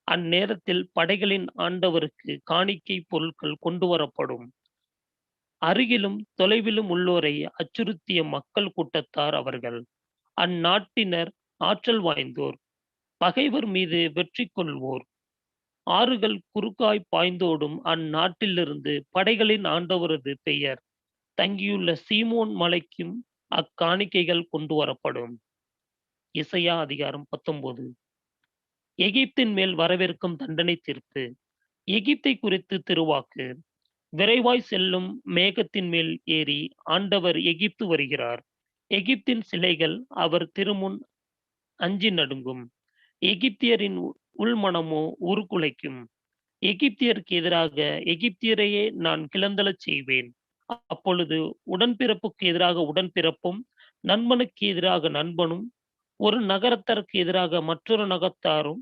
அந்நேரத்தில் படைகளின் ஆண்டவருக்கு காணிக்கை பொருட்கள் கொண்டு வரப்படும். அருகிலும் தொலைவிலும் உள்ளோரை அச்சுறுத்திய மக்கள் கூட்டத்தார் அவர்கள். அந்நாட்டினர் ஆற்றல் வாய்ந்தோர், பகைவர் மீது வெற்றி கொள்வோர். ஆறுகள் குறுக்காய் பாய்ந்தோடும் அந்நாட்டிலிருந்து படைகளின் ஆண்டவரது பெயர் தங்கியுள்ள சீமோன் மலைக்கும் அக்காணிக்கைகள் கொண்டு வரப்படும். இசையா அதிகாரம் 19. எகிப்தின் மேல் வரவிருக்கும் தண்டனை தீர்ப்பு. எகிப்தை குறித்து திருவாக்கு. விரைவாய் செல்லும் மேகத்தின் மேல் ஏறி ஆண்டவர் எகிப்து வருகிறார். எகிப்தின் சிலைகள் அவர் திருமுன் அஞ்சி நடுங்கும். எகிப்தியரின் உள்மனமோ உருக்குலைக்கும். எகிப்தியருக்கு எதிராக எகிப்தியரையே நான் கிளந்தலச் செய்வேன். அப்பொழுது உடன்பிறப்புக்கு எதிராக உடன்பிறப்பும், நண்பனுக்கு எதிராக நண்பனும், ஒரு நகரத்தாருக்கு எதிராக மற்றொரு நகரத்தாரும்,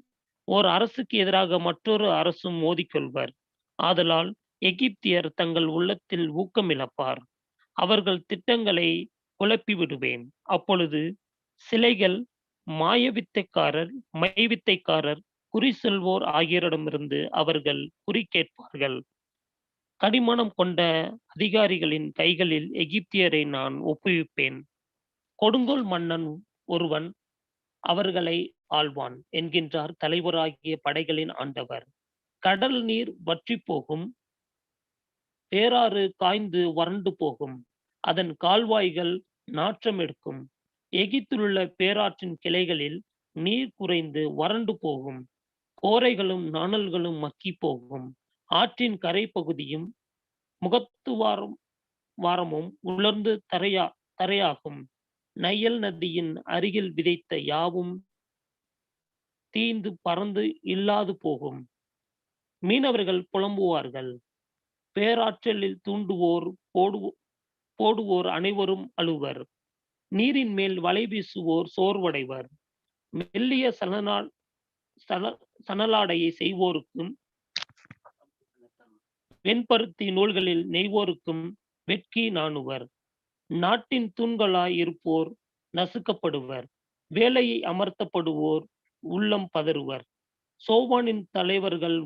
ஓர் அரசுக்கு எதிராக மற்றொரு அரசும் மோதிக்கொள்வர். ஆதலால் எகிப்தியர் தங்கள் உள்ளத்தில் ஊக்கமிழப்பார். அவர்கள் திட்டங்களை குழப்பி விடுவேன். அப்பொழுது சிலைகள், மாயவித்தைக்காரர், மைவித்தைக்காரர், குறி சொல்வோர் ஆகியோரிடமிருந்து அவர்கள் குறி கேட்பார்கள். கடிமனம் கொண்ட அதிகாரிகளின் கைகளில் எகிப்தியரை நான் ஒப்புவிப்பேன். கொடுங்கோல் மன்னன் ஒருவன் அவர்களை ஆள்வான் என்கின்றார் தலைவராகிய படைகளின் ஆண்டவர். கடல் நீர் வற்றி போகும், பேராறு காய்ந்து வறண்டு போகும், அதன் கால்வாய்கள் நாற்றம் எடுக்கும். எகிப்திலுள்ள பேராற்றின் கிளைகளில் நீர் குறைந்து வறண்டு போகும். கோரைகளும் நாணல்களும் மக்கி போகும். ஆற்றின் கரை பகுதியும் வாரமும் உலர்ந்து தரையாகும். நையல் நதியின் அருகில் விதைத்த யாவும் தீந்து பறந்து இல்லாது போகும். மீனவர்கள் புலம்புவார்கள். பேராற்றலில் போடுவோர் அனைவரும் அழுவர். நீரின் மேல் வலை வீசுவோர் சோர்வடைவர். மெல்லிய சணலாடையை செய்வோருக்கும் வெண்பருத்தி நூல்களில் நெய்வோருக்கும் வெட்கி நாணுவர். நாட்டின் தூண்களாய் இருப்போர் நசுக்கப்படுவர். வேலையை அமர்த்தப்படுவோர் உள்ளம் பதறுவர். சோவானின் தலைவர்கள்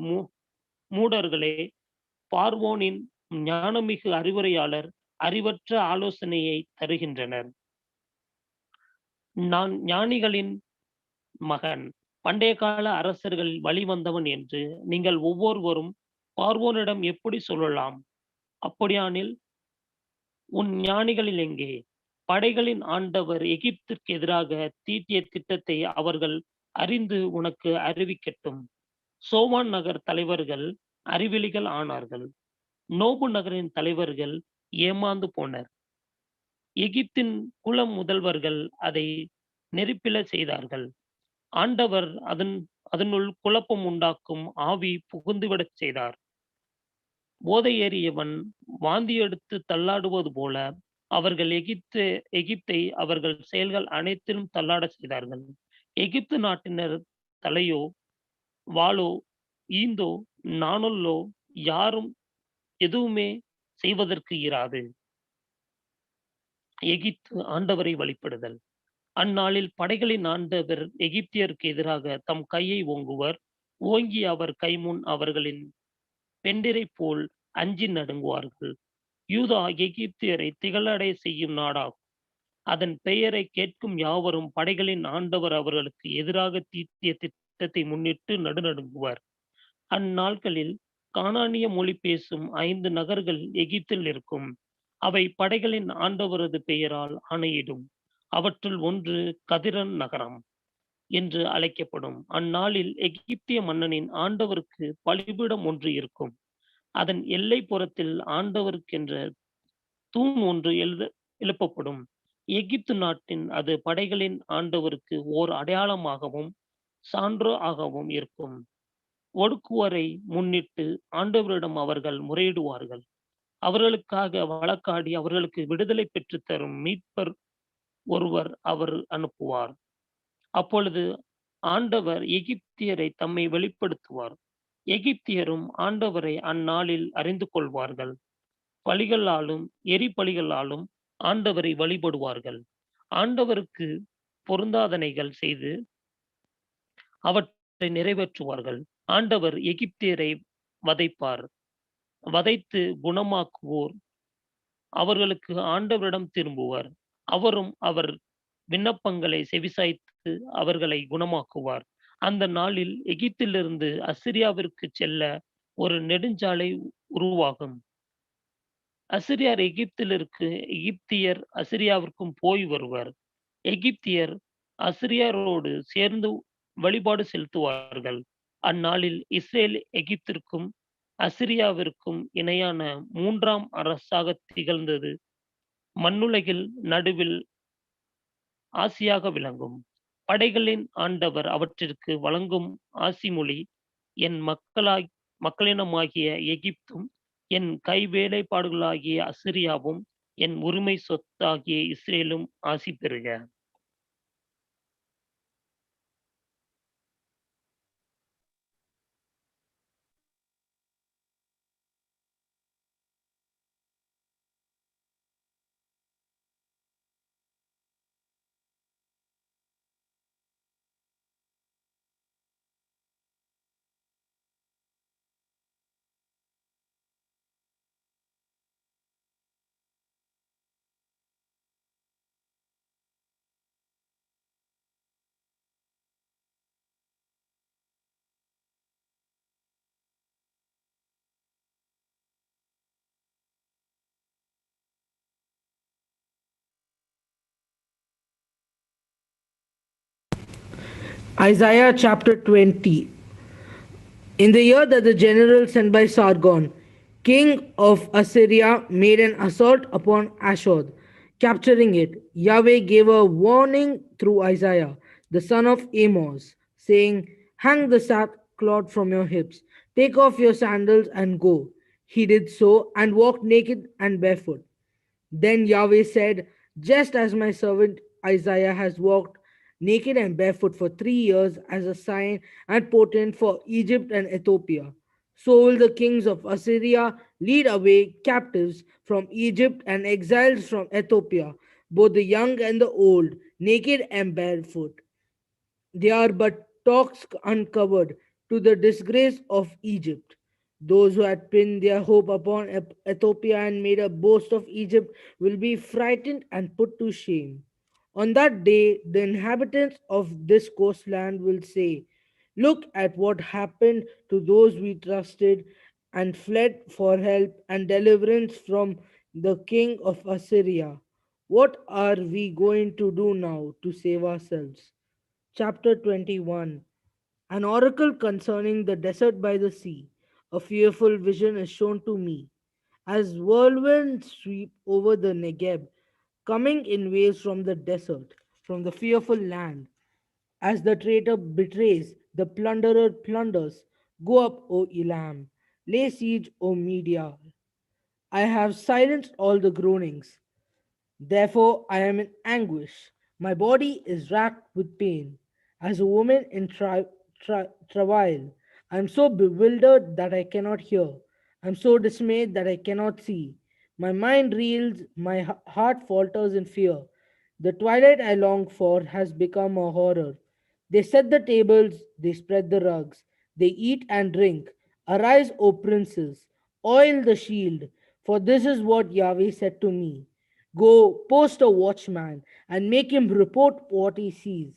மூடர்களே, பார்வோனின் ஞானமிகு அறிவுரையாளர் அறிவற்ற ஆலோசனையை தருகின்றனர். நான் ஞானிகளின் மகன், பண்டைய கால அரசர்கள் வழிவந்தவன் என்று நீங்கள் ஒவ்வொருவரும் பார்வோனிடம் எப்படி சொல்லலாம்? அப்படியானில் உன் ஞானிகளில் எங்கே? படைகளின் ஆண்டவர் எகிப்திற்கு எதிராக தீட்டிய திட்டத்தை அவர்கள் அறிந்து உனக்கு அறிவிக்கட்டும். சோவான் நகர் தலைவர்கள் அறிவிலிகள் ஆனார்கள். நோபு நகரின் தலைவர்கள் ஏமாந்து போனர். எகிப்தின் குல முதல்வர்கள் அதை நெருப்பில செய்தார்கள். ஆண்டவர் அதனுள் குழப்பம் உண்டாக்கும் ஆவி புகுந்துவிடச் செய்தார். போதையேறியவன் வாந்தி எடுத்து தள்ளாடுவது போல அவர்கள் எகிப்தை அவர்கள் செயல்கள் அனைத்திலும் தள்ளாட செய்தார்கள். எகிப்து நாட்டினர் தலையோ வாளோ ஈந்தோ நாணலோ யாரும் எதுவுமே செய்வதற்கு இராது. எகிப்து ஆண்டவரை வழிபடுதல். அந்நாளில் படைகளின் ஆண்டவர் எகிப்தியருக்கு எதிராக தம் கையை ஓங்குவர். ஓங்கி அவர் கைமுன் அவர்களின் பெண்டிரை போல் அஞ்சி நடுங்குவார்கள். யூதா எகிப்தியரை திகழடைய செய்யும் நாடாகும். அதன் பெயரை கேட்கும் யாவரும் படைகளின் ஆண்டவர் அவர்களுக்கு எதிராக தீட்டிய திட்டத்தை முன்னிட்டு நடுநடுங்குவார். அந்நாட்களில் கானானிய மொழி பேசும் 5 நகர்கள் எகிப்தில் இருக்கும். அவை படைகளின் ஆண்டவரது பெயரால் ஆணையிடும். அவற்றுள் ஒன்று கதிரன் நகரம் என்று அழைக்கப்படும். அந்நாளில் எகிப்திய மன்னனின் ஆண்டவருக்கு பலிபீடம் ஒன்று இருக்கும். அதன் எல்லை புறத்தில் ஆண்டவருக்கென்ற தூண் ஒன்று எழுப்பப்படும். எகிப்து நாட்டின் அது படைகளின் ஆண்டவருக்கு ஓர் அடையாளமாகவும் சான்றாகவும் இருக்கும். ஒடுக்குவரை முன்னிட்டு ஆண்டவரிடம் அவர்கள் முறையிடுவார்கள். அவர்களுக்காக வழக்காடி அவர்களுக்கு விடுதலை பெற்றுத் தரும் மீட்பர் ஒருவர் அவர் அனுப்புவார். அப்பொழுது ஆண்டவர் எகிப்தியரை தம்மை வெளிப்படுத்துவார். எகிப்தியரும் ஆண்டவரை அந்நாளில் அறிந்து கொள்வார்கள். பலிகளாலும் எரிபலிகளாலும் ஆண்டவரை வழிபடுவார்கள். ஆண்டவருக்கு பொருந்தாதனைகள் செய்து அவற்றை நிறைவேற்றுவார்கள். ஆண்டவர் எகிப்தியரை வதைப்பார். வதைத்து குணமாக்குவோர் அவர்களுக்கு ஆண்டவரிடம் திரும்புவர். அவரும் அவர் விண்ணப்பங்களை செவிசாய்த்து அவர்களை குணமாக்குவார். அந்த நாளில் எகிப்திலிருந்து அசிரியாவிற்கு செல்ல ஒரு நெடுஞ்சாலை உருவாகும். அசிரியார் எகிப்தியர் அசிரியாவிற்கும் போய் வருவர். எகிப்தியர் அசிரியாரோடு சேர்ந்து வழிபாடு செலுத்துவார்கள். அந்நாளில் இஸ்ரேல் எகிப்திற்கும் அசிரியாவிற்கும் இணையான 3ஆம் அரசாக திகழ்ந்தது. மண்ணுலகில் நடுவில் ஆசியாக விளங்கும். படைகளின் ஆண்டவர் அவற்றிற்கு வழங்கும் ஆசிமொழி, என் மக்களினமாகிய எகிப்தும், என் கைவேலைப்பாடுகளாகிய அசிரியாவும், என் உரிமை சொத்தாகிய இஸ்ரேலும் ஆசி பெறுக. Isaiah chapter 20. In the year that the general sent by Sargon, king of Assyria, made an assault upon Ashdod, capturing it, Yahweh gave a warning through Isaiah, the son of Amos, saying, hang the sackcloth from your hips, take off your sandals and go. He did so and walked naked and barefoot. Then Yahweh said, just as my servant Isaiah has walked naked and barefoot for 3 years as a sign and portent for Egypt and Ethiopia, so will the kings of Assyria lead away captives from Egypt and exiles from Ethiopia, both the young and the old, naked and barefoot. They are but talks uncovered to the disgrace of Egypt. Those who had pinned their hope upon Ethiopia and made a boast of Egypt will be frightened and put to shame. On that day, the inhabitants of this coastland will say, look at what happened to those we trusted and fled for help and deliverance from the king of Assyria. What are we going to do now to save ourselves? Chapter 21. An oracle concerning the desert by the sea. A fearful vision is shown to me. As whirlwinds sweep over the Negeb, coming in waves from the desert, from the fearful land. As the traitor betrays, the plunderer plunders. Go up, O Elam. Lay siege, O Media. I have silenced all the groanings. Therefore, I am in anguish. My body is racked with pain, as a woman in travail. I am so bewildered that I cannot hear. I am so dismayed that I cannot see. My mind reels, my heart falters in fear. The twilight I longed for has become a horror. They set the tables, they spread the rugs, they eat and drink. Arise, O princes, oil the shield, for this is what Yahweh said to me. Go post a watchman and make him report what he sees.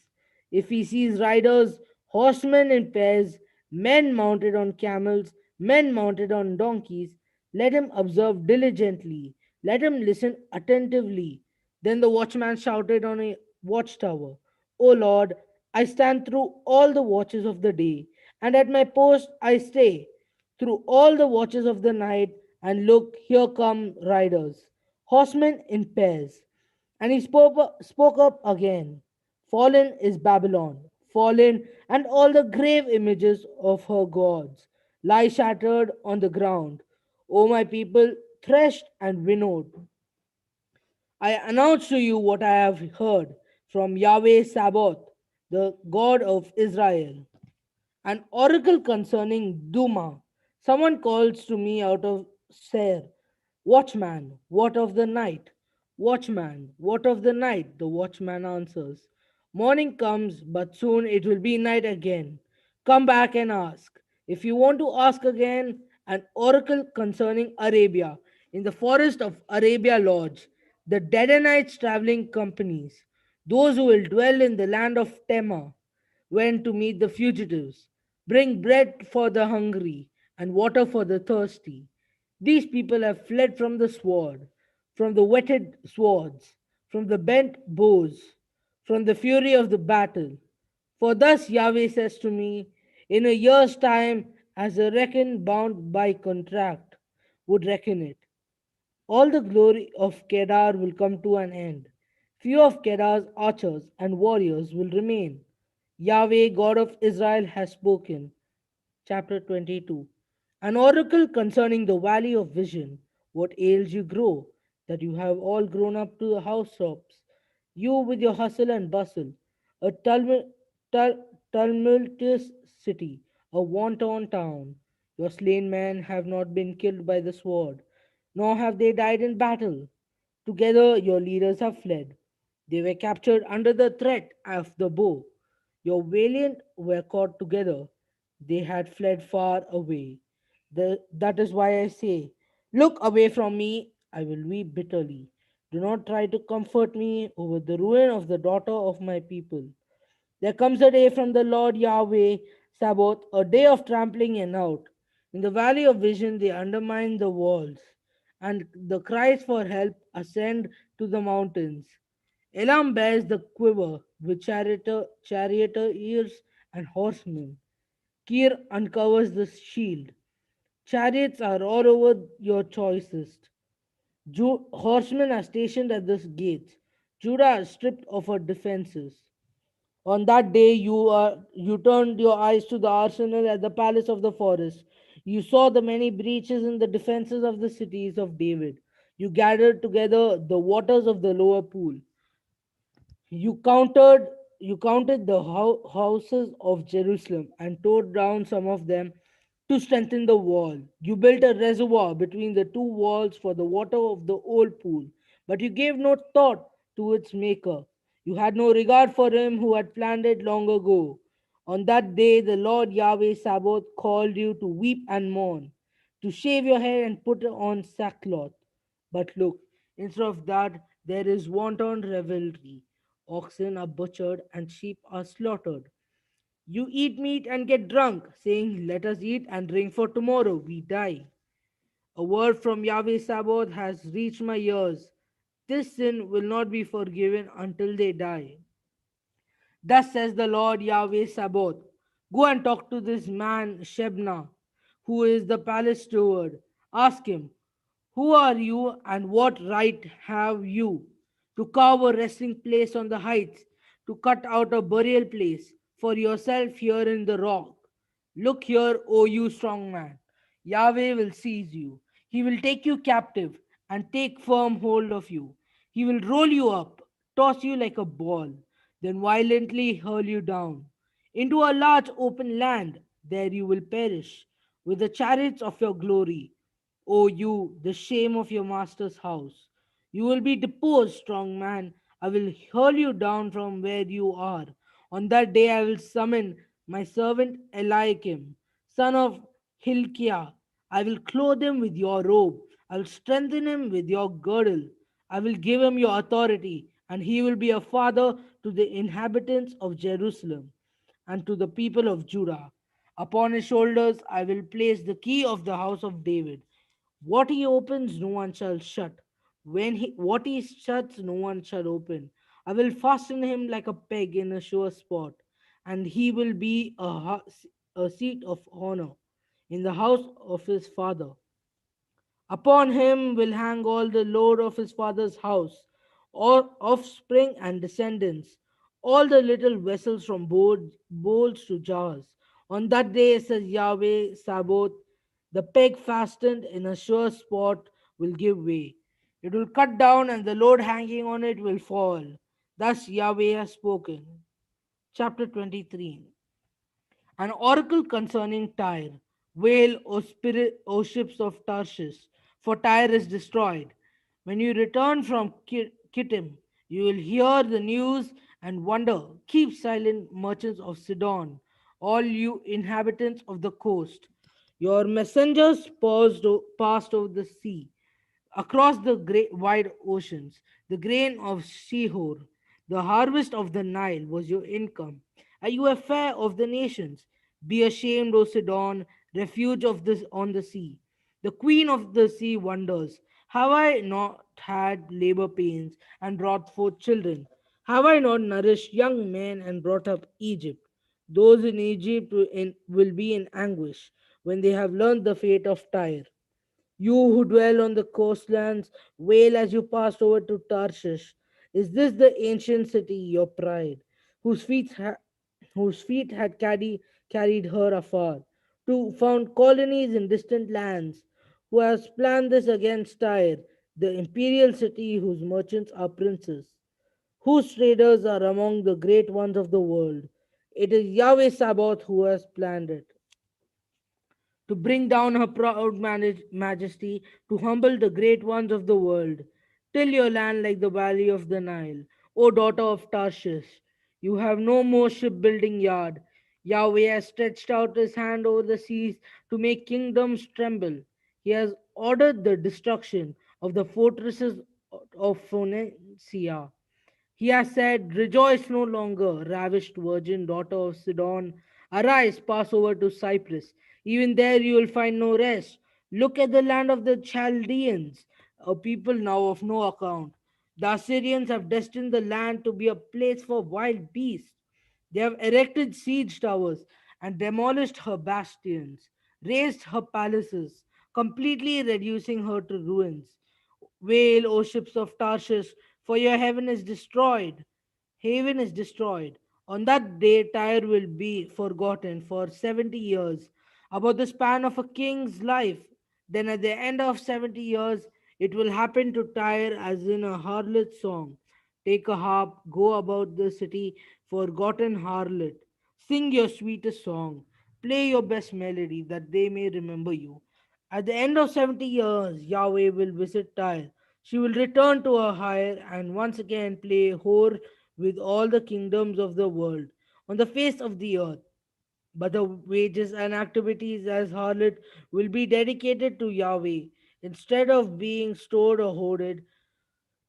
If he sees riders, horsemen in pairs, men mounted on camels, men mounted on donkeys, let him observe diligently, let him listen attentively. Then the watchman shouted on a watchtower, O Lord, I stand through all the watches of the day, and at my post I stay through all the watches of the night, and look, here come riders, horsemen in pairs. And he spoke up again. Fallen is Babylon, fallen, and all the grave images of her gods lie shattered on the ground. O my people, threshed and winnowed, I announce to you what I have heard from Yahweh Sabaoth, the God of Israel. An oracle concerning Duma. Someone calls to me out of Seir. Watchman, what of the night? Watchman, what of the night? The watchman answers. Morning comes, but soon it will be night again. Come back and ask. If you want to ask again, an oracle concerning Arabia. In the forest of Arabia lodge the Dedanites traveling companies, those who will dwell in the land of Tema, went to meet the fugitives. Bring bread for the hungry and water for the thirsty. These people have fled from the sword, from the whetted swords, from the bent bows, from the fury of the battle. For thus Yahweh says to me, in a year's time, as a reckon bound by contract would reckon it, all the glory of Kedar will come to an end. Few of Kedar's archers and warriors will remain. Yahweh, God of Israel, has spoken. Chapter 22. An oracle concerning the valley of vision. What ails you grow, that you have all grown up to housetops, you with your hustle and bustle, a tumultuous city, a wanton town. Your slain men have not been killed by the sword, nor have they died in battle. Together your leaders have fled. They were captured under the threat of the bow. Your valiant were caught together. They had fled far away. That is why I say, look away from me, I will weep bitterly. Do not try to comfort me over the ruin of the daughter of my people. There comes a day from the Lord Yahweh Sabaoth, a day of trampling and out. In the valley of vision, they undermine the walls, and the cries for help ascend to the mountains. Elam bears the quiver with charioteers and horsemen. Kir uncovers the shield. Chariots are all over your choicest. Horsemen are stationed at the gates. Judah is stripped of her defenses. On that day you turned your eyes to the arsenal at the palace of the forest. You saw the many breaches in the defenses of the cities of David. You gathered together the waters of the lower pool. You counted you counted the houses of Jerusalem and tore down some of them to strengthen the wall. You built a reservoir between the two walls for the water of the old pool, but you gave no thought to its maker. You had no regard for him who had planned it long ago. On that day, the Lord Yahweh Sabaoth called you to weep and mourn, to shave your hair and put on sackcloth. But look, instead of that, there is wanton revelry. Oxen are butchered and sheep are slaughtered. You eat meat and get drunk, saying, let us eat and drink, for tomorrow we die. A word from Yahweh Sabaoth has reached my ears. This sin will not be forgiven until they die. Thus says the Lord Yahweh Sabaoth. Go and talk to this man Shebna, who is the palace steward. Ask him, who are you and what right have you to carve a resting place on the heights, to cut out a burial place for yourself here in the rock? Look here, O you strong man. Yahweh will seize you. He will take you captive and take firm hold of you. He will roll you up, toss you like a ball, then violently hurl you down into a large open land. There you will perish with the chariots of your glory. O you, the shame of your master's house. You will be deposed, strong man. I will hurl you down from where you are. On that day I will summon my servant Eliakim, son of Hilkiah. I will clothe him with your robe. I will strengthen him with your girdle. I will give him your authority, and he will be a father to the inhabitants of Jerusalem and to the people of Judah. Upon his shoulders I will place the key of the house of David. What he opens, no one shall shut. What he shuts, no one shall open. I will fasten him like a peg in a sure spot, and he will be a seat of honor in the house of his father. Upon him will hang all the load of his father's house, or offspring and descendants, all the little vessels from bowls to jars. On that day, says Yahweh Sabaoth, the peg fastened in a sure spot will give way. It will cut down, and the load hanging on it will fall. Thus Yahweh has spoken. Chapter 23. An oracle concerning Tyre. Wail, O spirit, O ships of Tarshish, for Tyre is destroyed. When you return from Kittim, you will hear the news and wonder. Keep silent, merchants of Sidon, all you inhabitants of the coast. Your messengers passed over the sea, across the great wide oceans. The grain of Shihor, the harvest of the Nile was your income. Are you a fair of the nations? Be ashamed, O Sidon, refuge of this on the sea. The queen of the sea wonders, have I not had labor pains and brought forth children? Have I not nourished young men and brought up Egypt? Those in Egypt will be in anguish when they have learned the fate of Tyre. You who dwell on the coastlands, wail as you pass over to Tarshish. Is this the ancient city, your pride, whose feet had carried her afar, to found colonies in distant lands? Who has planned this against Tyre, the imperial city whose merchants are princes, whose traders are among the great ones of the world? It is Yahweh Sabaoth who has planned it to bring down her proud majesty, to humble the great ones of the world. Till your land like the valley of the Nile, O daughter of Tarshish. You have no more shipbuilding yard. Yahweh has stretched out his hand over the seas to make kingdoms tremble. He has ordered the destruction of the fortresses of Phoenicia. He has said, rejoice no longer, ravished virgin daughter of Sidon. Arise, pass over to Cyprus. Even there you will find no rest. Look at the land of the Chaldeans, a people now of no account. The Assyrians have destined the land to be a place for wild beasts. They have erected siege towers and demolished her bastions, razed her palaces, completely reducing her to ruins. Wail, O ships of Tarshish, for your heaven is destroyed. Haven is destroyed. On that day, Tyre will be forgotten for 70 years, about the span of a king's life. Then, at the end of 70 years, it will happen to Tyre as in a harlot song. Take a harp, go about the city, forgotten harlot. Sing your sweetest song, play your best melody, that they may remember you. At the end of 70 years, Yahweh will visit Tyre. She will return to her hire and once again play whore with all the kingdoms of the world on the face of the earth. But the wages and activities as harlot will be dedicated to Yahweh. Instead of being stored or hoarded,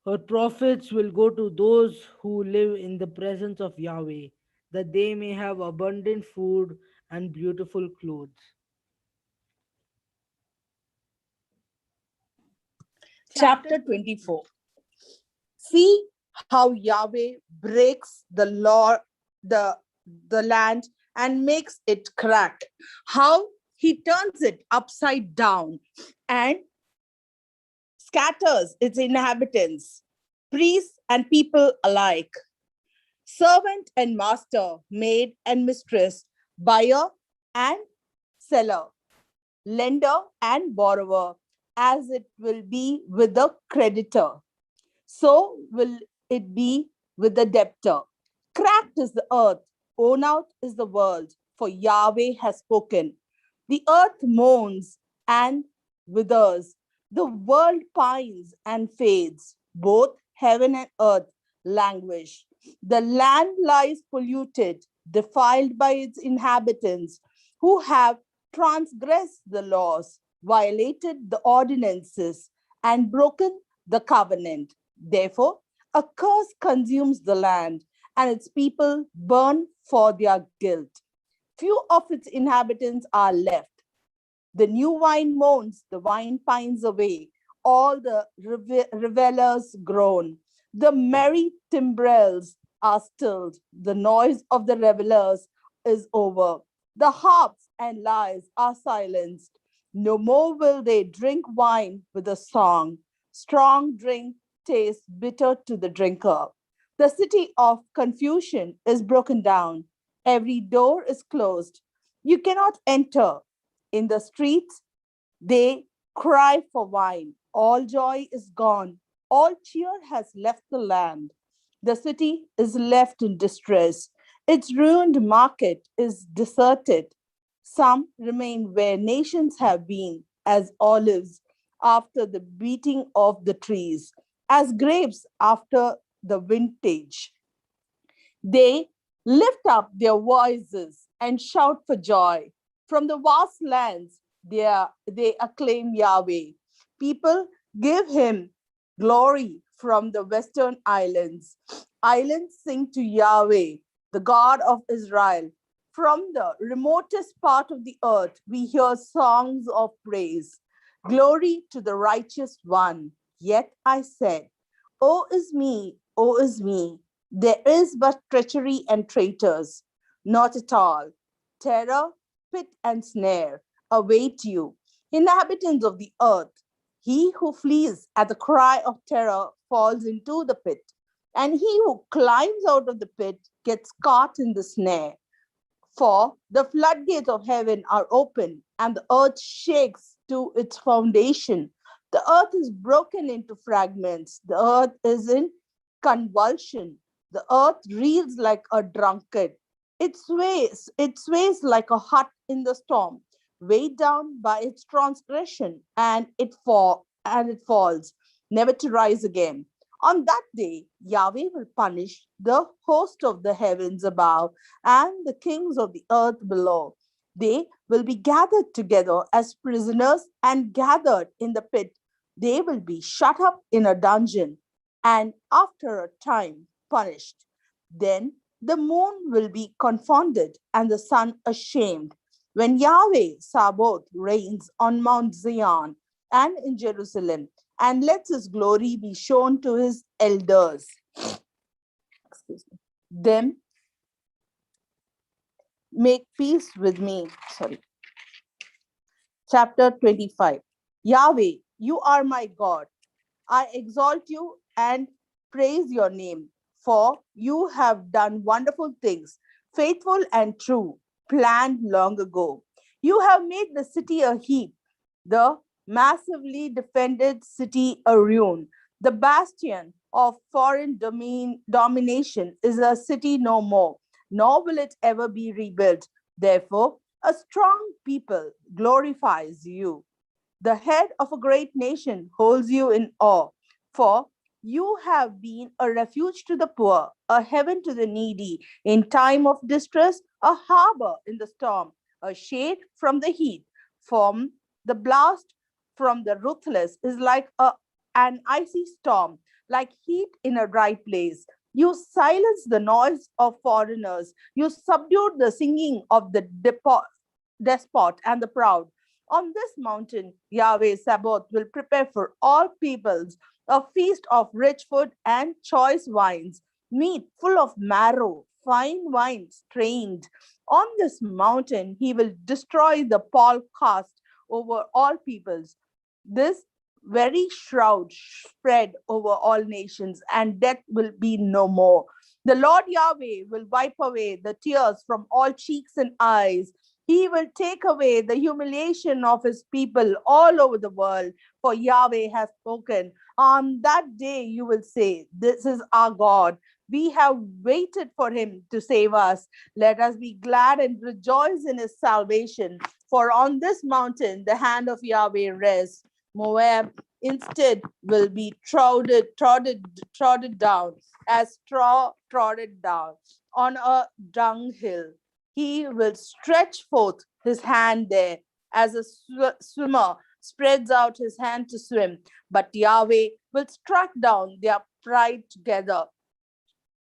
her profits will go to those who live in the presence of Yahweh, that they may have abundant food and beautiful clothes. Chapter 24. See how Yahweh breaks the law, the land and makes it crack, how he turns it upside down and scatters its inhabitants, priests and people alike, servant and master, maid and mistress, buyer and seller, lender and borrower, as it will be with the creditor, so will it be with the debtor. Cracked is the earth, worn out is the world, for Yahweh has spoken. The earth moans and withers, the world pines and fades, both heaven and earth languish. The land lies polluted, defiled by its inhabitants, who have transgressed the laws, violated the ordinances, and broken the covenant. Therefore, a curse consumes the land, and its people burn for their guilt. Few of its inhabitants are left. The new wine mourns, the wine pines away, all the revelers groan. The merry timbrels are stilled, the noise of the revelers is over. The harps and lyres are silenced. No more will they drink wine with a song. Strong drink tastes bitter to the drinker. The city of confusion is broken down. Every door is closed. You cannot enter. In the streets, they cry for wine. All joy is gone. All cheer has left the land. The city is left in distress. Its ruined market is deserted. Some remain where nations have been, as olives after the beating of the trees, as grapes after the vintage. They lift up their voices and shout for joy. From the vast lands, they acclaim Yahweh. People give him glory from the western islands. Islands sing to Yahweh, the God of Israel. From the remotest part of the earth, we hear songs of praise. Glory to the righteous one. Yet I said, woe is me, woe is me. There is but treachery and traitors. Not at all. Terror, pit, and snare await you, inhabitants of the earth. He who flees at the cry of terror falls into the pit, and he who climbs out of the pit gets caught in the snare. For the floodgates of heaven are open, and the earth shakes to its foundation. The earth is broken into fragments. The earth is in convulsion. The earth reels like a drunkard. It sways like a hut in the storm, weighed down by its transgression, and it falls, never to rise again. On that day, Yahweh will punish the host of the heavens above and the kings of the earth below. They will be gathered together as prisoners and gathered in the pit. They will be shut up in a dungeon and after a time punished. Then the moon will be confounded and the sun ashamed. When Yahweh Sabaoth reigns on Mount Zion and in Jerusalem, and lets his glory be shown to his elders. Them make peace with me. Sorry. Chapter 25. Yahweh, you are my God. I exalt you and praise your name, for you have done wonderful things, faithful and true, planned long ago. You have made the city a heap, the massively defended city a ruin. The bastion of foreign domination is a city no more, nor will it ever be rebuilt. Therefore, a strong people glorifies you. The head of a great nation holds you in awe, for you have been a refuge to the poor, a heaven to the needy in time of distress, a harbor in the storm, a shade from the heat. From the blast from the ruthless is like an icy storm, like heat in a dry place. You silenced the noise of foreigners. You subdued the singing of the despot and the proud. On this mountain, Yahweh Sabaoth will prepare for all peoples a feast of rich food and choice wines, meat full of marrow, fine wine strained. On this mountain, he will destroy the pall cast over all peoples. This very shroud spread over all nations, and death will be no more. The Lord Yahweh will wipe away the tears from all cheeks and eyes. He will take away the humiliation of his people all over the world, for Yahweh has spoken. On that day, you will say, this is our God. We have waited for him to save us. Let us be glad and rejoice in his salvation. For on this mountain, the hand of Yahweh rests. Moab instead will be trodden down as straw trodden down on a dunghill. He will stretch forth his hand there as a swimmer spreads out his hand to swim, but Yahweh will strike down their pride together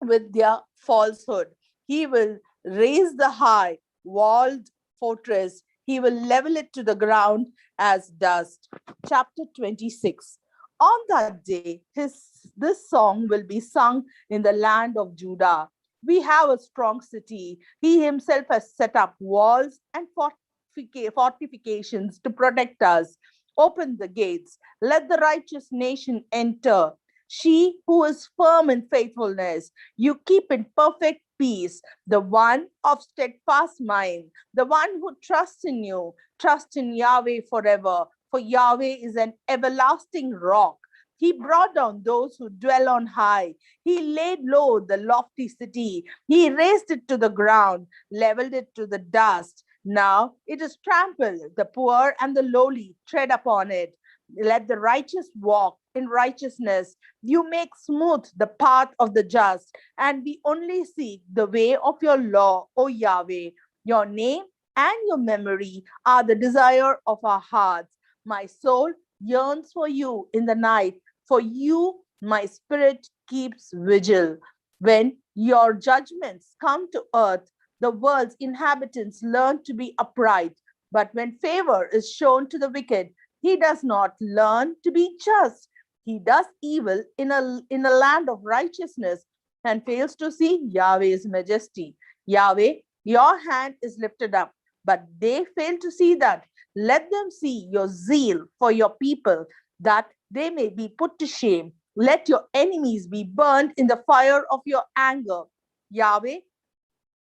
with their falsehood. He will raise the high walled fortress. He will level it to the ground as dust. Chapter 26. On that day, this song will be sung in the land of Judah. We have a strong city. He himself has set up walls and fortifications to protect us. Open the gates. Let the righteous nation enter. She who is firm in faithfulness, you keep in perfect peace. The one of steadfast mind, the one who trusts in you, trust in Yahweh forever. For Yahweh is an everlasting rock. He brought down those who dwell on high. He laid low the lofty city. He raised it to the ground, leveled it to the dust. Now it is trampled. The poor and the lowly tread upon it. Let the righteous walk in righteousness. You make smooth the path of the just, and we only seek the way of your law, O Yahweh. Your name and your memory are the desire of our hearts. My soul yearns for you in the night. For you, my spirit keeps vigil. When your judgments come to earth, the world's inhabitants learn to be upright. But when favor is shown to the wicked, he does not learn to be just. He does evil in a land of righteousness and fails to see Yahweh's majesty. Yahweh, your hand is lifted up, but they fail to see that. Let them see your zeal for your people, that they may be put to shame. Let your enemies be burned in the fire of your anger. Yahweh,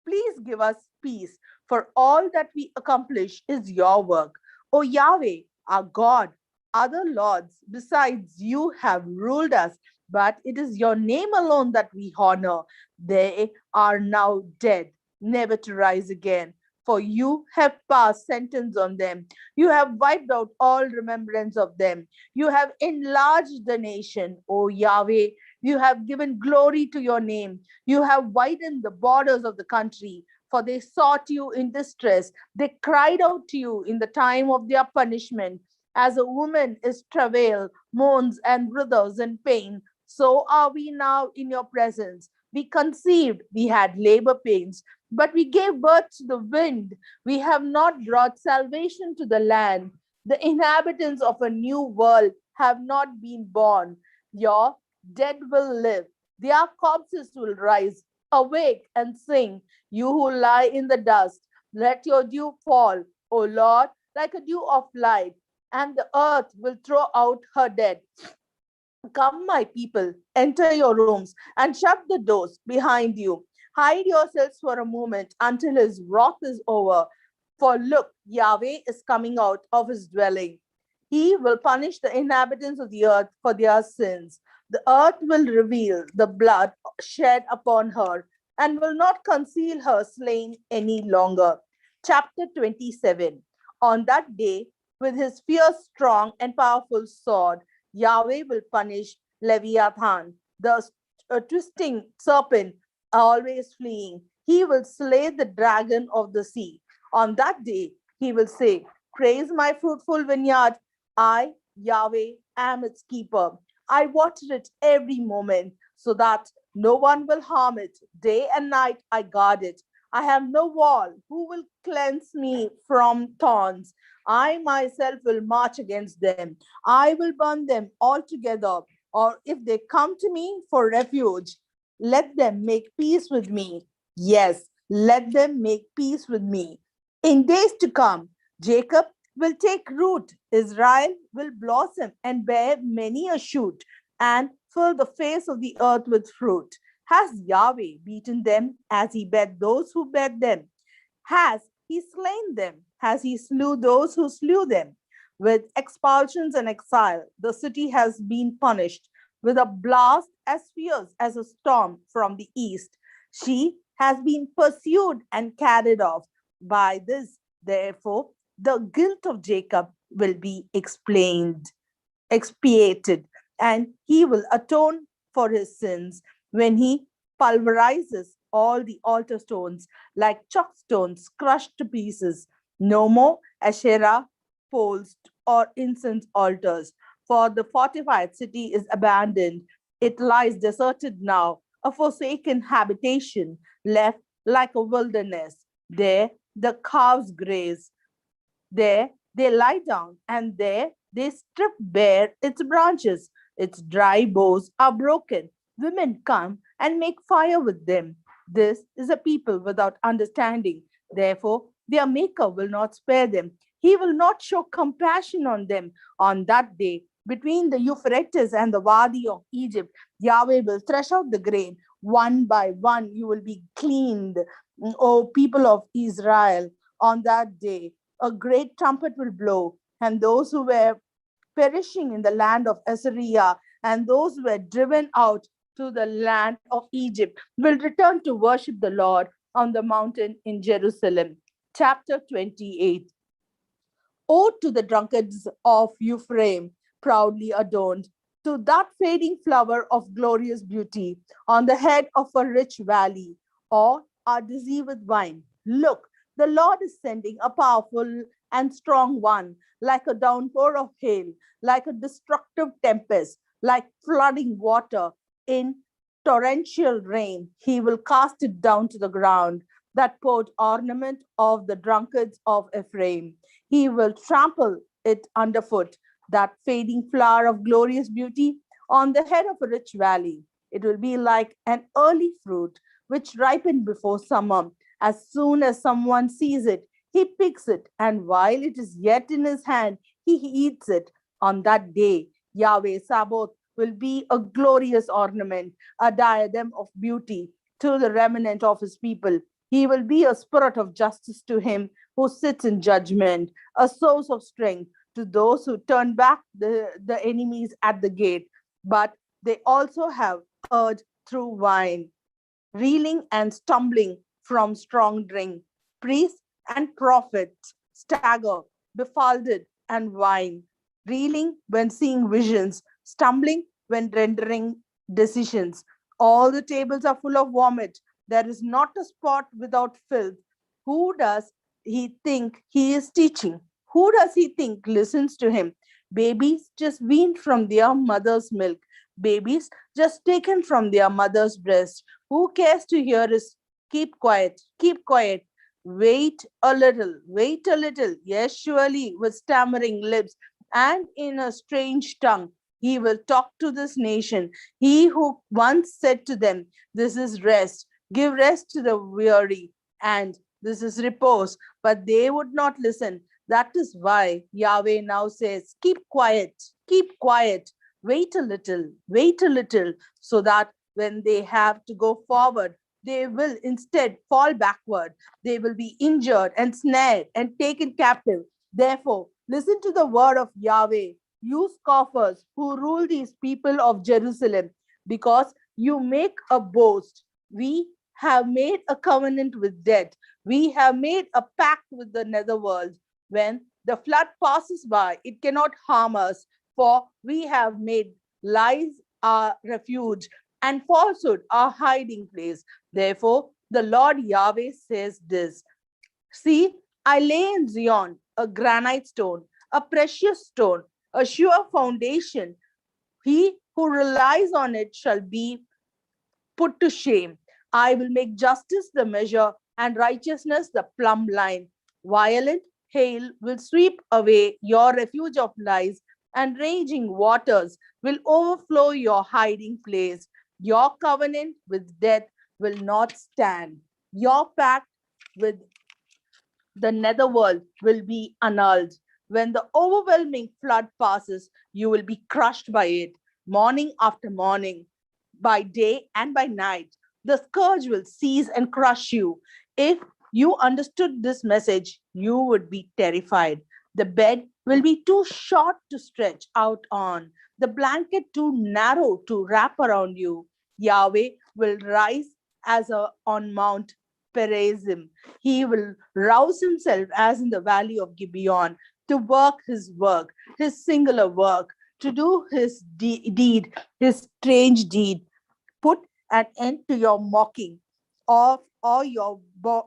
please give us peace, for all that we accomplish is your work. O Yahweh, our God, other lords besides you have ruled us, but it is your name alone that we honor. They are now dead, never to rise again. For you have passed sentence on them. You have wiped out all remembrance of them. You have enlarged the nation, O Yahweh. You have given glory to your name. You have widened the borders of the country, for they sought you in distress. They cried out to you in the time of their punishment. As a woman is travail, moans and writhers in pain, so are we now in your presence. We conceived, we had labor pains, but we gave birth to the wind. We have not brought salvation to the land. The inhabitants of a new world have not been born. Your dead will live. Their corpses will rise. Awake and sing, you who lie in the dust. Let your dew fall, O Lord, like a dew of light, and the earth will throw out her dead. Come, my people, enter your rooms and shut the doors behind you. Hide yourselves for a moment until his wrath is over. For look, Yahweh is coming out of his dwelling. He will punish the inhabitants of the earth for their sins. The earth will reveal the blood shed upon her and will not conceal her slain any longer. Chapter 27. On that day, with his fierce, strong, and powerful sword, Yahweh will punish Leviathan, the twisting serpent, always fleeing. He will slay the dragon of the sea. On that day, he will say, praise my fruitful vineyard. I, Yahweh, am its keeper. I water it every moment so that no one will harm it. Day and night I guard it. I have no wall. Who will cleanse me from thorns? I myself will march against them. I will burn them altogether. Or if they come to me for refuge, let them make peace with me. Yes, let them make peace with me. In days to come, Jacob will take root. Israel will blossom and bear many a shoot and fill the face of the earth with fruit. Has Yahweh beaten them as he beat those who beat them? Has he slain them? Has he slew those who slew them? With expulsions and exile, the city has been punished. With a blast as fierce as a storm from the east, she has been pursued and carried off. By this, therefore, the guilt of Jacob will be expiated, and he will atone for his sins when he pulverizes all the altar stones like chalk stones crushed to pieces. No more Asherah poles or incense altars. For the fortified city is abandoned. It lies deserted now, a forsaken habitation, left like a wilderness. There the calves graze. There they lie down, and there they strip bare its branches. Its dry boughs are broken. Women come and make fire with them. This is a people without understanding. Therefore, their Maker will not spare them. He will not show compassion on them on that day. Between the Euphrates and the Wadi of Egypt, Yahweh will thresh out the grain. One by one, you will be cleaned, O people of Israel, on that day. A great trumpet will blow, and those who were perishing in the land of Assyria and those who were driven out to the land of Egypt will return to worship the Lord on the mountain in Jerusalem. Chapter 28. Ode to the drunkards of Ephraim, proudly adorned, to that fading flower of glorious beauty on the head of a rich valley, all are dizzy with wine. Look, the Lord is sending a powerful and strong one, like a downpour of hail, like a destructive tempest, like flooding water in torrential rain. He will cast it down to the ground, that poured ornament of the drunkards of Ephraim. He will trample it underfoot, that fading flower of glorious beauty on the head of a rich valley. It will be like an early fruit which ripened before summer. As soon as someone sees it, he picks it, and while it is yet in his hand, he eats it. On that day, Yahweh Sabaoth will be a glorious ornament, a diadem of beauty to the remnant of his people. He will be a spirit of justice to him who sits in judgment, a source of strength to those who turn back the enemies at the gate. But they also have erred through wine, reeling and stumbling from strong drink. Priests and prophets stagger, befouled and wine, reeling when seeing visions, stumbling when rendering decisions. All the tables are full of vomit. There is not a spot without filth. Who does he think he is teaching? Who does he think listens to him? Babies just weaned from their mother's milk, babies just taken from their mother's breast. Who cares to hear his keep quiet, keep quiet, wait a little, wait a little. Yes, surely, with stammering lips and in a strange tongue, he will talk to this nation. He who once said to them, this is rest, give rest to the weary, and this is repose, but they would not listen. That is why Yahweh now says, keep quiet, wait a little, so that when they have to go forward, they will instead fall backward. They will be injured and snared and taken captive. Therefore, listen to the word of Yahweh, you scoffers who rule these people of Jerusalem, because you make a boast. We have made a covenant with death. We have made a pact with the netherworld. When the flood passes by, it cannot harm us, for we have made lies our refuge and falsehood our hiding place. Therefore, the Lord Yahweh says this: see, I lay in Zion a granite stone, a precious stone, a sure foundation. He who relies on it shall be put to shame. I will make justice the measure and righteousness the plumb line. Violent hail will sweep away your refuge of lies, and raging waters will overflow your hiding place. Your covenant with death will not stand. Your pact with the netherworld will be annulled. When the overwhelming flood passes, you will be crushed by it, morning after morning, by day and by night. The scourge will seize and crush you. If you understood this message, you would be terrified. The bed will be too short to stretch out on, the blanket too narrow to wrap around you. Yahweh will rise as on Mount Perazim. He will rouse himself as in the valley of Gibeon to work, his singular work, to do his deed, his strange deed. Put an end to your mocking, or your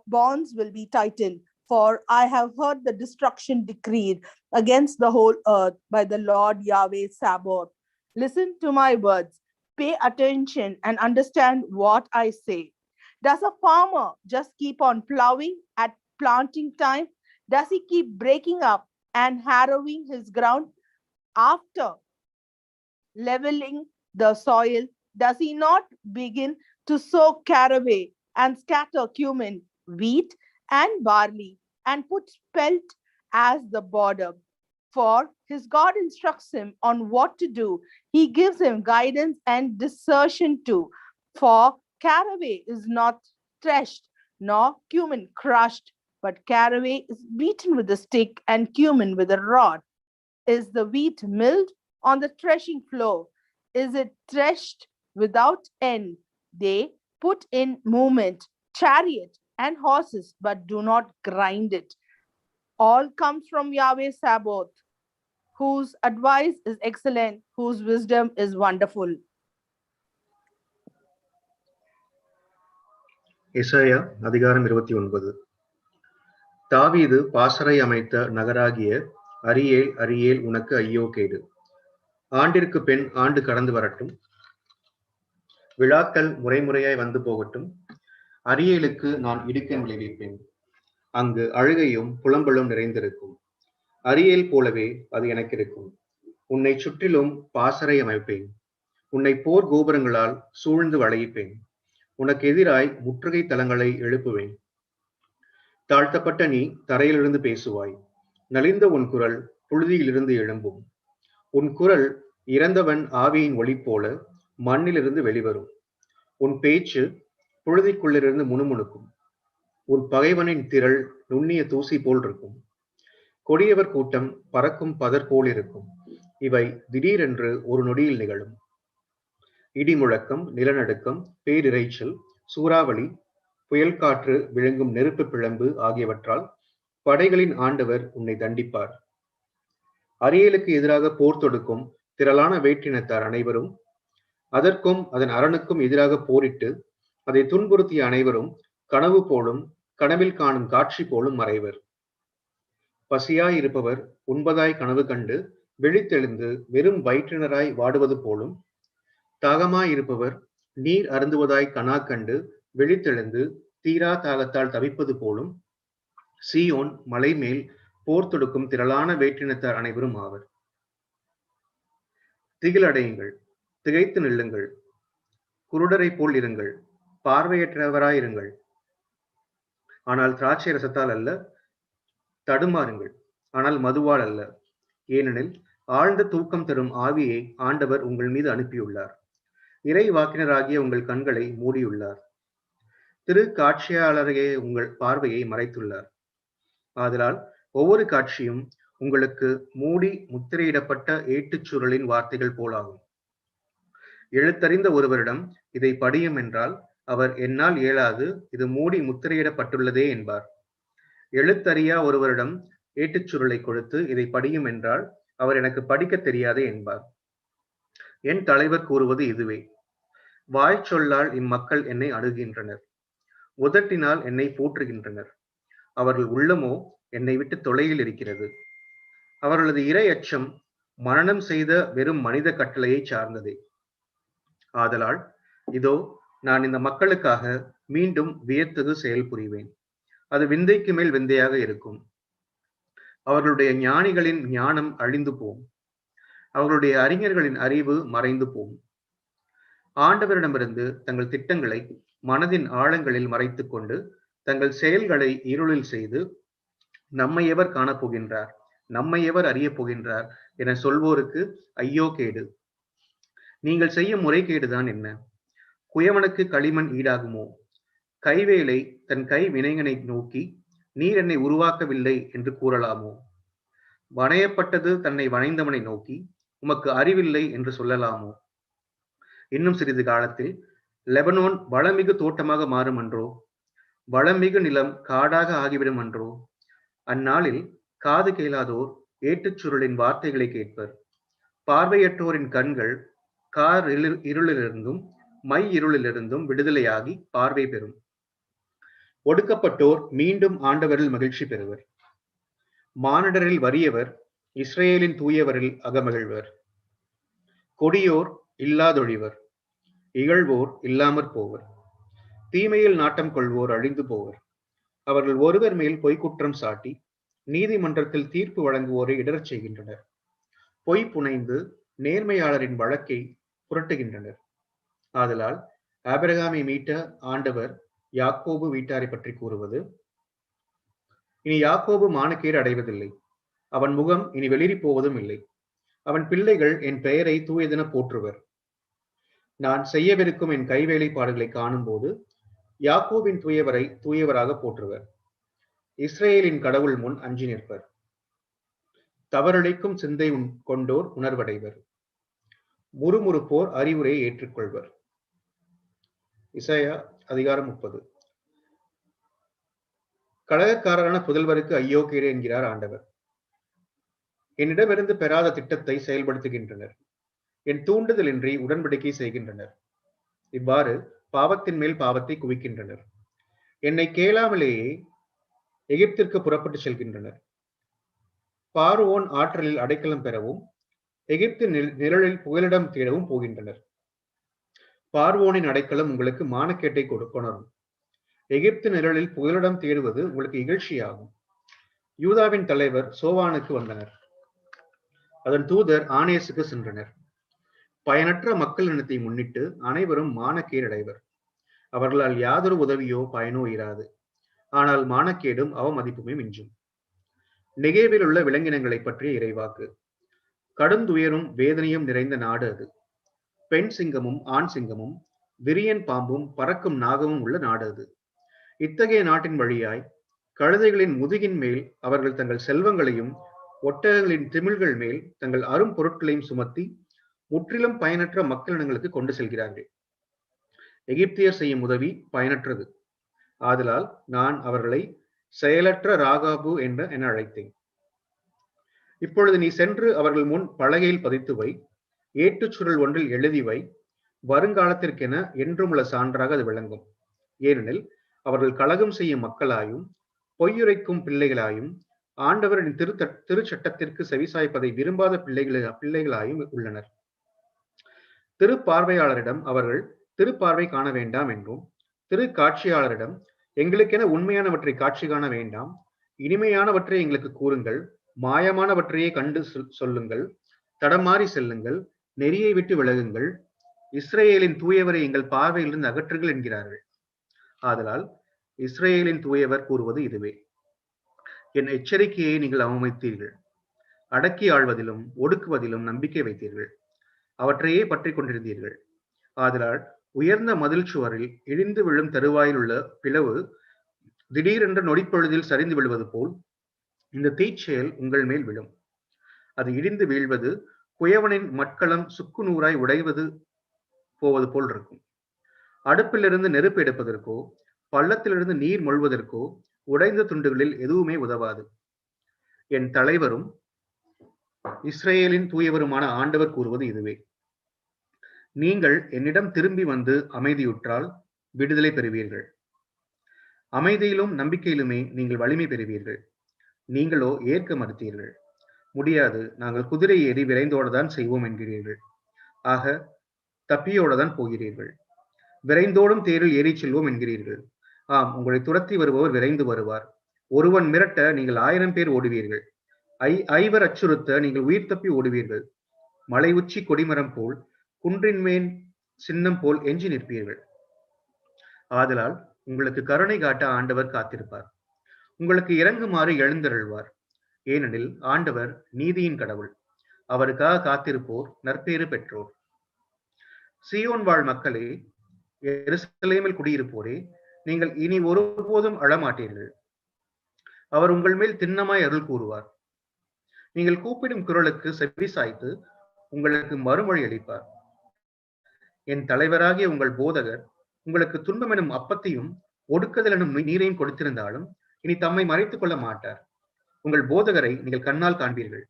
bonds will be tightened. For I have heard the destruction decreed against the whole earth by the Lord Yahweh Sabaoth. Listen to my words. Pay attention and understand what I say. Does a farmer just keep on plowing at planting time? Does he keep breaking up and harrowing his ground after leveling the soil? Does he not begin to sow caraway and scatter cumin, wheat, and barley, and put spelt as the border? For his God instructs him on what to do. He gives him guidance and discernment too. For caraway is not threshed, nor cumin crushed, but caraway is beaten with a stick and cumin with a rod. Is the wheat milled on the threshing floor? Is it threshed without end? They put in movement chariot and horses, but do not grind it. All comes from Yahweh Sabaoth, whose advice is excellent, whose wisdom is wonderful. எசாயா அதிகாரம் 29. தாவீது பாசறை அமைத்த நகராகிய Ariel Ariel உனக்கு ஐயோ கேடு. ஆண்டிற்கு பெண் ஆண்டு கடந்து வரட்டும், விழாக்கள் முறைமுறையாய் வந்து போகட்டும். அரியேலுக்கு நான் இடுக்கன் விளைவிப்பேன், அங்கு அழுகையும் புலம்பலும் நிறைந்திருக்கும். அரியேல் போலவே அது எனக்கு இருக்கும். உன்னை சுற்றிலும் பாசறை அமைப்பேன், உன்னை போர் கோபுரங்களால் சூழ்ந்து வளையிப்பேன். உனக்கு எதிராய் முற்றுகை தலங்களை எழுப்புவேன். தாழ்த்தப்பட்ட நீ தரையிலிருந்து பேசுவாய், நலிந்த உன் குரல் புழுதியிலிருந்து எழும்பும். உன் குரல் இறந்தவன் ஆவியின் ஒளி போல மண்ணிலிருந்து வெளிவரும். உன் பேச்சு புழுதிக்குள்ளிருந்து முணுமுணுக்கும். உன் பகைவனின் திரள் நுண்ணிய தூசி போல் இருக்கும். கொடியவர் கூட்டம் பறக்கும் பதர் போல் இருக்கும். இவை திடீரென்று ஒரு நொடியில் நிகழும். இடி முழக்கம், நிலநடுக்கம், பேரிரைச்சல், சூறாவளி, புயல் காற்று, விழுங்கும் நெருப்பு பிழம்பு ஆகியவற்றால் படைகளின் ஆண்டவர் உன்னை தண்டிப்பார். அரியேலுக்கு எதிராக போர் தொடுக்கும் திரளான வேற்றினத்தார் அனைவரும், அதற்கும் அதன் அரணுக்கும் எதிராக போரிட்டு அதை துன்புறுத்திய அனைவரும் கனவு போலும் கனவில் காணும் காட்சி போலும் மறைவர். பசியாய் இருப்பவர் உண்பதாய் கனவு கண்டு விழித்தெழுந்து வெறும் வயிற்றினராய் வாடுவது போலும், தாகமாய் இருப்பவர் நீர் அருந்துவதாய் கனா கண்டு விழித்தெழுந்து தீரா தாகத்தால் தவிப்பது போலும் சீயோன் மலை மேல் போர் தொடுக்கும் திரளான வேற்றினத்தார் அனைவரும் ஆவர். திகிலடையுங்கள், திகைத்து நில்லுங்கள், குருடரை போல் இருங்கள், பார்வையற்றவராயிருங்கள். ஆனால் திராட்சை ரசத்தால் அல்ல, தடுமாறுங்கள், ஆனால் மதுவால் அல்ல. ஏனெனில் ஆழ்ந்த தூக்கம் தரும் ஆவியை ஆண்டவர் உங்கள் மீது அனுப்பியுள்ளார். இறை வாக்கினராகிய உங்கள் கண்களை மூடியுள்ளார். திரு காட்சியாளரையே உங்கள் பார்வையை மறைத்துள்ளார். ஆதலால் ஒவ்வொரு காட்சியும் உங்களுக்கு மூடி முத்திரையிடப்பட்ட ஏட்டுச்சுருளின் வார்த்தைகள் போலாகும். எழுத்தறிந்த ஒருவரிடம் இதை படியும் என்றால் அவர் என்னால் இயலாது, இது மூடி முத்திரையிடப்பட்டுள்ளதே என்பார். எழுத்தறியா ஒருவரிடம் ஏட்டுச்சுருளை கொடுத்து இதை படியும் என்றால் அவர் எனக்கு படிக்க தெரியாதே என்பார். என் தலைவர் கூறுவது இதுவே: வாய் சொல்லால் இம்மக்கள் என்னை அணுகுகின்றனர், உதட்டினால் என்னை போற்றுகின்றனர். அவர்கள் உள்ளமோ என்னை விட்டு தொலையில் இருக்கிறது. அவர்களது இறை அச்சம் மனனம் செய்த வெறும் மனித கட்டளையை சார்ந்ததே. ஆதலால் இதோ நான் இந்த மக்களுக்காக மீண்டும் வியத்தகு செயல் புரிவேன். அது விந்தைக்கு மேல் விந்தையாக இருக்கும். அவர்களுடைய ஞானிகளின் ஞானம் அழிந்து போம், அவர்களுடைய அறிஞர்களின் அறிவு மறைந்து போம். ஆண்டவரிடமிருந்து தங்கள் திட்டங்களை மனதின் ஆழங்களில் மறைத்துக் கொண்டு தங்கள் செயல்களை இருளில் செய்து நம்மை எவர் காணப்போகின்றார், நம்மை எவர் அறிய போகின்றார் என சொல்வோருக்கு ஐயோ கேடு. நீங்கள் செய்யும் முறைகேடுதான் என்ன? குயவனுக்கு களிமண் ஈடாகுமோ? கைவேலை தன் கை வினைஞனை நோக்கி நீர் என்னை உருவாக்கவில்லை என்று கூறலாமோ? வணையப்பட்டது தன்னை வணைந்தவனை நோக்கி உமக்கு அறிவில்லை என்று சொல்லலாமோ? இன்னும் சிறிது காலத்தில் லெபனோன் வளமிகு தோட்டமாக மாறும் அன்றோ? வளமிகு நிலம் காடாக ஆகிவிடும் அன்றோ? அந்நாளில் காது கேளாதோர் ஏட்டுச்சுருளின் வார்த்தைகளை கேட்பர். பார்வையற்றோரின் கண்கள் கார் இருளிலிருந்தும் மை இருளிலிருந்தும் விடுதலையாகி பார்வை பெறும். ஒடுக்கப்பட்டோர் மீண்டும் ஆண்டவரில் மகிழ்ச்சி பெறுவர். மானிடரில் வறியவர் இஸ்ரேலின் தூயவரில் அகமகிழ்வர். கொடியோர் இல்லாதொழிவர், இகழ்வோர் இல்லாமற் போவர். தீமையில் நாட்டம் கொள்வோர் அழிந்து போவர். அவர்கள் ஒருவர் மேல் பொய்க்குற்றம் சாட்டி நீதிமன்றத்தில் தீர்ப்பு வழங்குவோரை இடரச் செய்கின்றனர். பொய் புனைந்து நேர்மையாளரின் வழக்கை புரட்டுகின்றனர். ஆதலால் ஆபிரகாமை மீட்ட ஆண்டவர் யாக்கோபு வீட்டாரை பற்றி கூறுவது, இனி யாக்கோபு மானக்கேடு அடைவதில்லை, அவன் முகம் இனி வெளிரி போவதும் இல்லை. அவன் பிள்ளைகள் என் பெயரை தூயதென போற்றுவர். நான் செய்யவிருக்கும் என் கைவேலைப்பாடுகளை காணும் போது யாக்கோபின் தூயவரை தூயவராக போற்றுவர். இஸ்ரேலின் கடவுள் முன் அஞ்சி நிற்பர். தவறளிக்கும் சிந்தை கொண்டோர் உணர்வடைவர். முறுமுறுப்போர் அறிவுரையை ஏற்றுக்கொள்வர். இசாயா அதிகாரம் 30. கலகக்காரரான புதல்வருக்கு ஐயோ கேடு என்கிறார் ஆண்டவர். என்னிடமிருந்து பெறாத திட்டத்தை செயல்படுத்துகின்றனர். என் தூண்டுதலின்றி உடன்படிக்கை செய்கின்றனர். இவ்வாறு பாவத்தின் மேல் பாவத்தை குவிக்கின்றனர். என்னை கேளாமலேயே எகிப்திற்கு புறப்பட்டு செல்கின்றனர். பார்வோன் ஆற்றலில் அடைக்கலம் பெறவும் எகிப்தின் நிழலில் புகலிடம் தேடவும் போகின்றனர். பார்வோனின் அடைக்கலம் உங்களுக்கு மானக்கேட்டை கொணரும். எகிப்து நிழலில் புகலிடம் தேடுவது உங்களுக்கு இகழ்ச்சியாகும். யூதாவின் தலைவர் சோவானுக்கு வந்தனர். அதன் தூதர் ஆனேசுக்கு சென்றனர். பயனற்ற மக்கள் இனத்தை முன்னிட்டு அனைவரும் மானக்கேடடைவர். அவர்களால் யாதொரு உதவியோ பயனோ இராது. ஆனால் மானக்கேடும் அவமதிப்புமே மிஞ்சும். நெகேவில் உள்ள விலங்கினங்களை பற்றிய இறைவாக்கு. கடுந்துயரும் வேதனையும் நிறைந்த நாடு அது. பெண் சிங்கமும் ஆண் சிங்கமும் விரியன் பாம்பும் பறக்கும் நாகமும் உள்ள நாடு அது. இத்தகைய நாட்டின் வழியாய் கழுதைகளின் முதுகின் மேல் அவர்கள் தங்கள் செல்வங்களையும் ஒட்டகங்களின் திமிழ்கள் மேல் தங்கள் அரும் பொருட்களையும் சுமத்தி முற்றிலும் பயனற்ற மக்களினங்களுக்கு கொண்டு செல்கிறார்கள். எகிப்தியர் செய்யும் உதவி பயனற்றது. ஆதலால் நான் அவர்களை செயலற்ற ராகாபு என அழைத்தேன். இப்பொழுது நீ சென்று அவர்கள் முன் பலகையில் பதித்து வை, ஏட்டுச்சுருள் ஒன்றில் எழுதி வை. வருங்காலத்திற்கென என்றுமுள்ள சான்றாக அது விளங்கும். ஏனெனில் அவர்கள் கலகம் செய்யும் மக்களாயும் பொய்யுரைக்கும் பிள்ளைகளாயும் ஆண்டவரின் திருச்சட்டத்திற்கு செவிசாய்ப்பதை விரும்பாத பிள்ளைகளாயும் உள்ளனர். திருப்பார்வையாளரிடம் அவர்கள் திருப்பார்வை காண வேண்டாம் என்றும், திரு காட்சியாளரிடம் எங்களுக்கென உண்மையானவற்றை காட்சி காண வேண்டாம், இனிமையானவற்றை எங்களுக்கு கூறுங்கள், மாயமானவற்றையே கண்டு சொல்லுங்கள், தடமாறி செல்லுங்கள், நெறியை விட்டு விலகுங்கள், இஸ்ரேலின் தூயவரை எங்கள் பார்வையிலிருந்து அகற்றுங்கள் என்கிறார்கள். ஆதலால் இஸ்ரேலின் தூயவர் கூறுவது இதுவே, என் எச்சரிக்கையை நீங்கள் அவமதித்தீர்கள். அடக்கி ஆள்வதிலும் ஒடுக்குவதிலும் நம்பிக்கை வைத்தீர்கள். அவற்றையே பற்றி கொண்டிருந்தீர்கள். ஆதலால் உயர்ந்த மதில் சுவரில் இடிந்து விழும் தருவாயில் உள்ள பிளவு திடீரென்ற நொடிப்பொழுதில் சரிந்து விழுவது போல் இந்த தீச்செயல் உங்கள் மேல் விழும். அது இடிந்து வீழ்வது குயவனின் மட்களம் சுக்கு நூறாய் உடைவது போவது போல் இருக்கும். அடுப்பிலிருந்து நெருப்பு எடுப்பதற்கோ பள்ளத்திலிருந்து நீர் மொழ்வதற்கோ உடைந்த துண்டுகளில் எதுவுமே உதவாது. என் தலைவரும் இஸ்ரேலின் தூயவருமான ஆண்டவர் கூறுவது இதுவே, நீங்கள் என்னிடம் திரும்பி வந்து அமைதியுற்றால் விடுதலை பெறுவீர்கள். அமைதியிலும் நம்பிக்கையிலுமே நீங்கள் வலிமை பெறுவீர்கள். நீங்களோ ஏற்க மறுத்தீர்கள். முடியாது, நாங்கள் குதிரை ஏறி விரைந்தோடதான் செய்வோம் என்கிறீர்கள். ஆக தப்பியோடதான் போகிறீர்கள். விரைந்தோடும் தேரில் ஏறி செல்வோம் என்கிறீர்கள். ஆம், உங்களை துரத்தி வருபவர் விரைந்து வருவார். ஒருவன் மிரட்ட நீங்கள் 1000 பேர் ஓடுவீர்கள். ஐவர் அச்சுறுத்த நீங்கள் உயிர் தப்பி ஓடுவீர்கள். மலை உச்சி கொடிமரம் போல் குன்றின் மேல் சின்னம் போல் எஞ்சி நிற்பீர்கள். ஆதலால் உங்களுக்கு கருணை காட்ட ஆண்டவர் காத்திருப்பார். உங்களுக்கு இறங்குமாறு எழுந்தருள்வார். ஏனெனில் ஆண்டவர் நீதியின் கடவுள். அவருக்காக காத்திருப்போர் நற்பேறு பெற்றோர். சீயோன் வாழ் மக்களே, எருசலேமில் குடியிருப்போரே, நீங்கள் இனி ஒருபோதும் அழமாட்டீர்கள். அவர் உங்கள் மேல் திண்ணமாய் அருள் கூறுவார். நீங்கள் கூப்பிடும் குரலுக்கு செவி சாய்த்து உங்களுக்கு மறுமொழி அளிப்பார். என் தலைவராகிய உங்கள் போதகர் உங்களுக்கு துன்பம் எனும் அப்பத்தையும் ஒடுக்குதல் எனும் நீரையும் கொடுத்திருந்தாலும் இனி தம்மை மறைத்துக் கொள்ள மாட்டார். உங்கள் போதகரை நீங்கள் கண்ணால் காண்பீர்கள்.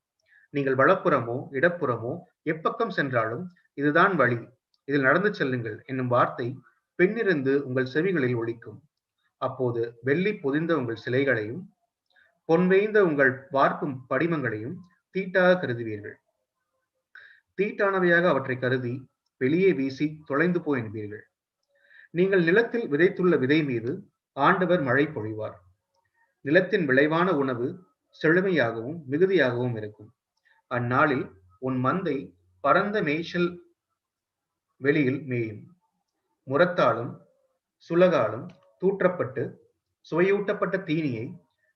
நீங்கள் வலப்புறமோ இடப்புறமோ எப்பக்கம் சென்றாலும் இதுதான் வழி, இதில் நடந்து செல்லுங்கள் என்னும் வார்த்தை பெண்ணிருந்து உங்கள் செவிகளில் ஒலிக்கும். அப்போது வெள்ளி பொதிந்த உங்கள் சிலைகளையும் பொன்வேய்ந்த உங்கள் வார்க்கும் படிமங்களையும் தீட்டாக கருதுவீர்கள். தீட்டானவையாக அவற்றை கருதி வெளியே வீசி தொலைந்து போய் என்பீர்கள். நீங்கள் நிலத்தில் விதைத்துள்ள விதை மீது ஆண்டவர் மழை பொழிவார். நிலத்தின் விளைவான உணவு செழுமையாகவும் மிகுதியாகவும் இருக்கும். அந்நாளில் உன் மந்தை பரந்த மேய்ச்சல் வெளியில் மேயும். முரத்தாலும் சுலகாலும் தூற்றப்பட்டு சுவையூட்டப்பட்ட தீனியை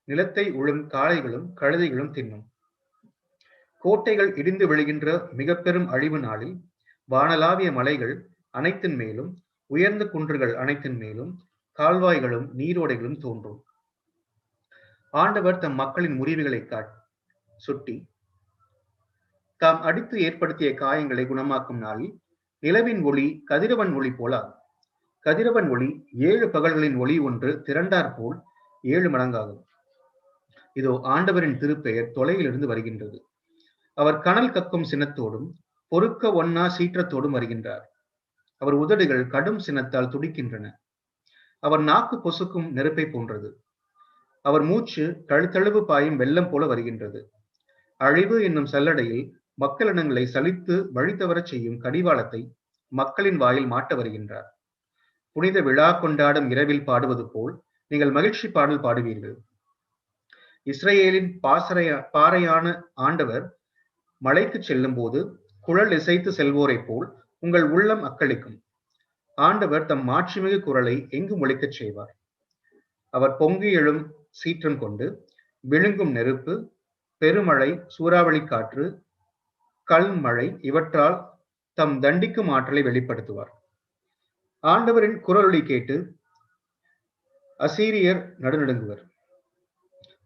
நிலத்தை உழும் காளைகளும் கழுதைகளும் தின்னும். கோட்டைகள் இடிந்து விழுகின்ற மிக பெரும் அழிவு நாளில் வானலாவிய மலைகள் அனைத்தின் மேலும் உயர்ந்த குன்றுகள் அனைத்தின் மேலும் கால்வாய்களும் நீரோடைகளும் தோன்றும். ஆண்டவர் தம் மக்களின் முறிவுகளை சுட்டி தாம் அடித்து ஏற்படுத்திய காயங்களை குணமாக்கும் நாளில் நிலவின் ஒளி கதிரவன் ஒளி போல கதிரவன் ஒளி 7 பகல்களின் ஒளி ஒன்று திரண்டார் போல் 7 மடங்காகும். இதோ ஆண்டவரின் திருப்பெயர் தொலையிலிருந்து வருகின்றது. அவர் கனல் கக்கும் சினத்தோடும் பொறுக்க ஒன்னா சீற்றத்தோடும் வருகின்றார். அவர் உதடுகள் கடும் சினத்தால் துடிக்கின்றன. அவர் நாக்கு பொசுக்கும் நெருப்பை போன்றது. அவர் மூச்சு கழுத்தழுவு பாயும் வெள்ளம் போல வருகின்றது. அழிவு என்னும் சல்லடையில் மக்களிடங்களை சலித்து வழி தவறச் செய்யும் கடிவாளத்தை மக்களின் வாயில் மாட்ட வருகின்றார். புனித விழா கொண்டாடும் இரவில் பாடுவது போல் நீங்கள் மகிழ்ச்சி பாடல் பாடுவீர்கள். இஸ்ரேலின் பாறையான ஆண்டவர் மலைக்கு செல்லும் போது குழல் இசைத்து செல்வோரை போல் உங்கள் உள்ளம் அக்களிக்கும். ஆண்டவர் தம் மாட்சிமிகு குரலை எங்கும் ஒலிக்கச் செய்வார். அவர் பொங்கி எழும் சீற்றம் கொண்டு விழுங்கும் நெருப்பு, பெருமழை, சூறாவளி காற்று, கல் மழை இவற்றால் தம் தண்டிக்கும் ஆற்றலை வெளிப்படுத்துவார். ஆண்டவரின் குரலொலி கேட்டு அசீரியர் நடுநடுங்குவர்.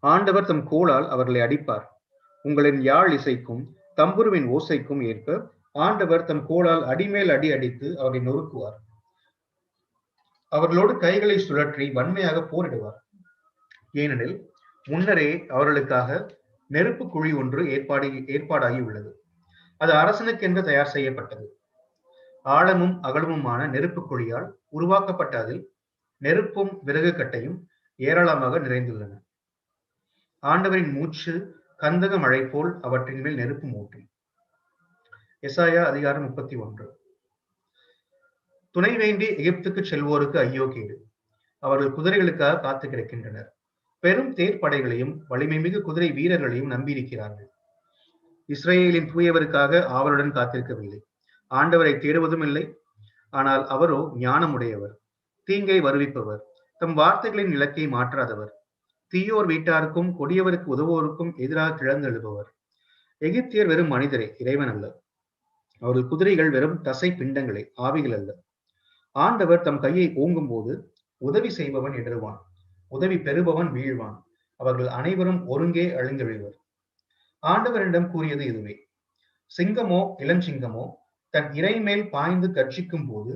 ஆண்டவர் தம் கோலால் அவர்களை அடிப்பார். உங்களின் யாழ் இசைக்கும் தம்புருவின் ஓசைக்கும் ஏற்ப ஆண்டவர் தம் கோலால் அடிமேல் அடி அடித்து அவர்களை நொறுக்குவார். அவர்களோடு கைகளை சுழற்றி வன்மையாக போரிடுவார். ஏனெனில் முன்னரே அவர்களுக்காக நெருப்பு குழி ஒன்று ஏற்பாடாகி உள்ளது. அது அரசனுக்கென்று தயார் செய்யப்பட்டது. ஆழமும் அகலமுமான நெருப்பு குழியால் உருவாக்கப்பட்ட அதில் நெருப்பும் விறகு கட்டையும் ஏராளமாக நிறைந்துள்ளன. ஆண்டவரின் மூச்சு கந்தக மழை போல் அவற்றின் மேல் நெருப்பு மூட்டும். எசாயா அதிகாரம் 31. துணை வேண்டி எகிப்துக்கு செல்வோருக்கு ஐயோ கேடு. அவர்கள் குதிரைகளுக்காக காத்து கிடக்கின்றனர். பெரும் தேர்ப்படைகளையும் வலிமை மிகு குதிரை வீரர்களையும் நம்பியிருக்கிறார்கள். இஸ்ரேலின் தூயவருக்காக ஆவலுடன் காத்திருக்கவில்லை. ஆண்டவரை தேடுவதும் இல்லை. ஆனால் அவரோ ஞானமுடையவர், தீங்கை வருவிப்பவர், தம் வார்த்தைகளின் இலக்கை மாற்றாதவர், தீயோர் வீட்டாருக்கும் கொடியவருக்கு உதவுவோருக்கும் எதிராக கிளர்ந்து எழுபவர். எகிப்தியர் வெறும் மனிதரே, இறைவன் அல்ல. அவர்கள் குதிரைகள் வெறும் தசை பிண்டங்களே, ஆவிகள் அல்ல. ஆண்டவர் தம் கையை ஓங்கும் போது உதவி செய்பவன் இடறுவான், உதவி பெறுபவன் வீழ்வான். அவர்கள் அனைவரும் ஒருங்கே அழிந்து விழுவர். ஆண்டவரிடம் கூறியது இதுவே: சிங்கமோ இளஞ்சிங்கமோ தன் இறை மேல் பாய்ந்து கர்ஜிக்கும் போது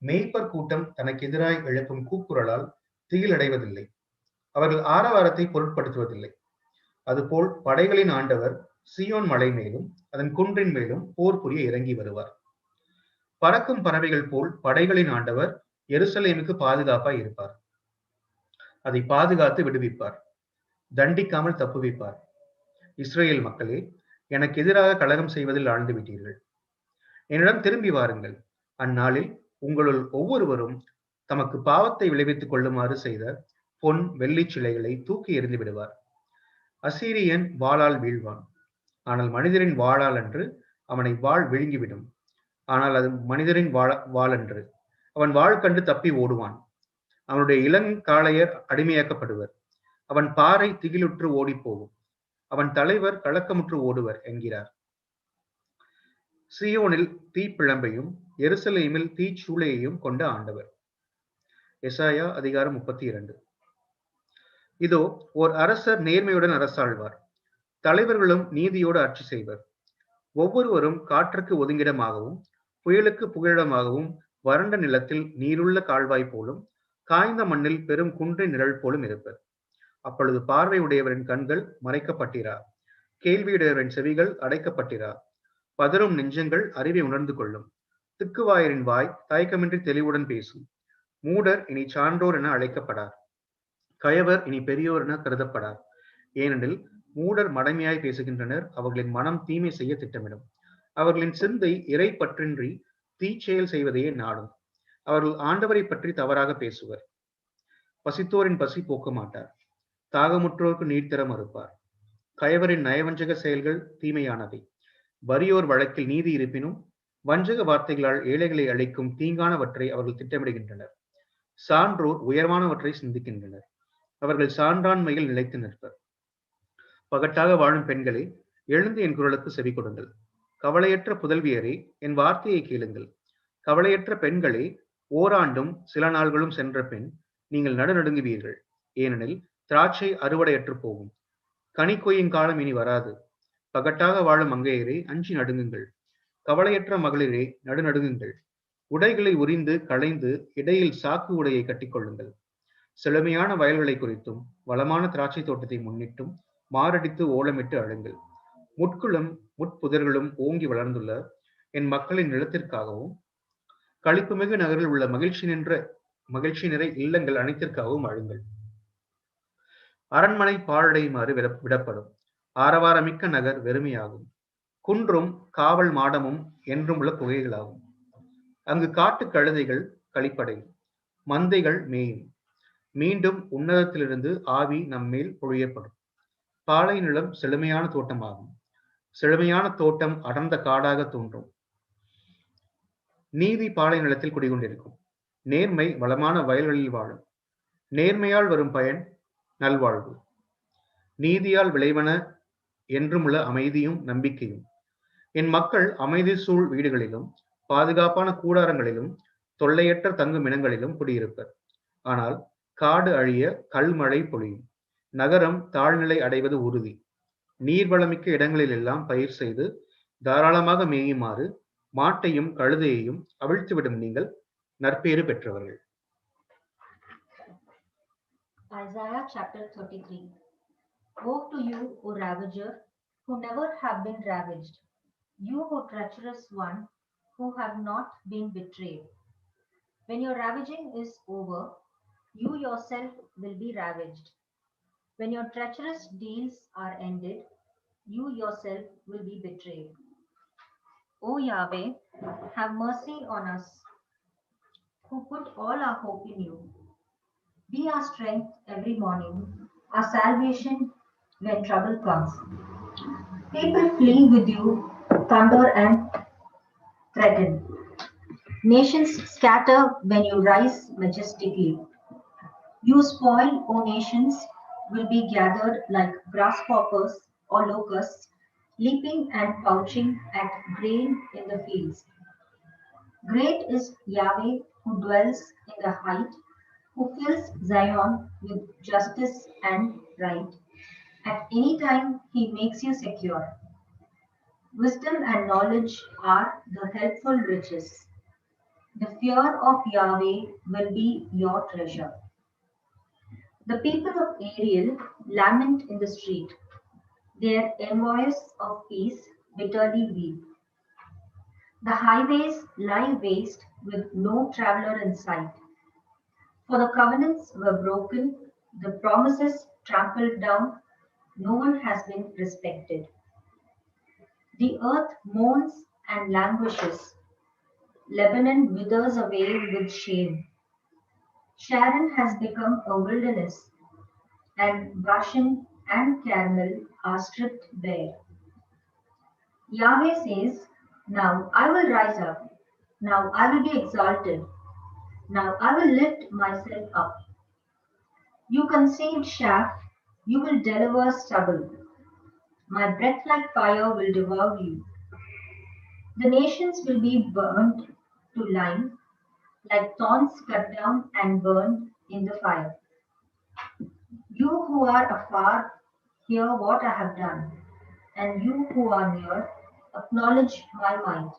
மேய்ப்பர் கூட்டம் தனக்கு எதிராய் எழுப்பும் கூக்குரலால் திகிலடைவதில்லை. அவர்கள் ஆரவாரத்தை பொருட்படுத்துவதில்லை. அதுபோல் படைகளின் ஆண்டவர் சியோன் மலை மேலும் அதன் குன்றின் மேலும் போர் புரிய இறங்கி வருவார். பறக்கும் பறவைகள் போல் படைகளின் ஆண்டவர் எருசலேமுக்கு பாதுகாப்பாய் இருப்பார். அதை பாதுகாத்து விடுவிப்பார், தண்டிக்காமல் தப்புவிப்பார். இஸ்ரேல் மக்களே, எனக்கு எதிராக கலகம் செய்வதில் ஆழ்ந்து விட்டீர்கள். என்னிடம் திரும்பி வாருங்கள். அந்நாளில் உங்களுள் ஒவ்வொருவரும் தமக்கு பாவத்தை விளைவித்துக் கொள்ளுமாறு செய்த பொன் வெள்ளி சிலைகளை தூக்கி எறிந்து விடுவார். அசீரியன் வாளால் வீழ்வான், ஆனால் மனிதரின் வாளால் அன்று. அவனை வாள் விழுங்கிவிடும், ஆனால் அது மனிதரின் வாளன்று. அவன் வாழ் கண்டு தப்பி ஓடுவான். அவனுடைய இளங்காளையர் அடிமையாக்கப்படுவர். அவன் பாறை திகிலுற்று ஓடி போகும். அவன் தலைவர் கலக்கமுற்று ஓடுவர் என்கிறார். சியோனில் தீப்பிழம்பையும் எருசலேமில் தீச்சூளையையும் கொண்ட ஆண்டவர். எசாயா அதிகாரம் 32. இதோ ஓர் அரசர் நேர்மையுடன் அரசாழ்வார், தலைவர்களும் நீதியோடு ஆட்சி செய்வர். ஒவ்வொருவரும் காற்றுக்கு ஒதுங்கிடமாகவும் புயலுக்கு புகலிடமாகவும் வறண்ட நிலத்தில் நீருள்ள கால்வாய் போலும் காய்ந்த மண்ணில் பெரும் குன்றின் நிழல் போலும் இருப்பர். அப்பொழுது பார்வை உடையவரின் கண்கள் மறைக்கப்பட்டிரா, கேள்வியுடையவரின் செவிகள் அடைக்கப்பட்டிரா. பதறும் நெஞ்சங்கள் அறிவை உணர்ந்து கொள்ளும். திக்குவாயரின் வாய் தயக்கமின்றி தெளிவுடன் பேசும். மூடர் இனி சான்றோர் என அழைக்கப்படார். கயவர் இனி பெரியோர் என கருதப்படார். ஏனெனில் மூடர் மடமையாய் பேசுகின்றனர். அவர்களின் மனம் தீமை செய்ய திட்டமிடும். அவர்களின் சிந்தை இறை பற்றின்றி தீச்செயல் செய்வதையே நாடும். அவர்கள் ஆண்டவரை பற்றி தவறாக பேசுவர். பசித்தோரின் பசி போக்க மாட்டார். தாகமுற்றோருக்கு நீர் தர மறுப்பார். கயவரின் நயவஞ்சக செயல்கள் தீமையானவை. வறியோர் வழக்கில் நீதி இருப்பினும் வஞ்சக வார்த்தைகளால் ஏழைகளை அழிக்கும் தீங்கானவற்றை அவர்கள் திட்டமிடுகின்றனர். சான்றோர் உயர்வானவற்றை சிந்திக்கின்றனர். அவர்கள் சான்றாண்மையில் நிலைத்து நிற்பர். பகட்டாக வாழும் பெண்களே, எழுந்து என் குரலுக்கு செவி கொடுங்கள். கவலையற்ற புதல்வியரே, என் வார்த்தையை கேளுங்கள். கவலையற்ற பெண்களே, ஓராண்டும் சில நாள்களும் சென்ற பின் நீங்கள் நடுநடுங்குவீர்கள். ஏனெனில் திராட்சை அறுவடையற்று போகும். கனி கொய்யும் காலம் இனி வராது. பகட்டாக வாழும் மங்கையரே, அஞ்சி நடுங்குங்கள். கவலையற்ற மகளிரே, நடுநடுங்குங்கள். உடைகளை உரிந்து களைந்து இடையில் சாக்கு உடையை கட்டிக்கொள்ளுங்கள். செழுமையான வயல்களை குறித்தும் வளமான திராட்சை தோட்டத்தை முன்னிட்டும் மாரடித்து ஓலமிட்டு அழுங்கள். முட்புதர்களும் ஓங்கி வளர்ந்துள்ள என் மக்களின் நிலத்திற்காகவும் களிப்புமிகு நகரில் உள்ள மகிழ்ச்சி நிறை இல்லங்கள் அனைத்திற்காகவும் அழுங்கள். அரண்மனை பாழடையுமாறு விடப்படும். ஆரவாரமிக்க நகர் வெறுமையாகும். குன்றும் காவல் மாடமும் என்றும் உள்ள குகைகளாகும். அங்கு காட்டு கழுதைகள் களிப்படையும், மந்தைகள் மேயும். மீண்டும் உன்னதத்திலிருந்து ஆவி நம்மேல் பொழியப்படும். பாலை நிலம் செழுமையான தோட்டமாகும். செழுமையான தோட்டம் அடர்ந்த காடாக தோன்றும். நீதி பாலை நிலத்தில் குடிகொண்டிருக்கும். நேர்மை வளமான வயல்களில் வாழும். நேர்மையால் வரும் பயன் நல்வாழ்வு. நீதியால் விளைவன என்றுமுள்ள அமைதியும் நம்பிக்கையும். என் மக்கள் அமைதி சூழ் வீடுகளிலும் பாதுகாப்பான கூடாரங்களிலும் தொல்லையற்ற தங்கும் இடங்களிலும் குடியிருப்பர். ஆனால் காடு அழிய கல்மழை பொழியும். நகரம் தாழ்நிலை அடைவது உறுதி. நீர்வளமிக்க இடங்களில் எல்லாம் பயிர் செய்து தாராளமாக மேயுமாறு மாட்டையும் கழுதையையும் அவிழ்த்துவிடும் நீங்கள் நற்பேறு பெற்றவர்கள். Isaiah chapter 33. Woe to you, O ravager, who never have been ravaged, you, O treacherous one, who have not been betrayed. When your ravaging is over, you yourself will be ravaged. When your treacherous deals are ended, you yourself will be betrayed. O Yahweh, have mercy on us, who put all our hope in you. Be our strength every morning, our salvation when trouble comes. People flee with you, thunder and threaten. Nations scatter when you rise majestically. You spoil, O nations, will be gathered like grasshoppers or locusts, leaping and pouching at grain in the fields. Great is Yahweh who dwells in the height, who fills Zion with justice and right. At any time he makes you secure. Wisdom and knowledge are the helpful riches. The fear of Yahweh will be your treasure. The people of Ariel lament in the street. Their envoys of peace bitterly weep. The highways lie waste with no traveler in sight. For the covenants were broken, the promises trampled down, no one has been respected. The earth moans and languishes. Lebanon withers away with shame. Sharon has become a wilderness, and Bashan and Carmel are stripped bare. Yahweh says, now I will rise up. Now I will be exalted. Now I will lift myself up. You conceived chaff, you will deliver stubble. My breath like fire will devour you. The nations will be burnt to lime, like thorns cut down and burned in the fire. You who are afar, hear what I have done, and you who are near, acknowledge my might.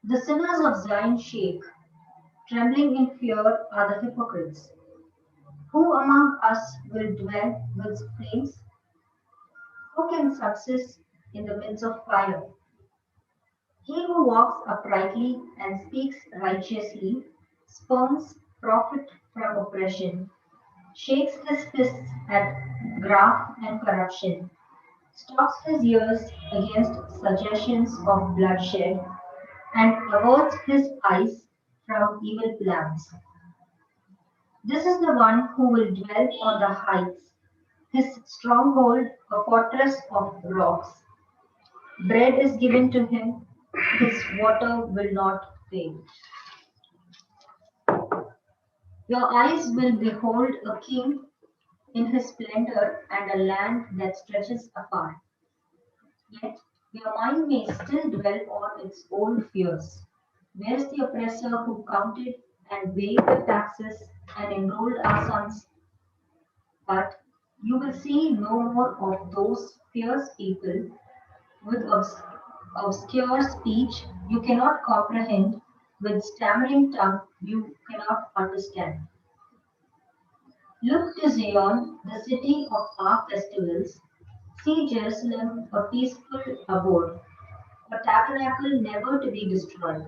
The sinners of Zion shake, trembling in fear are the hypocrites. Who among us will dwell with flames? Who can subsist in the midst of fire? He who walks uprightly and speaks righteously spurns profit from oppression. shakes his fists at graft and corruption, stops his ears against suggestions of bloodshed, and averts his eyes from evil plans. This is the one who will dwell on the heights, his stronghold a fortress of rocks. Bread is given to him, his water will not fail. Your eyes will behold a king in his splendor and a land that stretches afar. Yet your mind may still dwell on its old fears. Where is the oppressor who counted and weighed the taxes and enrolled our sons? But you will see no more of those fierce people with obscure speech you cannot comprehend, with stammering tongue you cannot understand. Look to Zion, the city of our festivals. See Jerusalem, a peaceful abode, a tabernacle never to be destroyed.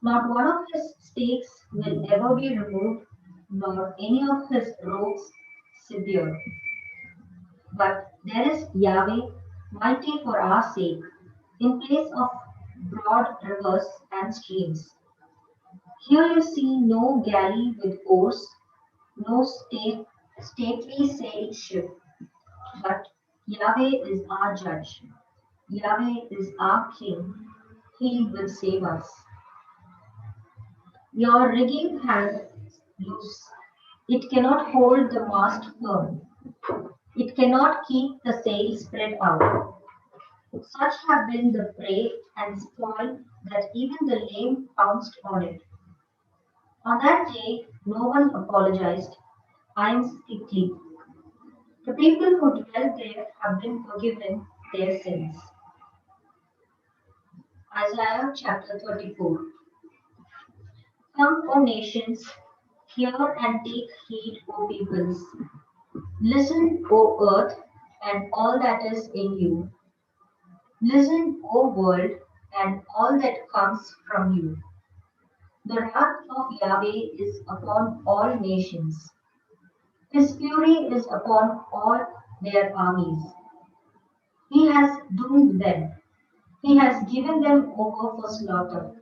Not one of his stakes will ever be removed, nor any of his ropes severed. But there is Yahweh, mighty for our sake, in place of broad rivers and streams. Here you see no galley with oars, no stately sailed ship, but Yahweh is our judge. Yahweh is our king. He will save us. Your rigging hangs loose. It cannot hold the mast firm. It cannot keep the sail spread out. Such have been the prey and spoil that even the lame pounced on it. On that day, no one apologized. I am sickly. The people who dwell there have been forgiven their sins. Isaiah chapter 34. Come, O nations, hear and take heed, O peoples. Listen, O earth, and all that is in you. Listen, O world, and all that comes from you. The wrath of Yahweh is upon all nations. His fury is upon all their armies. He has doomed them. He has given them over for slaughter.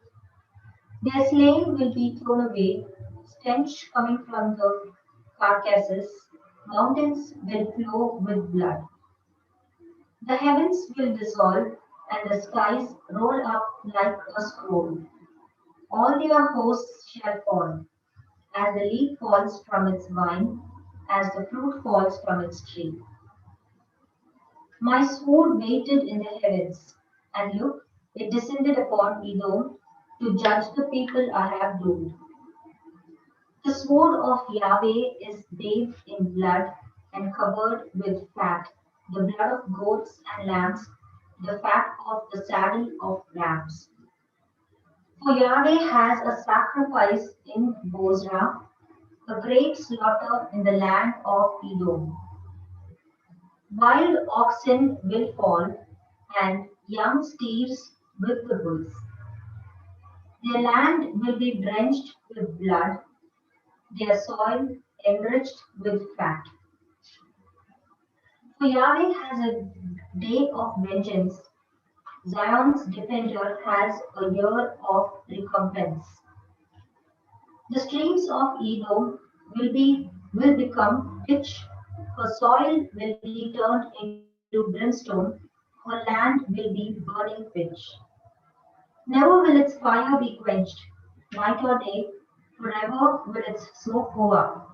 Their slain will be thrown away, stench coming from the carcasses. Mountains will flow with blood. The heavens will dissolve, and the skies roll up like a scroll. All their hosts shall fall, as the leaf falls from its vine, as the fruit falls from its tree. My sword waited in the heavens, and look, it descended upon Edom to judge the people I have doomed. The sword of Yahweh is bathed in blood and covered with fat, the blood of goats and lambs, the fat of the saddle of rams. For Yahweh has a sacrifice in Bozrah, a great slaughter in the land of Edom. Wild oxen will fall, and young steers with the bulls. Their land will be drenched with blood, their soil enriched with fat. For Yahweh has a day of vengeance. Zion's defender has a year of recompense. The streams of Edom will become pitch, her soil will be turned into brimstone, her land will be burning pitch. Never will its fire be quenched, night or day, forever will its smoke go up.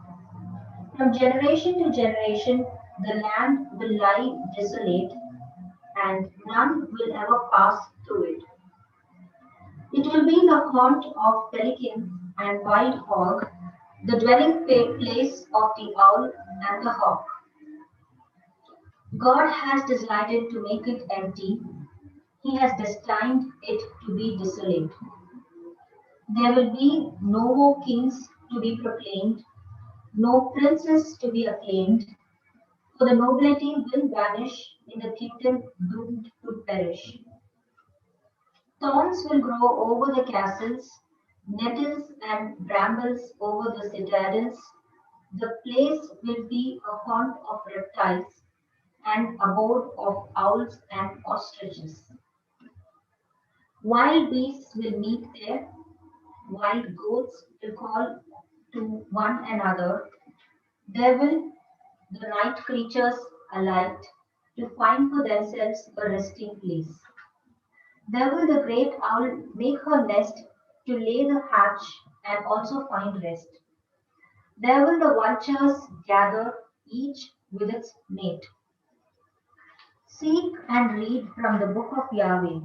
From generation to generation, the land will lie desolate, and none will ever pass through it. It will be the haunt of pelican and wild hog, the dwelling place of the owl and the hawk. God has decided to make it empty. He has destined it to be desolate. There will be no more kings to be proclaimed, no princes to be acclaimed, for the nobility will vanish in the kingdom doomed to perish. Thorns will grow over the castles, nettles and brambles over the citadels. The place will be a haunt of reptiles and abode of owls and ostriches. Wild beasts will meet there, wild goats will call to one another. There will the night creatures alight to find for themselves a resting place. There will the great owl make her nest to lay the hatch and also find rest. There will the vultures gather, each with its mate. Seek and read from the book of Yahweh.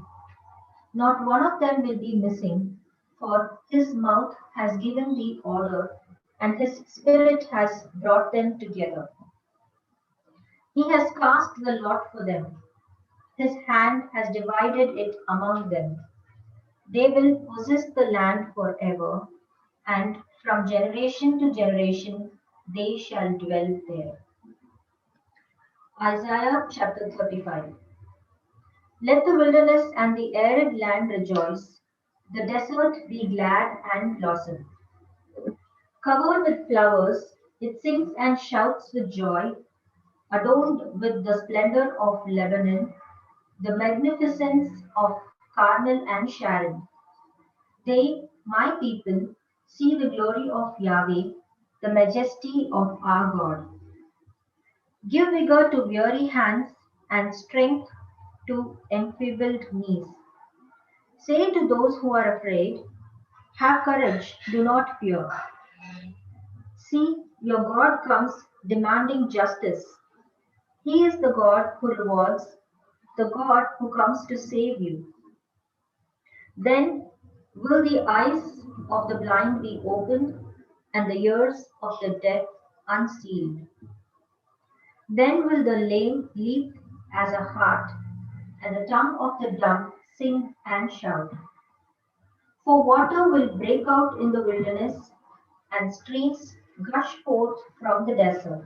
Not one of them will be missing, for his mouth has given the order, and his spirit has brought them together. He has cast the lot for them. His hand has divided it among them. They will possess the land forever, and from generation to generation they shall dwell there. Isaiah chapter 35. Let the wilderness and the arid land rejoice, the desert be glad and blossom. Covered with flowers, it sings and shouts with joy, adorned with the splendor of Lebanon, the magnificence of Carmel and Sharon. They, my people, see the glory of Yahweh, the majesty of our God. Give vigor to weary hands and strength to enfeebled knees. Say to those who are afraid, have courage, do not fear. See, your God comes demanding justice. He is the God who rewards, the God who comes to save you. Then will the eyes of the blind be opened and the ears of the deaf unsealed. Then will the lame leap as a hart, and the tongue of the dumb sing and shout. For water will break out in the wilderness, and streams gush forth from the desert.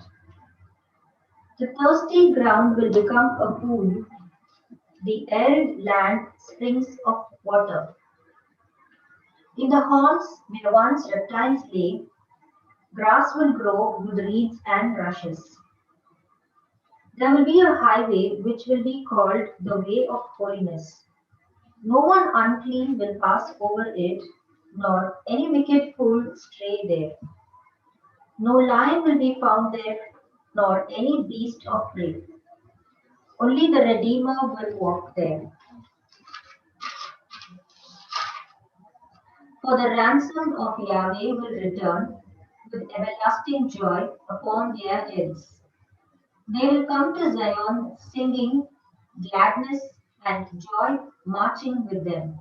The thirsty ground will become a pool, the arid land springs of water. In the haunts where once reptiles lay, grass will grow with reeds and rushes. There will be a highway which will be called the way of holiness. No one unclean will pass over it, nor any wicked fool stray there. No lion will be found there, nor any beast of prey. Only the Redeemer will walk there. For the ransom of Yahweh will return with everlasting joy upon their heads. They will come to Zion singing gladness and joy marching with them,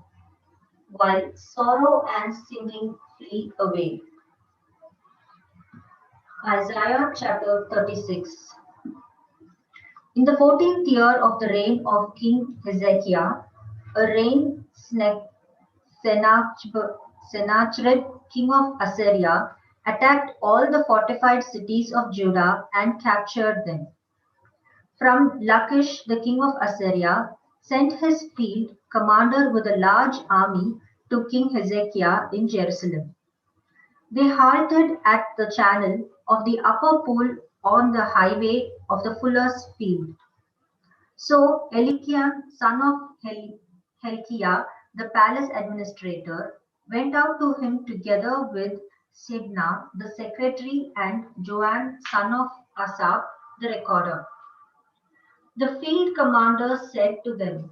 while sorrow and singing flee away. Isaiah chapter 36. In the 14th year of the reign of King Hezekiah, a reign Sennacherib, king of Assyria, attacked all the fortified cities of Judah and captured them. From Lachish, the king of Assyria sent his field commander with a large army to King Hezekiah in Jerusalem. They halted at the channel of the upper pool on the highway of the fuller's field. So Eliakim, son of Hilkiah, the palace administrator, went out to him together with Shebna, the secretary, and Joanne, son of Asaph, the recorder. The field commander said to them,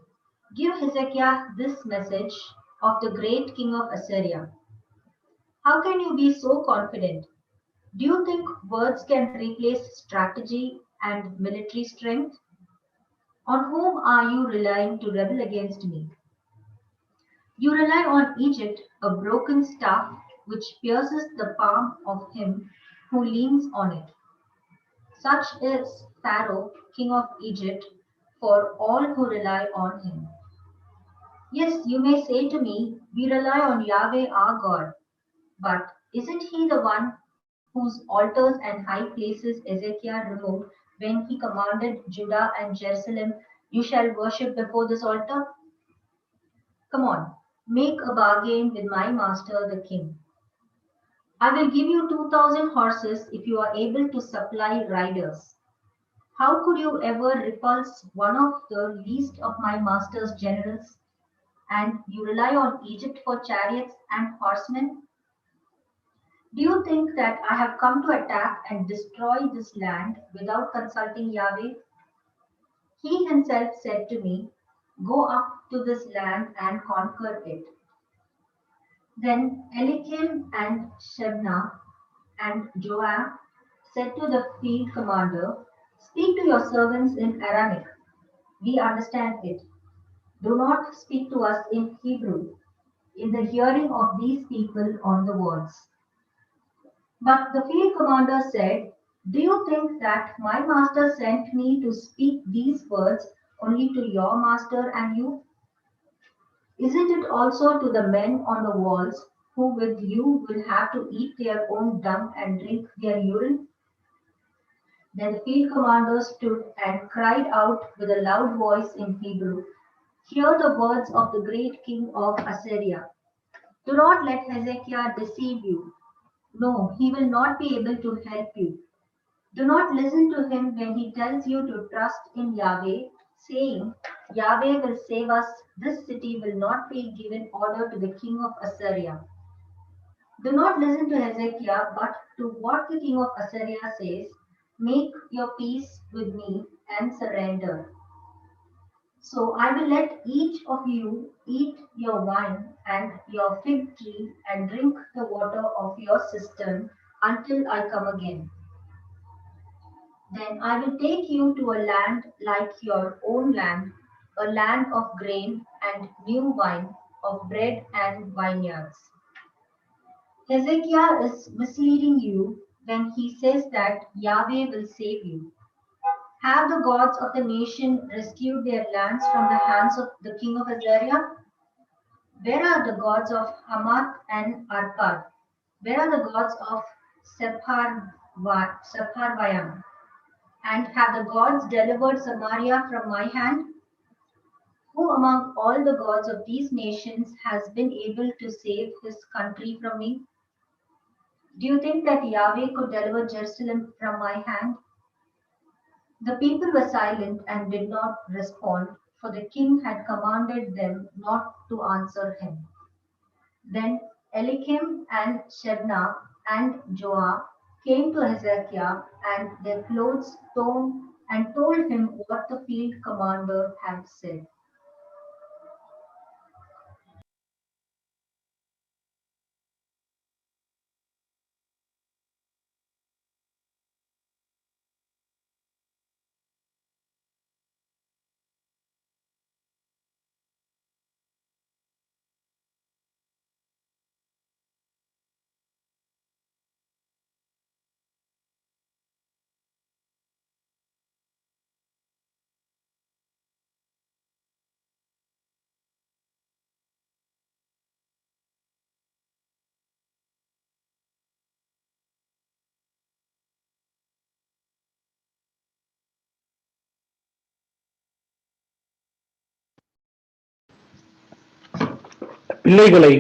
give Hezekiah this message of the great king of Assyria. How can you be so confident? Do you think words can replace strategy and military strength? On whom are you relying to rebel against me? You rely on Egypt, a broken staff which pierces the palm of him who leans on it. Such is Pharaoh, king of Egypt, for all who rely on him. Yes, you may say to me, we rely on Yahweh our God. But isn't he the one whose altars and high places Ezekiel removed when he commanded Judah and Jerusalem, you shall worship before this altar? Come on, make a bargain with my master the king. I will give you 2,000 horses if you are able to supply riders. How could you ever repulse one of the least of my master's generals? And you rely on Egypt for chariots and horsemen? Do you think that I have come to attack and destroy this land without consulting Yahweh? He himself said to me, go up to this land and conquer it. Then Elikim and Shebna and Joab said to the field commander, speak to your servants in Aramaic. We understand it. Do not speak to us in Hebrew, in the hearing of these people on the walls. But the field commander said, do you think that my master sent me to speak these words only to your master and you? Isn't it also to the men on the walls who with you will have to eat their own dung and drink their urine? Then the field commander stood and cried out with a loud voice in Hebrew, hear the words of the great king of Assyria. Do not let Hezekiah deceive you. No, he will not be able to help you. Do not listen to him when he tells you to trust in Yahweh, saying, Yahweh will save us. This city will not be given over to the king of Assyria. Do not listen to Hezekiah, but to what the king of Assyria says. Make your peace with me and surrender. So I will let each of you eat your wine and your fig tree and drink the water of your cistern until I come again. Then I will take you to a land like your own land, a land of grain and new wine, of bread and vineyards. Hezekiah is misleading you when he says that Yahweh will save you. Have the gods of the nation rescued their lands from the hands of the king of Assyria? Where are the gods of Hamath and Arpad? Where are the gods of Sepharvaim? And have the gods delivered Samaria from my hand? Who among all the gods of these nations has been able to save his country from me? Do you think that Yahweh could deliver Jerusalem from my hand? The people were silent and did not respond, for the king had commanded them not to answer him. Then Elikim and Shebna and Joah came to Hezekiah and their clothes torn and told him what the field commander had said. பிள்ளைகளை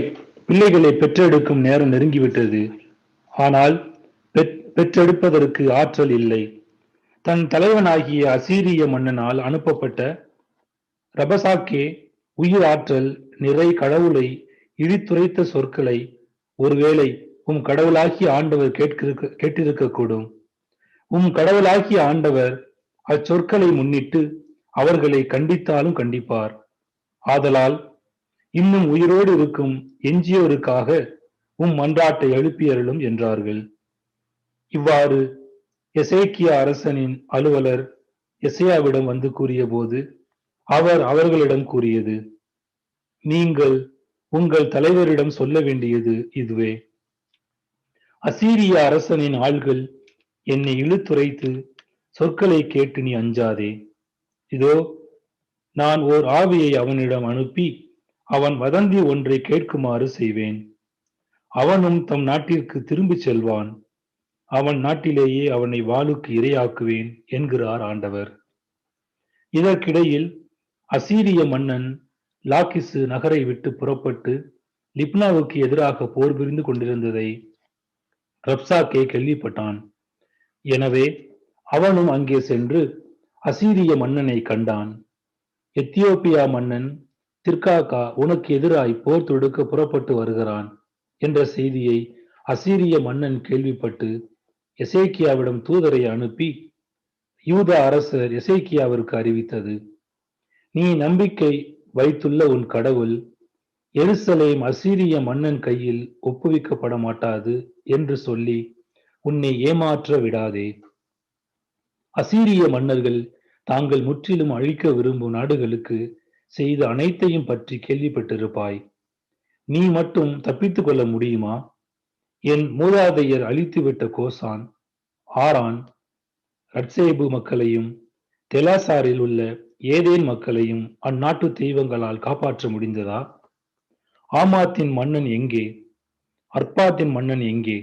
பிள்ளைகளை பெற்றெடுக்கும் நேரம் நெருங்கிவிட்டது. ஆனால் பெற்றெடுப்பதற்கு ஆற்றல் இல்லை. தன் தலைவனாகிய அசீரிய மன்னனால் அனுப்பப்பட்ட ரபசாக்கே உயிர் ஆற்றல் நிறை கடவுளை இழித்துரைத்த சொற்களை ஒருவேளை உம் கடவுளாகிய ஆண்டவர் கேட்டிருக்கக்கூடும். உம் கடவுளாகிய ஆண்டவர் அச்சொற்களை முன்னிட்டு அவர்களை கண்டித்தாலும் கண்டிப்பார். ஆதலால் இன்னும் உயிரோடு இருக்கும் எஞ்சியோருக்காக உம் மன்றாட்டை எழுப்பியருளும் என்றார்கள். இவ்வாறு எசேக்கியா அரசனின் அலுவலர் எசையாவிடம் வந்து கூறியபோது அவர் அவர்களிடம் கூறியது, நீங்கள் உங்கள் தலைவரிடம் சொல்ல வேண்டியது இதுவே. அசீரிய அரசனின் ஆள்கள் என்னை இழுத்துரைத்து சொற்களை கேட்டு நீ அஞ்சாதே. இதோ நான் ஓர் ஆவியை அவனிடம் அனுப்பி அவன் வதந்தி ஒன்றை கேட்குமாறு செய்வேன். அவனும் தம் நாட்டிற்கு திரும்பிச் செல்வான். அவன் நாட்டிலேயே அவனை வாளுக்கு இரையாக்குவேன் என்கிறார் ஆண்டவர். இதற்கிடையில் அசீரிய மன்னன் லாக்கிசு நகரை விட்டு புறப்பட்டு லிப்னாவுக்கு எதிராக போர் புரிந்து கொண்டிருந்ததை ரப்சாக்கே கேள்விப்பட்டான். எனவே அவனும் அங்கே சென்று அசீரிய மன்னனை கண்டான். எத்தியோப்பியா மன்னன் திர்காகா உனக்கு எதிராய் போர் தொடுக்க புறப்பட்டு வருகிறான் என்ற செய்தியை அசீரிய மன்னன் கேள்விப்பட்டு எசேக்கியாவிடம் தூதரை அனுப்பி யூதா அரசர் எசேக்கியாவிற்கு அறிவித்தது: நீ நம்பிக்கை வைத்துள்ள உன் கடவுள் எருசலேம் அசீரிய மன்னன் கையில் ஒப்புவிக்கப்பட மாட்டாது என்று சொல்லி உன்னை ஏமாற்ற விடாதே. அசீரிய மன்னர்கள் தாங்கள் முற்றிலும் அழிக்க விரும்பும் நாடுகளுக்கு செய்த அனைத்தையும் பற்றி கேள்விப்பட்டிருப்பாய். நீ மட்டும் தப்பித்துக் கொள்ள முடியுமா? என் மூதாதையர் அழித்துவிட்ட கோசான், ஆரான், ரட்சேபு மக்களையும் தெலாசாரில் உள்ள ஏதேன் மக்களையும் அந்நாட்டு தெய்வங்களால் காப்பாற்ற முடிந்ததா? ஆமாத்தின் மன்னன் எங்கே? அர்பாத்தின் மன்னன் எங்கே?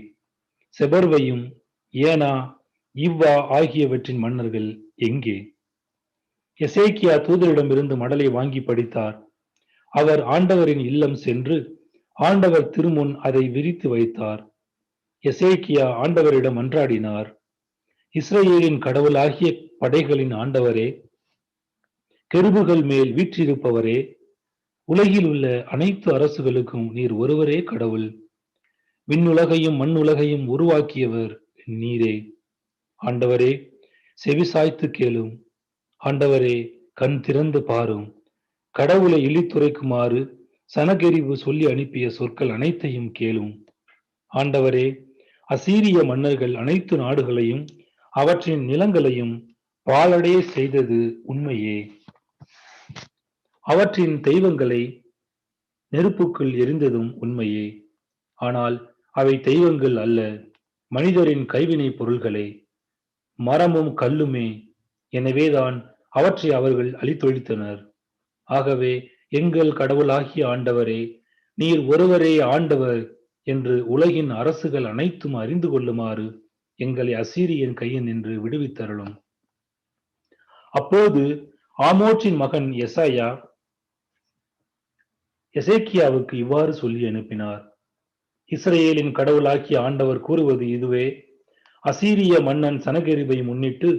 செபர்வையும் ஏனா, இவ்வா ஆகியவற்றின் மன்னர்கள் எங்கே? எசேக்கியா தூதரிடமிருந்து மடலை வாங்கி படித்தார். அவர் ஆண்டவரின் இல்லம் சென்று ஆண்டவர் திருமுன் அதை விரித்து வைத்தார். எசேக்கியா ஆண்டவரிடம் மன்றாடினார்: இஸ்ரவேலின் கடவுளாகிய படைகளின் ஆண்டவரே, கெருபுகள் மேல் வீற்றிருப்பவரே, உலகில் உள்ள அனைத்து அரசுகளுக்கும் நீர் ஒருவரே கடவுள். விண்ணுலகையும் மண்ணுலகையும் உருவாக்கியவர் நீரே. ஆண்டவரே, செவிசாய்த்து கேளும். ஆண்டவரே, கண் திறந்து பாரும். கடவுளை இழித்துரைக்குமாறு சனகெரிபு சொல்லி அனுப்பிய சொற்கள் அனைத்தையும் கேளும். ஆண்டவரே, அசீரிய மன்னர்கள் அனைத்து நாடுகளையும் அவற்றின் நிலங்களையும் பாழடைய செய்தது உண்மையே. அவற்றின் தெய்வங்களை நெருப்புக்குள் எரிந்ததும் உண்மையே. ஆனால் அவை தெய்வங்கள் அல்ல, மனிதரின் கைவினை பொருள்களே, மரமும் கல்லுமே. எனவேதான் அவற்றை அவர்கள் அழித்தொழித்தனர். ஆகவே எங்கள் கடவுளாகிய ஆண்டவரே, நீர் ஒருவரே ஆண்டவர் என்று உலகின் அரசுகள் அனைத்தும் அறிந்து கொள்ளுமாறு எங்களை அசீரியன் கையில் நின்று விடுவித்தருளும். அப்போது ஆமோச்சின் மகன் எசாயா எசேக்கியாவுக்கு இவ்வாறு சொல்லி அனுப்பினார்: இஸ்ரவேலின் கடவுளாகிய ஆண்டவர் கூறுவது இதுவே: அசீரிய மன்னன் சனகெரிபை முன்னிட்டு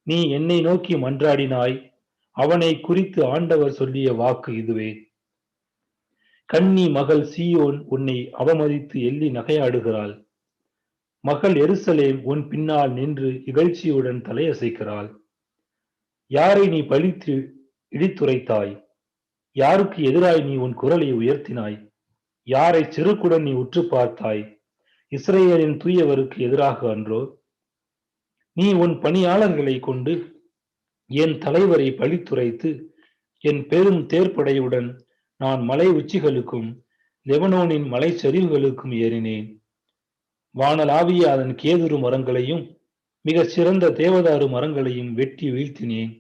நீ என்னை நோக்கி மன்றாடினாய். அவனை குறித்து ஆண்டவர் சொல்லிய வாக்கு இதுவே: கன்னி மகள் சீயோன் உன்னை அவமதித்து எள்ளி நகையாடுகிறாள். மகள் எருசலேம் உன் பின்னால் நின்று இகழ்ச்சியுடன் தலையசைக்கிறாள். யாரை நீ பழித்து இடித்துரைத்தாய்? யாருக்கு எதிராய் நீ உன் குரலை உயர்த்தினாய்? யாரை செருக்குடன் நீ உற்று பார்த்தாய்? இஸ்ரவேலின் தூயவருக்கு எதிராக அன்றோ? நீ உன் பணியாளர்களை கொண்டு என் தலைவரை பழித்துரைத்து, என் பெரும் தேர்ப்படையுடன் நான் மலை உச்சிகளுக்கும் லெபனோனின் மலை சரிவுகளுக்கும் ஏறினேன். வானலாவிய அதன் கேதுரு மரங்களையும் மிக சிறந்த தேவதாரு மரங்களையும் வெட்டி வீழ்த்தினேன்.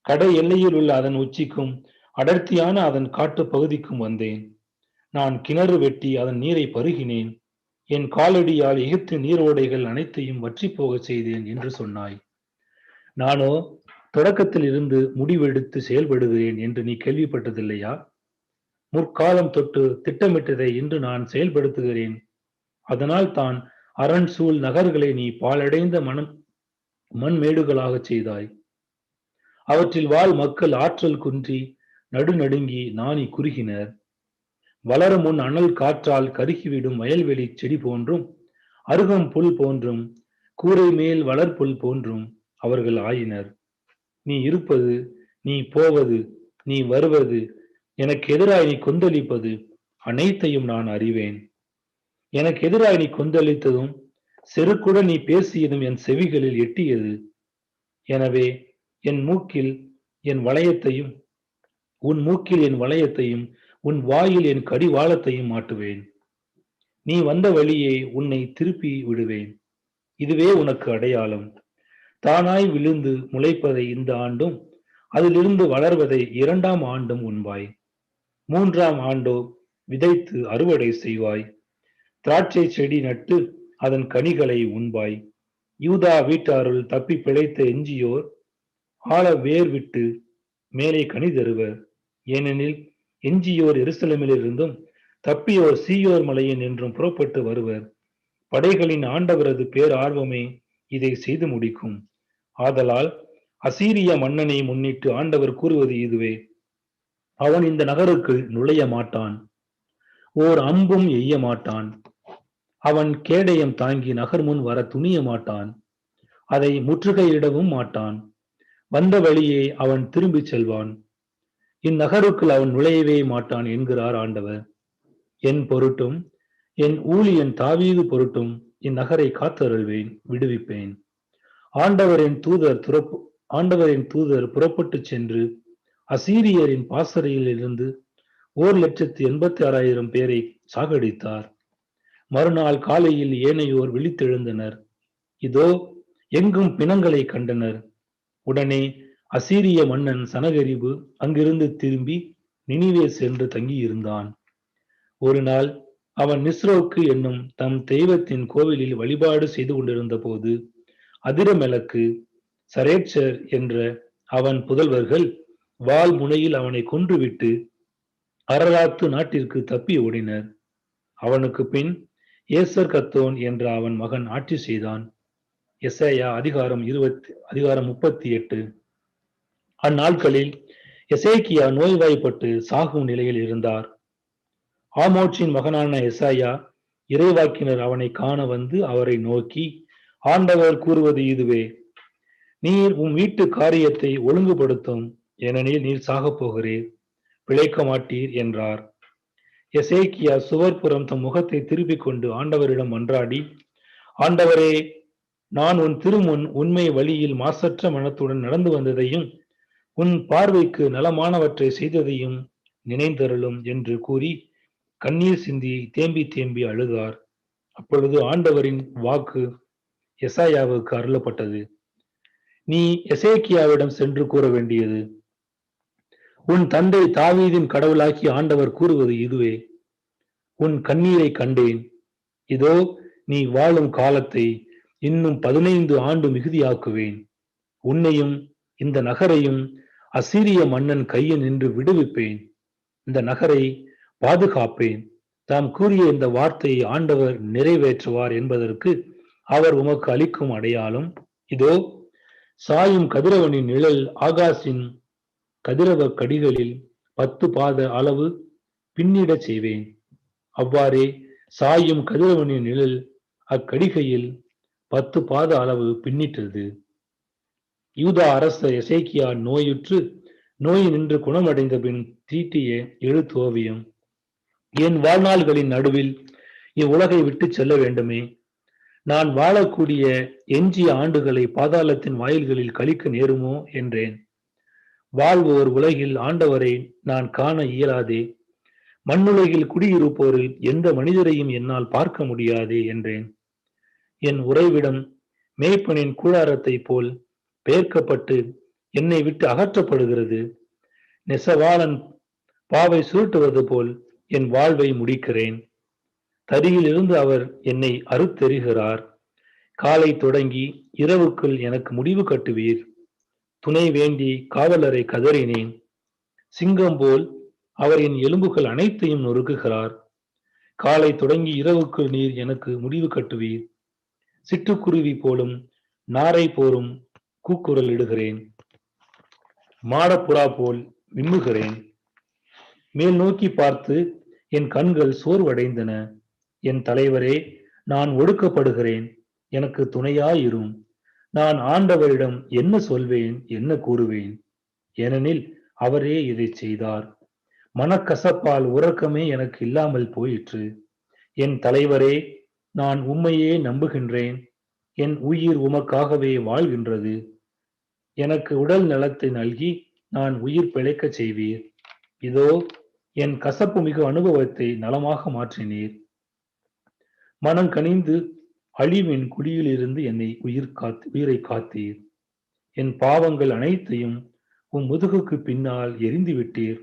கடை எல்லையில் உள்ள அதன் உச்சிக்கும் அடர்த்தியான அதன் காட்டு பகுதிக்கும் வந்தேன். நான் கிணறு வெட்டி அதன் நீரை பருகினேன். என் காலடியால் எகிப்து நீரோடைகள் அனைத்தையும் வற்றி போகச் செய்தேன் என்று சொன்னாய். நானோ தொடக்கத்தில் இருந்து முடிவெடுத்து செயல்படுகிறேன் என்று நீ கேள்விப்பட்டதில்லையா? முற்காலம் தொட்டு திட்டமிட்டதை இன்று நான் செயல்படுத்துகிறேன். அதனால் தான் அரண் சூழ் நகர்களை நீ பாழடைந்த மண்மேடுகளாக செய்தாய். அவற்றில் வாழ் மக்கள் ஆற்றல் குன்றி நடுநடுங்கி நாணி குறுகினர். வளரும் முன் அனல் காற்றால் கருகிவிடும் வயல்வெளி செடி போன்றும் அருகம் புல் போன்றும் கூரை மேல் வளர்ப்புல் போன்றும் அவர்கள் ஆயினர். நீ இருப்பது, நீ போவது, நீ வருவது, எனக்கு எதிராய் நீ கொந்தளிப்பது அனைத்தையும் நான் அறிவேன். எனக்கு எதிராய் நீ கொந்தளித்ததும் செருக்குடன் நீ பேசியதும் என் செவிகளில் எட்டியது. எனவே என் மூக்கில் என் வளையத்தையும் உன் மூக்கில் என் வளையத்தையும் உன் வாயில் என் கடிவாளத்தையும் மாட்டுவேன். நீ வந்த வழியே உன்னை திருப்பி விடுவேன். இதுவே உனக்கு அடையாளம். தானாய் விழுந்து முளைப்பதை இந்த ஆண்டும் அதிலிருந்து வளர்வதை 2ஆம் ஆண்டும் உண்பாய். 3ஆம் ஆண்டோ விதைத்து அறுவடை செய்வாய். திராட்சை செடி நட்டு அதன் கனிகளை உண்பாய். யூதா வீட்டாருள் தப்பி பிழைத்த எஞ்சியோர் ஆழ வேர் விட்டு மேலே கனி தருவர். ஏனெனில் எஞ்சியோர் எருசலேமிலிருந்தும் தப்பியோர் சீயோர் மலையின் என்றும் புறப்பட்டு வருவர். படைகளின் ஆண்டவரது பேரார்வமே இதை செய்து முடிக்கும். ஆதலால் அசீரிய மன்னனை முன்னிட்டு ஆண்டவர் கூறுவது இதுவே: அவன் இந்த நகருக்குள் நுழைய மாட்டான், ஓர் அம்பும் எய்ய மாட்டான். அவன் கேடயம் தாங்கி நகர் முன் வர துணிய மாட்டான், அதை முற்றுகையிடவும் மாட்டான். வந்த வழியே அவன் திரும்பிச் செல்வான். இந்நகருக்குள் அவன் நுழையவே மாட்டான் என்கிறார் ஆண்டவர். என் பொருட்டும் என் ஊழியன் தாவீது பொருட்டும் இந்நகரை காத்தருள்வேன், விடுவிப்பேன். ஆண்டவரின் தூதர் புறப்பட்டு சென்று அசீரியரின் பாசறையில் இருந்து 1,86,000 பேரை சாகடித்தார். மறுநாள் காலையில் ஏனையோர் விழித்தெழுந்தனர். இதோ எங்கும் பிணங்களை கண்டனர். உடனே அசீரிய மன்னன் சனகரிபு அங்கிருந்து திரும்பி நினிவே சென்று தங்கியிருந்தான். ஒரு நாள் அவன் நிஸ்ரோக்கு என்னும் தம் தெய்வத்தின் கோவிலில் வழிபாடு செய்து கொண்டிருந்த போது அதிரமெலக்கு, சரேட்சர் என்ற அவன் புதல்வர்கள் வாள் முனையில் அவனை கொன்றுவிட்டு அரராத்து நாட்டிற்கு தப்பி ஓடினர். அவனுக்கு பின் ஏசர் கத்தோன் என்ற அவன் மகன் ஆட்சி செய்தான். எசேயா அதிகாரம் 38. அந்நாட்களில் எசேக்கியா நோய்வாய்ப்பட்டு சாகும் நிலையில் இருந்தார். ஆமோச்சின் மகனான எசாயா இறைவாக்கினர் அவனை காண வந்து அவரை நோக்கி, ஆண்டவர் கூறுவது இதுவே: நீர் உம் வீட்டு காரியத்தை ஒழுங்குபடுத்தும், ஏனெனில் நீர் சாகப் போகிறீர், பிழைக்க மாட்டீர் என்றார். எசேக்கியா சுவர்புறம் தம் முகத்தை திருப்பிக் கொண்டு ஆண்டவரிடம் மன்றாடி, ஆண்டவரே, நான் உன் திருமுன் உண்மை வழியில் மாசற்ற மனத்துடன் நடந்து வந்ததையும் உன் பார்வைக்கு நலமானவற்றை செய்ததையும் நினைந்தருளும் என்று கூறி கண்ணீர் சிந்தி தேம்பி தேம்பி அழுதார். அப்பொழுது ஆண்டவரின் வாக்கு எசாயாவுக்கு அருளப்பட்டது: நீ எசேக்கியாவிடம் சென்று கூற வேண்டியது: உன் தந்தை தாவீதின் கடவுளாக்கி ஆண்டவர் கூறுவது இதுவே: உன் கண்ணீரை கண்டேன். இதோ நீ வாழும் காலத்தை இன்னும் 15 ஆண்டு மிகுதியாக்குவேன். உன்னையும் இந்த நகரையும் அசீரிய மன்னன் கையில் நின்று விடுவிப்பேன். இந்த நகரை பாதுகாப்பேன். தாம் கூறிய இந்த வார்த்தையை ஆண்டவர் நிறைவேற்றுவார் என்பதற்கு அவர் உமக்கு அளிக்கும் அடையாளம் இதோ: சாயும் கதிரவனின் நிழல் ஆகாசின் கதிரவ கடிகளில் 10 பாத அளவு பின்னிடச் செய்வேன். அவ்வாறே சாயும் கதிரவனின் நிழல் அக்கடிகையில் 10 பாத அளவு பின்னிட்டது. யூதா அரசர் எசேக்கியா நோயுற்று நோய் நின்று குணமடைந்த பின் தீட்டிய எழுத்து ஓவியம். என் வாழ்நாள்களின் நடுவில் இவ்வுலகை விட்டு செல்ல வேண்டுமே. நான் வாழக்கூடிய எஞ்சிய ஆண்டுகளை பாதாளத்தின் வாயில்களில் கழிக்க நேருமோ என்றேன். வாழ்வோர் உலகில் ஆண்டவரை நான் காண இயலாதே. மண்ணுலகில் குடியிருப்போரில் எந்த மனிதரையும் என்னால் பார்க்க முடியாதே என்றேன். என் உறைவிடம் மேய்ப்பனின் கூடாரத்தை போல் பெயர்க்கப்பட்டு என்னை விட்டு அகற்றப்படுகிறது. நெசவாளன் பாவை சுருட்டுவது போல் என் வாழ்வை முடிக்கிறேன். தரியில் இருந்து அவர் என்னை அறுத்தெறிகிறார். காலை தொடங்கி இரவுக்குள் எனக்கு முடிவு கட்டுவீர். துணை வேண்டி காவலரை கதறினேன். சிங்கம் போல் அவர் என் எலும்புகள் அனைத்தையும் நொறுக்குகிறார். காலை தொடங்கி இரவுக்குள் நீர் எனக்கு முடிவு கட்டுவீர். சிட்டுக்குருவி போலும் நாரை போரும் கூக்குரல் இடுகிறேன். மாடப்புறா போல் விம்முகிறேன். மேல் நோக்கி பார்த்து என் கண்கள் சோர்வடைந்தன. என் தலைவரே, நான் ஒடுக்கப்படுகிறேன், எனக்கு துணையாயிரும். நான் ஆண்டவரிடம் என்ன சொல்வேன், என்ன கூறுவேன்? ஏனெனில் அவரே இதை செய்தார். மனக்கசப்பால் உறக்கமே எனக்கு இல்லாமல் போயிற்று. என் தலைவரே, நான் உம்மையே நம்புகின்றேன். என் உயிர் உமக்காகவே வாழ்கின்றது. எனக்கு உடல் நலத்தை நல்கி நான் உயிர் பிழைக்கச் செய்வீர். இதோ என் கசப்பு மிகு அனுபவத்தை நலமாக மாற்றினீர். மனம் கனிந்து அழிவின் குடியிலிருந்து என்னை உயிரை காத்தீர். என் பாவங்கள் அனைத்தையும் உம் முதுகுக்கு பின்னால் எரிந்து விட்டீர்.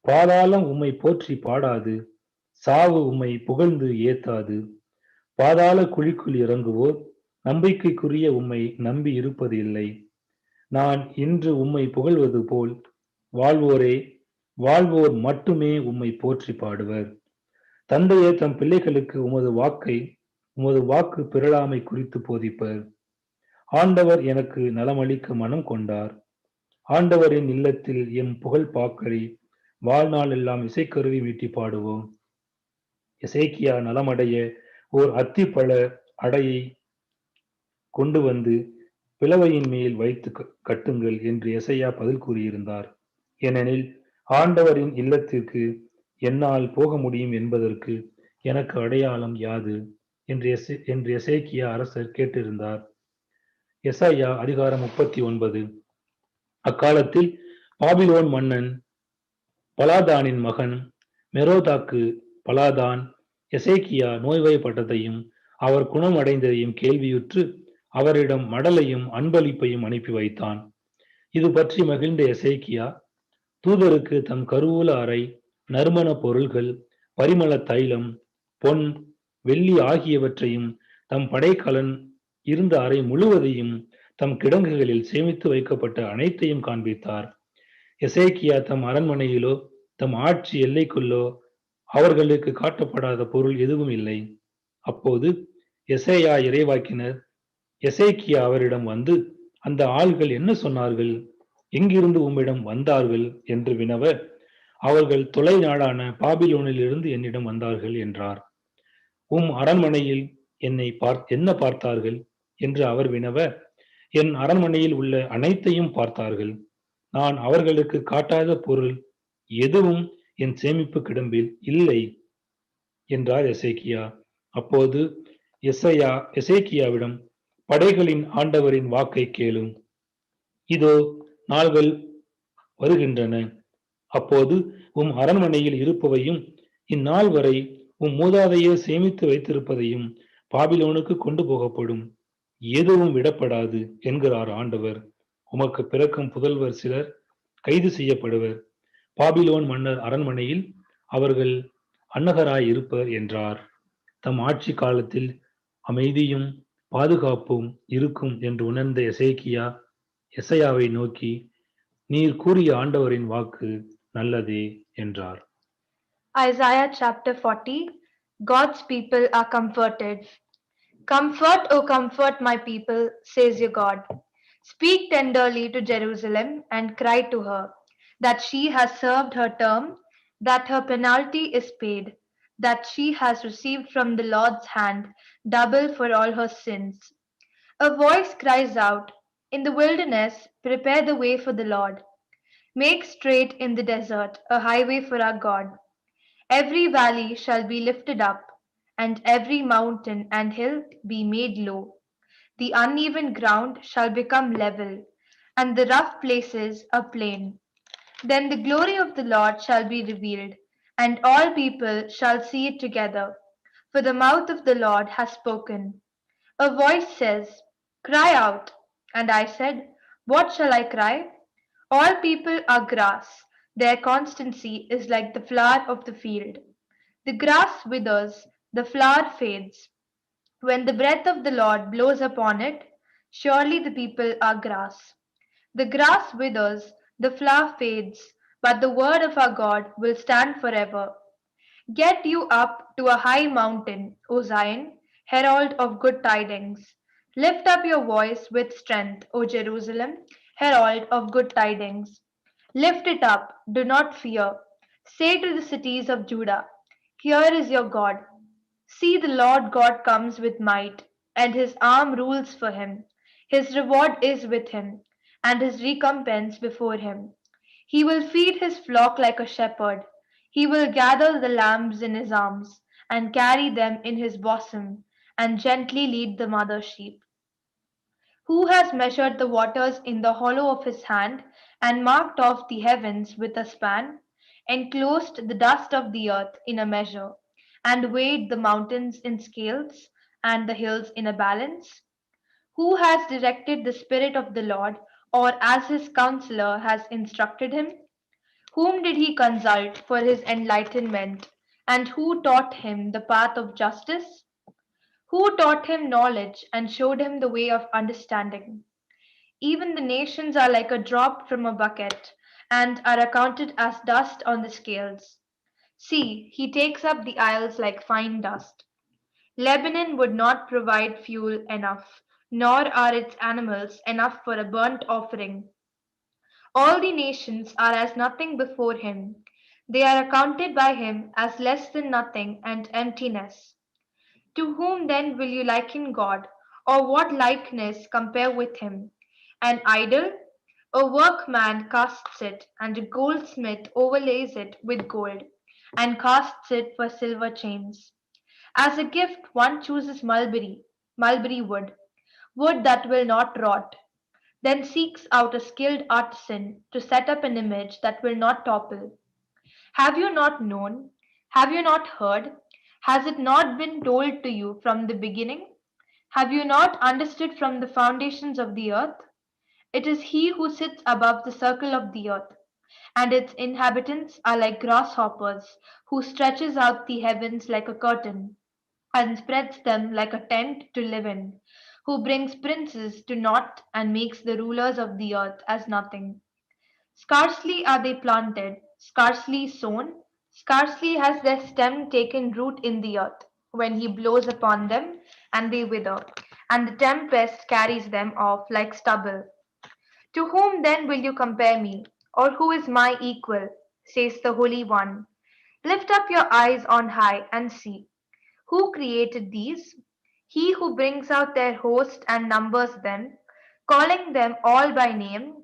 பாதாளம் உம்மை போற்றி பாடாது, சாவு உம்மை புகழ்ந்து ஏத்தாது. பாதாள குழிக்குள் இறங்குவோர் நம்பிக்கைக்குரிய உம்மை நம்பி இருப்பது இல்லை. நான் இன்று உம்மை புகழ்வது போல் வாழ்வோர் மட்டுமே உம்மை போற்றி பாடுவர். தந்தையே தம் பிள்ளைகளுக்கு உமது வாக்கை உமது வாக்கு பிறழாமை குறித்து போதிப்பர். ஆண்டவர் எனக்கு நலமளிக்க மனம் கொண்டார். ஆண்டவரின் இல்லத்தில் எம் புகழ் பாக்கரி வாழ்நாள் எல்லாம் இசைக்கருவி மீட்டி பாடுவோம். எசேக்கியா நலமடைய ஓர் அத்திப்பழ அடையை கொண்டு வந்து பிளவையின் மேல் வைத்து கட்டுங்கள் என்று எசையா பதில் கூறியிருந்தார். ஏனெனில் ஆண்டவரின் இல்லத்திற்கு என்னால் போக முடியும் என்பதற்கு எனக்கு அடையாளம் யாது என்று எசேக்கியா அரசர் கேட்டிருந்தார். எசாயா அதிகாரம் 39. அக்காலத்தில் பாபிலோன் மன்னன் பலாதானின் மகன் மெரோதாக்கு பலாதான் எசேக்கியா நோய்வாய்ப்பட்டதையும் அவர் குணமடைந்ததையும் கேள்வியுற்று அவரிடம் மடலையும் அன்பளிப்பையும் அனுப்பி வைத்தான். இது பற்றி மகிழ்ந்த எசேக்கியா தூதருக்கு தம் கருவூல அறை, நறுமண பொருள்கள், பரிமள தைலம், பொன், வெள்ளி ஆகியவற்றையும் தம் படைக்கலன் இருந்த அறை முழுவதையும் தம் கிடங்குகளில் சேமித்து வைக்கப்பட்ட அனைத்தையும் காண்பித்தார். எசேக்கியா தம் அரண்மனையிலோ தம் ஆட்சி எல்லைக்குள்ளோ அவர்களுக்கு காட்டப்படாத பொருள் எதுவும் இல்லை. அப்போது எசேயா இறைவாக்கினர் எசேக்கியா அவரிடம் வந்து, அந்த ஆள்கள் என்ன சொன்னார்கள்? எங்கிருந்து உம்மிடம் வந்தார்கள் என்று வினவ, அவர்கள் தொலை நாடான பாபிலோனில் இருந்து என்னிடம் வந்தார்கள் என்றார். உம் அரண்மனையில் என்ன பார்த்தார்கள் என்று அவர் வினவ, என் அரண்மனையில் உள்ள அனைத்தையும் பார்த்தார்கள். நான் அவர்களுக்கு காட்டாத பொருள் எதுவும் என் சேமிப்பு கிடம்பில் இல்லை என்றார் எசேக்கியா. அப்போது எசேக்கியாவிடம், படைகளின் ஆண்டவரின் வாக்கை கேளும். இதோ நாள்கள் வருகின்றன. அப்போது உம் அரண்மனையில் இருப்பவையும் இந்நாள் வரை உம் மூதாதையர் சேமித்து வைத்திருப்பதையும் பாபிலோனுக்கு கொண்டு போகப்படும், எதுவும் விடப்படாது என்கிறார் ஆண்டவர். உமக்கு பிறக்கும் புதல்வர் சிலர் கைது செய்யப்படுவர். பாபிலோன் மன்னர் அரண்மனையில் அவர்கள் அன்னகராய் இருப்பர் என்றார். தம் ஆட்சி காலத்தில் அமைதியும் பாதுகாப்பும் இருக்கும் என்று உணர்ந்த எசேக்கியா எசையாவை நோக்கி, நீர் கூறிய ஆண்டவரின் வாக்கு நல்லதே என்றார். Isaiah chapter 40. God's people are comforted. Comfort, O comfort my people, says your God. Speak tenderly to Jerusalem and cry to her that she has served her term, that her penalty is paid, that she has received from the Lord's hand double for all her sins. A voice cries out, in the wilderness, prepare the way for the Lord. Make straight in the desert a highway for our God. Every valley shall be lifted up, and every mountain and hill be made low. The uneven ground shall become level, and the rough places a plain. Then the glory of the Lord shall be revealed, and all people shall see it together, for the mouth of the Lord has spoken. A voice says, cry out. And I said, what shall I cry? All people are grass. Their constancy is like the flower of the field. The grass withers, the flower fades. When the breath of the Lord blows upon it, surely the people are grass. The grass withers, the flower fades, but the word of our God will stand forever. Get you up to a high mountain, O Zion, herald of good tidings. Lift up your voice with strength, O Jerusalem, herald of good tidings. Lift it up, do not fear. Say to the cities of Judah, here is your God. See, the Lord God comes with might, and his arm rules for him. His reward is with him, and his recompense before him. He will feed his flock like a shepherd. He will gather the lambs in his arms, and carry them in his bosom, and gently lead the mother sheep. Who has measured the waters in the hollow of his hand, and marked off the heavens with a span, enclosed the dust of the earth in a measure, and weighed the mountains in scales, and the hills in a balance? Who has directed the Spirit of the Lord, or as his counselor has instructed him? Whom did he consult for his enlightenment, and who taught him the path of justice? Who taught him knowledge and showed him the way of understanding? Even the nations are like a drop from a bucket, and are accounted as dust on the scales. See, he takes up the isles like fine dust. Lebanon would not provide fuel enough, nor are its animals enough for a burnt offering. All the nations are as nothing before him. They are accounted by him as less than nothing and emptiness. To whom then will you liken God, or what likeness compare with him? An idol? A workman casts it, and a goldsmith overlays it with gold, and casts it for silver chains. As a gift, one chooses mulberry wood, wood that will not rot, then seeks out a skilled artisan to set up an image that will not topple. Have you not known? Have you not heard? Has it not been told to you from the beginning? Have you not understood from the foundations of the earth? It is he who sits above the circle of the earth, and its inhabitants are like grasshoppers, who stretches out the heavens like a curtain, and spreads them like a tent to live in, who brings princes to naught and makes the rulers of the earth as nothing. Scarcely are they planted, scarcely sown, scarcely has their stem taken root in the earth, when he blows upon them, and they wither, and the tempest carries them off like stubble. To whom then will you compare me, or who is my equal? Says the Holy One. Lift up your eyes on high and see. Who created these? He who brings out their host and numbers them, calling them all by name,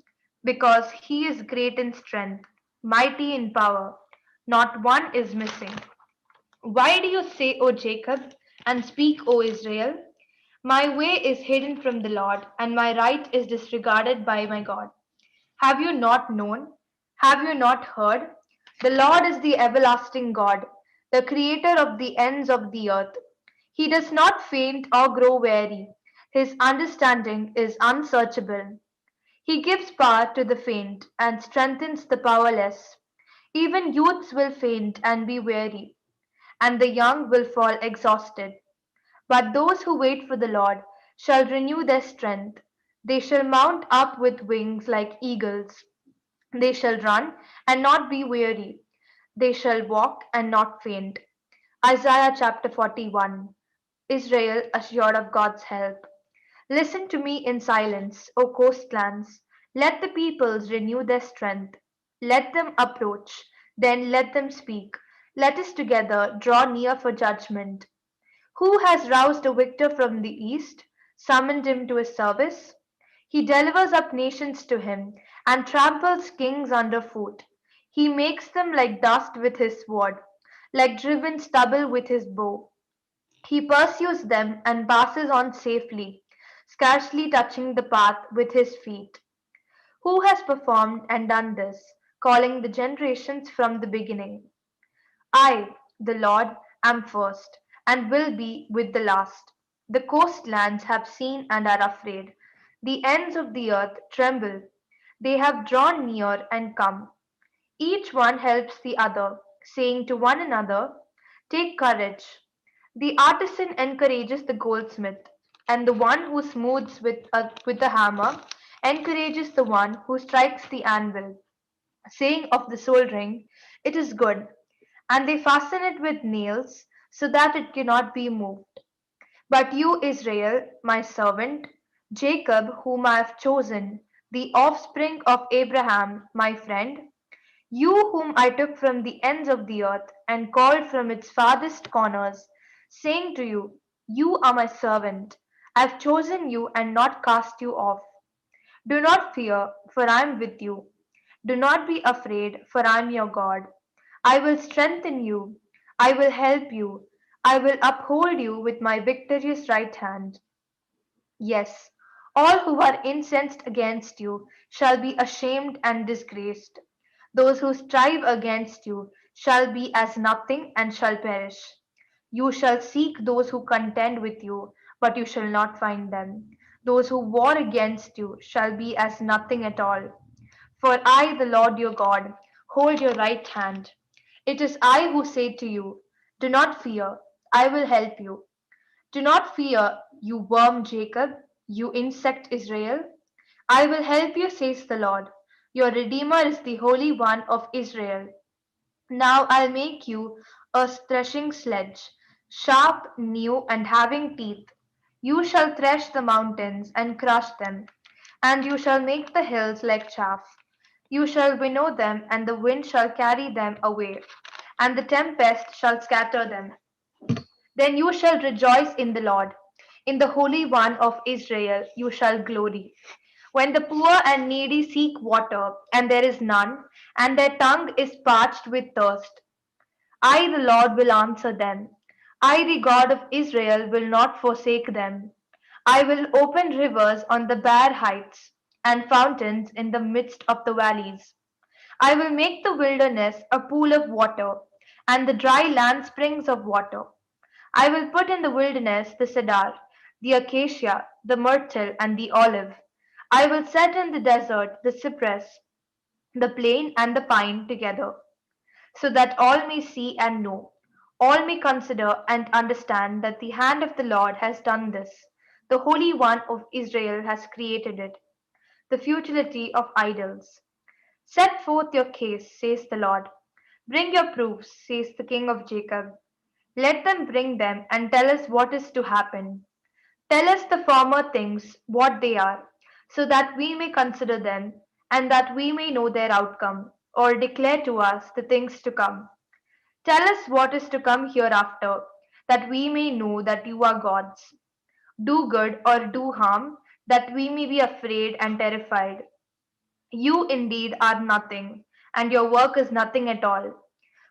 because he is great in strength, mighty in power. Not one is missing. Why do you say, O Jacob, and speak, O Israel? My way is hidden from the Lord, and my right is disregarded by my God. Have you not known? Have you not heard? The Lord is the everlasting God, the creator of the ends of the earth. He does not faint or grow weary. His understanding is unsearchable. He gives power to the faint and strengthens the powerless. Even youths will faint and be weary, and the young will fall exhausted. But those who wait for the Lord shall renew their strength. They shall mount up with wings like eagles. They shall run and not be weary. They shall walk and not faint. Isaiah chapter 41. Israel assured of God's help. Listen to me in silence, O coastlands. Let the peoples renew their strength. Let them approach, then let them speak. Let us together draw near for judgment. Who has roused a victor from the east, summoned him to his service? He delivers up nations to him and tramples kings underfoot. He makes them like dust with his sword, like driven stubble with his bow. He pursues them and passes on safely, scarcely touching the path with his feet. Who has performed and done this, calling the generations from the beginning? I, the Lord, am first, and will be with the last. The coastlands have seen and are afraid. The ends of the earth tremble. They have drawn near and come. Each one helps the other, saying to one another, take courage. The artisan encourages the goldsmith, and the one who smooths with the hammer encourages the one who strikes the anvil, saying of the soldering, it is good, and they fasten it with nails so that it cannot be moved. But you, Israel, my servant, Jacob, whom I have chosen, the offspring of Abraham, my friend, you whom I took from the ends of the earth and called from its farthest corners, saying to you, you are my servant. I have chosen you and not cast you off. Do not fear, for I am with you. Do not be afraid, for I am your God. I will strengthen you. I will help you. I will uphold you with my victorious right hand. Yes, all who are incensed against you shall be ashamed and disgraced. Those who strive against you shall be as nothing and shall perish. You shall seek those who contend with you, but you shall not find them. Those who war against you shall be as nothing at all. For I, the Lord your God, hold your right hand. It is I who say to you, do not fear, I will help you. Do not fear, you worm Jacob, you insect Israel. I will help you, says the Lord. Your Redeemer is the Holy One of Israel. Now I'll make you a threshing sledge, sharp, new, and having teeth. You shall thresh the mountains and crush them, and you shall make the hills like chaff. You shall winnow them, and the wind shall carry them away, and the tempest shall scatter them. Then you shall rejoice in the Lord. In the Holy One of Israel you shall glory. When the poor and needy seek water, and there is none, and their tongue is parched with thirst, I, the Lord, will answer them. I, the God of Israel, will not forsake them. I will open rivers on the bare heights, and fountains in the midst of the valleys. I will make the wilderness a pool of water, and the dry land springs of water. I will put in the wilderness the cedar, the acacia, the myrtle, and the olive. I will set in the desert the cypress, the plane, and the pine together, so that all may see and know, all may consider and understand that the hand of the Lord has done this. The Holy One of Israel has created it. The futility of idols. Set forth your case, says the Lord. Bring your proofs, says the King of Jacob. Let them bring them and tell us what is to happen. Tell us the former things, what they are, so that we may consider them, and that we may know their outcome, or declare to us the things to come. Tell us what is to come hereafter, that we may know that you are gods. Do good or do harm, that we may be afraid and terrified. You indeed are nothing, and your work is nothing at all.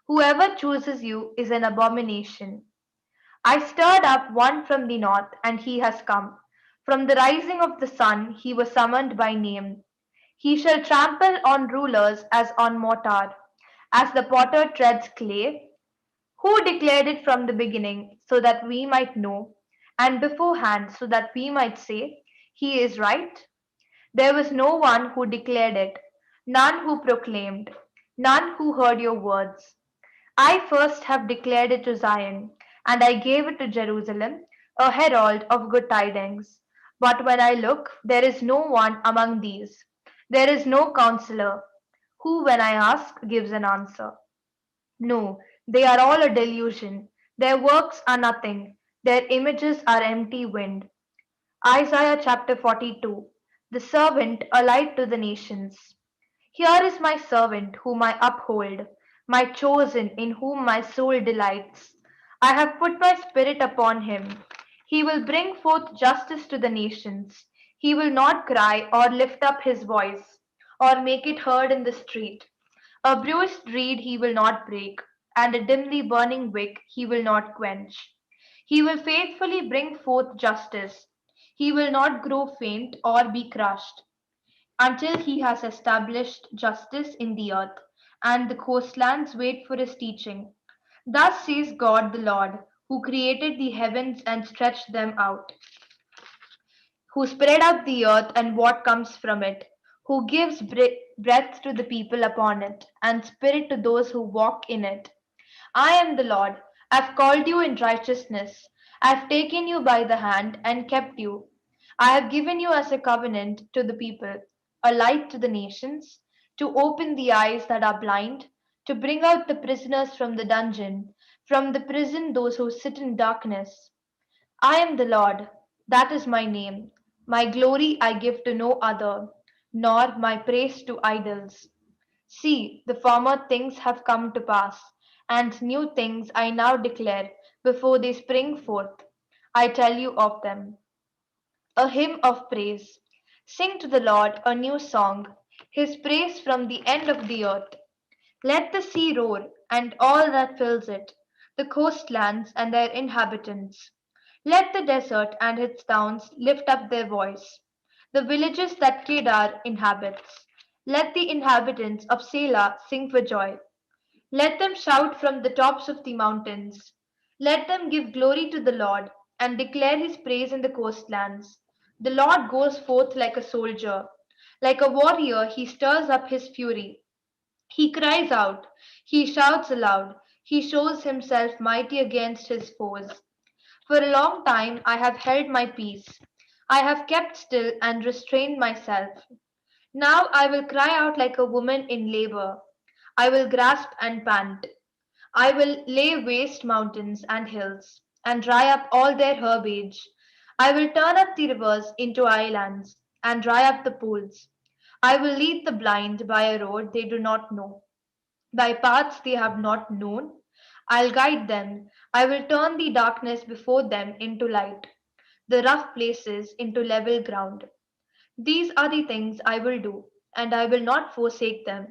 Whoever chooses you is an abomination. I stirred up one from the north, and he has come. From the rising of the sun, he was summoned by name. He shall trample on rulers as on mortar, as the potter treads clay. Who declared it from the beginning, so that we might know, and beforehand, so that we might say, He is right? There was no one who declared it, none who proclaimed, none who heard your words. I first have declared it to Zion, and I gave it to Jerusalem, a herald of good tidings. But when I look, there is no one among these. There is no counselor, who, when I ask, gives an answer. No, they are all a delusion. Their works are nothing. Their images are empty wind. Isaiah chapter 42. The servant, a light to the nations. Here is my servant whom I uphold, my chosen in whom my soul delights. I have put my spirit upon him. He will bring forth justice to the nations. He will not cry or lift up his voice or make it heard in the street. A bruised reed he will not break, and a dimly burning wick he will not quench. He will faithfully bring forth justice. He will not grow faint or be crushed until he has established justice in the earth, and the coastlands wait for his teaching. Thus says God the Lord, who created the heavens and stretched them out, who spread out the earth and what comes from it, who gives breath to the people upon it, and spirit to those who walk in it. I am the Lord. I've called you in righteousness. I've taken you by the hand and kept you. I have given you as a covenant to the people, a light to the nations, to open the eyes that are blind, to bring out the prisoners from the dungeon, from the prison those who sit in darkness. I am the Lord, that is my name. My glory I give to no other, nor my praise to idols. See, the former things have come to pass, and new things I now declare before they spring forth. I tell you of them. A hymn of praise. Sing to the Lord a new song, his praise from the end of the earth. Let the sea roar, and all that fills it, the coastlands and their inhabitants. Let the desert and its towns lift up their voice, the villages that Kedar inhabits. Let the inhabitants of Selah sing for joy. Let them shout from the tops of the mountains. Let them give glory to the Lord and declare his praise in the coastlands. The Lord goes forth like a soldier. Like a warrior, he stirs up his fury. He cries out, he shouts aloud, he shows himself mighty against his foes. For a long time I have held my peace. I have kept still and restrained myself. Now I will cry out like a woman in labor. I will grasp and pant. I will lay waste mountains and hills. and dry up all their herbage. I will turn up the rivers into islands and dry up the pools. I will lead the blind by a road they do not know, by paths they have not known. I'll guide them. I will turn the darkness before them into light, the rough places into level ground. These are the things I will do, and I will not forsake them.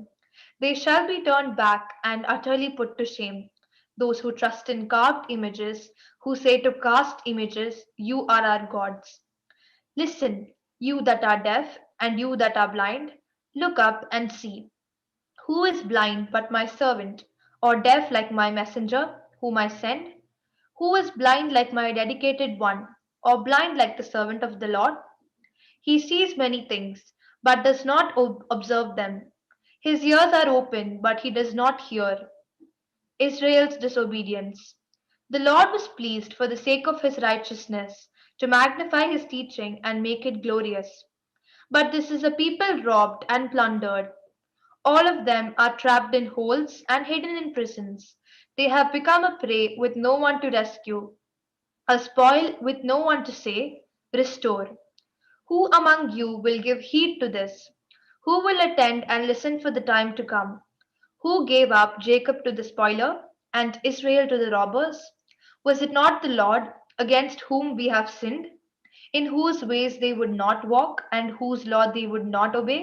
They shall be turned back and utterly put to shame. Those who trust in carved images, who say to cast images, "You are our gods." Listen, you that are deaf and you that are blind, look up and see. Who is blind but my servant, or deaf like my messenger, whom I send? Who is blind like my dedicated one, or blind like the servant of the Lord? He sees many things, but does not observe them. His ears are open, but he does not hear. Israel's disobedience. The Lord was pleased for the sake of his righteousness to magnify his teaching and make it glorious. But this is a people robbed and plundered. All of them are trapped in holes and hidden in prisons. They have become a prey with no one to rescue, a spoil with no one to say, "Restore." Who among you will give heed to this? Who will attend and listen for the time to come? Who gave up Jacob to the spoiler and Israel to the robbers? Was it not the Lord against whom we have sinned, in whose ways they would not walk and whose law they would not obey?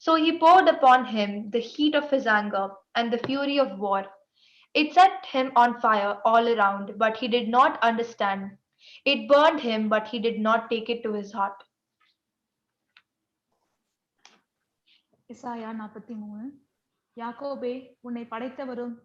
So he poured upon him the heat of his anger and the fury of war. It set him on fire all around, but he did not understand. It burned him, but he did not take it to his heart. எசாயா 43. யாக்கோபே, உன்னை படைத்தவரும்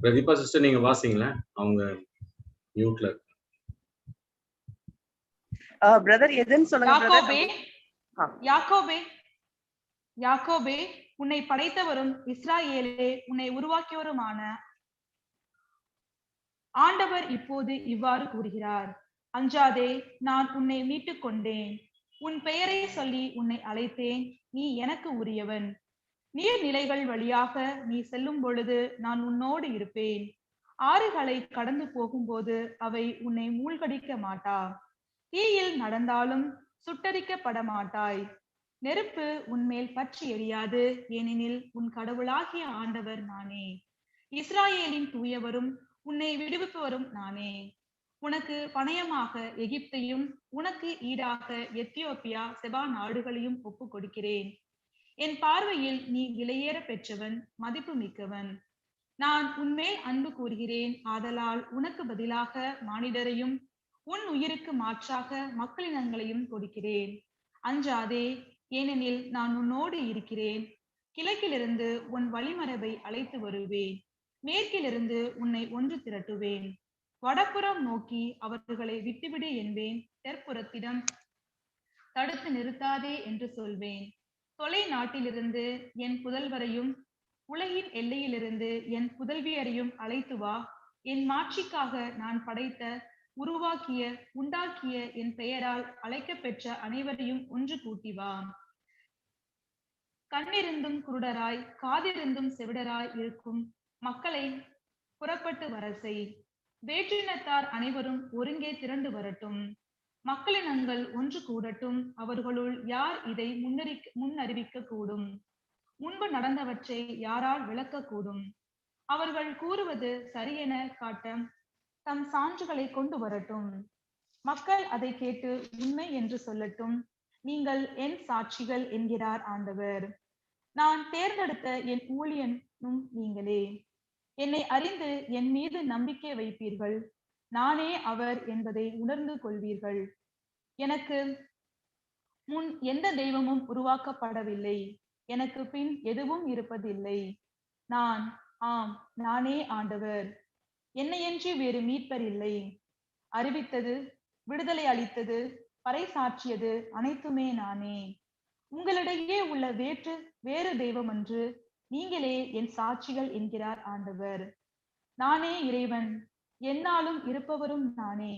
Pratibha sister நீங்க வாசிங்களா, அவங்க மியூட்ல. Brother எதுன்னு சொல்லுங்க யாக்கோபே, brother. யாக்கோபே, யாக்கோபே, உன்னை படைத்தவரும் இஸ்ராயேலே உன்னை உருவாக்கியவருமான ஆண்டவர் இப்போது இவ்வாறு கூறுகிறார்: அஞ்சாதே, நான் உன்னை மீட்டுக் கொண்டேன். உன் பெயரை சொல்லி உன்னை அழைத்தேன். நீ எனக்கு உரியவன். நீர்நிலைகள் வழியாக நீ செல்லும் பொழுது நான் உன்னோடு இருப்பேன். ஆறுகளை கடந்து போகும்போது அவை உன்னை மூழ்கடிக்க மாட்டா. தீயில் நடந்தாலும் சுட்டரிக்கப்பட மாட்டாய். நெருப்பு உன்மேல் பற்றி எரியாது, ஏனெனில் உன் கடவுளாகிய ஆண்டவர் நானே. இஸ்ராயேலின் தூயவரும் உன்னை விடுவிப்பவரும் நானே. உனக்கு பணயமாக எகிப்தையும் உனக்கு ஈடாக எத்தியோப்பியா, செபா நாடுகளையும் ஒப்புக் கொடுக்கிறேன். என் பார்வையில் நீ விலையேற பெற்றவன், மதிப்பு மிக்கவன். நான் உன்மேல் அன்பு கூறுகிறேன். ஆதலால் உனக்கு பதிலாக மானிடரையும் உன் உயிருக்கு மாற்றாக மக்களினங்களையும் கொடுக்கிறேன். அஞ்சாதே, ஏனெனில் நான் உன்னோடு இருக்கிறேன். கிழக்கிலிருந்து உன் வழிமரபை அழைத்து வருவேன். மேற்கிலிருந்து உன்னை ஒன்று திரட்டுவேன். வடப்புறம் நோக்கி அவர்களை விட்டுவிடு என்பேன். தெற்புறத்திடம் தடுத்து நிறுத்தாதே என்று சொல்வேன். தொலை நாட்டிலிருந்து என் புதல்வரையும் உலகின் எல்லையிலிருந்து என் புதல்வியரையும் அழைத்து வா. என் மாட்சிக்காக நான் படைத்த, உருவாக்கிய, உண்டாக்கிய, என் பெயரால் அழைக்க பெற்ற அனைவரையும் ஒன்று கூட்டி வா. கண்ணிருந்தும் குருடராய் காதிருந்தும் செவிடராய் இருக்கும் மக்களை புறப்பட்டு வர செய். வேற்றினத்தார் அனைவரும் ஒருங்கே திரண்டு வரட்டும். மக்களினங்கள் ஒன்று கூடட்டும். அவர்களுள் யார் இதை முன்னறிவிக்க கூடும்? முன்பு நடந்தவற்றை யாரால் விளக்கக்கூடும்? அவர்கள் கூறுவது சரியென காட்ட தம் சான்றுகளை கொண்டு வரட்டும். மக்கள் அதை கேட்டு உண்மை என்று சொல்லட்டும். நீங்கள் என் சாட்சிகள் என்கிறார் ஆண்டவர். நான் தேர்ந்தெடுத்த என் ஊழியனும் நீங்களே. என்னை அறிந்து என் மீது நம்பிக்கை வைப்பீர்கள். நானே அவர் என்பதை உணர்ந்து கொள்வீர்கள். எனக்கு முன் எந்த தெய்வமும் உருவாக்கப்படவில்லை. எனக்கு பின் எதுவும் இருப்பதில்லை. நானே ஆண்டவர். என்னையன்றி வேறு மீட்பர் இல்லை. அறிவித்தது, விடுதலை அளித்தது, பறைசாற்றியது அனைத்துமே நானே. உங்களிடையே உள்ள வேறு தெய்வம் அன்று, நீங்களே என் சாட்சிகள் என்கிறார் ஆண்டவர். நானே இறைவன், என்னாலும் இருப்பவரும் நானே.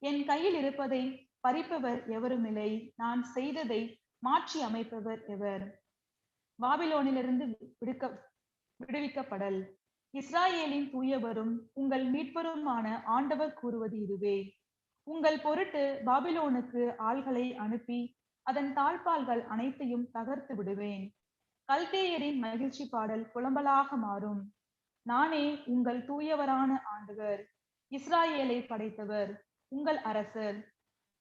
என் கையில் இருப்பதை பறிப்பவர் எவருமில்லை. நான் செய்ததை மாற்றி அமைப்பவர் எவர்? பாபிலோனிலிருந்து விடுவிக்கப்படல். இஸ்ராயேலின் தூயவரும் உங்கள் மீட்பருமான ஆண்டவர் கூறுவது இதுவே. உங்கள் பொருட்டு பாபிலோனுக்கு ஆள்களை அனுப்பி அதன் தாழ்பால்கள் அனைத்தையும் தகர்த்து விடுவேன். கல்தேயரின் மகிழ்ச்சி பாடல் புலம்பலாக மாறும். நானே உங்கள் தூயவரான ஆண்டவர், இஸ்ராயேலை படைத்தவர், உங்கள் அரசர்.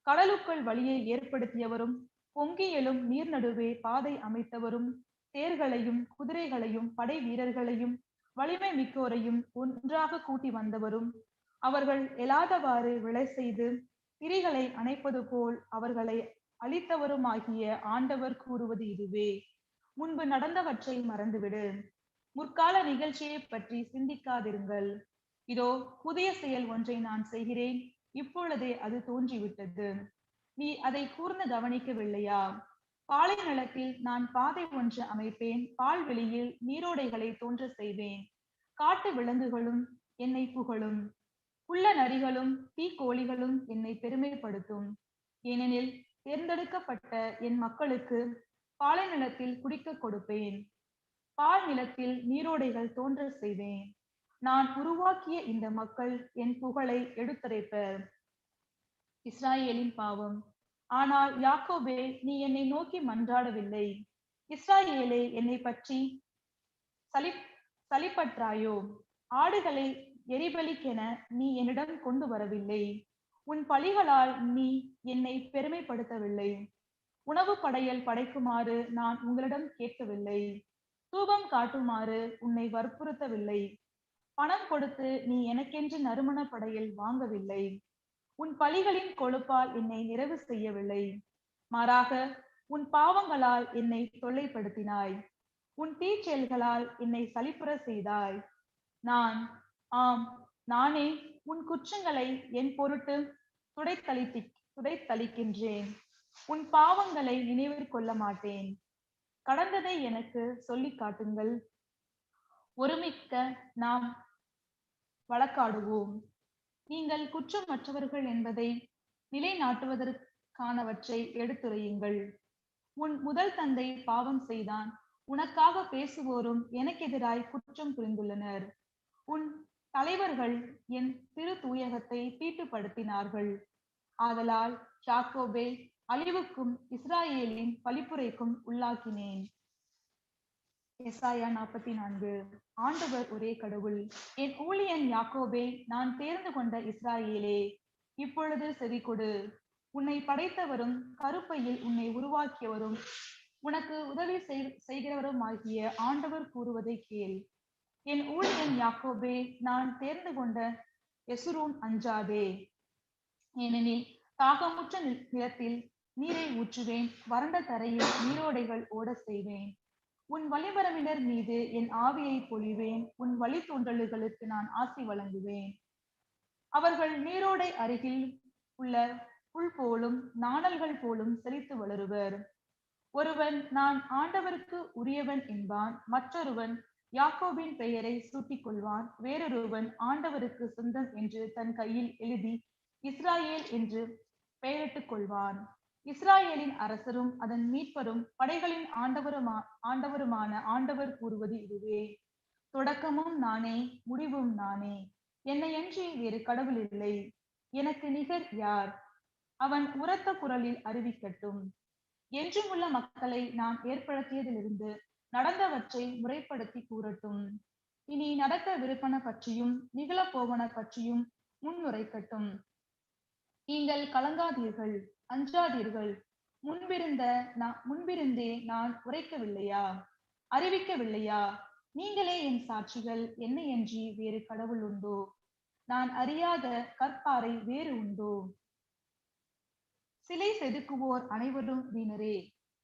கடலுக்குள் வழியை ஏற்படுத்தியவரும் பொங்கி எழும் நீர் நடுவே பாதை அமைத்தவரும், தேர்களையும் குதிரைகளையும் படை வீரர்களையும் வலிமை மிக்கோரையும் ஒன்றாக கூட்டி வந்தவரும், அவர்கள் எழாதவாறு விளை செய்து திரிகளை அணைப்பது போல் அவர்களை அழித்தவருமாகிய ஆண்டவர் கூறுவது இதுவே. முன்பு நடந்தவற்றை மறந்துவிடு. முற்கால நிகழ்ச்சியை பற்றி சிந்திக்காதிருங்கள். இதோ புதிய செயல் ஒன்றை நான் செய்கிறேன், இப்பொழுதே அது தோன்றிவிட்டது. நீ அதை கூர்ந்து கவனிக்கவில்லையா? பாலை நிலத்தில் நான் பாதை ஒன்று அமைப்பேன். பால்வெளியில் நீரோடைகளை தோன்ற செய்வேன். காட்டு விலங்குகளும் என்னை புகழும். புள்ள நரிகளும் தீக்கோழிகளும் என்னை பெருமைப்படுத்தும். ஏனெனில் தேர்ந்தெடுக்கப்பட்ட என் மக்களுக்கு பாலை நிலத்தில் குடிக்க கொடுப்பேன். பால் நிலத்தில் நீரோடைகள் தோன்ற செய்வேன். நான் உருவாக்கிய இந்த மக்கள் என் புகழை எடுத்துரைப்பர். இஸ்ராயேலின் பாவம். ஆனால் யாக்கோபே, நீ என்னை நோக்கி மன்றாடவில்லை. இஸ்ராயேலே, என்னை பற்றி சலிப்பற்றாயோ? ஆடுகளை எரிபலிக்கென நீ என்னிடம் கொண்டு வரவில்லை. உன் பலிகளால் நீ என்னை பெருமைப்படுத்தவில்லை. உணவு படையல் படைக்குமாறு நான் உங்களிடம் கேட்கவில்லை. தூபம் காட்டுமாறு உன்னை வற்புறுத்தவில்லை. பணம் கொடுத்து நீ எனக்கென்று நறுமண படையல் வாங்கவில்லை. உன் பலிகளின் கொழுப்பால் என்னை நிறைவு செய்யவில்லை. மாறாக உன் பாவங்களால் என்னை தொல்லைப்படுத்தினாய். உன் தீச்செயல்களால் என்னை சலிப்புற செய்தாய். நானே உன் குற்றங்களை என் பொருட்டு துடைத்தளிக்கின்றேன். உன் பாவங்களை நினைவிற்கொள்ள மாட்டேன். கடந்ததை எனக்கு சொல்லி காட்டுங்கள். ஒருமிக்க நாம் வழக்காடுவோம். நீங்கள் குற்றமற்றவர்கள் என்பதை நிலைநாட்டுவதற்கானவற்றை எடுத்துரையுங்கள். உன் முதல் தந்தை பாவம் செய்தான். உனக்காக பேசுவோரும் எனக்கு எதிராய் குற்றம் புரிந்துள்ளனர். உன் தலைவர்கள் என் திரு தூயகத்தை தீட்டுப்படுத்தினார்கள். ஆதலால் யாக்கோபை அழிவுக்கும் இஸ்ராயேலின் பழிப்புரைக்கும் உள்ளாக்கினேன். எசாயா 44. ஆண்டவர் ஒரே கடவுள். என் ஊழியன் யாக்கோபே, நான் தேர்ந்து கொண்ட இஸ்ராயேலே, இப்பொழுது செவிகொடு. உன்னை படைத்தவரும் கருப்பையில் உன்னை உருவாக்கியவரும் உனக்கு உதவி செய்கிறவருமாகிய ஆண்டவர் கூறுவதை கேள். என் ஊழியன் யாக்கோபே, நான் தேர்ந்து கொண்ட எசுரூன், அஞ்சாதே. ஏனெனில் தாகமுற்ற நிலத்தில் நீரை ஊற்றுவேன். வறண்ட தரையில் நீரோடைகள் ஓட செய்வேன். உன் வழிமரபினர் மீது என் ஆவியை பொழிவேன். உன் வழித்தோன்றல்களுக்கு நான் ஆசி வழங்குவேன். அவர்கள் நீரோடை அருகில் உள்ள புல் போலும் நாணல்கள் போலும் செழித்து வளருவர். ஒருவன் நான் ஆண்டவருக்கு உரியவன் என்பான். மற்றொருவன் யாக்கோபின் பெயரை சூட்டிக் கொள்வான். வேறொருவன் ஆண்டவருக்கு சொந்தம் என்று தன் கையில் எழுதி இஸ்ராயேல் என்று பெயரிட்டுக் கொள்வான். இஸ்ராயேலின் அரசரும் அதன் மீட்பரும் படைகளின் ஆண்டவருமான ஆண்டவர் கூறுவது இதுவே: தொடக்கமும் நானே, முடிவும் நானே. என்னையன்றி வேறு கடவுள் இல்லை. எனக்கு நிகர் யார்? அவன் உரத்த குரலில் அறிவிக்கட்டும். என்றும் உள்ள மக்களை நான் ஏற்படுத்தியதிலிருந்து நடந்தவற்றை முறைப்படுத்தி கூறட்டும். இனி நடக்கவிருப்பன பற்றியும் நிகழப்போவன பற்றியும் முன்னுரைக்கட்டும். நீங்கள் கலங்காதீர்கள், அஞ்சாதீர்கள். முன்பிருந்தே நான் உரைக்கவில்லையா, அறிவிக்கவில்லையா? நீங்களே என் சாட்சிகள். என்னையன்றி வேறு கடவுள் உண்டோ? நான் அறியாத கற்பாறை வேறு உண்டோ? சிலை செதுக்குவோர் அனைவரும் வீணரே.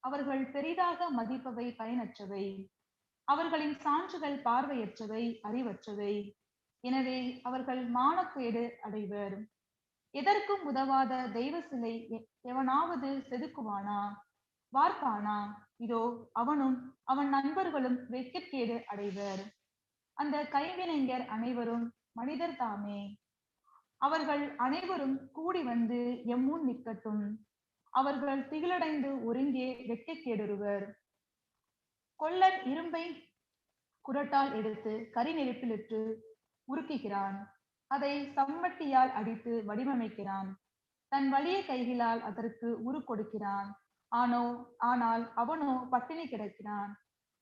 அவர்கள் பெரிதாக மதிப்பவை பயனற்றவை. அவர்களின் சான்றுகள் பார்வையற்றவை, அறிவற்றவை. எனவே அவர்கள் மானக்கேடு அடைவர். எதற்கும் உதவாத தெய்வ சிலை எவனாவது செதுக்குவானா, வார்ப்பானா? இதோ அவனும் அவன் நண்பர்களும் வெட்கக்கேடு அடைவர். அந்த கைவினைஞர் அனைவரும் மனிதர் தாமே. அவர்கள் அனைவரும் கூடி வந்து எம்முன் நிற்கட்டும். அவர்கள் திகிலடைந்து ஒருங்கே வெட்கக்கேடுருவர். கொல்லன் இரும்பை குரட்டால் எடுத்து கரி நெருப்பிலிட்டு உருக்குகிறான். அதை சம்மட்டியால் அடித்து வடிவமைக்கிறான். தன் வலிய கைகளால் அதற்கு உரு கொடுக்கிறான். ஆனால் அவனோ பட்டினி கிடக்கிறான்,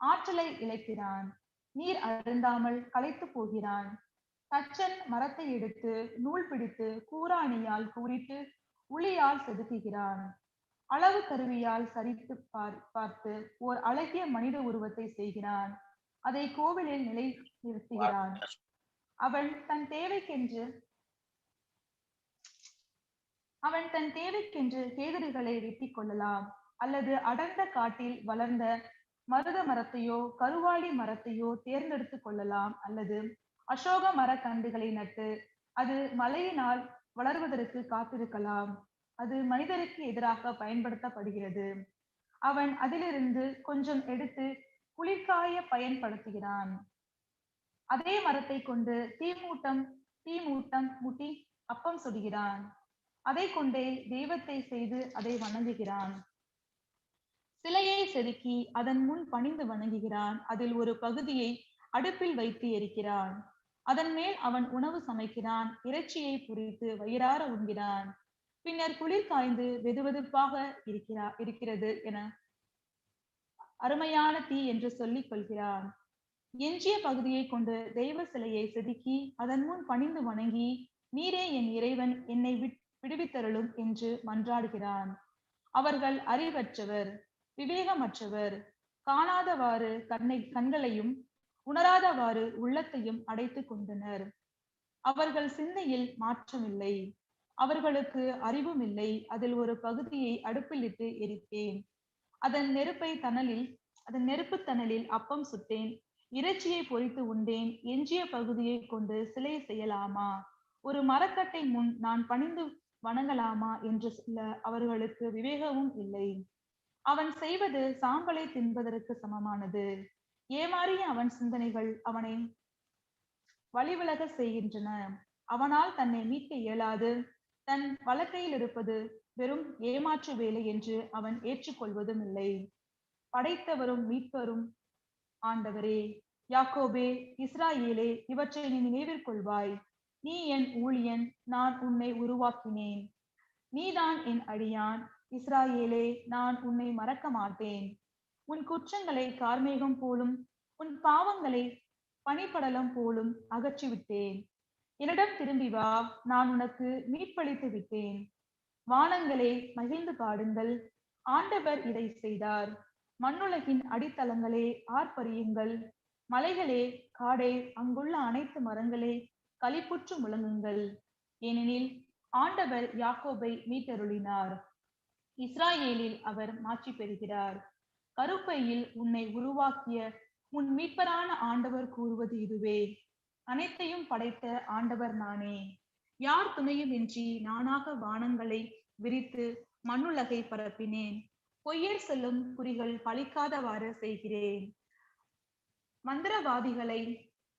ஆற்றலை இழக்கிறான், நீர் அருந்தாமல் களைத்து போகிறான். தச்சன் மரத்தை எடுத்து நூல் பிடித்து கூராணியால் கூறிட்டு உளியால் செதுக்குகிறான். அளவு கருவியால் சரித்து பார்த்து ஓர் அழகிய மனித உருவத்தை செய்கிறான். அதை கோவிலில் நிலை நிறுத்துகிறான். அவன் தன் தேவைக்கென்று கேதுருகளை வெட்டிக் கொள்ளலாம், அல்லது அடர்ந்த காட்டில் வளர்ந்த மருத மரத்தையோ கருவாளி மரத்தையோ தேர்ந்தெடுத்து கொள்ளலாம், அல்லது அசோக மரக்கன்றுகளை நட்டு அது மழையினால் வளர்வதற்கு காத்திருக்கலாம். அது மனிதருக்கு எதிராக பயன்படுத்தப்படுகிறது. அவன் அதிலிருந்து கொஞ்சம் எடுத்து குளிர்காய பயன்படுத்துகிறான். அதே மரத்தை கொண்டு தீமூட்டம் மூட்டி அப்பம் சுடுகிறான். அதை கொண்டே தெய்வத்தை செய்து அதை வணங்குகிறான். சிலையை செதுக்கி அதன் முன் பணிந்து வணங்குகிறான். அதில் ஒரு பகுதியை அடுப்பில் வைத்து எரிக்கிறான். அதன் மேல் அவன் உணவு சமைக்கிறான். இறைச்சியை பொரித்து வயிறார உண்கிறான். பின்னர் குளிர் காய்ந்து வெதுவெதுப்பாக இருக்கிறது என அருமையான தீ என்று சொல்லிக் கொள்கிறான். எஞ்சிய பகுதியை கொண்டு தெய்வ சிலையை செதுக்கி அதன் முன் பணிந்து வணங்கி, நீரே என் இறைவன், என்னை விடுவித்தருளும் என்று மன்றாடுகிறான். அவர்கள் அறிவற்றவர், விவேகமற்றவர், காணாதவாறு கண்களையும் உணராதவாறு உள்ளத்தையும் அடைத்துக் கொண்டனர். அவர்கள் சிந்தையில் மாற்றமில்லை, அவர்களுக்கு அறிவும் இல்லை. அதில் ஒரு பகுதியை அடுப்பில் இட்டு எரித்தேன். அதன் நெருப்பு தணலில் அப்பம் சுட்டேன். இறைச்சியை பொரித்து உண்டேன். எஞ்சிய பகுதியை கொண்டு சிலை செய்யலாமா? ஒரு மரக்கட்டை முன் நான் பணிந்து வணங்கலாமா என்று சொல்ல அவர்களுக்கு விவேகமும் இல்லை. அவன் செய்வது சாம்பலை தின்பதற்கு சமமானது. ஏமாறிய அவன் சிந்தனைகள் அவனை வழிவிலக செய்கின்றன. அவனால் தன்னை மீட்க இயலாது. தன் வழக்கையில் இருப்பது வெறும் ஏமாற்று வேலை என்று அவன் ஏற்றுக்கொள்வதும் இல்லை. படைத்தவரும் மீட்பரும் ஆண்டவரே, யாக்கோபே, இஸ்ராயேலே, இவற்றை நீ நினைவிற்கொள்வாய். நீ என் ஊழியன், நான் உன்னை உருவாக்கினேன். நீதான் என் அடியான், இஸ்ராயேலே, நான் உன்னை மறக்க மாட்டேன். உன் குற்றங்களை கார்மேகம் போலும் உன் பாவங்களை பனிப்படலம் போலும் அகற்றிவிட்டேன். என்னிடம் திரும்பி வா, நான் உனக்கு மீட்பளித்து விட்டேன். வானங்களே, மகிழ்ந்து பாடுங்கள், ஆண்டவர் இதை செய்தார். மண்ணுலகின் அடித்தளங்களே, ஆர்ப்பரியுங்கள். மலைகளே, காடே, அங்குள்ள அனைத்து மரங்களே, களிப்புற்று முழங்குங்கள். ஏனெனில் ஆண்டவர் யாக்கோபை மீட்டருளினார், இஸ்ராயேலில் அவர் மாட்சி பெறுகிறார். கருப்பையில் உன்னை உருவாக்கிய உன் மீட்பரான ஆண்டவர் கூறுவது இதுவே: அனைத்தையும் படைத்த ஆண்டவர் நானே. யார் துணையுமின்றி நானாக வானங்களை விரித்து மண்ணுலகை பரப்பினேன். பொய்யர் சொல்லும் குறிகள் பலிக்காதவாறு செய்கிறேன். மந்திரவாதிகளை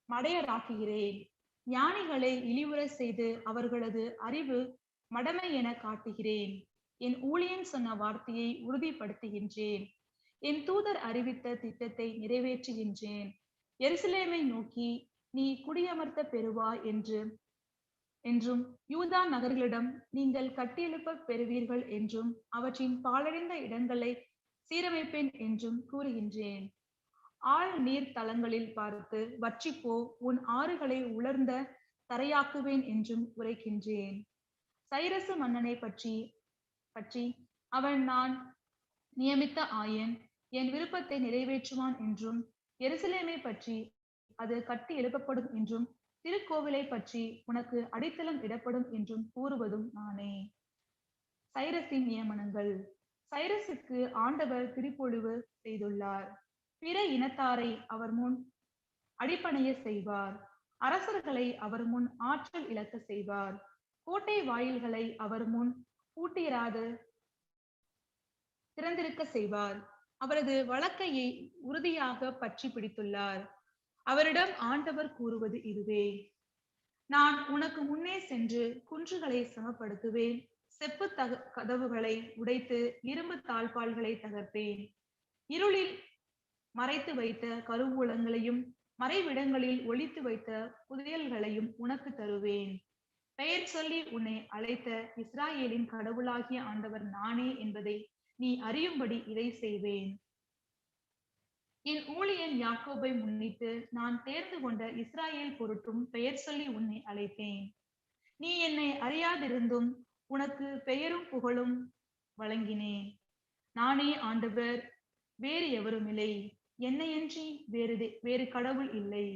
மடையராக்குகிறேன். ஞானிகளை இழிவுற செய்து அவர்களது அறிவு மடமை என காட்டுகிறேன். என் ஊழியன் சொன்ன வார்த்தையை உறுதிப்படுத்துகின்றேன். என் தூதர் அறிவித்த திட்டத்தை நிறைவேற்றுகின்றேன். எருசலேமை நோக்கி நீ குடியமர்த்த பெறுவாய் என்றும் யூதா நகர்களிடம் நீங்கள் கட்டியெழுப்ப பெறுவீர்கள் என்றும் அவற்றின் பாழடைந்த இடங்களை சீரமைப்பேன் என்றும் கூறுகின்றேன். ஆழ் நீர் தலங்களில் பார்த்து வற்றிப்போ, உன் ஆறுகளை உலர்ந்த தரையாக்குவேன் என்றும் உரைக்கின்றேன். சைரசு மன்னனை பற்றி அவன் நான் நியமித்த ஆயன் என் விருப்பத்தை நிறைவேற்றுவான் என்றும், எருசலேமை பற்றி அது கட்டி எழுப்பப்படும் என்றும், திருக்கோவிலை பற்றி உனக்கு அடித்தளம் இடப்படும் என்றும் கூறுவதும் நானே. சைரஸின் நியமனங்கள். சைரஸுக்கு ஆண்டவர் திருப்பொழிவு செய்துள்ளார். பிற இனத்தாரை அவர் முன் அடிப்பணைய செய்வார். அரசர்களை அவர் முன் ஆற்றல் இழக்க செய்வார். கோட்டை வாயில்களை அவர் முன் பூட்டிராது திறந்திருக்க செய்வார். அவரது வழக்கையை உறுதியாக பற்றி பிடித்துள்ளார். அவரிடம் ஆண்டவர் கூறுவது இதுவே: நான் உனக்கு முன்னே சென்று குன்றுகளை சமப்படுத்துவேன். செப்பு கதவுகளை உடைத்து இரும்பு தாழ்பால்களை தகர்ப்பேன். இருளில் மறைத்து வைத்த கருவூலங்களையும் மறைவிடங்களில் ஒளித்து வைத்த புதையல்களையும் உனக்கு தருவேன். பெயர் சொல்லி உன்னை அழைத்த இஸ்ராயேலின் கடவுளாகிய ஆண்டவர் நானே என்பதை நீ அறியும்படி இதை செய்வேன். என் ஊழியன் யாக்கோபை முன்னிட்டு நான் தேர்ந்து கொண்ட இஸ்ராயேல் பொருட்டும் பெயர் சொல்லி உன்னை அழைத்தேன். நீ என்னை அறியாதிருந்தும் உனக்கு பெயரும் புகழும் வழங்கினேன். நானே ஆண்டவர், வேறு எவரும் இல்லை. என்னையன்றி வேறு கடவுள் இல்லை.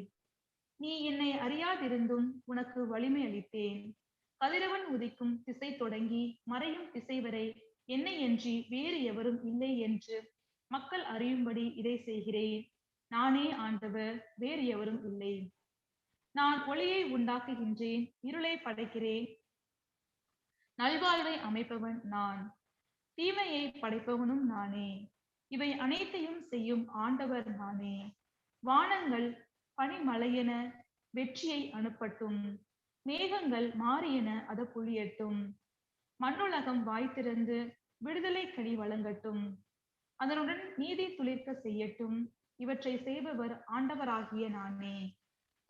நீ என்னை அறியாதிருந்தும் உனக்கு வலிமை அளித்தேன். கதிரவன் உதிக்கும் திசை தொடங்கி மறையும் திசை வரை என்னையன்றி வேறு எவரும் இல்லை என்று மக்கள் அறியும்படி இதை செய்கிறேன். நானே ஆண்டவர், வேறு எவரும் இல்லை. நான் ஒளியை உண்டாக்குகின்றேன், இருளை படைக்கிறேன். நல்வாழ்வை அமைப்பவன் நான், தீமையை படைப்பவனும் நானே. இவை அனைத்தையும் செய்யும் ஆண்டவர் நானே. வானங்கள் பனிமலையென வெற்றியை அனுப்பட்டும், மேகங்கள் மாறியென அது பொழியட்டும். மண்ணுலகம் வாய் திறந்து விடுதலை கனி வழங்கட்டும், அதனுடன் நீதி துளிர்க்க செய்யட்டும். இவற்றை செய்பவர் ஆண்டவராகிய நானே.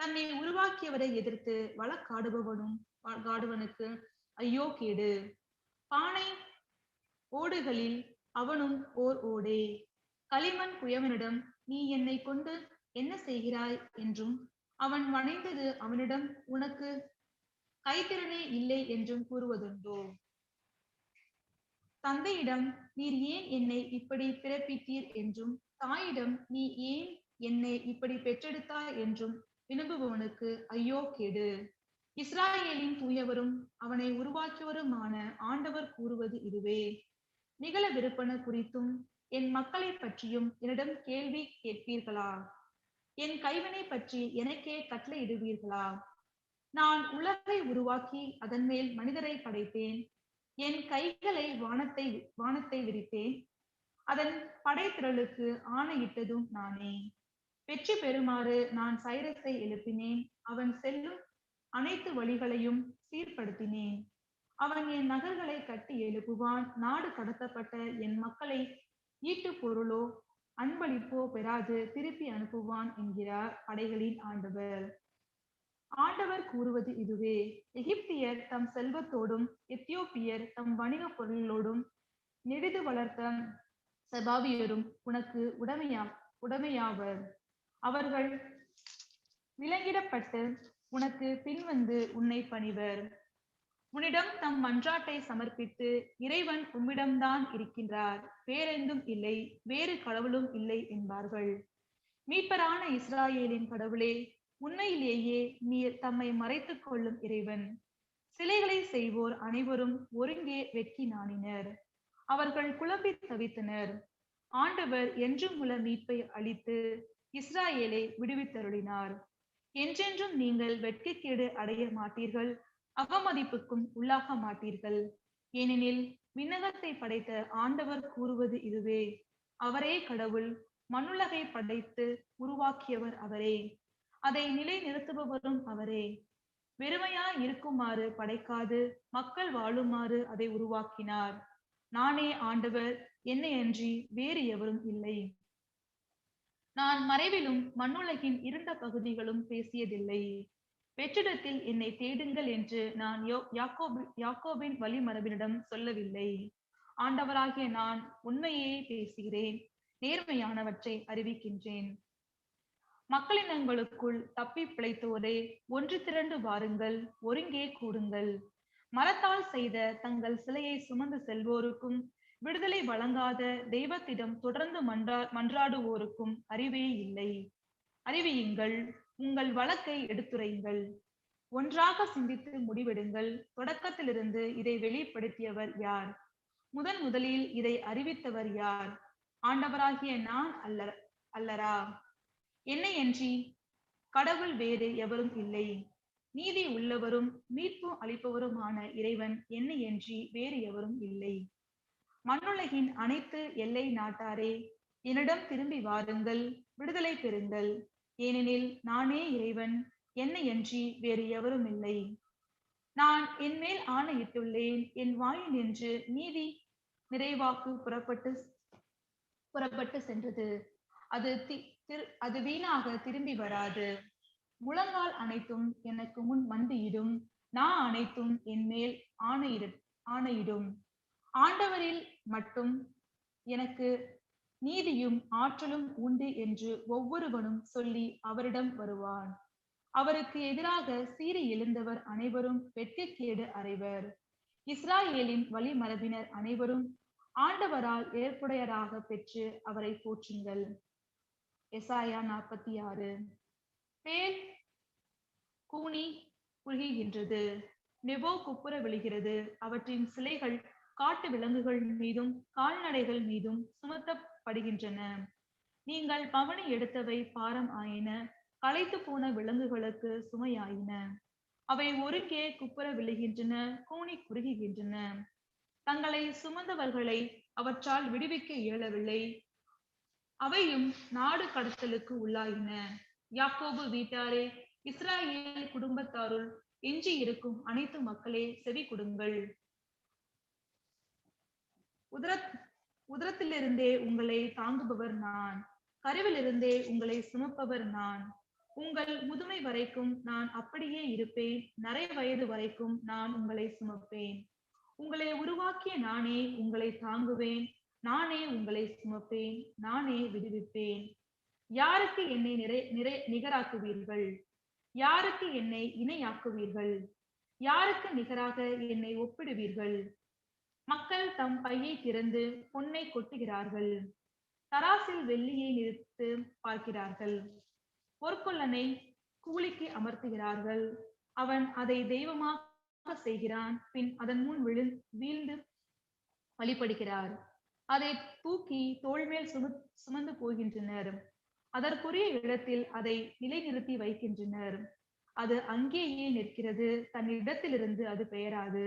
தன்னை உருவாக்கியவரை எதிர்த்து வழக்காடுவனுக்கு ஐயோ கேடு. பானை ஓடுகளில் அவனும் ஓர் ஓடே. களிமண் குயவனிடம் நீ என்னை கொண்டு என்ன செய்கிறாய் என்றும், அவன் வணைந்தது அவனிடம் உனக்கு கைத்திறனே இல்லை என்றும் கூறுவதுண்டோ? தந்தையிடம் நீர் ஏன் என்னை இப்படி பிறப்பித்தீர் என்றும், தாயிடம் நீ ஏன் என்னை இப்படி பெற்றெடுத்தாய் என்றும் விரும்புபவனுக்கு ஐயோ கேடு. இஸ்ராயேலின் தூயவரும் அவனை உருவாக்கியவருமான ஆண்டவர் கூறுவது இதுவே: நிகழவிருப்பன குறித்தும் என் மக்களை பற்றியும் என்னிடம் கேள்வி கேட்பீர்களா? என் கைவினை பற்றி எனக்கே கட்டளையிடுவீர்களா? நான் உலகை உருவாக்கி அதன் மேல் மனிதரை படைத்தேன். என் கைகளை வானத்தை விரித்தேன். அதன் படைத்திரளுக்கு ஆணையிட்டதும் நானே. வெற்றி பெறுமாறு நான் சைரஸை எழுப்பினேன். அவன் செல்லும் அனைத்து வழிகளையும் சீர்படுத்தினேன். அவன் என் நகர்களை கட்டி எழுப்புவான். நாடு கடத்தப்பட்ட என் மக்களை ஈட்டு பொருளோ அன்பளிப்போ பெறாது திருப்பி அனுப்புவான் என்கிறார் படைகளின் ஆண்டவர். ஆண்டவர் கூறுவது இதுவே: எகிப்தியர் தம் செல்வத்தோடும் எத்தியோப்பியர் தம் வணிக பொருளோடும் நெடிது வளர்த்த சபாவியரும் உனக்கு உடைமையாவர். அவர்கள் விலங்கிடப்பட்டு உனக்கு பின்வந்து உன்னை பணிவர். உன்னிடம் தம் மன்றாட்டை சமர்ப்பித்து, இறைவன் உம்மிடம்தான் இருக்கின்றார், வேறெந்தும் இல்லை, வேறு கடவுளும் இல்லை என்பார்கள். மீட்பரான இஸ்ராயேலின் கடவுளே, உண்மையிலேயே நீர் தம்மை மறைத்துக் கொள்ளும் இறைவன். சிலைகளை செய்வோர் அனைவரும் ஒருங்கே வெட்கி நாணினர். அவர்கள் குழம்பி தவித்தனர். ஆண்டவர் என்றும் உள்ள மீட்பை அளித்து இஸ்ராயேலை விடுவித்தருளினார். என்றென்றும் நீங்கள் வெட்கக்கேடு அடைய மாட்டீர்கள், அவமதிப்புக்கும் உள்ளாக மாட்டீர்கள். ஏனெனில் விண்ணகத்தை படைத்த ஆண்டவர் கூறுவது இதுவே: அவரே கடவுள், மண்ணுலகை படைத்து உருவாக்கியவர் அவரே, அதை நிலை நிறுத்துபவரும் அவரே. வெறுமையாய் இருக்குமாறு படைக்காது மக்கள் வாழுமாறு அதை உருவாக்கினார். நானே ஆண்டவர், என்னை அன்றி வேறு எவரும் இல்லை. நான் மறைவிலும் மண்ணுலகின் இருண்ட பகுதிகளும் பேசியதில்லை. வெற்றிடத்தில் என்னை தேடுங்கள் என்று நான் யாக்கோபின் வழிமரபினிடம் சொல்லவில்லை. ஆண்டவராகிய நான் உண்மையே பேசுகிறேன், நேர்மையானவற்றை அறிவிக்கின்றேன். மக்களினங்களுக்குள் தப்பி பிழைத்தோரே, ஒன்று திரண்டு வாருங்கள், ஒருங்கே கூடுங்கள். மரத்தால் செய்த தங்கள் சிலையை சுமந்து செல்வோருக்கும் விடுதலை வழங்காத தெய்வத்திடம் தொடர்ந்து மன்றாடுவோருக்கும் அறிவே இல்லை. அறிவியுங்கள், உங்கள் வழக்கை எடுத்துரையுங்கள். ஒன்றாக சிந்தித்து முடிவெடுங்கள். தொடக்கத்திலிருந்து இதை வெளிப்படுத்தியவர் யார்? முதலில் இதை அறிவித்தவர் யார்? ஆண்டவராகிய நான் அல்லரா? என்னை அன்றி கடவுள் வேறு எவரும் இல்லை. நீதி உள்ளவரும் மீட்பு அளிப்பவருமான இறைவன் என்னை அன்றி வேறு எவரும் இல்லை. மண்ணுலகின் அனைத்து எல்லை நாட்டாரே, என்னிடம் திரும்பி வாருங்கள், விடுதலை பெறுங்கள். ஏனெனில் நானே இறைவன், என்னை அன்றி வேறு எவரும் இல்லை. நான் என் மேல் ஆணையிட்டுள்ளேன், என் வாயில் நின்று நீதி நிறைவாக்கு புறப்பட்டு சென்றது. அது வீணாக திரும்பி வராது. முழங்கால் அனைத்தும் எனக்கு முன் மண்டியிடும், நான் அனைத்தும் என் மேல் ஆணையிடும். ஆண்டவரில் மட்டும் எனக்கு நீதியும் ஆற்றலும் உண்டு என்று ஒவ்வொருவனும் சொல்லி அவரிடம் வருவான். அவருக்கு எதிராக சீறி எழுந்தவர் அனைவரும் வெட்கக்கேடு அறைவர். இஸ்ராயேலின் வழிமரபினர் அனைவரும் ஆண்டவரால் ஏற்புடையராக பெற்று அவரை போற்றுங்கள். எசாயா 46. பேல் கூனி குறுகுகின்றது, நெபோ குப்புற விழுகிறது. அவற்றின் சிலைகள் காட்டு விலங்குகள் மீதும் கால்நடைகள் மீதும் சுமத்தப்படுகின்றன. நீங்கள் பவனி எடுத்தவை பாரம் ஆயின, களைத்து போன விலங்குகளுக்கு சுமையாயின. அவை ஒருங்கே குப்புற விழுகின்றன, கூனி குறுகுகின்றன. தங்களை சுமந்தவர்களை அவற்றால் விடுவிக்க இயலவில்லை. அவையும் நாடு கடத்தலுக்கு உள்ளாயின. யாக்கோபு வீட்டாரே, இஸ்ராயேல் குடும்பத்தாருள் எஞ்சி இருக்கும் அனைத்து மக்களே, செவி கொடுங்கள். உதரத்திலிருந்தே உங்களை தாங்குபவர் நான், கருவிலிருந்தே உங்களை சுமப்பவர் நான். உங்கள் முதுமை வரைக்கும் நான் அப்படியே இருப்பேன், நரை வயது வரைக்கும் நான் உங்களை சுமப்பேன். உங்களை உருவாக்கிய நானே உங்களை தாங்குவேன், நானே உங்களை சுமப்பேன், நானே விடுவிப்பேன். யாருக்கு என்னை நிகராக்குவீர்கள்? யாருக்கு என்னை இணையாக்குவீர்கள்? யாருக்கு நிகராக என்னை ஒப்பிடுவீர்கள்? மக்கள் தம் பையை திறந்து பொன்னை கொட்டுகிறார்கள், தராசில் வெள்ளியை நிறுத்து பார்க்கிறார்கள். பொற்கொல்லனை கூலிக்கு அமர்த்துகிறார்கள், அவன் அதை தெய்வமாக செய்கிறான். பின் அதன் முன் வீழ்ந்து வழிபடுகிறார். அதை தூக்கி தோள்மேல் சுமந்து போகின்றனர். அதற்குரிய இடத்தில் அதை நிலைநிறுத்தி வைக்கின்றனர். அது அங்கேயே நிற்கிறது, தன் இடத்திலிருந்து அது பெயராது.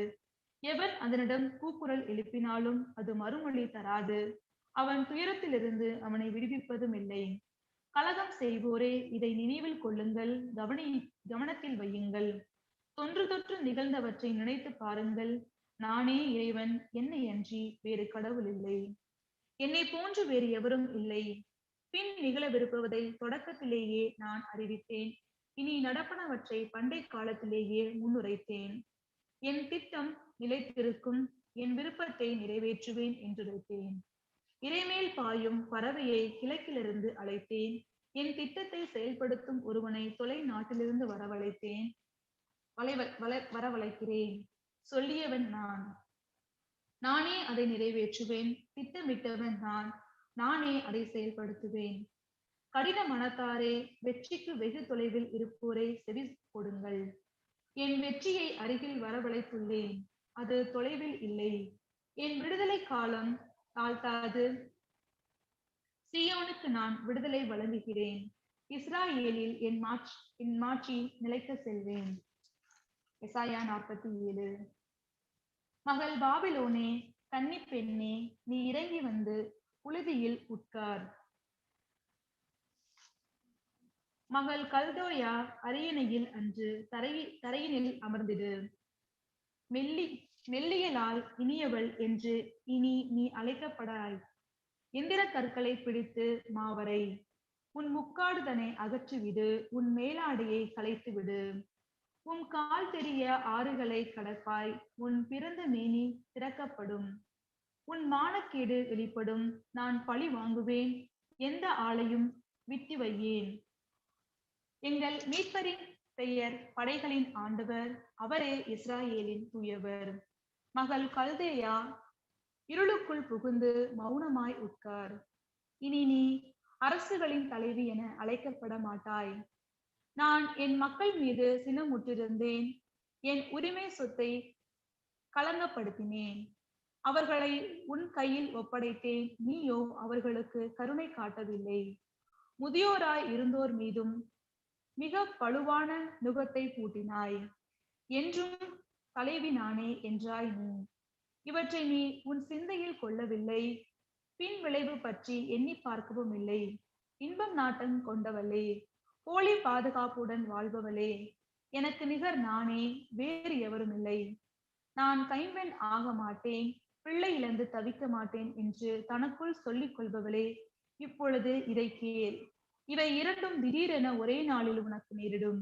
எவன் அதனிடம் கூக்குரல் எழுப்பினாலும் அது மறுமொழி தராது. அவன் துயரத்திலிருந்து அவனை விடுவிப்பதும் இல்லை. கலகம் செய்வோரே, இதை நினைவில் கொள்ளுங்கள், கவனத்தில் வையுங்கள். தொன்று தொற்று நிகழ்ந்தவற்றை நினைத்து பாருங்கள். நானே இறைவன், என்னை அன்றி வேறு கடவுள் இல்லை. என்னை போன்று வேறு எவரும் இல்லை. பின் நிகழவிருப்பதை தொடக்கத்திலேயே நான் அறிவித்தேன். இனி நடப்பனவற்றை பண்டை காலத்திலேயே முன்னுரைத்தேன். என் திட்டம் நிலைத்திருக்கும், என் விருப்பத்தை நிறைவேற்றுவேன் என்றுரைத்தேன். இறைமேல் பாயும் பறவையை கிழக்கிலிருந்து அழைத்தேன். என் திட்டத்தை செயல்படுத்தும் ஒருவனை தொலை நாட்டிலிருந்து வரவழைக்கிறேன். சொல்லியவன் நான், நானே அதை நிறைவேற்றுவேன். திட்டமிட்டவன் நான், நானே அதை செயல்படுத்துவேன். கடின மனத்தாரே, வெற்றிக்கு வெகு தொலைவில் இருப்போரே, செவி கொடுங்கள். என் வெற்றியை அருகில் வரவழைத்துள்ளேன், அது தொலைவில் இல்லை. என் விடுதலை காலம் தாழ்த்தாது. சீயோனுக்கு நான் விடுதலை வழங்குகிறேன். இஸ்ராயேலில் என் மாட்சி நிலைக்க செல்வேன். எசாயா 47. மகள் பாபிலோனே, கன்னி பெண்ணே, நீ இறங்கி வந்து புழுதியில் உட்கார். மகள் கல்தோயா, அரியணையில் அன்று தரையினில் அமர்ந்திடு. மெல்லியலால் இனியவள் என்று இனி நீ அழைக்கப்படாய். எந்திர கற்களை பிடித்து மாவரை. உன் முக்காடுதனை அகற்றிவிடு, உன் மேலாடையை களைத்துவிடு. உன் கால் தெரிய ஆறுகளை கடப்பாய், உன் பிறந்த மேனி திறக்கப்படும். உன் மானக்கேடு வெளிப்படும், நான் பழி வாங்குவேன், எந்த ஆளையும் விட்டு வையேன். எங்கள் மீட்பரின் பெயர் படைகளின் ஆண்டவர், அவரே இஸ்ராயேலின் தூயவர். மகள் கல்தேயா, இருளுக்குள் புகுந்து மௌனமாய் உட்கார். இனி நீ அரசுகளின் தலைவி என அழைக்கப்பட மாட்டாய். நான் என் மக்கள் மீது சினமுற்றிருந்தேன், என் உரிமை சொத்தை களங்கப்படுத்தினேன். அவர்களை உன் கையில் ஒப்படைத்தேன், நீயோ அவர்களுக்கு கருணை காட்டவில்லை. முதியோராய் இருந்தோர் மீதும் மிக பழுவான நுகத்தை பூட்டினாய். என்றும் தலைவி நானே என்றாய் நீ. இவற்றை நீ உன் சிந்தையில் கொள்ளவில்லை, பின் விளைவு பற்றி எண்ணி பார்க்கவும் இல்லை. இன்பம் நாட்டம் கொண்டவளே, போலி பாதுகாப்புடன் வாழ்பவளே, எனக்கு நிகர் நானே, வேறு எவரும் இல்லை. நான் கைம்பெண் ஆக மாட்டேன், பிள்ளை இழந்து தவிக்க மாட்டேன் என்று தனக்குள் சொல்லிக் கொள்பவளே, இப்பொழுது இதை கேள். இவை இரண்டும் திடீரென ஒரே நாளில் உனக்கு நேரிடும்.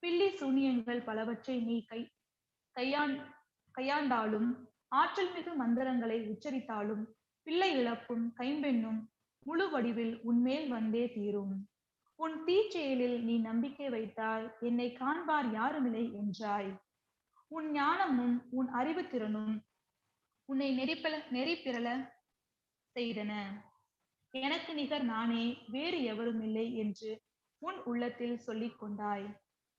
பில்லி சூனியங்கள் பலவற்றை நீ கையாண்டாலும், ஆற்றல் மிகு மந்திரங்களை உச்சரித்தாலும், பிள்ளை இழப்பும் கைம்பெண்ணும் முழு வடிவில் உன்மேல் வந்தே தீரும். உன் தீச்செயலில் நீ நம்பிக்கை வைத்தாய், என்னை காண்பார் யாருமில்லை என்றாய். உன் ஞானமும் உன் அறிவு திறனும் உன்னை நெறிப்பிரள செய்தன. எனக்கு நிகர் நானே, வேறு எவரும் இல்லை என்று உன் உள்ளத்தில் சொல்லிக் கொண்டாய்.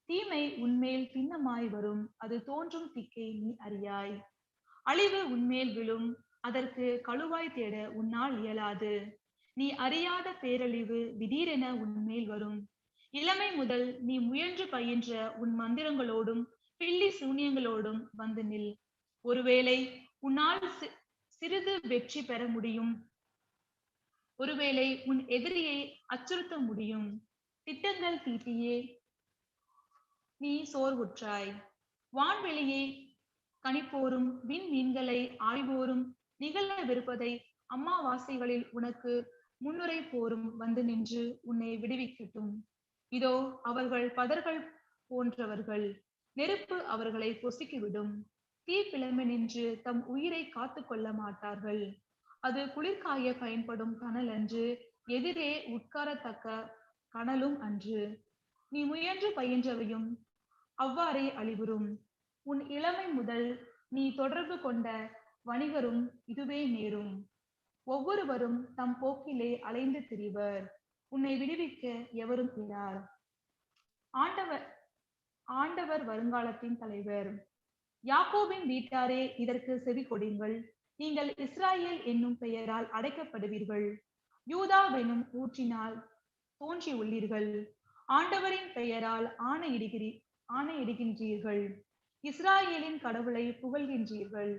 தீமை உன்மேல் பின்னமாய் வரும், அது தோன்றும் திக்கை நீ அறியாய். அழிவு உன்மேல் விழும், அதற்கு கழுவாய் தேட உன்னால் இயலாது. நீ அறியாத பேரழிவு திடீரென உன்மேல் வரும். இளமை முதல் நீ முயன்று பயின்ற உன் மந்திரங்களோடும் பில்லி சூனியங்களோடும் வந்து நில். ஒருவேளை உன்னால் சிறிது வெற்றி பெற முடியும், ஒருவேளை உன் எதிரியை அச்சுறுத்த முடியும். திட்டங்கள் தீட்டியே நீ சோர்வுற்றாய். வான்வெளியை கணிப்போரும் விண்மீன்களை ஆய்வோரும் நிகழவிருப்பதை அம்மாவாசைகளில் உனக்கு முன்னுரை போரும் வந்து நின்று உன்னை விடுவிக்கட்டும். இதோ அவர்கள் பதர்கள் போன்றவர்கள், நெருப்பு அவர்களை பொசுக்கிவிடும். தீப்பிழம்பு நின்று தம் உயிரை காத்து கொள்ள மாட்டார்கள். அது குளிர்காய பயன்படும் கனல் அன்று, எதிரே உட்காரத்தக்க கனலும் அன்று. நீ முயன்று பயின்றவையும் அவ்வாறே அழிவுறும். உன் இளமை முதல் நீ தொடர்பு கொண்ட வணிகரும் இதுவே நேரும். ஒவ்வொருவரும் தம் போக்கிலே அலைந்து திரிவர், உன்னை விடுவிக்க எவரும் இரார். ஆண்டவர் வருங்காலத்தின் தலைவர். யாக்கோபின் வீட்டாரே, இதற்கு செவி கொடுங்கள். நீங்கள் இஸ்ராயேல் என்னும் பெயரால் அடைக்கப்படுவீர்கள். யூதாவெனும் ஊற்றினால் தோன்றி உள்ளீர்கள். ஆண்டவரின் பெயரால் ஆணையிடுகின்றீர்கள். இஸ்ராயேலின் கடவுளை புகழ்கின்றீர்கள்.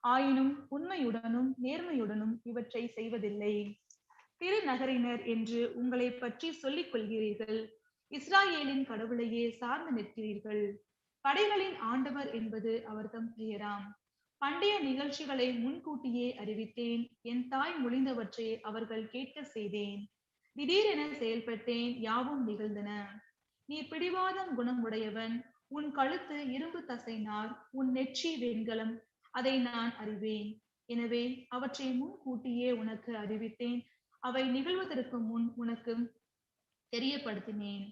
ஆயினும் உண்மையுடனும் நேர்மையுடனும் இவற்றை செய்வதில்லை. திருநகரினர் என்று உங்களை பற்றி சொல்லிக் கொள்கிறீர்கள். இஸ்ராயேலின் கடவுளையே சார்ந்து நிற்கிறீர்கள். படைகளின் ஆண்டவர் என்பது அவர் தம் பெயராம். பண்டைய நிகழ்ச்சிகளை முன்கூட்டியே அறிவித்தேன். என் தாய் மொழிந்தவற்றை அவர்கள் கேட்க செய்தேன். திடீரென செயல்பட்டேன், யாவும் நிகழ்ந்தன. நீ பிடிவாதம் குணமுடையவன். உன் கழுத்து இரும்பு தசைனார், உன் நெற்றி வெண்கலம், அதை நான் அறிவேன். எனவே அவற்றை முன்கூட்டியே உனக்கு அறிவித்தேன். அவை நிகழ்வதற்கு முன் உனக்கு தெரியப்படுத்தினேன்.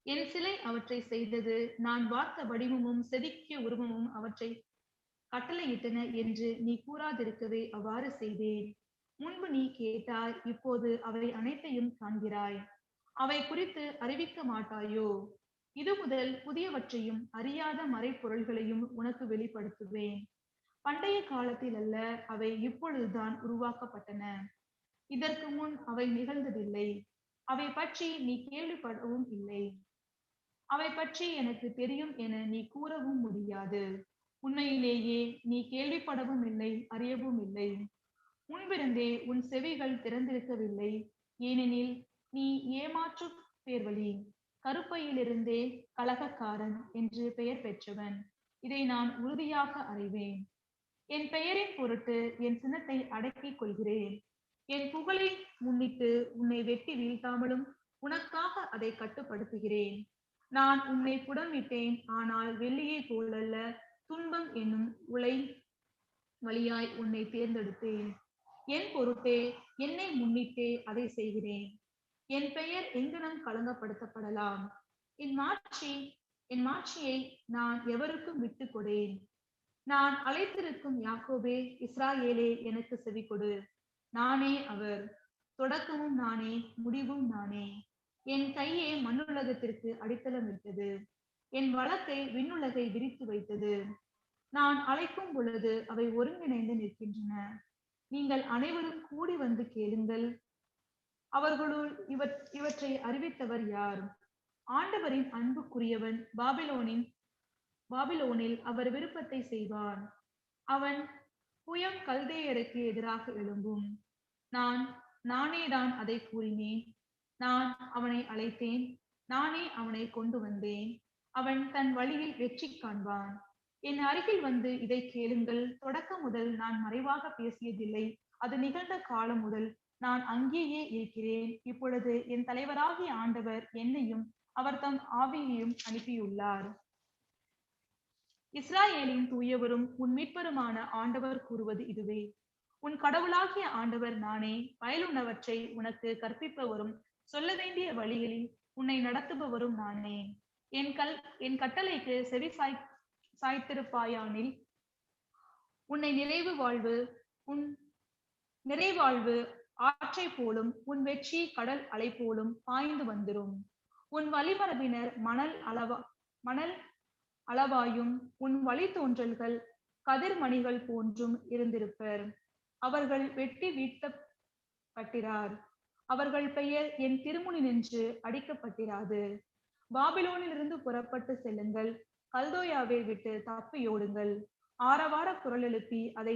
என் சிலை அவற்றை செய்தது. நான் பார்த்த வடிவமும் செதுக்கிய உருவமும் அவற்றை கட்டளையிட்டன என்று நீ கூறாதிருக்கவே அவ்வாறு செய்தேன். முன்பு நீ கேட்டாய், இப்போது அவை அனைத்தையும் காண்கிறாய். அவை குறித்து அறிவிக்க மாட்டாயோ? இது முதல் புதியவற்றையும் அறியாத மறைப்பொருள்களையும் உனக்கு வெளிப்படுத்துவேன். பண்டைய காலத்தில் அல்ல, அவை இப்பொழுதுதான் உருவாக்கப்பட்டன. இதற்கு முன் அவை நிகழ்ந்ததில்லை. அவை பற்றி நீ கேள்விப்படவும் இல்லை. அவை பற்றி எனக்கு தெரியும் என நீ கூறவும் முடியாது. உண்மையிலேயே நீ கேள்விப்படவும் இல்லை, அறியவும் இல்லை. முன்பிருந்தே உன் செவிகள் திறந்திருக்கவில்லை. ஏனெனில் நீ ஏமாற்று பேர்வழி, கருப்பையிலிருந்தே கலகக்காரன் என்று பெயர் பெற்றவன். இதை நான் உறுதியாக அறிவேன். என் பெயரின் பொருட்டு என் சினத்தை அடக்கிக் கொள்கிறேன். என் புகழை முன்னிட்டு உன்னை வெட்டி வீழ்த்தாமலும் உனக்காக அதை கட்டுப்படுத்துகிறேன். நான் உன்னை புடமிட்டேன், ஆனால் வெள்ளியைப் போலல்ல, துன்பம் என்னும் உலை வழியாய் உன்னை தேர்ந்தெடுத்தேன். என் பொருட்டே என்னை முன்னிட்டே அதை செய்கிறேன். என் பெயர் எங்கனம் களங்கப்படுத்தப்படலாம். என் மாட்சியை நான் எவருக்கும் விட்டு கொடேன். நான் அழைத்திருக்கும் யாக்கோபே, இஸ்ராயேலே, எனக்கு செவி கொடு. நானே அவர், தொடக்கமும் நானே, முடிவும் நானே. என் கையே மண்ணுலகத்திற்கு அடித்தளமிட்டது, என் வலக்கை விண்ணுலகை விரித்து வைத்தது. நான் அழைக்கும் பொழுது அவை ஒருங்கிணைந்து நிற்கின்றன. நீங்கள் அனைவரும் கூடி வந்து கேளுங்கள். அவர்களுள் இவற்றை அறிவித்தவர் யார்? ஆண்டவரின் அன்புக்குரியவன் பாபிலோனில் அவர் விருப்பத்தை செய்வான். அவன் புயம் கல்தேயருக்கு எதிராக எழும்பும். நானேதான் அதை கூறினேன். நான் அவனை அழைத்தேன், நானே அவனை கொண்டு வந்தேன். அவன் தன் வழியில் வெற்றி காண்பான். என் அருகில் வந்து இதை கேளுங்கள். தொடக்கம் முதல் நான் மறைவாக பேசியதில்லை. அது நிகழ்ந்த காலம் முதல் நான் அங்கேயே இருக்கிறேன். இப்பொழுது என் தலைவராகிய ஆண்டவர் என்னையும் அவர் தம் ஆவியையும் அனுப்பியுள்ளார். இஸ்ராயேலின் தூயவரும் உன் மீட்பருமான ஆண்டவர் கூறுவது இதுவே: உன் கடவுளாகிய ஆண்டவர் நானே. பயனுள்ளவற்றை உனக்கு கற்பிப்பவரும் சொல்ல வேண்டிய வழிகளில் உன்னை நடத்துபவரும் நானே. என் கட்டளைக்கு செவி சாய்த்திருப்பாயானில் உன்னை உன் நிறைவாழ்வு ஆற்றை போலும் உன் வெற்றி கடல் அலை போலும் பாய்ந்து வந்துரும். உன் வழிமரபினர் மணல் அளவாயும் உன் வழித்தோன்றல்கள் கதிர்மணிகள் போன்றும் இருந்திருப்பர். அவர்கள் வெட்டி வீழ்த்தப்பட்டிரார். அவர்கள் பெயர் என் திருமுனி நின்று அடிக்கப்பட்டிராது. பாபிலோனிலிருந்து புறப்பட்டு செல்லுங்கள். கல்தோயாவை விட்டு தப்பியோடுங்கள். ஆரவார குரல் எழுப்பி அதை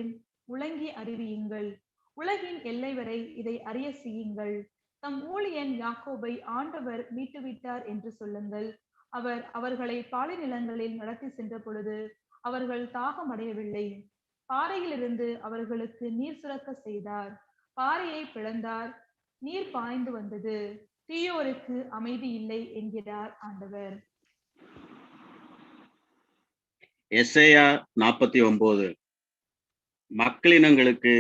முழங்கி அறிவியுங்கள். உலகின் எல்லை வரை இதை அறிய செய்யுங்கள். தம் ஊழியன் யாக்கோபை ஆண்டவர் மீட்டுவிட்டார் என்று சொல்லுங்கள். அவர் அவர்களை பாலை நிலங்களில் நடத்தி சென்ற பொழுது அவர்கள் தாகம் அடையவில்லை. பாறையிலிருந்து அவர்களுக்கு நீர் சுரக்க செய்தார். பாறையை பிளந்தார், நீர் பாய்ந்து வந்தது. தீயோருக்கு அமைதி இல்லை என்கிறார் ஆண்டவர். எசேயா 49. மக்களினங்களுக்கு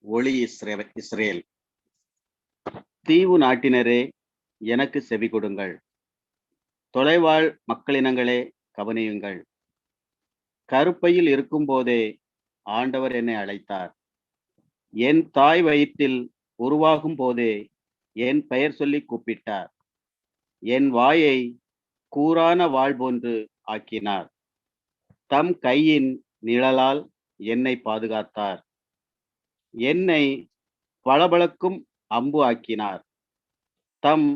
ஒளி இஸ்ரேல். தீவு நாட்டினரே, எனக்கு செவி கொடுங்கள். தொலைவாழ் மக்களினங்களே, கவனியுங்கள். கருப்பையில் இருக்கும் போதே ஆண்டவர் என்னை அழைத்தார். என் தாய் வயிற்றில் உருவாகும் போதே என் பெயர் சொல்லி கூப்பிட்டார். என் வாயை கூரான வாள் போன்று ஆக்கினார். தம் கையின் நிழலால் என்னை பாதுகாத்தார். என்னை பளபளக்கும் அம்பு ஆக்கினார். தம்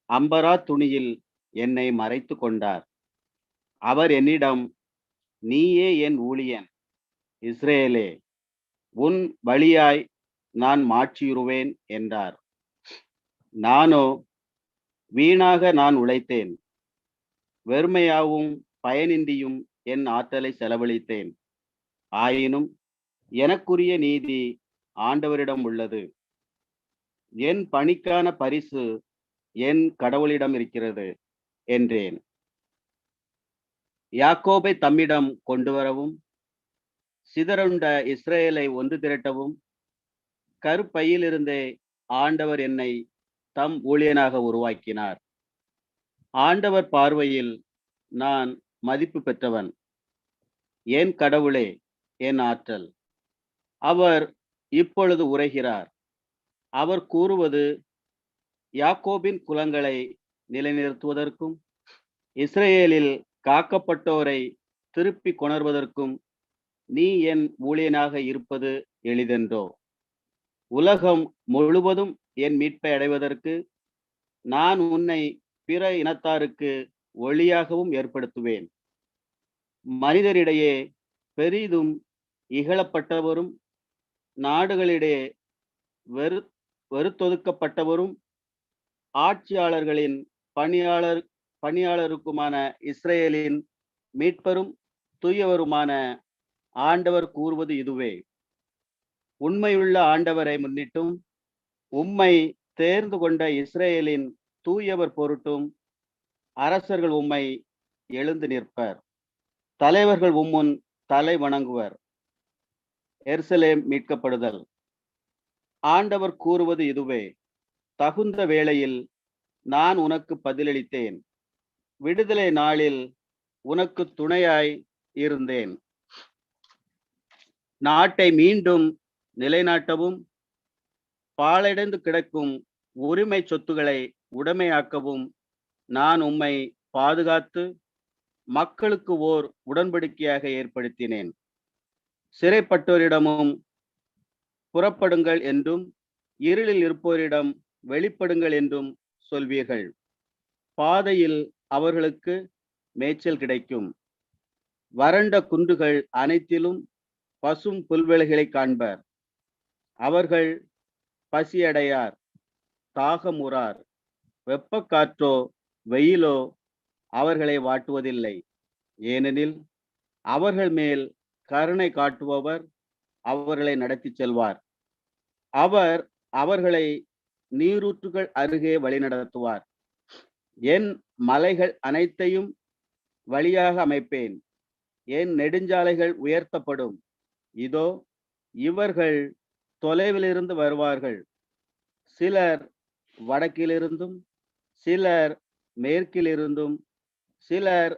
அம்பரா துணியில் என்னை மறைத்து கொண்டார். அவர் என்னிடம், நீயே என் ஊழியன் இஸ்ரேலே, உன் வழியாய் நான் மாற்றியுருவேன் என்றார். நானோ, வீணாக நான் உழைத்தேன், வெறுமையாவும் பயனின்றியும் என் ஆற்றலை செலவழித்தேன். ஆயினும் எனக்குரிய நீதி ஆண்டவரிடம் உள்ளது. என் பணிக்கான பரிசு என் கடவுளிடம் இருக்கிறது என்றேன். யாக்கோபை தம்மிடம் கொண்டு வரவும், சிதறுண்ட இஸ்ரேலை ஒன்று திரட்டவும், கருப்பையிலிருந்தே ஆண்டவர் என்னை தம் ஊழியனாக உருவாக்கினார். ஆண்டவர் பார்வையில் நான் மதிப்பு பெற்றவன். என் கடவுளே, என் ஆற்றல். அவர் இப்பொழுது உரைகிறார். அவர் கூறுவது, யாக்கோபின் குலங்களை நிலைநிறுத்துவதற்கும் இஸ்ரேலில் காக்கப்பட்டோரை திருப்பி கொணர்வதற்கும் நீ என் ஊழியனாக இருப்பது எளிதென்றோ? உலகம் முழுவதும் என் மீட்பை அடைவதற்கு நான் உன்னை பிற இனத்தாருக்கு ஒளியாகவும் ஏற்படுத்துவேன். மனிதரிடையே பெரிதும் இகழப்பட்டவரும் நாடுகளிடையே வெறுத்தொதுக்கப்பட்டவரும் ஆட்சியாளர்களின் பணியாளருக்குமான இஸ்ரேலின் மீட்பரும் தூயவருமான ஆண்டவர் கூறுவது இதுவே. உண்மையுள்ள ஆண்டவரை முன்னிட்டும் உம்மை தேர்ந்து கொண்ட இஸ்ரேலின் தூயவர் பொருட்டும் அரசர்கள் உம்மை எழுந்து நிற்பர். தலைவர்கள் உம்முன் தலை வணங்குவர். எருசலேம் மீட்கப்படுதல். ஆண்டவர் கூறுவது இதுவே. தகுந்த வேளையில் நான் உனக்கு பதிலளித்தேன். விடுதலை நாளில் உனக்கு துணையாய் இருந்தேன். நாட்டை மீண்டும் நிலைநாட்டவும் பாழடைந்து கிடக்கும் உரிமை சொத்துக்களை உடைமையாக்கவும் நான் உம்மை பாதுகாத்து மக்களுக்கு ஓர் உடன்படிக்கையாக ஏற்படுத்தினேன். சிறைப்பட்டோரிடமும் புறப்படுங்கள் என்றும் இருளில் இருப்போரிடம் வெளிப்படுங்கள் என்றும் சொல்வீர்கள். பாதையில் அவர்களுக்கு மேய்ச்சல் கிடைக்கும். வறண்ட குன்றுகள் அனைத்திலும் பசும் புல்வெளிகளை காண்பர். அவர்கள் பசியடையார், தாகமுறார். வெப்பக்காற்றோ வெயிலோ அவர்களை வாட்டுவதில்லை. ஏனெனில் அவர்கள் மேல் கருணை காட்டுபவர் அவர்களை நடத்தி செல்வார். அவர் அவர்களை நீரூற்றுகள் அருகே வழிநடத்துவார். என் மலைகள் அனைத்தையும் வழியாக அமைப்பேன். என் நெடுஞ்சாலைகள் உயர்த்தப்படும். இதோ இவர்கள் தொலைவிலிருந்து வருவார்கள். சிலர் வடக்கிலிருந்தும் சிலர் மேற்கிலிருந்தும் சிலர்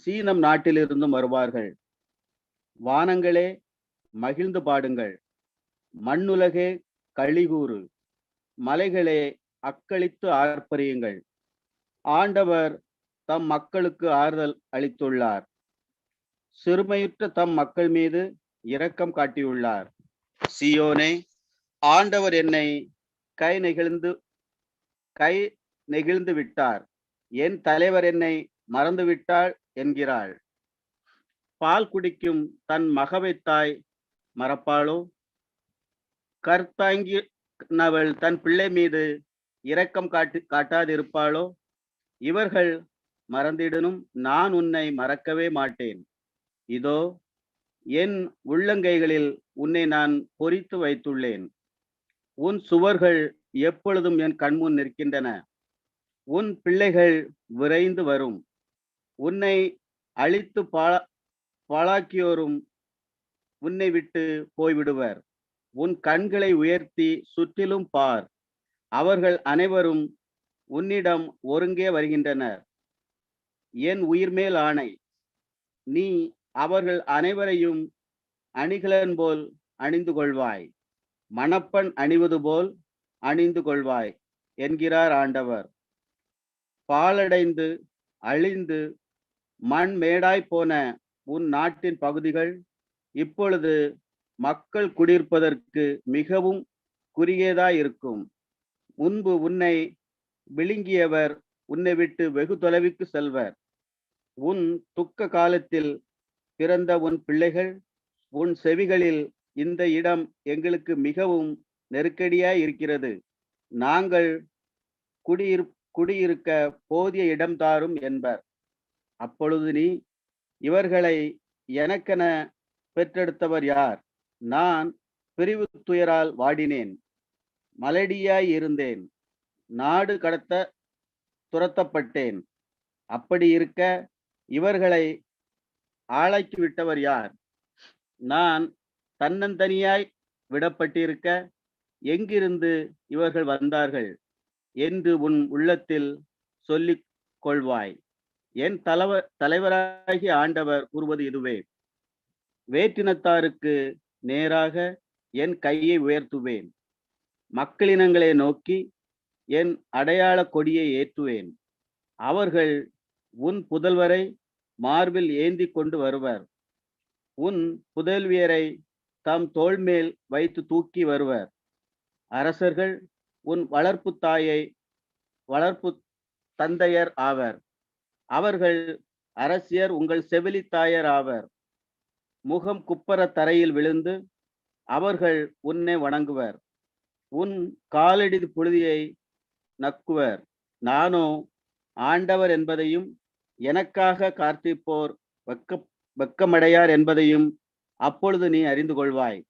சீனம் நாட்டிலிருந்தும் வருவார்கள். வானங்களே மகிழ்ந்து பாடுங்கள். மண்ணுலகே களிகூறு. மலைகளே அக்களித்து ஆர்ப்பரியுங்கள். ஆண்டவர் தம் மக்களுக்கு ஆறுதல் அளித்துள்ளார். சிறுமையுற்ற தம் மக்கள் மீது இரக்கம் காட்டியுள்ளார். சியோனே, ஆண்டவர் என்னை கை நெகிழ்ந்து விட்டார். என் தலைவர் என்னை மறந்துவிட்டாள் என்கிறாள். பால் குடிக்கும் தன் மகவை தாய் மறப்பாளோ? கர்த்தாங்கினவள் தன் பிள்ளை மீது இரக்கம் காட்டாதிருப்பாளோ? இவர்கள் மறந்திடனும் நான் உன்னை மறக்கவே மாட்டேன். இதோ என் உள்ளங்கைகளில் உன்னை நான் பொறித்து வைத்துள்ளேன். உன் சுவர்கள் எப்பொழுதும் என் கண்முன் நிற்கின்றன. உன் பிள்ளைகள் விரைந்து வரும். உன்னை அழித்து பாழாக்கியோரும் உன்னை விட்டு போய்விடுவர். உன் கண்களை உயர்த்தி சுற்றிலும் பார். அவர்கள் அனைவரும் உன்னிடம் ஒருங்கே வருகின்றனர். என் உயிர் மேல் ஆணை, நீ அவர்கள் அனைவரையும் அணிகலன் போல் அணிந்து கொள்வாய். மணப்பெண் அணிவது போல் அணிந்து கொள்வாய் என்கிறார் ஆண்டவர். பாழடைந்து அழிந்து மண் மேடாய் போன உன் நாட்டின் பகுதிகள் இப்பொழுது மக்கள் குடியிருப்பதற்கு மிகவும் குறுகியதாய் இருக்கும். முன்பு உன்னை விழுங்கியவர் உன்னை விட்டு வெகு தொலைவுக்கு செல்வர். உன் துக்க காலத்தில் பிறந்த உன் பிள்ளைகள் உன் செவிகளில் இந்த இடம் எங்களுக்கு மிகவும் நெருக்கடியாய் இருக்கிறது. நாங்கள் குடியிருக்க போதிய இடம் தாரும் என்பர். அப்பொழுது நீ, இவர்களை எனக்கென பெற்றெடுத்தவர் யார்? நான் பிரிவு துயரால் வாடினேன், மலடியாய் இருந்தேன், நாடு கடத்த துரத்தப்பட்டேன். அப்படி இருக்க இவர்களை ஆளாக்கி விட்டவர் யார்? நான் தன்னந்தனியாய் விடப்பட்டிருக்க எங்கிருந்து இவர்கள் வந்தார்கள் என்று உன் உள்ளத்தில் சொல்லிக் கொள்வாய். என் தலைவராகிய ஆண்டவர் கூறுவது இதுவே. வேற்றினத்தாருக்கு நேராக என் கையை உயர்த்துவேன். மக்களினங்களை நோக்கி என் அடையாள கொடியை ஏற்றுவேன். அவர்கள் உன் புதல்வரை மார்பில் ஏந்தி கொண்டு வருவர். உன் புதல்வியரை தம் தோள் மேல் வைத்து தூக்கி வருவர். அரசர்கள் உன் வளர்ப்பு தந்தையர் ஆவர். அவர்கள் அரசியர் உங்கள் செவிலி தாயர் ஆவர். முகம் குப்பர தரையில் விழுந்து அவர்கள் உன்னை வணங்குவர். உன் காலடி புழுதியை நக்குவர். நானோ ஆண்டவர் என்பதையும் எனக்காக காத்திருப்போர் வெக்கமடையார் என்பதையும் அப்பொழுது நீ அறிந்து கொள்வாய்.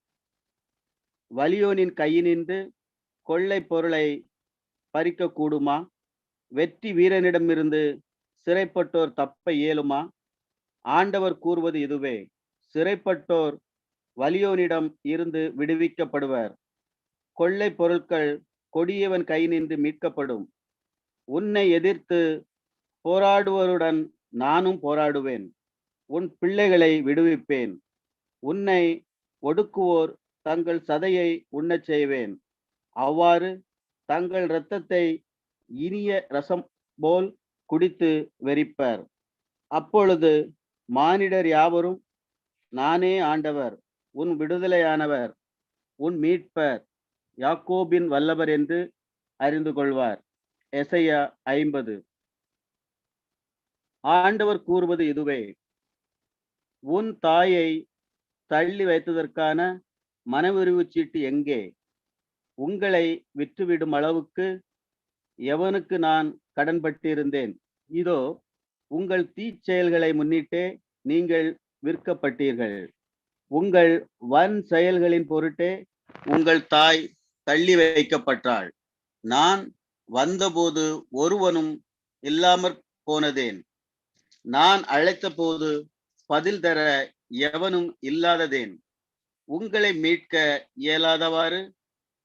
வலியோனின் கையினின்று கொள்ளை பொருளை பறிக்க கூடுமா? வெற்றி வீரனிடமிருந்து சிறைப்பட்டோர் தப்ப இயலுமா? ஆண்டவர் கூறுவது இதுவே, சிறைப்பட்டோர் வலியோனிடம் இருந்து விடுவிக்கப்படுவர். கொள்ளை பொருட்கள் கொடியவன் கை நின்று மீட்கப்படும். உன்னை எதிர்த்து போராடுவருடன் நானும் போராடுவேன். உன் பிள்ளைகளை விடுவிப்பேன். உன்னை ஒடுக்குவோர் தங்கள் சதையை உண்ணச் செய்வேன். அவ்வாறு தங்கள் இரத்தத்தை இனிய ரசம் போல் குடித்து வெறிப்பர். அப்பொழுது மானிடர் யாவரும் நானே ஆண்டவர், உன் விடுதலையானவர், உன் மீட்பர், யாக்கோபின் வல்லவர் என்று அறிந்து கொள்வார். எசையா 50. ஆண்டவர் கூறுவது இதுவே, உன் தாயை தள்ளி வைத்ததற்கான மனவுரிவு சீட்டு எங்கே? உங்களை விற்றுவிடும் அளவுக்கு எவனுக்கு நான் கடன்பட்டிருந்தேன்? இதோ உங்கள் தீச்செயல்களை முன்னிட்டே நீங்கள் விற்கப்பட்டீர்கள். உங்கள் வன் செயல்களின் பொருட்டே உங்கள் தாய் தள்ளி வைக்கப்பட்டாள். நான் வந்தபோது ஒருவனும் இல்லாமற் போனதேன்? நான் அழைத்த போது பதில் தர எவனும் இல்லாததேன்? உங்களை மீட்க இயலாதவாறு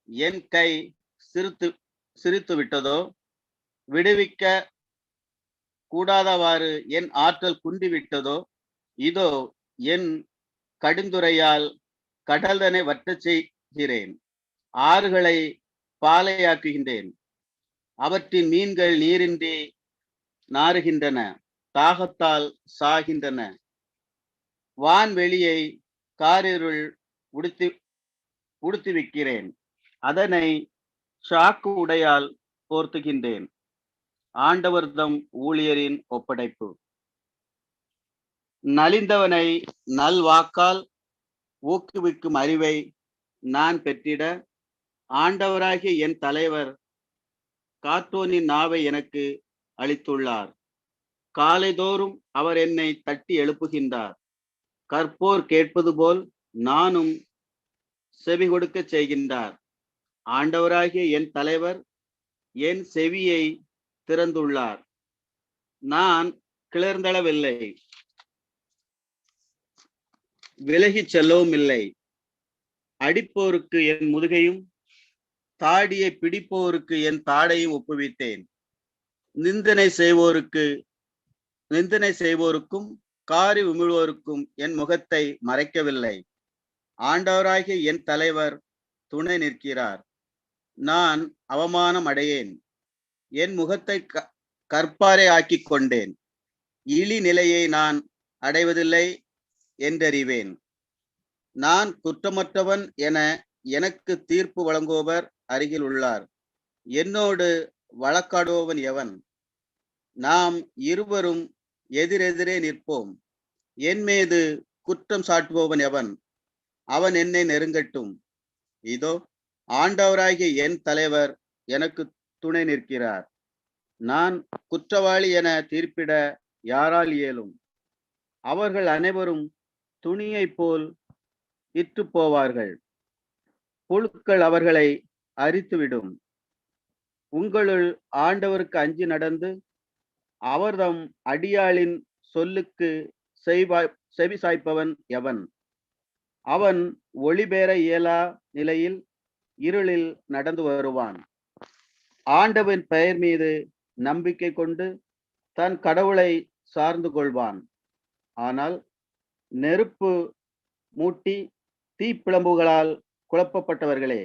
என் கை சிரித்து விட்டதோ? விடுவிக்க கூடாதவாறு என் ஆற்றல் குன்றிவிட்டதோ? இதோ என் கடுந்துரையால் கடல்தனை வற்றச் செய்கிறேன். ஆறுகளை பாலையாக்குகின்றேன். அவற்றின் மீன்கள் நீரின்றி நாறுகின்றன, தாகத்தால் சாகின்றன. வான்வெளியை காரிருள் உடுத்துவிக்கிறேன். அதனை சாக்கு உடையால் போர்த்துகின்றேன். ஆண்டவர்தம் ஊழியரின் ஒப்படைப்பு. நலிந்தவனை நல்வாக்கால் ஊக்குவிக்கும் அறிவை நான் பெற்றிட ஆண்டவராகிய என் தலைவர் காத்தோனின் நாவை எனக்கு அளித்துள்ளார். காலைதோறும் அவர் என்னை தட்டி எழுப்புகின்றார். கற்போர் கேட்பது போல் நானும் செவி கொடுக்க செய்கின்றார். ஆண்டவராகிய என் தலைவர் என் செவியை திறந்துள்ளார். நான் கிளர்ந்தளவில்லை, விலகிச் செல்லவும் இல்லை. அடிப்போருக்கு என் முதுகையும் தாடியை பிடிப்போருக்கு என் தாடையும் ஒப்புவித்தேன். நிந்தனை செய்வோருக்கும் காரி உமிழ்வோருக்கும் என் முகத்தை மறைக்கவில்லை. ஆண்டவராகிய என் தலைவர் துணை நிற்கிறார். நான் அவமானம் அடையேன். என் முகத்தை கற்பாரை ஆக்கிக் கொண்டேன். இழி நிலையை நான் அடைவதில்லை என்றறிவேன். நான் குற்றமற்றவன் என எனக்கு தீர்ப்பு வழங்குபவர் அருகில் உள்ளார். என்னோடு வழக்காடுபவன் எவன்? நாம் இருவரும் எதிரெதிரே நிற்போம். என் மீது குற்றம் சாட்டுபவன் எவன்? அவன் என்னை நெருங்கட்டும். இதோ ஆண்டவராகிய என் தலைவர் எனக்கு துணை நிற்கிறார். நான் குற்றவாளி என தீர்ப்பிட யாரால் இயலும்? அவர்கள் அனைவரும் துணியை போல் இற்று போவார்கள். புழுக்கள் அவர்களை அரித்துவிடும். உங்களுள் ஆண்டவருக்கு அஞ்சி நடந்து அவர்தம் அடியாளின் சொல்லுக்கு செவி சாய்ப்பவன் எவன்? அவன் ஒளி பெற இயலா நிலையில் இருளில் நடந்து வருவான். ஆண்டவன் பெயர் மீது நம்பிக்கை கொண்டு தன் கடவுளை சார்ந்து கொள்வான். ஆனால் நெருப்பு மூட்டி தீப்பிழம்புகளால் குழப்பப்பட்டவர்களே,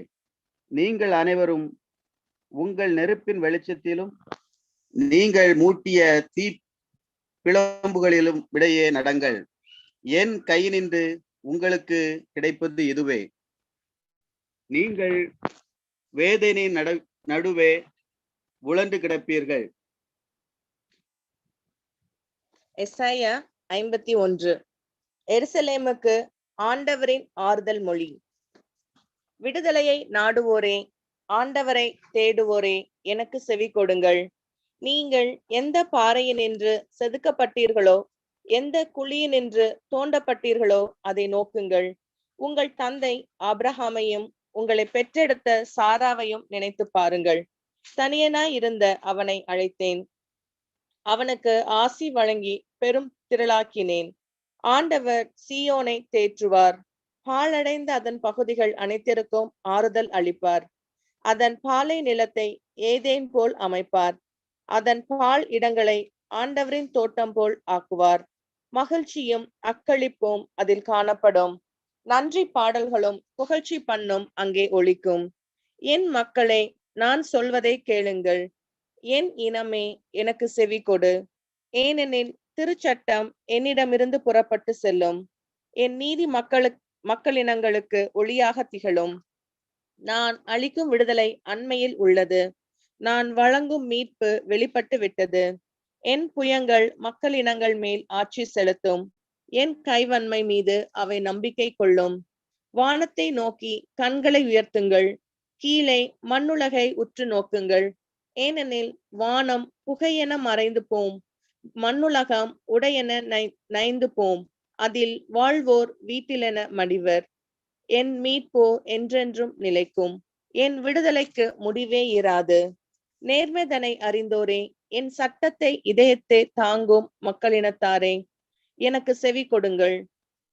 நீங்கள் அனைவரும் உங்கள் நெருப்பின் வெளிச்சத்திலும் நீங்கள் மூட்டிய தீ பிளம்புகளிலும் விடையே நடங்கள். என் கையினின்று உங்களுக்கு கிடைப்பது இதுவே. நீங்கள் வேதனை நடுவே உழன்று கிடப்பீர்கள். எசாயா 51. எருசலேமுக்கு ஆண்டவரின் ஆறுதல் மொழி. விடுதலையை நாடுவோரே, ஆண்டவரை தேடுவோரே, எனக்கு செவி கொடுங்கள். நீங்கள் எந்த பாறையினின்று செதுக்கப்பட்டீர்களோ எந்த குழியினின்று தோண்டப்பட்டீர்களோ அதை நோக்குங்கள். உங்கள் தந்தை ஆபிரகாமையும் உங்களை பெற்றெடுத்த சாராவையும் நினைத்து பாருங்கள். தனியனாய் இருந்த அவனை அழைத்தேன், அவனுக்கு ஆசி வழங்கி பெரும் திரளாக்கினேன். ஆண்டவர் சீயோனை தேற்றுவார், பாழடைந்த அதன் பகுதிகள் அனைத்திற்கும் ஆறுதல் அளிப்பார். அதன் பாலை நிலத்தை ஏதேன் போல் அமைப்பார். அதன் பால் இடங்களை ஆண்டவரின் தோட்டம் போல் ஆக்குவார். மகிழ்ச்சியும் அக்களிப்பும் அதில் காணப்படும். நன்றி பாடல்களும் புகழ்ச்சி பண்ணும் அங்கே ஒலிக்கும். என் மக்களே, நான் சொல்வதை கேளுங்கள். என் இனமே, எனக்கு செவி கொடு. ஏனெனில் திருச்சட்டம் என்னிடமிருந்து புறப்பட்டு செல்லும். என் நீதி மக்களினங்களுக்கு ஒளியாக திகழும். நான் அளிக்கும் விடுதலை அண்மையில் உள்ளது. நான் வழங்கும் மீட்பு வெளிப்பட்டு விட்டது. என் புயங்கள் மக்களினங்கள் மேல் ஆட்சி செலுத்தும். என் கைவன்மை மீது அவை நம்பிக்கை கொள்ளும். வானத்தை நோக்கி கண்களை உயர்த்துங்கள், கீழே மண்ணுலகை உற்று நோக்குங்கள். ஏனெனில் வானம் புகையென மறைந்து போம், மண்ணுலகம் உடையென நைந்து போம். அதில் வாழ்வோர் வீட்டிலென மடிவர். என் மீட்போ என்றென்றும் நிலைக்கும். என் விடுதலைக்கு முடிவே இராது. நேர்மைதனை அறிந்தோரே, என் சட்டத்தை இதயத்தை தாங்கும் மக்களினத்தாரே, எனக்கு செவி கொடுங்கள்.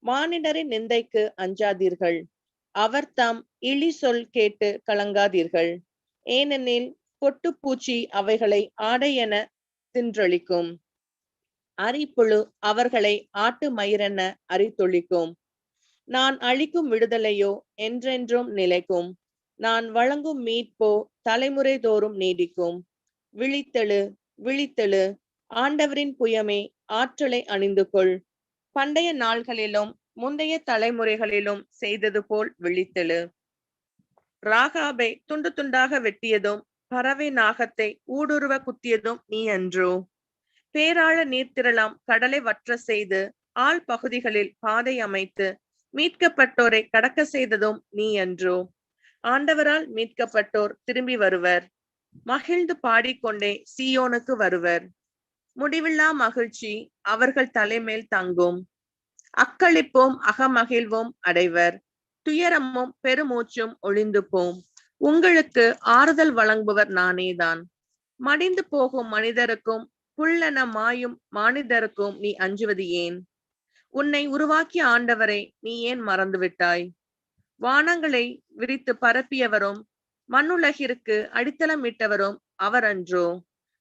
மானிடரின் நிந்தைக்கு அஞ்சாதீர்கள். அவர் தாம் இழி சொல் கேட்டு கலங்காதீர்கள். ஏனெனில் பொட்டுப்பூச்சி அவைகளை ஆடை என தின்றளிக்கும். அரிப்புழு அவர்களை ஆட்டு மயிரென அரித்தொழிக்கும். நான் அளிக்கும் விடுதலையோ என்றென்றும் நிலைக்கும். நான் வழங்கும் மீட்போ தலைமுறை தோறும் நீடிக்கும். விழித்தெழு, விழித்தெழு, ஆண்டவரின் புயமே, ஆற்றலை அணிந்து கொள். பண்டைய நாள்களிலும் முந்தைய தலைமுறைகளிலும் செய்தது போல் விழித்தெழு. ராகாபை துண்டு துண்டாக வெட்டியதும் பறவை நாகத்தை ஊடுருவ குத்தியதும் நீ அன்றோ? பேராள நீர்த்திரளாம் கடலை வற்ற செய்து ஆள் பகுதிகளில் பாதை அமைத்து மீட்கப்பட்டோரை கடக்க செய்ததும் நீ அன்றோ? ஆண்டவரால் மீட்கப்பட்டோர் திரும்பி வருவர். மகிழ்ந்து பாடிக்கொண்டே சீயோனுக்கு வருவர். முடிவில்லா மகிழ்ச்சி அவர்கள் தலைமேல் தங்கும். அக்களிப்பும் அகமகிழ்வும் அடைவர். துயரமும் பெருமூச்சும் ஒளிந்து போம். உங்களுக்கு ஆறுதல் வழங்குபவர் நானேதான். மடிந்து போகும் மனிதருக்கும் புல்லென மாயும் மானிடருக்கும் நீ அஞ்சுவது ஏன்? உன்னை உருவாக்கிய ஆண்டவரை நீ ஏன் மறந்துவிட்டாய்? வானங்களை விரித்து பரப்பியவரும் மண்ணுலகிற்கு அடித்தளமிட்டவரும் அவர் அன்றோ?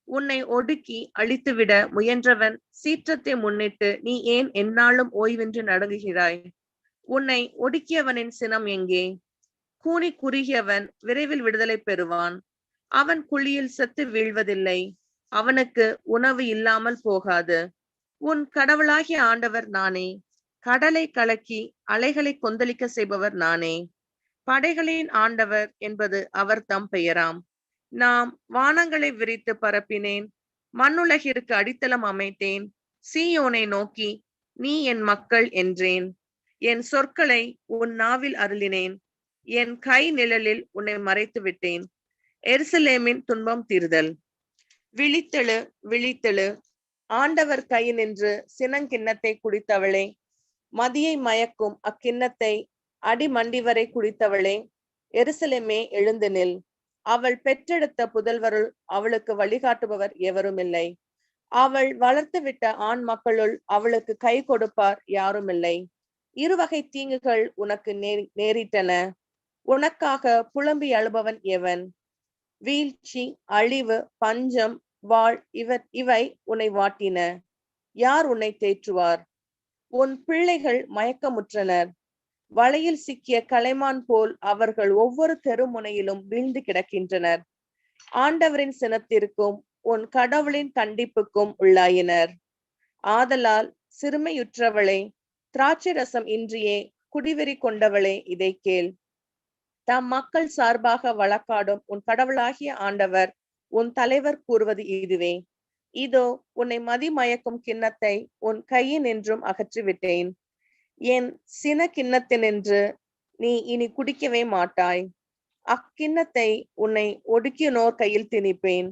உன்னை ஒடுக்கி அழித்துவிட முயன்றவன் சீற்றத்தை முன்னிட்டு நீ ஏன் எந்நாளும் ஓய்வின்றி நடுங்குகிறாய்? உன்னை ஒடுக்கியவனின் சினம் எங்கே? கூனி குறுகியவன் விரைவில் விடுதலை பெறுவான். அவன் குழியில் செத்து வீழ்வதில்லை. அவனுக்கு உணவு இல்லாமல் போகாது. உன் கடவுளாகிய ஆண்டவர் நானே. கடலை கலக்கி அலைகளை கொந்தளிக்க செய்பவர் நானே. படைகளின் ஆண்டவர் என்பது அவர் தம் பெயராம். நாம் வானங்களை விரித்து பரப்பினேன், மண்ணுலகிற்கு அடித்தளம் அமைத்தேன். சீயோனை நோக்கி நீ என் மக்கள் என்றேன். என் சொற்களை உன் நாவில் அருளினேன். என் கை நிழலில் உன்னை மறைத்து விட்டேன். எருசலேமின் துன்பம் தீர்தல். விழித்தெழு, விழித்தெழு, ஆண்டவர் கையினின்று சினங்கிண்ணத்தை குடித்தவளே, மதியை மயக்கும் அக்கிண்ணத்தை அடிமண்டி வரை குடித்தவளே, எருசலேமே எழுந்து நில். அவள் பெற்றெடுத்த புதல்வருள் அவளுக்கு வழிகாட்டுபவர் எவரும் இல்லை. அவள் வளர்த்து விட்ட ஆண் மக்களுள் அவளுக்கு கை கொடுப்பார் யாரும் இல்லை. இருவகை தீங்குகள் உனக்கு நேரிட்டன. உனக்காக புலம்பி அழுபவன் எவன்? வீழ்ச்சி, அழிவு, பஞ்சம், வாழ் இவை உன்னை வாட்டின. யார் உன்னை தேற்றுவார்? உன் பிள்ளைகள் மயக்கமுற்றனர். வலையில் சிக்கிய கலைமான் போல் அவர்கள் ஒவ்வொரு தெருமுனையிலும் வீழ்ந்து கிடக்கின்றனர். ஆண்டவரின் சினத்திற்கும் உன் கடவுளின் கண்டிப்புக்கும் உள்ளாயினர். ஆதலால் சிறுமையுற்றவளே, திராட்சை ரசம் இன்றியே குடிவெறி கொண்டவளே, இதை கேள். தம் மக்கள் சார்பாக வழக்காடும் உன் கடவுளாகிய ஆண்டவர் உன் தலைவர் கூறுவது இதுவே. இதோ உன்னை மதிமயக்கும் கிண்ணத்தை உன் கையினின்றும் அகற்றிவிட்டேன். என் சின கிண்ணத்தினின்று நீ இனி குடிக்கவே மாட்டாய். அக்கிண்ணத்தை உன்னை ஒடுக்கினோர் கையில் திணிப்பேன்.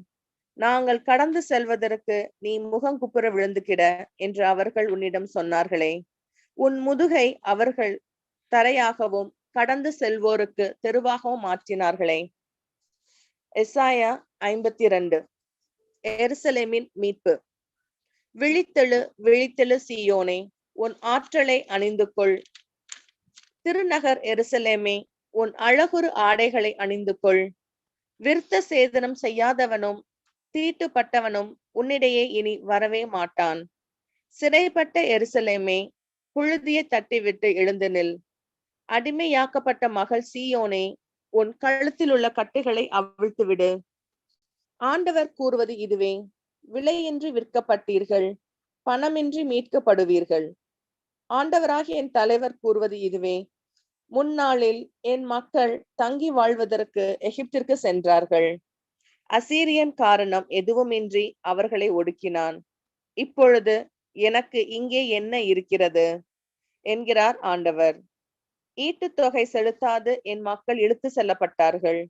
நாங்கள் கடந்து செல்வதற்கு நீ முகங்குப்புற விழுந்துகிட என்று அவர்கள் உன்னிடம் சொன்னார்களே. உன் முதுகை அவர்கள் தரையாகவும் கடந்து செல்வோருக்கு தெருவாகவும் மாற்றினார்களே. எசாயா 52. எருசலேமின் மீட்பு. விழித்தெழு விழித்தெழு சீயோனே, உன் ஆற்றலை அணிந்து கொள். திருநகர் எருசலேமே, உன் அழகுறு ஆடைகளை அணிந்து கொள். விருத்த சேதனம் செய்யாதவனும் தீட்டுப்பட்டவனும் உன்னிடையே இனி வரவே மாட்டான். சிறைப்பட்ட எருசலேமே, புழுதியை தட்டிவிட்டு எழுந்து நில். அடிமையாக்கப்பட்ட மகள் சீயோனே, உன் கழுத்தில் உள்ள கட்டுகளை அவிழ்த்து விடு. ஆண்டவர் கூறுவது இதுவே: விலையின்றி விற்கப்பட்டீர்கள், பணமின்றி மீட்கப்படுவீர்கள். ஆண்டவராகிய என் தலைவர் கூறுவது இதுவே: முன்னாளில் என் மக்கள் தங்கி வாழ்வதற்கு எகிப்திற்கு சென்றார்கள். அசீரியன் காரணம் எதுவுமின்றி அவர்களை ஒடுக்கினான். இப்பொழுது எனக்கு இங்கே என்ன இருக்கிறது என்கிறார் ஆண்டவர். ஈட்டுத்தொகை செலுத்தாது என் மக்கள் இழுத்து செல்லப்பட்டார்கள்.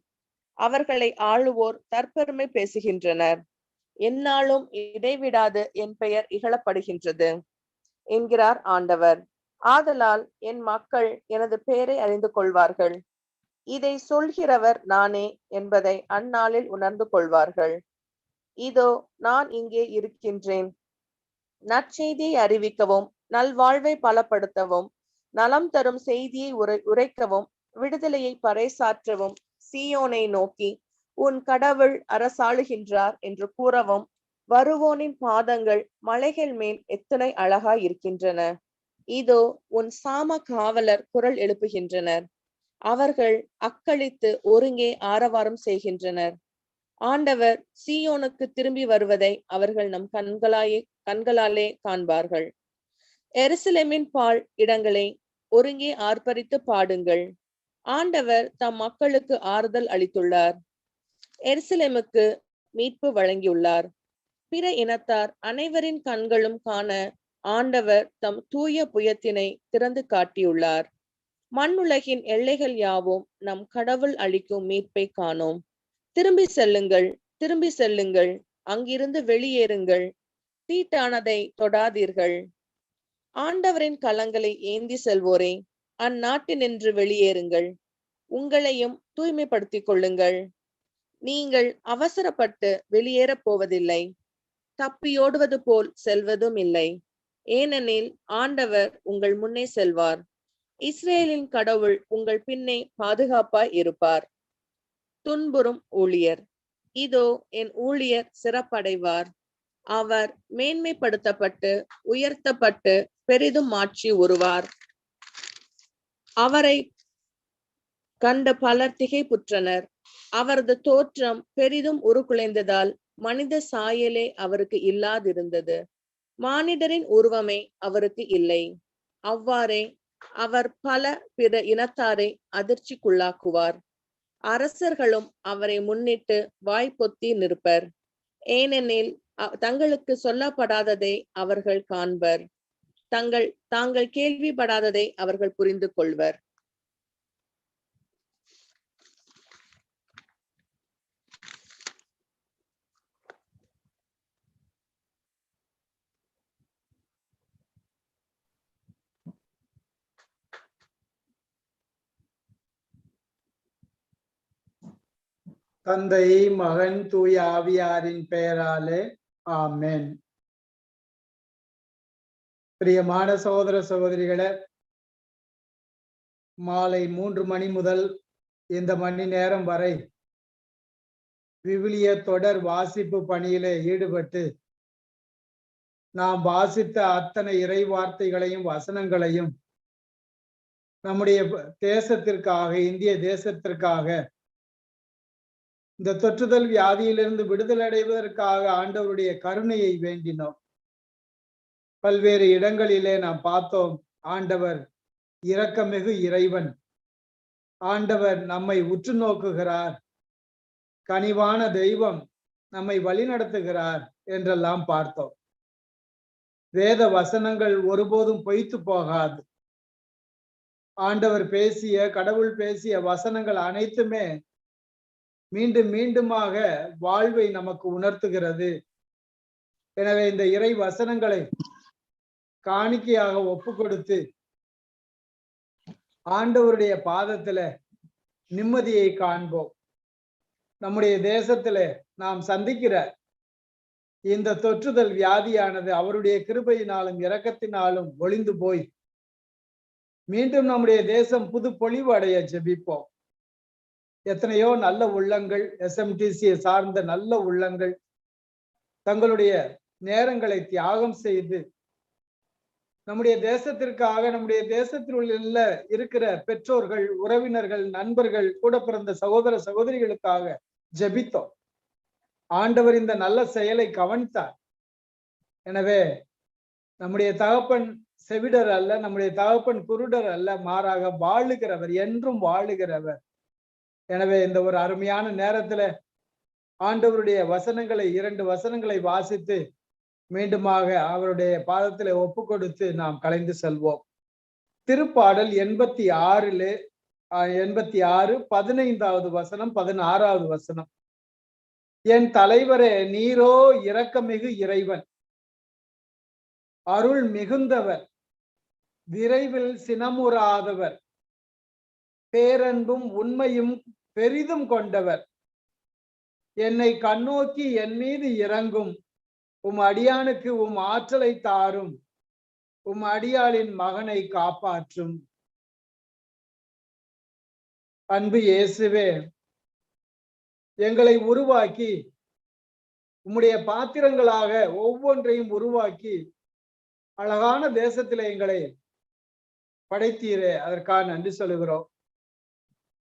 அவர்களை ஆளுவோர் தற்பெருமை பேசுகின்றனர். எந்நாளும் இடைவிடாது என் பெயர் இகழப்படுகின்றது என்கிறார் ஆண்டவர். ஆதலால் என் மக்கள் எனது பெயரை அறிந்து கொள்வார்கள். இதை சொல்கிறவர் நானே என்பதை அந்நாளில் உணர்ந்து கொள்வார்கள். இதோ நான் இங்கே இருக்கின்றேன். நற்செய்தியை அறிவிக்கவும், நல்வாழ்வை பலப்படுத்தவும், நலம் தரும் செய்தியை உரைக்கவும், விடுதலையை பறைசாற்றவும், சீயோனை நோக்கி உன் கடவுள் அரசாளுகின்றார் என்று கூறவும், வருவோனின் பாதங்கள் மலைகள் மேல் எத்தனை அழகாய் இருக்கின்றன. இதோ உன் சாம காவலர் குரல் எழுப்புகின்றனர். அவர்கள் அக்களித்து ஒருங்கே ஆரவாரம் செய்கின்றனர். ஆண்டவர் சீயோனுக்கு திரும்பி வருவதை அவர்கள் நம் கண்களாலே காண்பார்கள். எருசலேமின் பால் இடங்களை ஒருங்கே ஆர்ப்பரித்து பாடுங்கள். ஆண்டவர் தம் மக்களுக்கு ஆறுதல் அளித்துள்ளார். எருசலேமுக்கு மீட்பு வழங்கியுள்ளார். பிற இனத்தார் அனைவரின் கண்களும் காண ஆண்டவர் தம் தூய புயத்தினை திறந்து காட்டியுள்ளார். மண்ணுலகின் எல்லைகள் யாவும் நம் கடவுள் அளிக்கும் மீட்பை காணோம். திரும்பி செல்லுங்கள், திரும்பி செல்லுங்கள், அங்கிருந்து வெளியேறுங்கள், தீட்டானதை தொடாதீர்கள். ஆண்டவரின் கலங்களை ஏந்தி செல்வோரே, அந்நாட்டினின்று வெளியேறுங்கள், உங்களையும் தூய்மைப்படுத்திக் கொள்ளுங்கள். நீங்கள் அவசரப்பட்டு வெளியேறப் போவதில்லை, தப்பியோடுவது போல் செல்வதும் இல்லை. ஏனெனில் ஆண்டவர் உங்கள் முன்னே செல்வார். இஸ்ரேலின் கடவுள் உங்கள் பின்னே பாதுகாப்பாய் இருப்பார். துன்புறும் ஊழியர். இதோ என் ஊழியர் சிறப்படைவார். அவர் மேன்மைப்படுத்தப்பட்டு உயர்த்தப்பட்டு பெரிதும் மாற்றி உருவார். அவரை கண்ட பலர் திகைப்புற்றனர். அவரது தோற்றம் பெரிதும் உருக்குலைந்ததால் மனித சாயலே அவருக்கு இல்லாதிருந்தது. மானிடரின் உருவமே அவருக்கு இல்லை. அவ்வாறே அவர் பல பிற இனத்தாரை அதிர்ச்சிக்குள்ளாக்குவார். அரசர்களும் அவரை முன்னிட்டு வாய்ப்பொத்தி நிற்பர். ஏனெனில் தங்களுக்கு சொல்லப்படாததை அவர்கள் காண்பர், தாங்கள் கேள்விப்படாததை அவர்கள் புரிந்து கொள்வர். தந்தை, மகன், தூய ஆவியாரின் பெயராலே ஆமென். பிரியமான சகோதர சகோதரிகளே, மாலை 3 மணி முதல் இந்த மணி நேரம் வரை விவிலிய தொடர் வாசிப்பு பணியிலே ஈடுபட்டு நாம் வாசித்த அத்தனை இறை வார்த்தைகளையும் வசனங்களையும் நம்முடைய தேசத்திற்காக, இந்திய தேசத்திற்காக, இந்த தொற்றுதல் வியாதியிலிருந்து விடுதலை அடைவதற்காக ஆண்டவருடைய கருணையை வேண்டினோம். பல்வேறு இடங்களிலே நாம் பார்த்தோம், ஆண்டவர் இரக்கமிகு இறைவன், ஆண்டவர் நம்மை உற்று நோக்குகிறார், கனிவான தெய்வம் நம்மை வழிநடத்துகிறார் என்றெல்லாம் பார்த்தோம். வேத வசனங்கள் ஒருபோதும் பொய்த்து போகாது. ஆண்டவர் பேசிய, கடவுள் பேசிய வசனங்கள் அனைத்துமே மீண்டும் மீண்டுமாக வாழ்வை நமக்கு உணர்த்துகிறது. எனவே இந்த இறை வசனங்களை காணிக்கையாக ஒப்பு கொடுத்து ஆண்டவருடைய பாதத்துல நிம்மதியை காண்போம். நம்முடைய தேசத்துல நாம் சந்திக்கிற இந்த தொற்றுதல் வியாதியானது அவருடைய கிருபையினாலும் இரக்கத்தினாலும் ஒளிந்து போய் மீண்டும் நம்முடைய தேசம் புது பொலிவு அடைய ஜெபிப்போம். எத்தனையோ நல்ல உள்ளங்கள், SMTC சார்ந்த நல்ல உள்ளங்கள் தங்களுடைய நேரங்களை தியாகம் செய்து நம்முடைய தேசத்திற்காக, நம்முடைய தேசத்தில் உள்ள இருக்கிற பெற்றோர்கள், உறவினர்கள், நண்பர்கள், கூட பிறந்த சகோதர சகோதரிகளுக்காக ஜெபித்தோம். ஆண்டவர் இந்த நல்ல செயலை கவனித்தார். எனவே நம்முடைய தகப்பன் செவிடர் அல்ல, நம்முடைய தகப்பன் குருடர் அல்ல, மாறாக வாழுகிறவர், என்றும் வாழுகிறவர். எனவே இந்த ஒரு அருமையான நேரத்துல ஆண்டவருடைய வசனங்களை, 2 வசனங்களை வாசித்து மீண்டுமாக அவருடைய பாதத்திலே ஒப்பு கொடுத்து நாம் கலைந்து செல்வோம். திருப்பாடல் 86 15வது வசனம், 16வது வசனம். என் தலைவரே, நீரோ இரக்கமிகு இறைவன், அருள் மிகுந்தவர், விரைவில் சினமுறாதவர், பேரன்பும் உண்மையும் பெரிதும் கொண்டவர். என்னை கண்ணோக்கி என் மீது இறங்கும். உம் அடியானுக்கு உம் ஆற்றலை தாரும். உம் அடியாளின் மகனை காப்பாற்றும். அன்பு இயேசுவே, எங்களை உருவாக்கி உம்முடைய பாத்திரங்களாக ஒவ்வொன்றையும் உருவாக்கி அழகான தேசத்திலே எங்களை படைத்தீரே, அதற்காக நன்றி சொல்லுகிறோம்.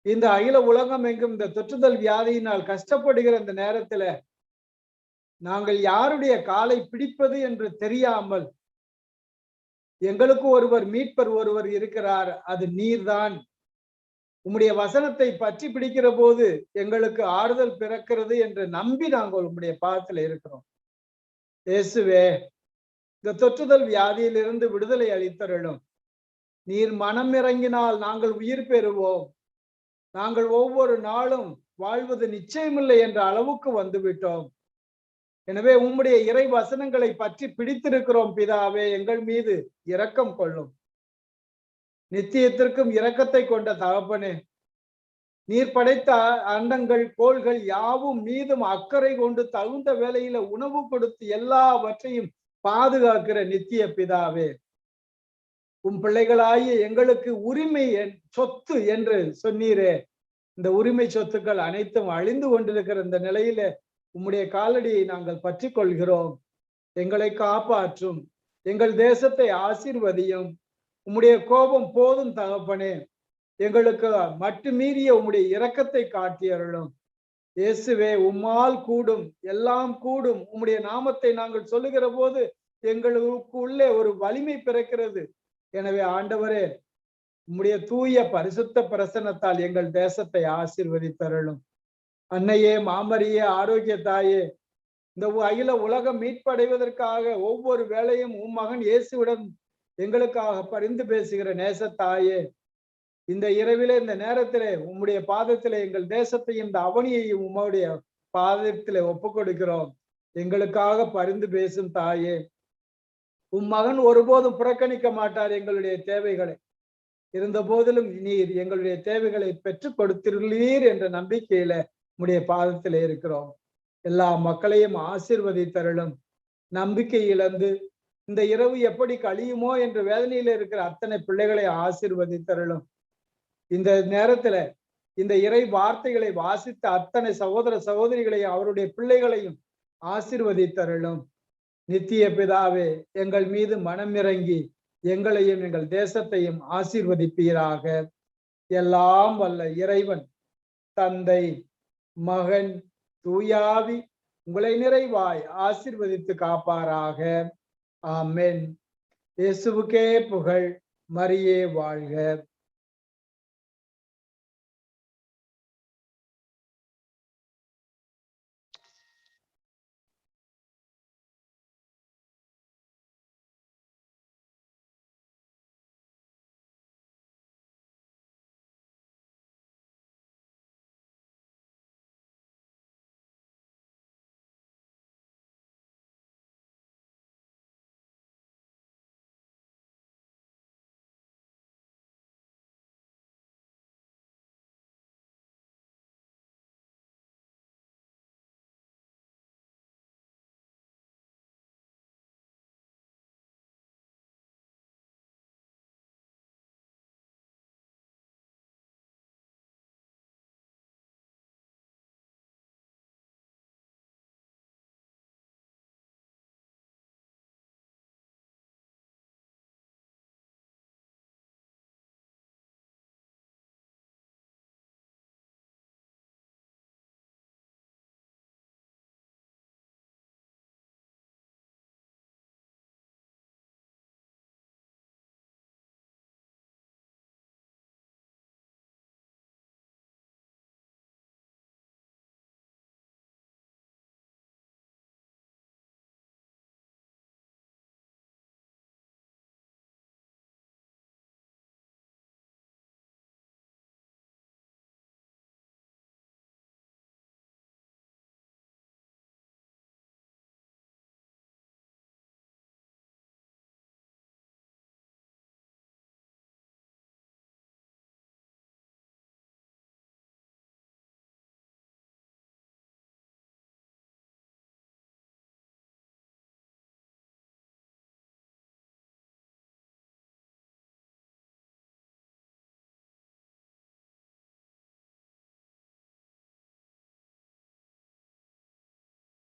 இந்த அகில உலகம் எங்கும் இந்த தொற்றுதல் வியாதியினால் கஷ்டப்படுகிற இந்த நேரத்துல நாங்கள் யாருடைய காலை பிடிப்பது என்று தெரியாமல் எங்களுக்கு ஒருவர் மீட்பர் ஒருவர் இருக்கிறார், அது நீர்தான். உம்முடைய வசனத்தை பற்றி பிடிக்கிற போது எங்களுக்கு ஆறுதல் பிறக்கிறது என்று நம்பி நாங்கள் உம்முடைய பாதத்தில் இருக்கிறோம். இயேசுவே, இந்த தொற்றுதல் வியாதியிலிருந்து விடுதலை அளித்தருளும். நீர் மனம் இறங்கினால் நாங்கள் உயிர் பெறுவோம். நாங்கள் ஒவ்வொரு நாளும் வாழ்வது நிச்சயமில்லை என்ற அளவுக்கு வந்துவிட்டோம். எனவே உம்முடைய இறை வசனங்களை பற்றி பிடித்திருக்கிறோம் பிதாவே, எங்கள் மீது இரக்கம் கொள்ளும். நித்தியத்திற்கும் இரக்கத்தை கொண்ட தகப்பனே, நீர் படைத்த அண்டங்கள், கோள்கள் யாவும் மீதும் அக்கறை கொண்டு தகுந்த வேளையில உணவு கொடுத்து எல்லாவற்றையும் பாதுகாக்கிற நித்திய பிதாவே, உம் பிள்ளைகளாகிய எங்களுக்கு உரிமை சொத்து என்று சொன்னீரே, இந்த உரிமை சொத்துக்கள் அனைத்தும் அழிந்து கொண்டிருக்கிற இந்த நிலையில உம்முடைய காலடியை நாங்கள் பற்றி கொள்கிறோம். எங்களை காப்பாற்றும். எங்கள் தேசத்தை ஆசீர்வதியும். உம்முடைய கோபம் போதும் தகப்பனே, எங்களுக்கு மட்டுமீறிய உம்முடைய இரக்கத்தை காட்டியருளும். இயேசுவே, உம்மால் கூடும், எல்லாம் கூடும். உம்முடைய நாமத்தை நாங்கள் சொல்லுகிற போது எங்களுக்கு உள்ளே ஒரு வலிமை பிறக்கிறது. எனவே ஆண்டவரே, உம்முடைய தூய பரிசுத்த பிரசன்னத்தால் எங்கள் தேசத்தை ஆசீர்வதித்தருளும். அன்னையே, மாமரியே, ஆரோக்கிய தாயே, இந்த அகில உலகம் மீட்படைவதற்காக ஒவ்வொரு வேளையும் உம் மகன் இயேசுவிடம் எங்களுக்காக பரிந்து பேசுகிற நேசத்தாயே, இந்த இரவிலே, இந்த நேரத்திலே உம்முடைய பாதத்திலே எங்கள் தேசத்தையும் இந்த அவனியையும் உம்முடைய பாதத்திலே ஒப்பு கொடுக்கிறோம். எங்களுக்காக பரிந்து பேசும் தாயே, உம் மகன் ஒருபோதும் புறக்கணிக்க மாட்டார் எங்களுடைய தேவைகளை. இருந்த போதிலும் நீர் எங்களுடைய தேவைகளை பெற்றுக் கொடுத்துள்ளீர் என்ற நம்பிக்கையில உம்முடைய பாதத்திலே இருக்கிறோம். எல்லா மக்களையும் ஆசீர்வதித்தருளும். நம்பிக்கை இழந்து இந்த இரவு எப்படி கழியுமோ என்ற வேதனையில இருக்கிற அத்தனை பிள்ளைகளை ஆசீர்வதித்தருளும். இந்த நேரத்துல இந்த இறை வார்த்தைகளை வாசித்த அத்தனை சகோதர சகோதரிகளையும் அவருடைய பிள்ளைகளையும் ஆசீர்வதித்தருளும். நித்திய பிதாவே, எங்கள் மீது மனம் இறங்கி எங்களையும் எங்கள் தேசத்தையும் ஆசீர்வதிப்பீராக. எல்லாம் வல்ல இறைவன், தந்தை, மகன், தூயாவி உங்களை நிறைவாய் ஆசீர்வதித்து காப்பாராக. ஆமென். இயேசுவுக்கே புகழ். மரியே வாழ்க.